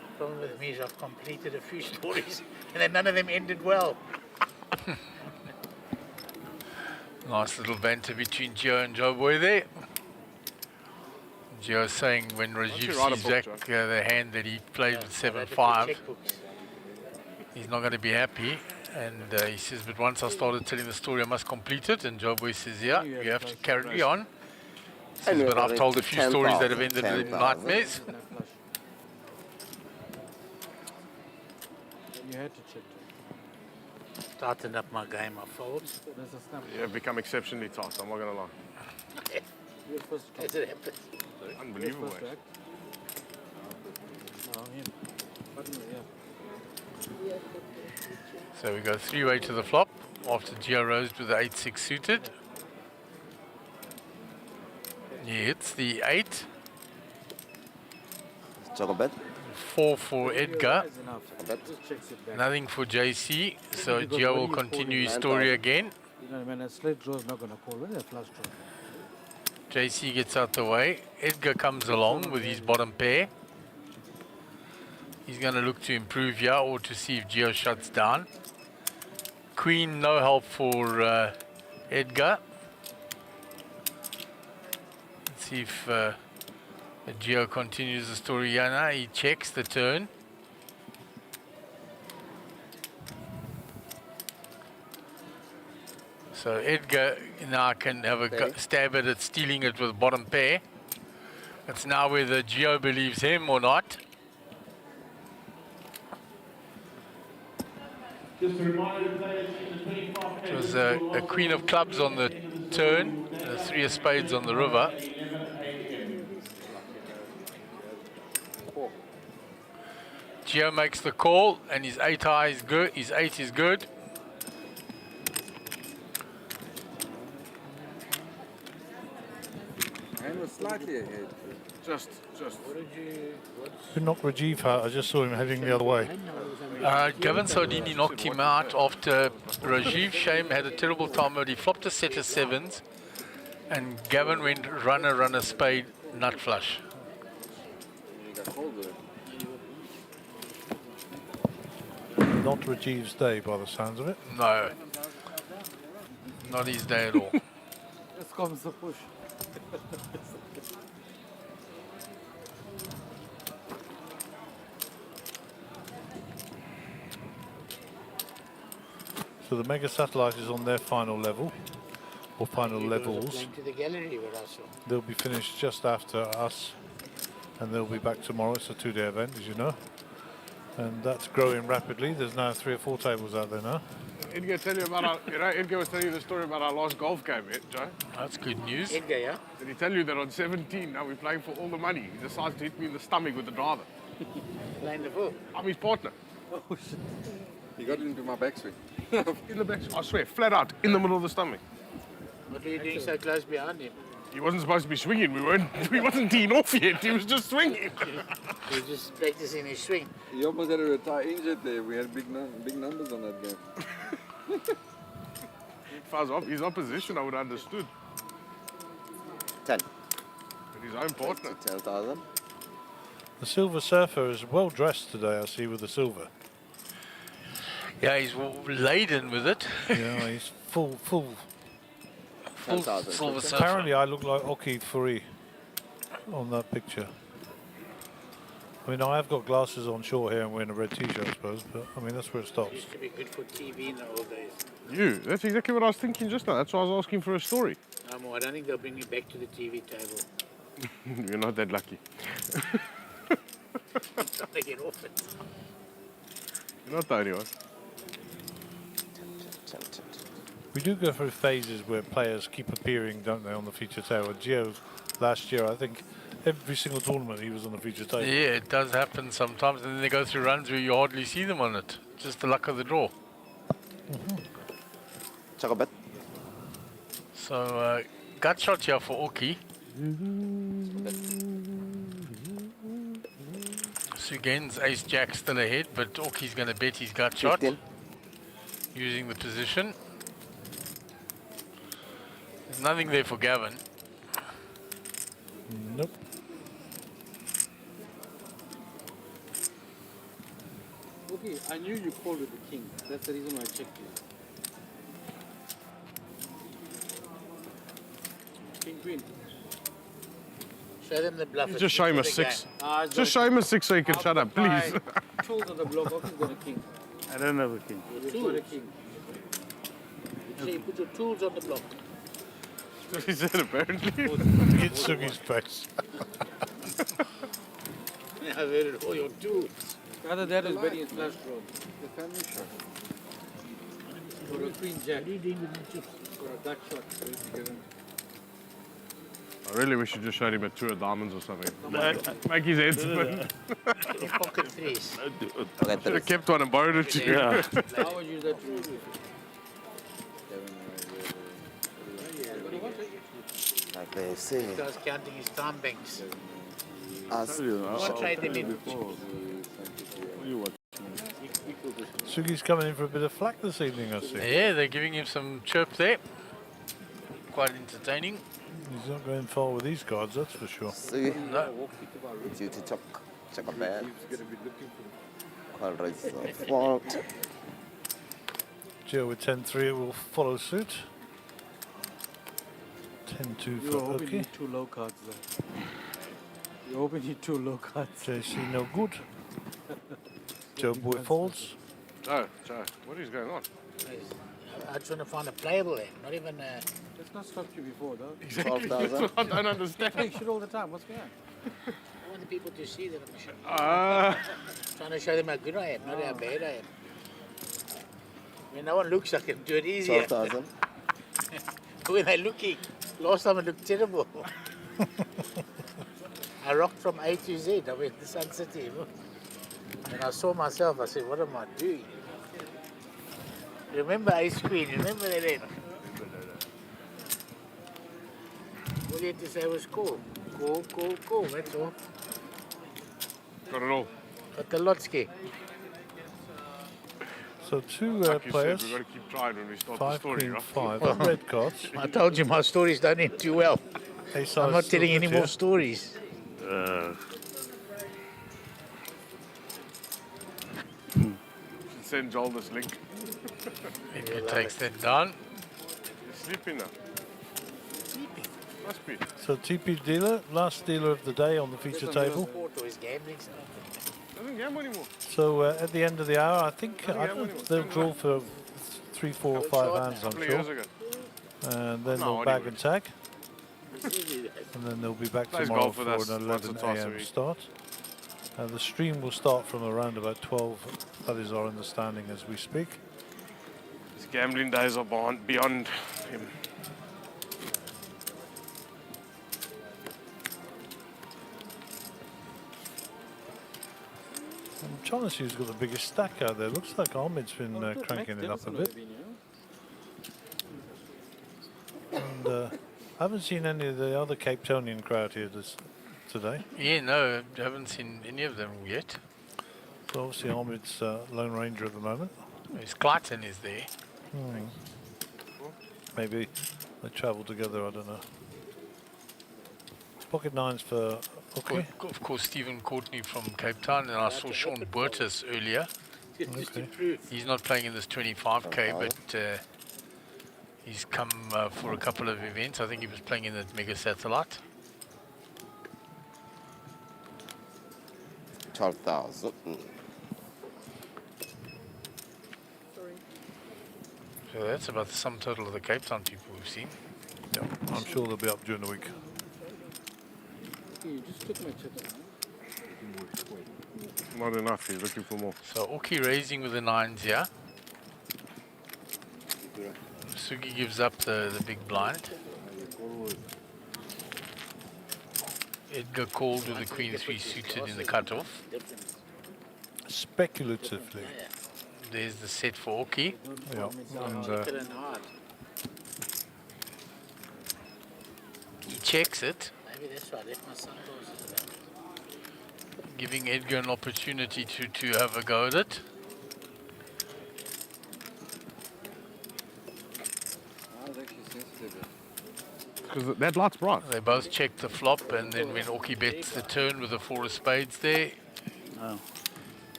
The problem with me is I've completed a few stories and then none of them ended well. Nice little banter between Gio and Joe Boy there. Gio saying when Rajiv sees back the hand that he played with 7-5, he's not going to be happy. And he says, but once I started telling the story, I must complete it. And Joe Boy says, yeah, you have to carry on. He says, but I've told a few stories that have ended in nightmares. You had to check. Tightened up my game, I fold. You have become exceptionally tight, I'm not going to lie. As it happens. Unbelievable. So we go 3-way to the flop after Gio rose with the 8-6 suited. He hits the 8. Chocolate. 4 for Edgar. Nothing for JC. So Gio will continue his story again. You know, when a straight draw is not going to call, when a flush draw. JC gets out the way. Edgar comes along with his bottom pair. He's going to look to improve here or to see if Gio shuts down. Queen, no help for Edgar. Let's see if Gio continues the story here now. He checks the turn. So Edgar now can have a stab at it, stealing it with bottom pair. It's now whether Gio believes him or not. Just a reminder to players in the 25 It was a queen of clubs on the turn, and a 3 of spades on the river. Gio makes the call, and his 8 high is good. His 8 is good. And was slightly ahead. Just. Who knocked Rajiv out? I just saw him heading the other way. Gavin Sodini knocked him out after Rajiv Shame had a terrible time, but he flopped a set of 7s, and Gavin went runner, spade, nut flush. Not Rajiv's day by the sounds of it. No, not his day at all. Just comes the push. So the Mega Satellite is on their final level, or final levels. Going to the gallery with us. They'll be finished just after us, and they'll be back tomorrow. It's a 2-day event, as you know. And that's growing rapidly. There's now 3 or 4 tables out there now. Edgar tell you about our, Edgar was telling you the story about our last golf game, Joe? That's good news. Edgar, yeah? Did he tell you that on 17, now we're playing for all the money? He decides to hit me in the stomach with the driver. Playing the fool. I'm his partner. Oh shit. He got into my backswing. In the backswing, I swear, flat out, in the middle of the stomach. What are you doing so close behind him? He wasn't supposed to be swinging. We wasn't teeing off yet. He was just swinging. He was just practicing his swing. He almost had a retire injured there. We had big numbers on that game. If I was his opposition, I would have understood. 10. But his own partner. 10,000. The Silver Surfer is well dressed today, I see, with the silver. Yeah, he's laden with it. Yeah, he's full Silver Surfer. Apparently, I look like Oki Furi on that picture. I mean, I have got glasses on short hair and wearing a red t-shirt, I suppose, but I mean, that's where it stops. Used to be good for TV in the old days. That's exactly what I was thinking just now. That's why I was asking for a story. No more. I don't think they'll bring me back to the TV table. You're not that lucky. I'm trying to get off it. You're not the only one. We do go through phases where players keep appearing, don't they, on the feature table. Gio, last year, I think every single tournament he was on the feature table. Yeah, it does happen sometimes, and then they go through runs where you hardly see them on it. Just the luck of the draw. Check a bet. So, gut shot here for Oki. So again, Ace Jack still ahead, but Oki's going to bet his gut shot. 15. Using the position. There's nothing there for Gavin. Nope. Okay, I knew you called with the king. That's the reason why I checked you. King, queen. Show them the bluff. Just show him a 6. Just show him a 6 so he can shut up, please. Tools on the block. Oki's got a king. I don't have a king. You've got a king. So you put your tools on the block. That's what he said, apparently. It took his face. I've heard it, all your tools. Rather that is betting his flash draw. The family shot. Or a queen jack. Or a gut shot. I really wish you just showed him a 2 of diamonds or something. Make his head spin. Pocket threes. Should have kept one and borrowed it to you. How would you use that to Like they say. He starts counting his time banks. What trade them in? Sugi's coming in for a bit of flack this evening, I see. Yeah, they're giving him some chirp there. Quite entertaining. He's not going far with these cards, that's for sure. No. Due to check a bet. Call raise the fault. Gio with 10-3 will follow suit. 10-2 for hoping Oki. 2 low cards there. You're hoping you 2 low cards. JC no good. Joe Boy folds. Joe, what is going on? I just want to find a playable there, not even That's not stopped you before, though. Exactly. That's what I don't understand. You shit all the time. What's going on? I want the people to see that I'm trying to show them how good I am, not how bad I am. When no one looks, I can do it easier. 12,000. When they're looking, last time it looked terrible. I rocked from A to Z. I went to Sun City. And I saw myself, I said, what am I doing? Remember Ace Queen, remember that then? All you had to say was cool. Cool, that's all. Got it all. Got the Lotsky. So 2 Like you players. said, we've got to keep trying when we start 5 the story, queen right? 5 on red cards. I told you my stories don't end too well. I'm not telling any more stories. Send Joel this link. He takes that down. He's sleeping now. Sleeping? Must be. So TP dealer, last dealer of the day on the feature table. Sport or his gambling. Doesn't gamble anymore. So at the end of the hour, I think they'll draw for 3, 4, or 5 hands, I'm Couple of sure. years ago. And then No, they'll bag anyway. and tag. And then they'll be back Plays tomorrow golf for with an us once or 11 twice a a.m. week. start. The stream will start from around about 12. That is our understanding as we speak. His gambling days are beyond him. I'm trying to see who's got the biggest stack out there. Looks like Ahmed's been cranking it up a bit. And I haven't seen any of the other Cape Townian crowd here today. Yeah, no, I haven't seen any of them yet. So obviously Ahmed's Lone Ranger at the moment. His Clayton is there. Maybe they travel together, I don't know. It's pocket nines for okay. Of course, Stephen Courtney from Cape Town, and I saw Sean Burtis earlier. Okay. He's not playing in this 25k, but he's come for a couple of events. I think he was playing in the Mega Satellite. 12,000. So that's about the sum total of the Cape Town people we've seen. Yeah, I'm sure they'll be up during the week. You just took my chicken. Not enough, he's looking for more. So Oki raising with the nines here. Sugi gives up the big blind. Edgar called with the Queen 3 suited in the cutoff. Speculatively. There's the set for Oki. Yeah. And, he checks it, Maybe that's why I left my sunglasses around. giving Edgar an opportunity to have a go at it. Because that light's bright. They both check the flop, and then when Oki bets the turn with the 4 of spades there,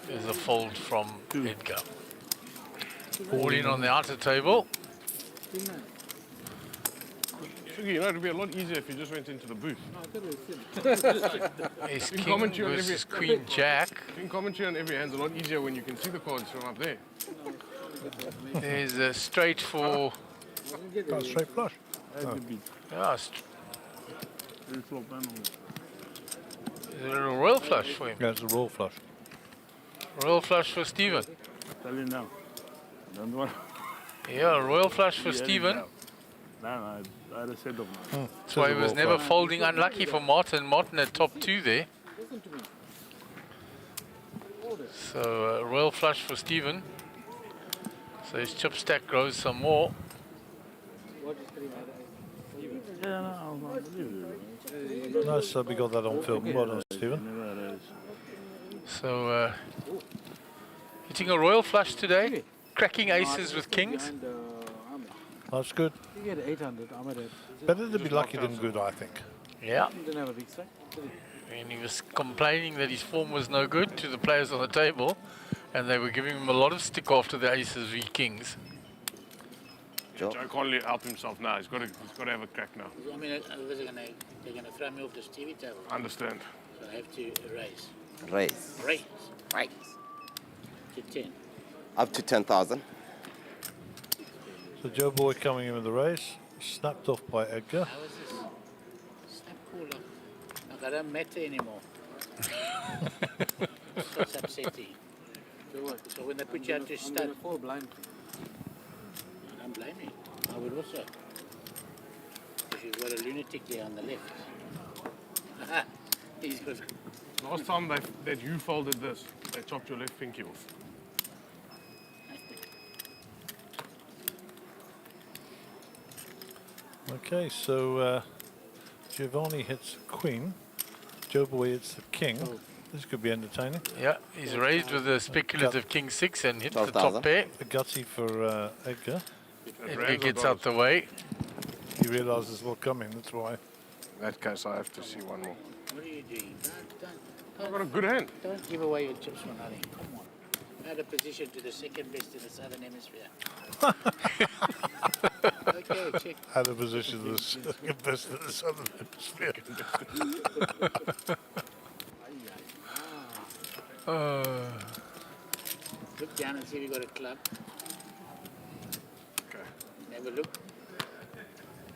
there's a fold from Edgar. All in on the outer table. Sugi, you know, it would be a lot easier if you just went into the booth. Ace King versus Queen Jack. King commentary on every hand's a lot easier when you can see the cards from up there. There's a straight for... straight flush. Yeah, is it a royal flush for him? Yeah, it's a royal flush. Royal flush for Stephen. Tell you now. Don't worry. Yeah, a royal flush for Stephen. No, I had a set of mine. That's why he was never folding. Unlucky for Martin. Martin at top 2 there. So royal flush for Stephen. So his chip stack grows some more. Nice that we got that on film. Well done, Stephen. So hitting a royal flush today. Cracking aces with kings. That's good. You get 800, I'm at it. Better to be lucky than good, I think. Yeah. Didn't have a big stack, did he? And he was complaining that his form was no good to the players on the table, and they were giving him a lot of stick after the aces v kings. Joe can't help himself now. He's got to have a crack now. I mean, otherwise they're going to throw me off this TV table. Understand. So I have to raise. Raise. Raise. Right. To 10. Up to 10,000. So Joe Boy coming in with the race, snapped off by Edgar. How is this? Snap cooler. Like I don't matter anymore. That's upsetting. So when they put you out to stud. I'm fall blind. I don't blame you. I would also. Because you've got a lunatic there on the left. He's got. Last time that you folded this, they chopped your left pinky off. Okay, so Giovanni hits queen, Joe Boy hits the king. This could be entertaining. Yeah, he's raised with a speculative king 6 and hits the top pair. A gutsy for Edgar. Edgar gets out the way. He realizes what's coming, that's why. In that case, I have to see one more. What are you doing? I've got a good hand. Don't give away your chips for nothing. Come on. Add a position to the second best in the southern hemisphere. Okay, check. Had a position to the second best in the southern hemisphere. Look down and see if you got a club. Okay. Never look.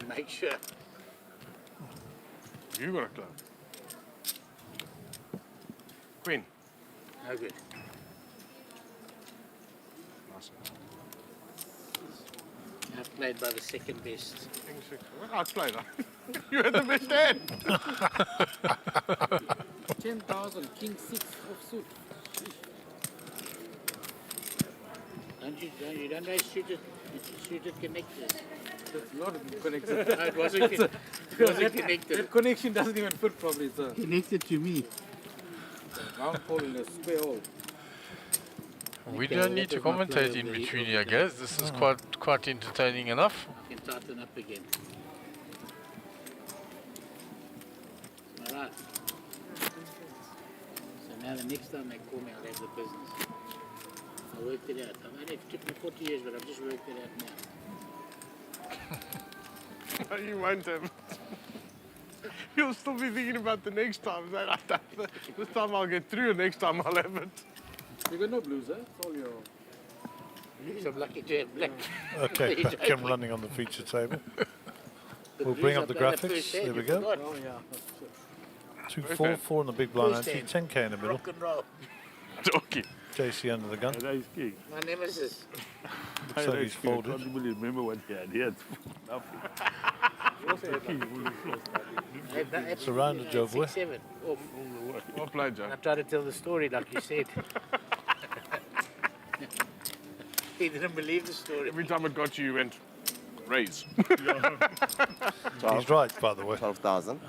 Make sure. You got a club. Queen. No good. Nice. Outplayed by the second best. King 6. Well, outplayed, huh? You had the best hand. 10,000, king 6 offsuit. You don't raise suited connectors. That's not connected. No, it wasn't connected. That connection doesn't even fit properly, sir. Connected to me. Round hole in a square hole. We don't need to commentate in between here, guys. This is quite entertaining enough. You can tighten up again. Alright. So now the next time they call me, I'll have the business. I worked it out. It took me 40 years, but I've just worked it out now. No, you won't have. You'll still be thinking about the next time. This time I'll get through, and next time I'll have it. You got no blues, eh? It's all your... Blues, I'm lucky to have black. Okay, back and running on the feature table. We'll bring up the graphics. There we go. Oh, yeah. 2, 4, 4 in the big blind ante, 10k in the middle. Rock and roll. Talkie. JC under the gun. My nemesis. Looks like he's folded. I can't even remember what he had. He had It's around the Joe boy. 6-7. Off. Well played, Joe. I tried to tell the story like you said. He didn't believe the story. Every time it got you went, raise. He's right, by the way. 12,000.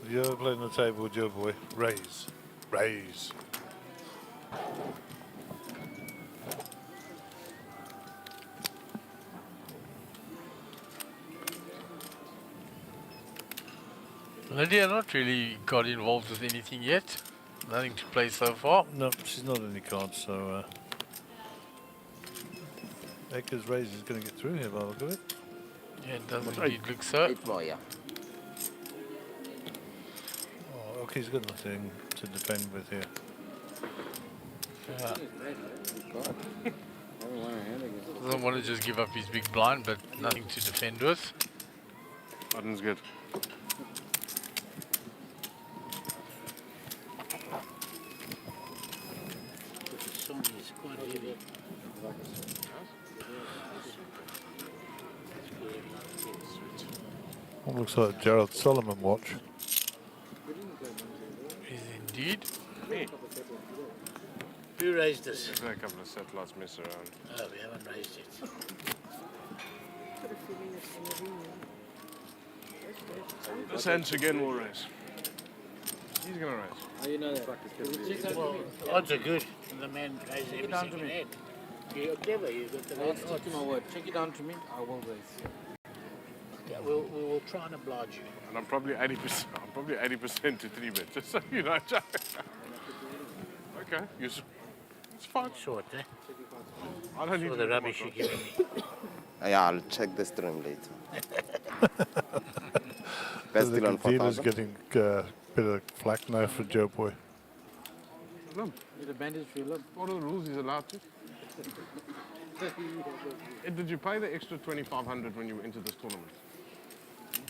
You ever played on the table with Joe boy? Raise. Raise. Lydia not really got involved with anything yet. Nothing to play so far. No, she's not any cards, so Ekker's raise is going to get through here by the look of it. Yeah, it does indeed look so. 8 more, yeah. Oh, okay, he's got nothing to defend with here. Doesn't want to just give up his big blind, but nothing to defend with. Button's good. The song is quite heavy. Looks like a Gerald Solomon watch. Is indeed. Me. Who raised this? There's a couple of satellites mess around. Oh, we haven't raised it. This hands again will raise. He's going to raise. How you know that? Well, odds are good. The man raises every down to second me. hand. You're clever. You've got the I'll right stick to my word. Check it down to me. I will raise. Yeah, we will try and oblige you. And I'm probably 80%. I'm probably 80% to 3-bet, just so you know, Joe. Okay, it's fine. Short, eh? I don't need For to the do rubbish my you're job. giving me. Yeah, I'll check the stream later. Best The deal on dealer's 4,000. getting a bit of flack now for Joe boy. Limp. Need a bandage for your limp. What are the rules he's allowed to? Did you pay the extra 2,500 when you entered this tournament?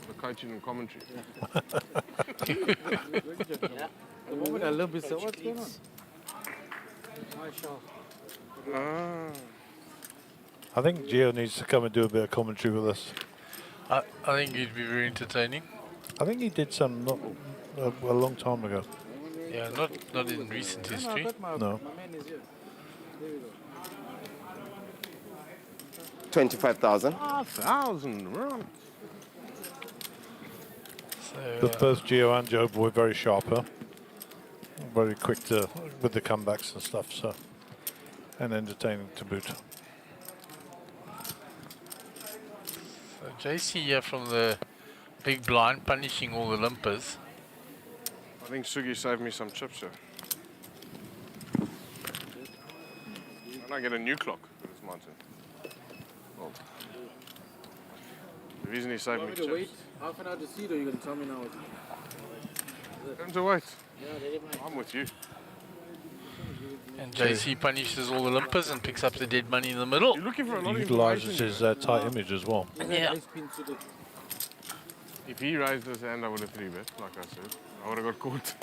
The coaching and commentary. The moment I limp, he said, what's going on? I shall. I think Gio needs to come and do a bit of commentary with us. I think it'd be very entertaining. I think he did some not a long time ago. Yeah, not in recent history. No. My man is here. There we go. 25,000. 1,000, right. So, But both Gio and Joe boy very sharp, huh? Very quick with the comebacks and stuff, so and entertaining to boot. So JC here from the big blind, punishing all the limpers. I think Sugi saved me some chips here. And I get a new clock for this mountain. Well, the reason he saved me Want me to wait chips. half an hour to see it, or you're going to tell me now? Time to wait. Yeah, let him wait. I'm with you. And JC punishes all the limpers and picks up the dead money in the middle. You're looking for a lot He of utilises information. his tight image as well. Yeah. If he raised his hand, I would have 3-bet, like I said. I would have got caught.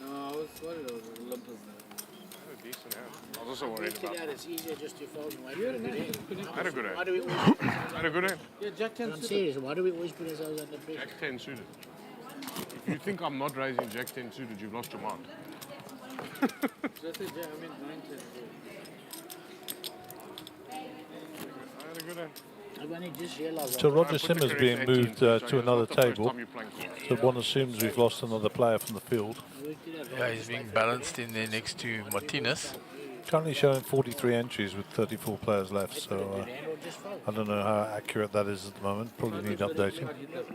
No, I was worried about the limpers there. Decent hand. I was also worried Worked about it out. It's easier just to fold and wait Yeah, for a good hand. I had a good hand. Why do we always... I had a good hand. Yeah, Jack 10 I'm serious. Why do we always put ourselves under pressure? Jack 10 suited. If you think I'm not raising Jack 10 suited, you've lost your mind. Just a jam, I mean, 9 10. I had a good one. I've only just realized. So Roger Simmer's being moved to another table. So one assumes we've lost another player from the field. Yeah, he's being balanced in there next to Martinez. Currently showing 43 entries with 34 players left, so I don't know how accurate that is at the moment. Probably need updating.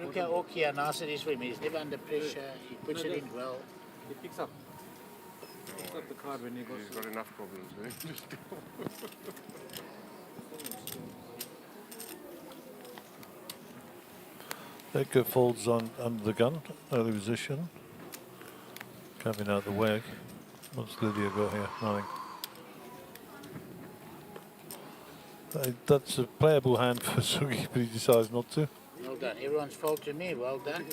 Look how okay and nice it is for him. He's never under pressure. He puts it in well. He picks up. Picks up the card when he goes. He's got enough problems, eh? Edgar folds on under the gun, early position. Coming out the way. What's Lydia got here? Nothing. That's a playable hand for Sugi, but he decides not to. Well done. Everyone's fault to me. Well done.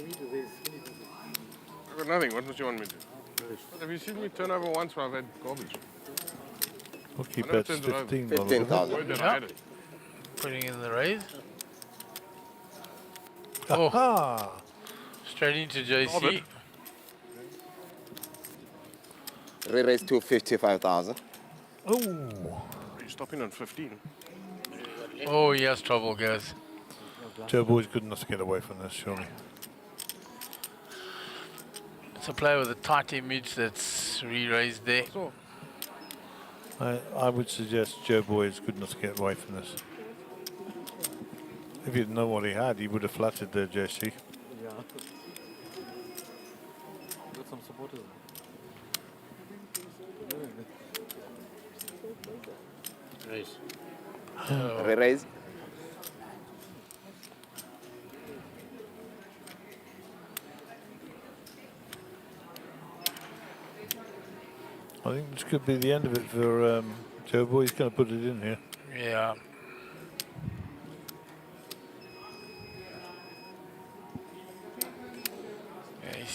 I've got nothing. What does you want me to do? What, have you seen me turn over once when I've had garbage? Rookie I never bets turned it over. 15. 15,000. Word that I had it. Putting in the raise. Aha! Straight into JC. Re-raise to 55,000. Oh! You're stopping on 15. Oh, he has trouble, guys. Joe Boy's good enough to get away from this, surely. It's a player with a tight image that's re-raised there. I would suggest Joe Boy is good enough to get away from this. If he didn't know what he had, he would have flattered there, JC. Yeah. Got some supporters. Raise. Re-raise. I think this could be the end of it for Joe Boy. He's going to put it in here. Yeah.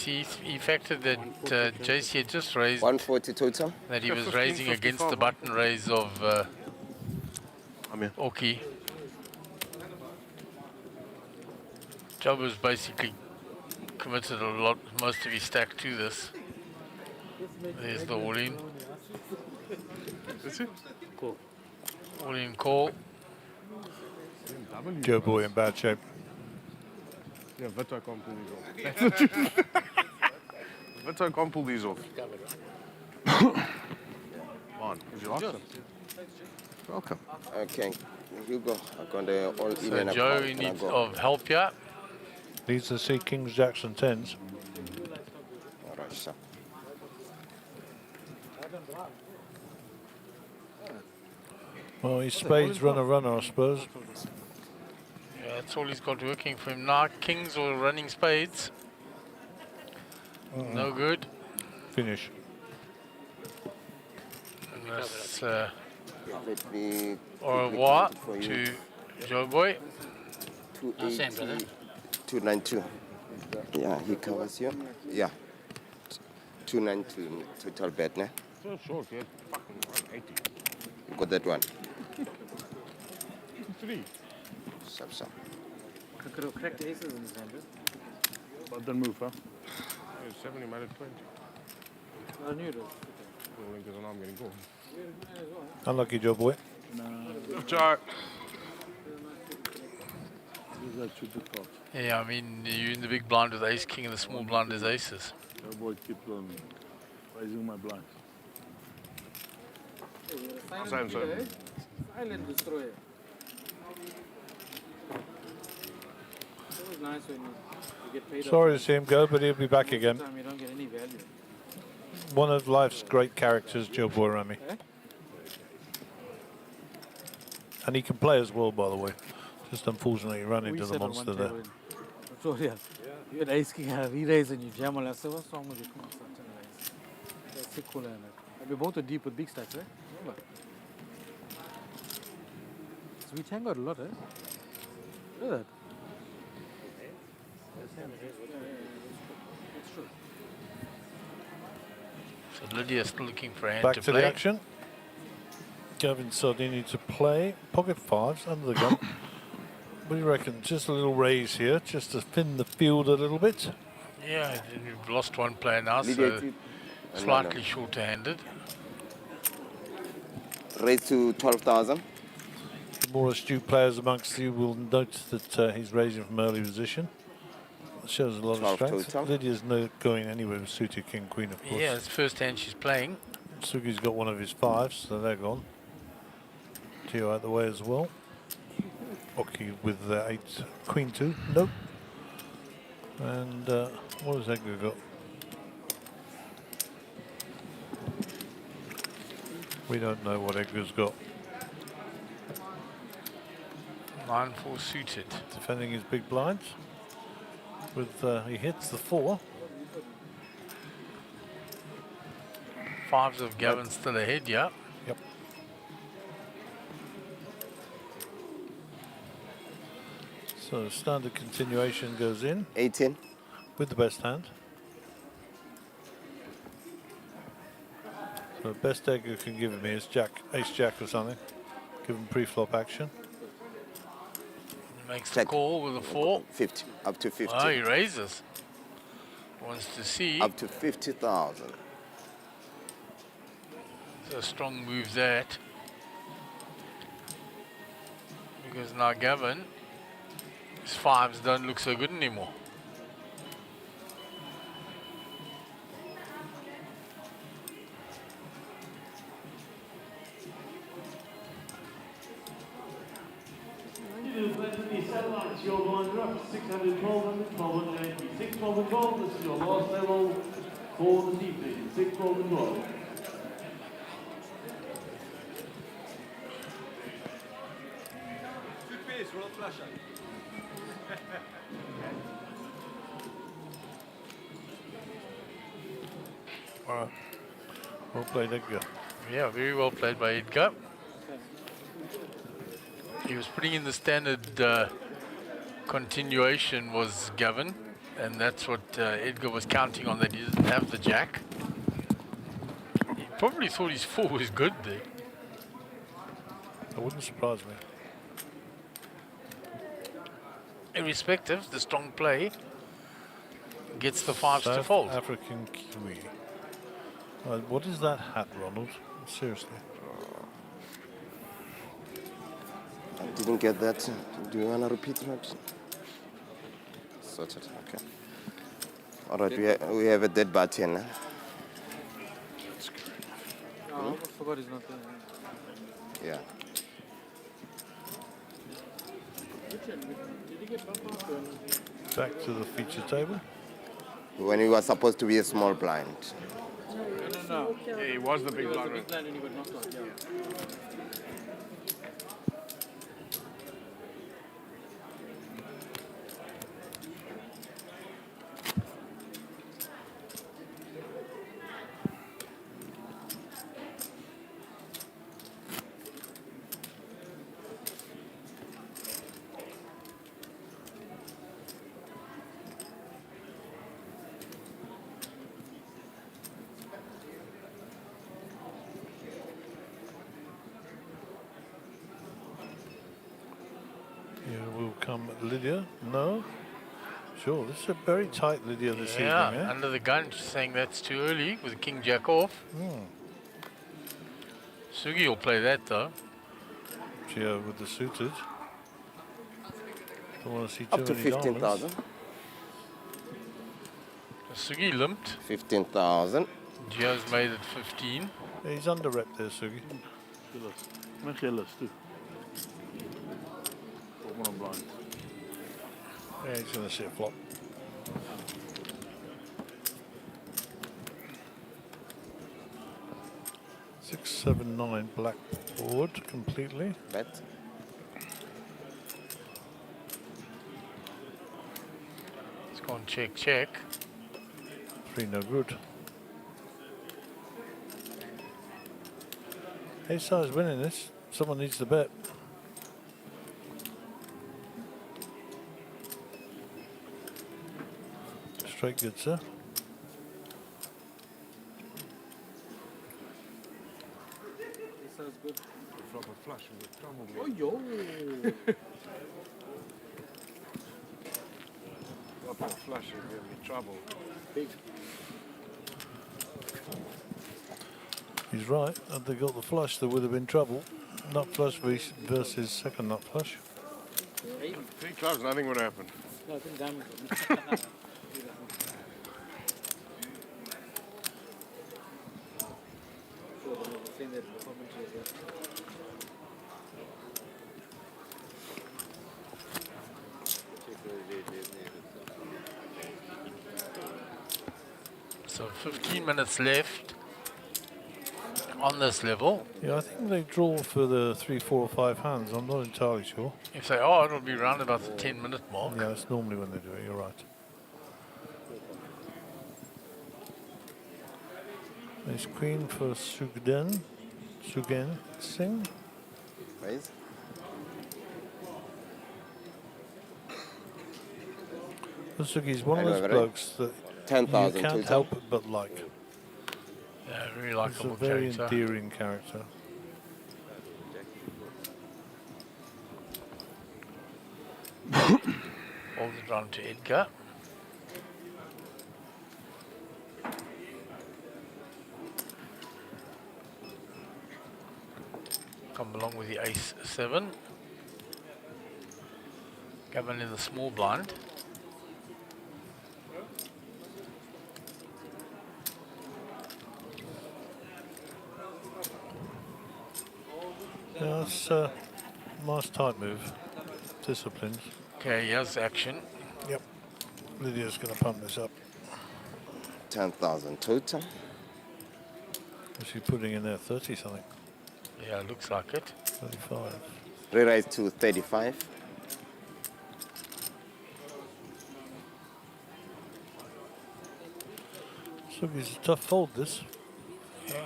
He factored that JC had just raised 140 total. that he was raising against the button raise of Oki. Job was basically committed most of his stack to this. There's the all-in. That's it? Cool. All-in call. Joe Boy in bad shape. Yeah, Vito can't pull these off. That's the truth. Vito can't pull these off. Man, would you like them? Welcome. Okay, Hugo. I'm going to all So even Joe in need of help here. Needs to see Kings, Jacks and 10s. All right, sir. Well, his spades runner, I suppose. Yeah, that's all he's got working for him now. Kings or running spades. No good. Finish. And that's Let me au revoir to Joe Boy. 280, 292. Yeah, he covers you. Yeah. 292 total bet, ne? So short, yeah. Fucking 180. You got that one. 3. Sub. Could have cracked aces in his hand. But don't move, huh? 70 made it 20. I knew it was. Because I know I'm getting called. Unlucky Joe Boy. Joe. These are two big cards. Yeah, I mean, you're in the big blind with ace king and the small blind is aces. Joe Boy keep on raising my blind. Silent destroyer. Silent destroyer. It was nice when you get paid. Sorry to see him go, but he'll be back again. Time you don't get any value. One of life's great characters, Joe Boy Rami. Eh? And he can play as well, by the way. Just unfortunately ran into the monster there. Victoria, you had ace king, re-raise and you jam all. I said, what's wrong with you? Come on, start turning raise. That's so cool, and we both are deep with big stacks, right? Remember? So we tangled a lot, eh? Look at that. That's true. So Lydia's still looking for a hand Back to to play. the action. Gavin Sardini to play. Pocket fives under the gun. What do you reckon? Just a little raise here, just to thin the field a little bit. Yeah, and we've lost one player now, so Slightly shorter-handed. Raised to 12,000. The more astute players amongst you will notice that he's raising from early position. It shows a lot of 12 strength. total. Lydia's not going anywhere with suited king queen, of course. Yeah, it's first hand she's playing. Sugi's got one of his 5s, so they're gone. Tio out the way as well. Oki with 8 queen 2. Nope. And what has Edgar got? We don't know what Edgar's got. 9-4 suited. Defending his big blinds. With he hits the 4. 5s of Gavin still ahead, yeah. Yep. So standard continuation goes in. 18. With the best hand. So the best Edgar can give me is Jack, Ace Jack or something. Give him pre-flop action. Makes the call with a 4. 50. Up to 50. Oh, he raises. Wants to see. Up to 50,000. It's a strong move that. Because now Gavin, his 5s don't look so good anymore. Satellites, your blind are up 600, 1200, 1280. 6, 12 and 12, this is your last level for this evening. 6, 12 and 12. All right. Well played, Edgar. Yeah, very well played by Edgar. He was putting in the standard continuation was Gavin, and that's what Edgar was counting on, that he didn't have the jack. He probably thought his 4 was good there. That wouldn't surprise me. Irrespective, the strong play gets the 5s to South fold. African Kiwi. What is that hat, Ronald? Seriously. I didn't get that. Do you want to repeat that? Sorted. Okay. All right, we have a dead button. Oh, I forgot he's not there. Yeah. Did he get bumped off? Back to the feature table. When he was supposed to be a small blind. No. Yeah, he was the big He was the blind. big blind and he got knocked out. Yeah. Here will come Lydia. No. Sure, this is a very tight Lydia this Yeah, evening, eh? under the gun, she's saying that's too early with the king jack off. Sugi will play that though. Gio with the suited. Don't want to see Up to too many 15,000. diamonds. Sugi limped. 15,000. Gio's made it 15. Yeah, he's under rep there, Sugi. Met gillis too. Kom maar blind. Yeah, he's going to sit flop. Six, 7, 9 black board completely. Bet. Let's go and check, check. 3 no good. Ace is winning this. Someone needs to bet. Straight good, sir. This sounds good. Flop a flush with trouble. Oh, yo. Flop a flush and we'll be trouble. Big. He's right. Had they got the flush, there would have been trouble. Nut flush versus second nut flush. 3 clubs, nothing would happen. So 15 minutes left on this level. Yeah, I think they draw for the 3, 4 or 5 hands. I'm not entirely sure. If they are, it'll be round about the 10-minute mark. Yeah, that's normally when they do it. You're right. There's queen for Sugen Singh. Raise. Looks like he's one of those blokes that 10,000 you can't help it but like. Yeah, very He's a likable very character. endearing character. Holds it round to Edgar. Come along with the ace-7. Gavin in the small blind. Yeah, that's a nice tight move. Disciplined. Okay, here's action. Yep. Lydia's going to pump this up. 10,000 total. Is she putting in there 30 something? Yeah, looks like it. 35. Re-raise to 35. So it's a tough fold, this.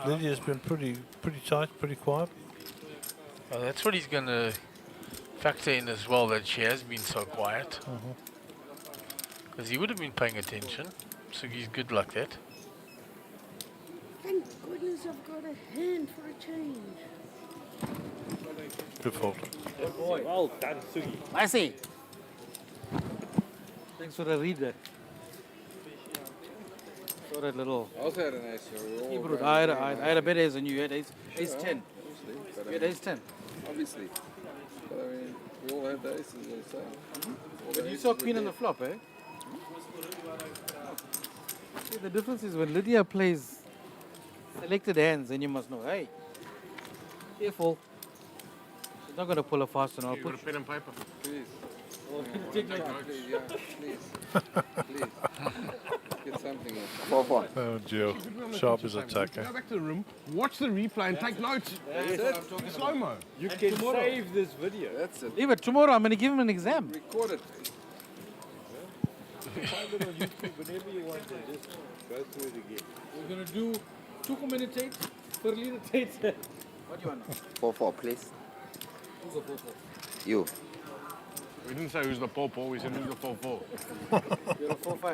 Lydia's been pretty tight, pretty quiet. Well, that's what he's going to factor in as well, that she has been so quiet. Because he would have been paying attention. So he's good like that. Thank goodness I've got a hand for a change. Good fold. Good boy. Well done, Sugi. Nicey. Thanks for the reader. Saw that little. I also had an ace. Hebrew. I had a better ace than you. You had ace 10. You had ace 10. Obviously. But I mean, we all had the aces the same. But you saw queen on the flop, eh? See, the difference is when Lydia plays selected hands, then you must know, hey, careful. She's not going to pull a fast one. I'll You put got a pen and paper. Please. Take my Please, yeah, please. Please. Get something else. 4-4. Oh, Jill. Sharp as a tacker. Go back to the room, watch the replay and take notes. That's what I'm talking Slow-mo. You can save this video. That's it. Leave it. Tomorrow I'm going to give him an exam. Record it. Find it on YouTube whenever you want to. Just go through it again. We're going to do 2 commentators, Berliner Tates. What do you want? 4-4, please. Who's the 4-4? You. We didn't say who's the popo, we said who's the 4-4. You're a 4-5. I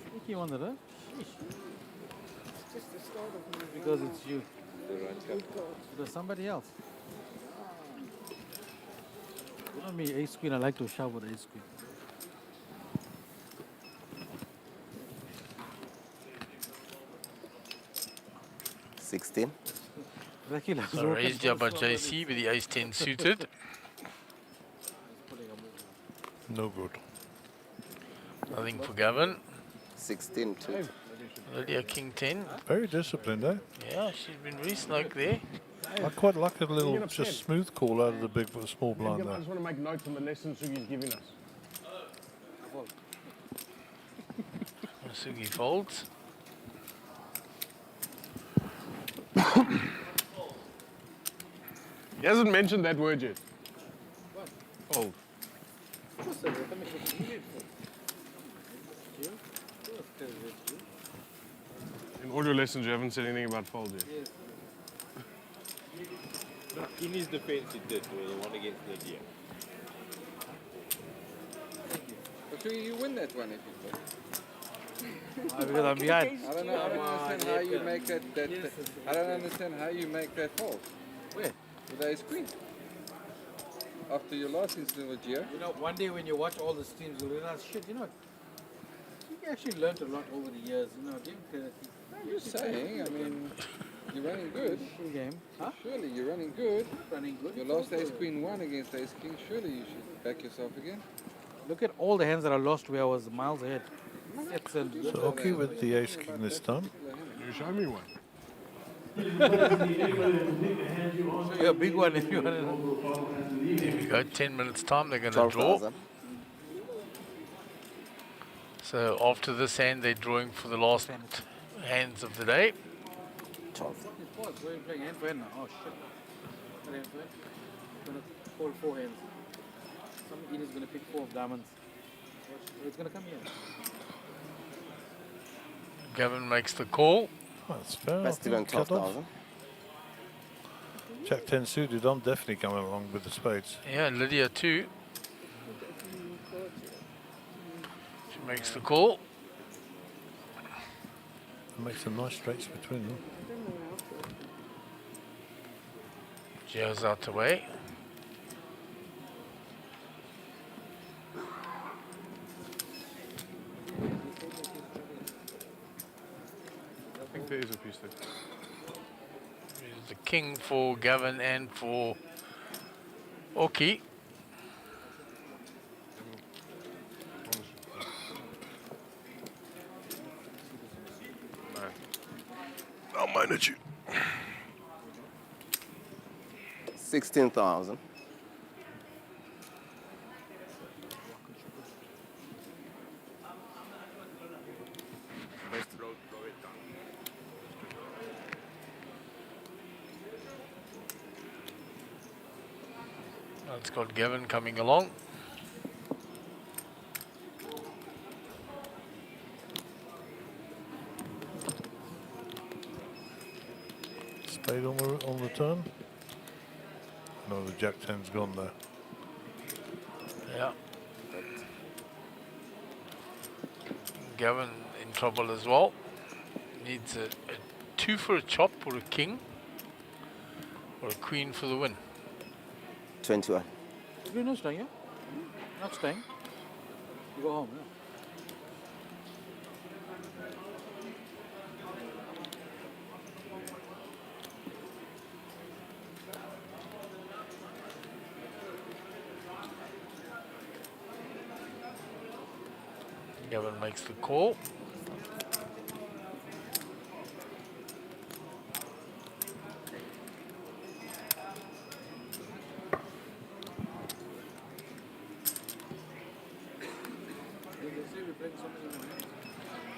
think you wanted it. Sheesh. It's just the start of me. Because it's you. There's somebody else. You know me, ace queen, I like to shove with ace queen. $16. So raised here by JC with the ace-10 suited. No good. Nothing for Gavin. 16 2. Lydia king-10. Very disciplined, eh? Yeah, she's been very snug there. I quite like a little just smooth call out of the big but small blind I there. just want to make notes on the lessons Sugi's giving us. Sugi folds. He hasn't mentioned that word yet. Fold. In all your lessons, you haven't said anything about fold yet. Yes. In his defense, he did, the one against Lydia. But you win that one if you play. Because I'm behind. I don't understand how you make that. I don't understand how you make that fold. Where? With ace queen. After your last incident with Gia? You know, one day when you watch all the streams, you'll realize, shit, you know, you actually learned a lot over the years, you know, I'm just saying, I mean, you're running good. Full game. Huh? Surely you're running good. Running good. Your last Ace Queen won against Ace King. Surely you should back yourself again. Look at all the hands that I lost where I was miles ahead. So okay with the ace king this time. You show me one. Show you a big one if you want to. There we go, 10 minutes time, they're going to draw. So after this hand, they're drawing for the last hands of the day. 12. We're playing hand for hand now. Oh shit. Hand for hand. I'm going to call 4 hands. Some idiot's going to pick 4 of diamonds. It's going to come here. Gavin makes the call. That's fair. Best even 12,000. Jack 10 suited, I'm definitely coming along with the spades. Yeah, Lydia too. She makes the call. Makes some nice straights between them. Gio's out the way. I think there is a piece there. Here's the king for Gavin and for Oki. I'll manage you. 16,000. It's got Gavin coming along. Spade on the turn. No, the Jack 10's gone there. Yeah. Gavin in trouble as well. Needs a 2 for a chop or a king or a queen for the win. 21. You're not staying, yeah? Not staying. You go home, yeah? Gavin makes the call.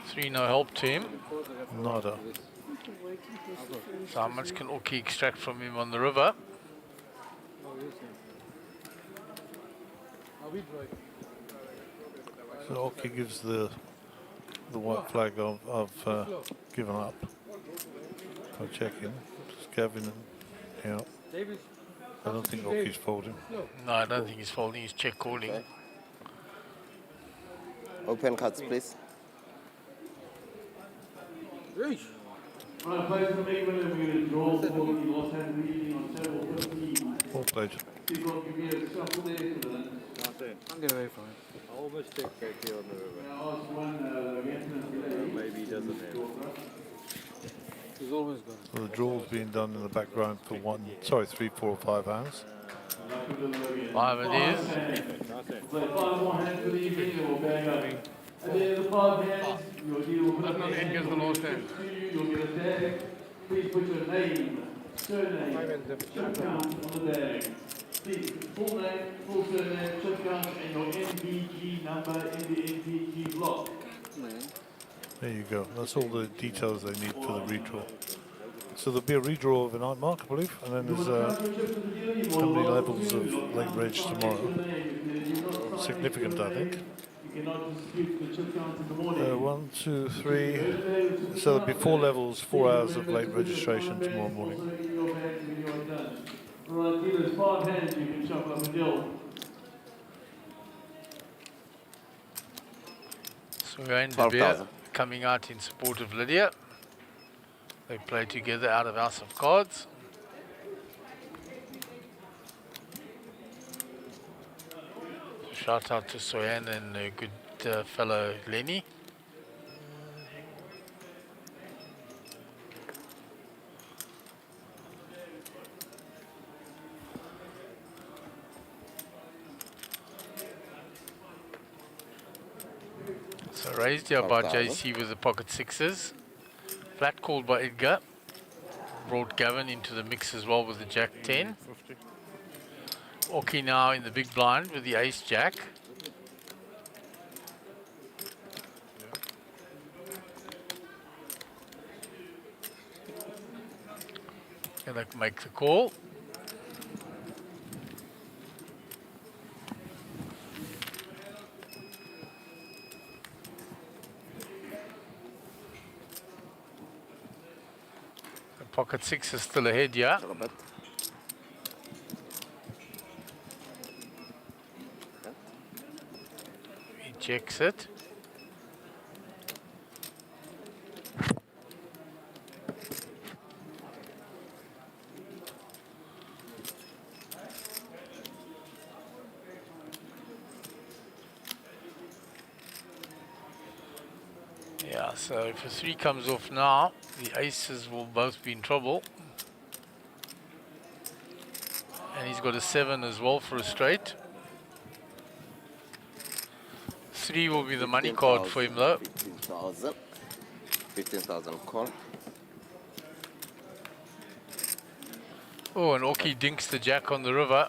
Three no help to him. Nada. So how much can Oki extract from him on the river? So Oki gives the white flag of given up. I'll check in. Just Gavin, yeah. I don't think Oki's folding. No, I don't think he's folding. He's check calling. Okay. Open cards, please. All played. I'll get away from it. I almost check back here on the river. Maybe he doesn't have it. He's always got it. So the draw's being done in the background for 3, 4, 5 hands. 5 it is. At the end of the 5 hands, your deal will put Not in against the last hand. you'll get a tag. Please put your name, surname, chip count on the tag. Please, full name, full surname, chip count, and your NVG number in the NVG block. There you go. That's all the details they need for the redraw. So there'll be a redraw of a night mark, I believe, and then there's how many levels of late reg tomorrow. Significant, I think. 1, 2, 3. So there'll be 4 levels, 4 hours of late registration tomorrow morning. Right, dealers, 5 hands you can shuffle up a deal. So Wayne De Beer coming out in support of Lydia. They play together out of House of Cards. Shout out to Soyan and good fellow Lenny. So raised here by JC with the pocket sixes. Flat called by Edgar. Brought Gavin into the mix as well with the Jack 10. Oki now in the big blind with the ace Jack. Gonna make the call. The pocket six is still ahead, yeah. He checks it. Yeah, so if a 3 comes off now, the aces will both be in trouble. And he's got a 7 as well for a straight. 3 will be the money card for him though. 15,000. 15,000 call. Oh, and Oki dinks the Jack on the river.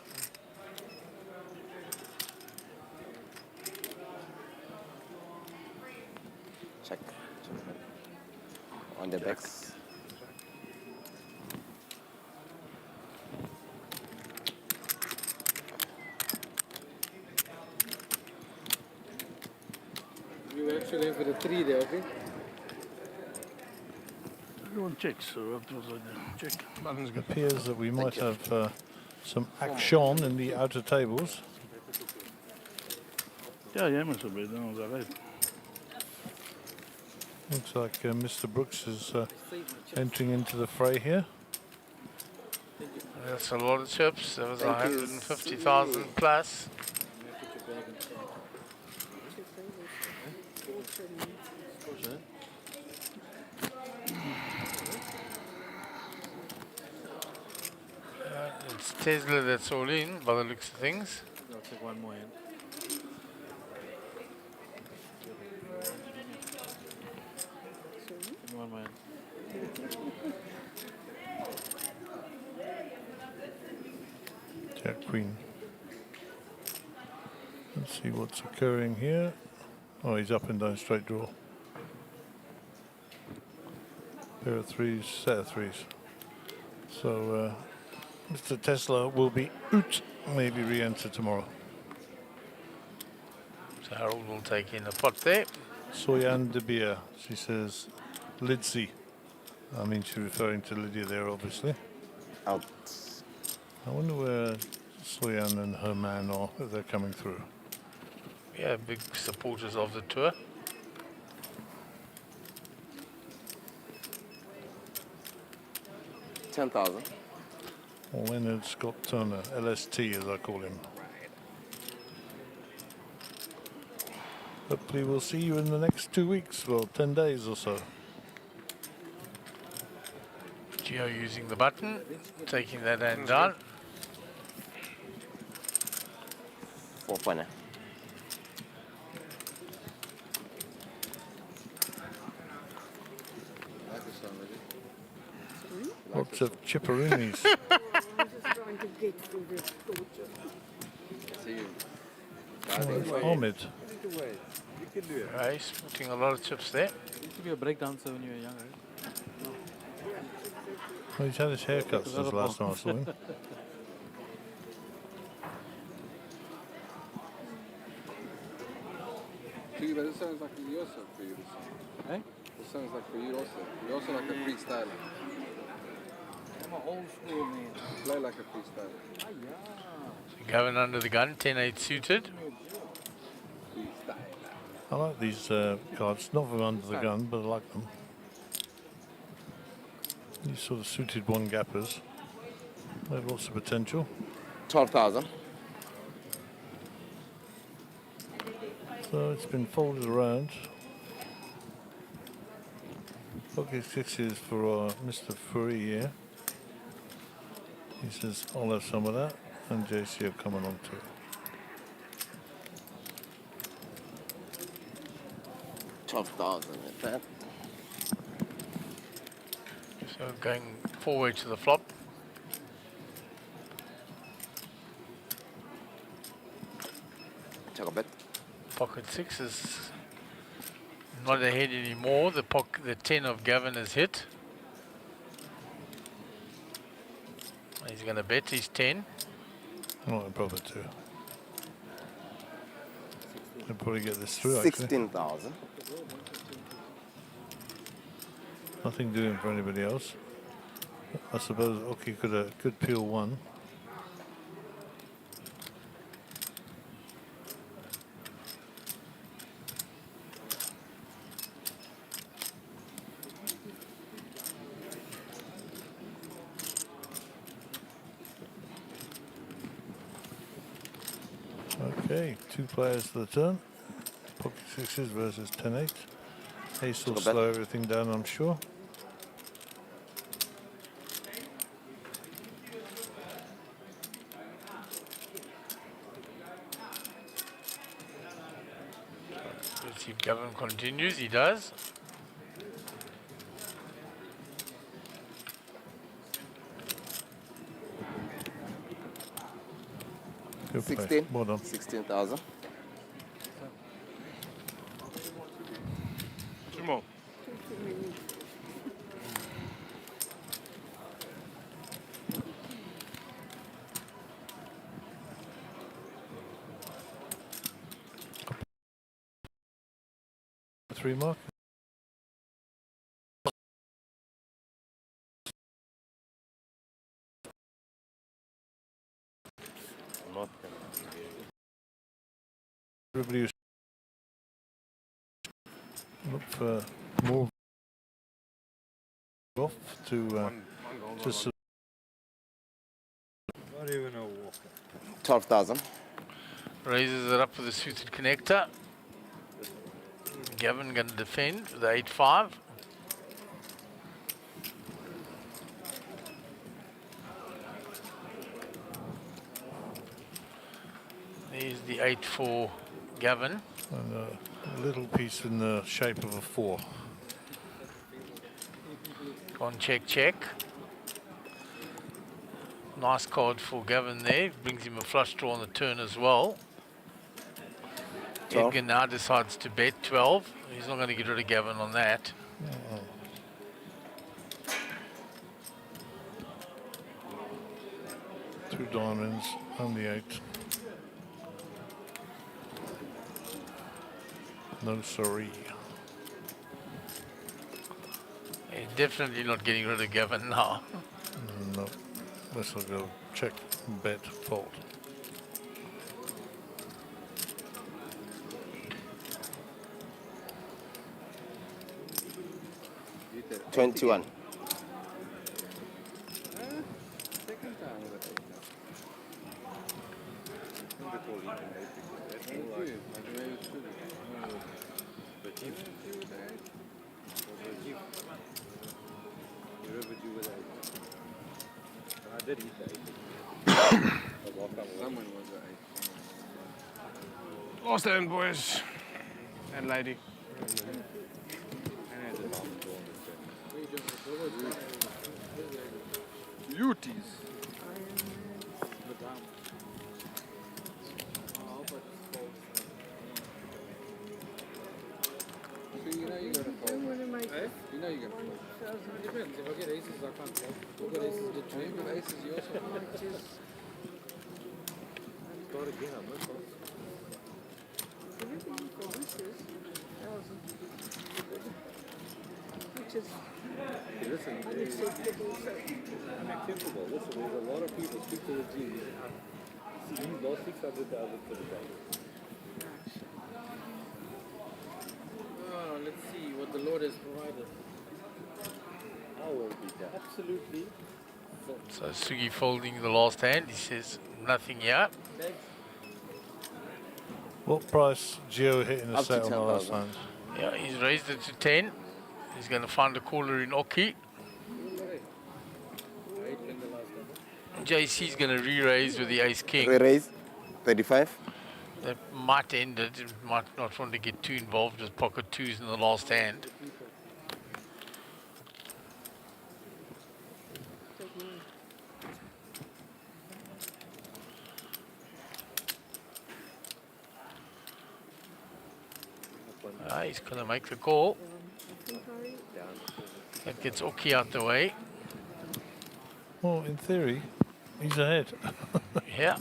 Check. On the backs. You were actually going for the 3 there, okay? Everyone checks, so that was a check. It appears that we might have some action in the outer tables. Ja, jij moet zo bij, dan was right. Looks like Mr. Brooks is entering into the fray here. That's a lot of chips. That was 150,000 plus. It's Tesla that's all in by the looks of things. I'll take one more in. Give me one more in. Jack Queen. Let's see what's occurring here. Oh, he's up and down straight draw. Pair of threes, set of threes. So Mr. Tesla will be out, maybe re-enter tomorrow. So Harold will take in a pot there. Soyan De Beer, she says, Lidsey. I mean, she's referring to Lydia there, obviously. Out. I wonder where Soyan and her man are, if they're coming through. Yeah, big supporters of the tour. $10,000. Leonard Scott Turner, LST as I call him. Hopefully we'll see you in the next 2 weeks, well, 10 days or so. Gio using the button, taking that hand down. 4-pointer. Lots of chipperoonies. Trying to get through this torture. Oh, Ahmed. You can do it. Right, he's putting a lot of chips there. You used to be a breakdancer when you were younger, right? No. Well, he's had his haircut since the last time I saw him. See, but it sounds like you also for you. Eh? It sounds like for you also. You're also like a freestyler. I'm an old school man. Play like a freestyler. Ah, yeah. Going under the gun, 10-8 suited. I like these cards, not from under the gun, but I like them. These sort of suited one gappers. They have lots of potential. 12,000. So it's been folded around. Pocket sixes for Mr. Furry here. He says, I'll have some of that. And JC are coming on too. $12,000 at that. So going forward to the flop. Check a bet. Pocket six is not ahead anymore. The 10 of Gavin is hit. He's going to bet his 10. Oh, probably too. I'll probably get this through. 16,000. Nothing doing for anybody else. I suppose Oki could peel one. Okay, 2 players to the turn. Pocket sixes versus 10-8. Ace will slow everything down, I'm sure. Let's see if Gavin continues. He does. Good play. 16. Well done. 16,000. Two more. Three mark. Everybody is look for more off to just Not even a walk. 12,000. Raises it up with a suited connector. Gavin going to defend with the 8-5. There's the 8-4 Gavin. and a little piece in the shape of a 4. On check. Nice card for Gavin there. Brings him a flush draw on the turn as well. 12. Edgar now decides to bet 12. He's not going to get rid of Gavin on that. Two diamonds and the 8. No sorry. He's definitely not getting rid of Gavin now. No. This will go check, bet, fold. $21. Last hand, boys and lady. Beauties. You know you're gonna fold. You know you're gonna fold. It depends. If I get aces, I can't fold. If I get aces, get trade. With aces, you also fold. Start again, I'm not fold. Everything for wishes, 1,000. Which is Listen, unacceptable. unacceptable. Listen, there's a lot of people speak to the G. He's lost 600,000 for the day. Oh, let's see what the Lord has provided. I will be there. Absolutely. So Sugi folding the last hand. He says nothing here. What price Gio hitting the set on the last hand? Yeah, he's raised it to 10. He's going to find a caller in Oki. JC's going to re-raise with the ace-king. Re-raise, 35. That might end it. It might not want to get too involved with pocket twos in the last hand. He's going to make the call. That gets Oki out the way. Well, in theory, he's ahead. Yeah.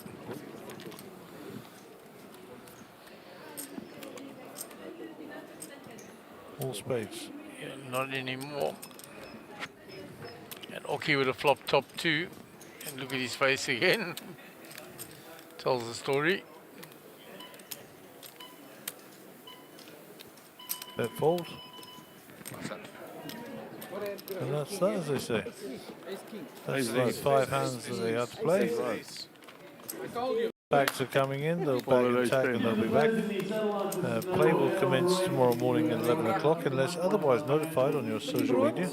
All spades. Yeah, not anymore. And Oki would have flopped top 2. And look at his face again. Tells the story. Bet fold. And that's that, as they say. That's like 5 hands that they had to play. Backs are coming in, they'll bag attack and they'll be back. Play will commence tomorrow morning at 11 o'clock unless otherwise notified on your social media.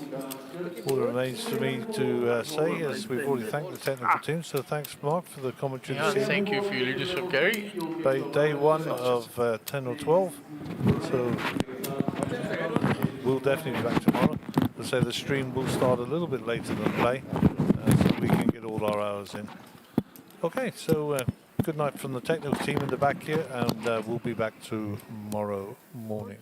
All that remains for me to say is we've already thanked the technical team, so thanks Mark for the commentary this evening. Thank you for your leadership, Gary. Day 1 of 10 or 12, so we'll definitely be back tomorrow. As I say, the stream will start a little bit later than play, so we can get all our hours in. Okay, so good night from the technical team in the back here, and we'll be back tomorrow morning.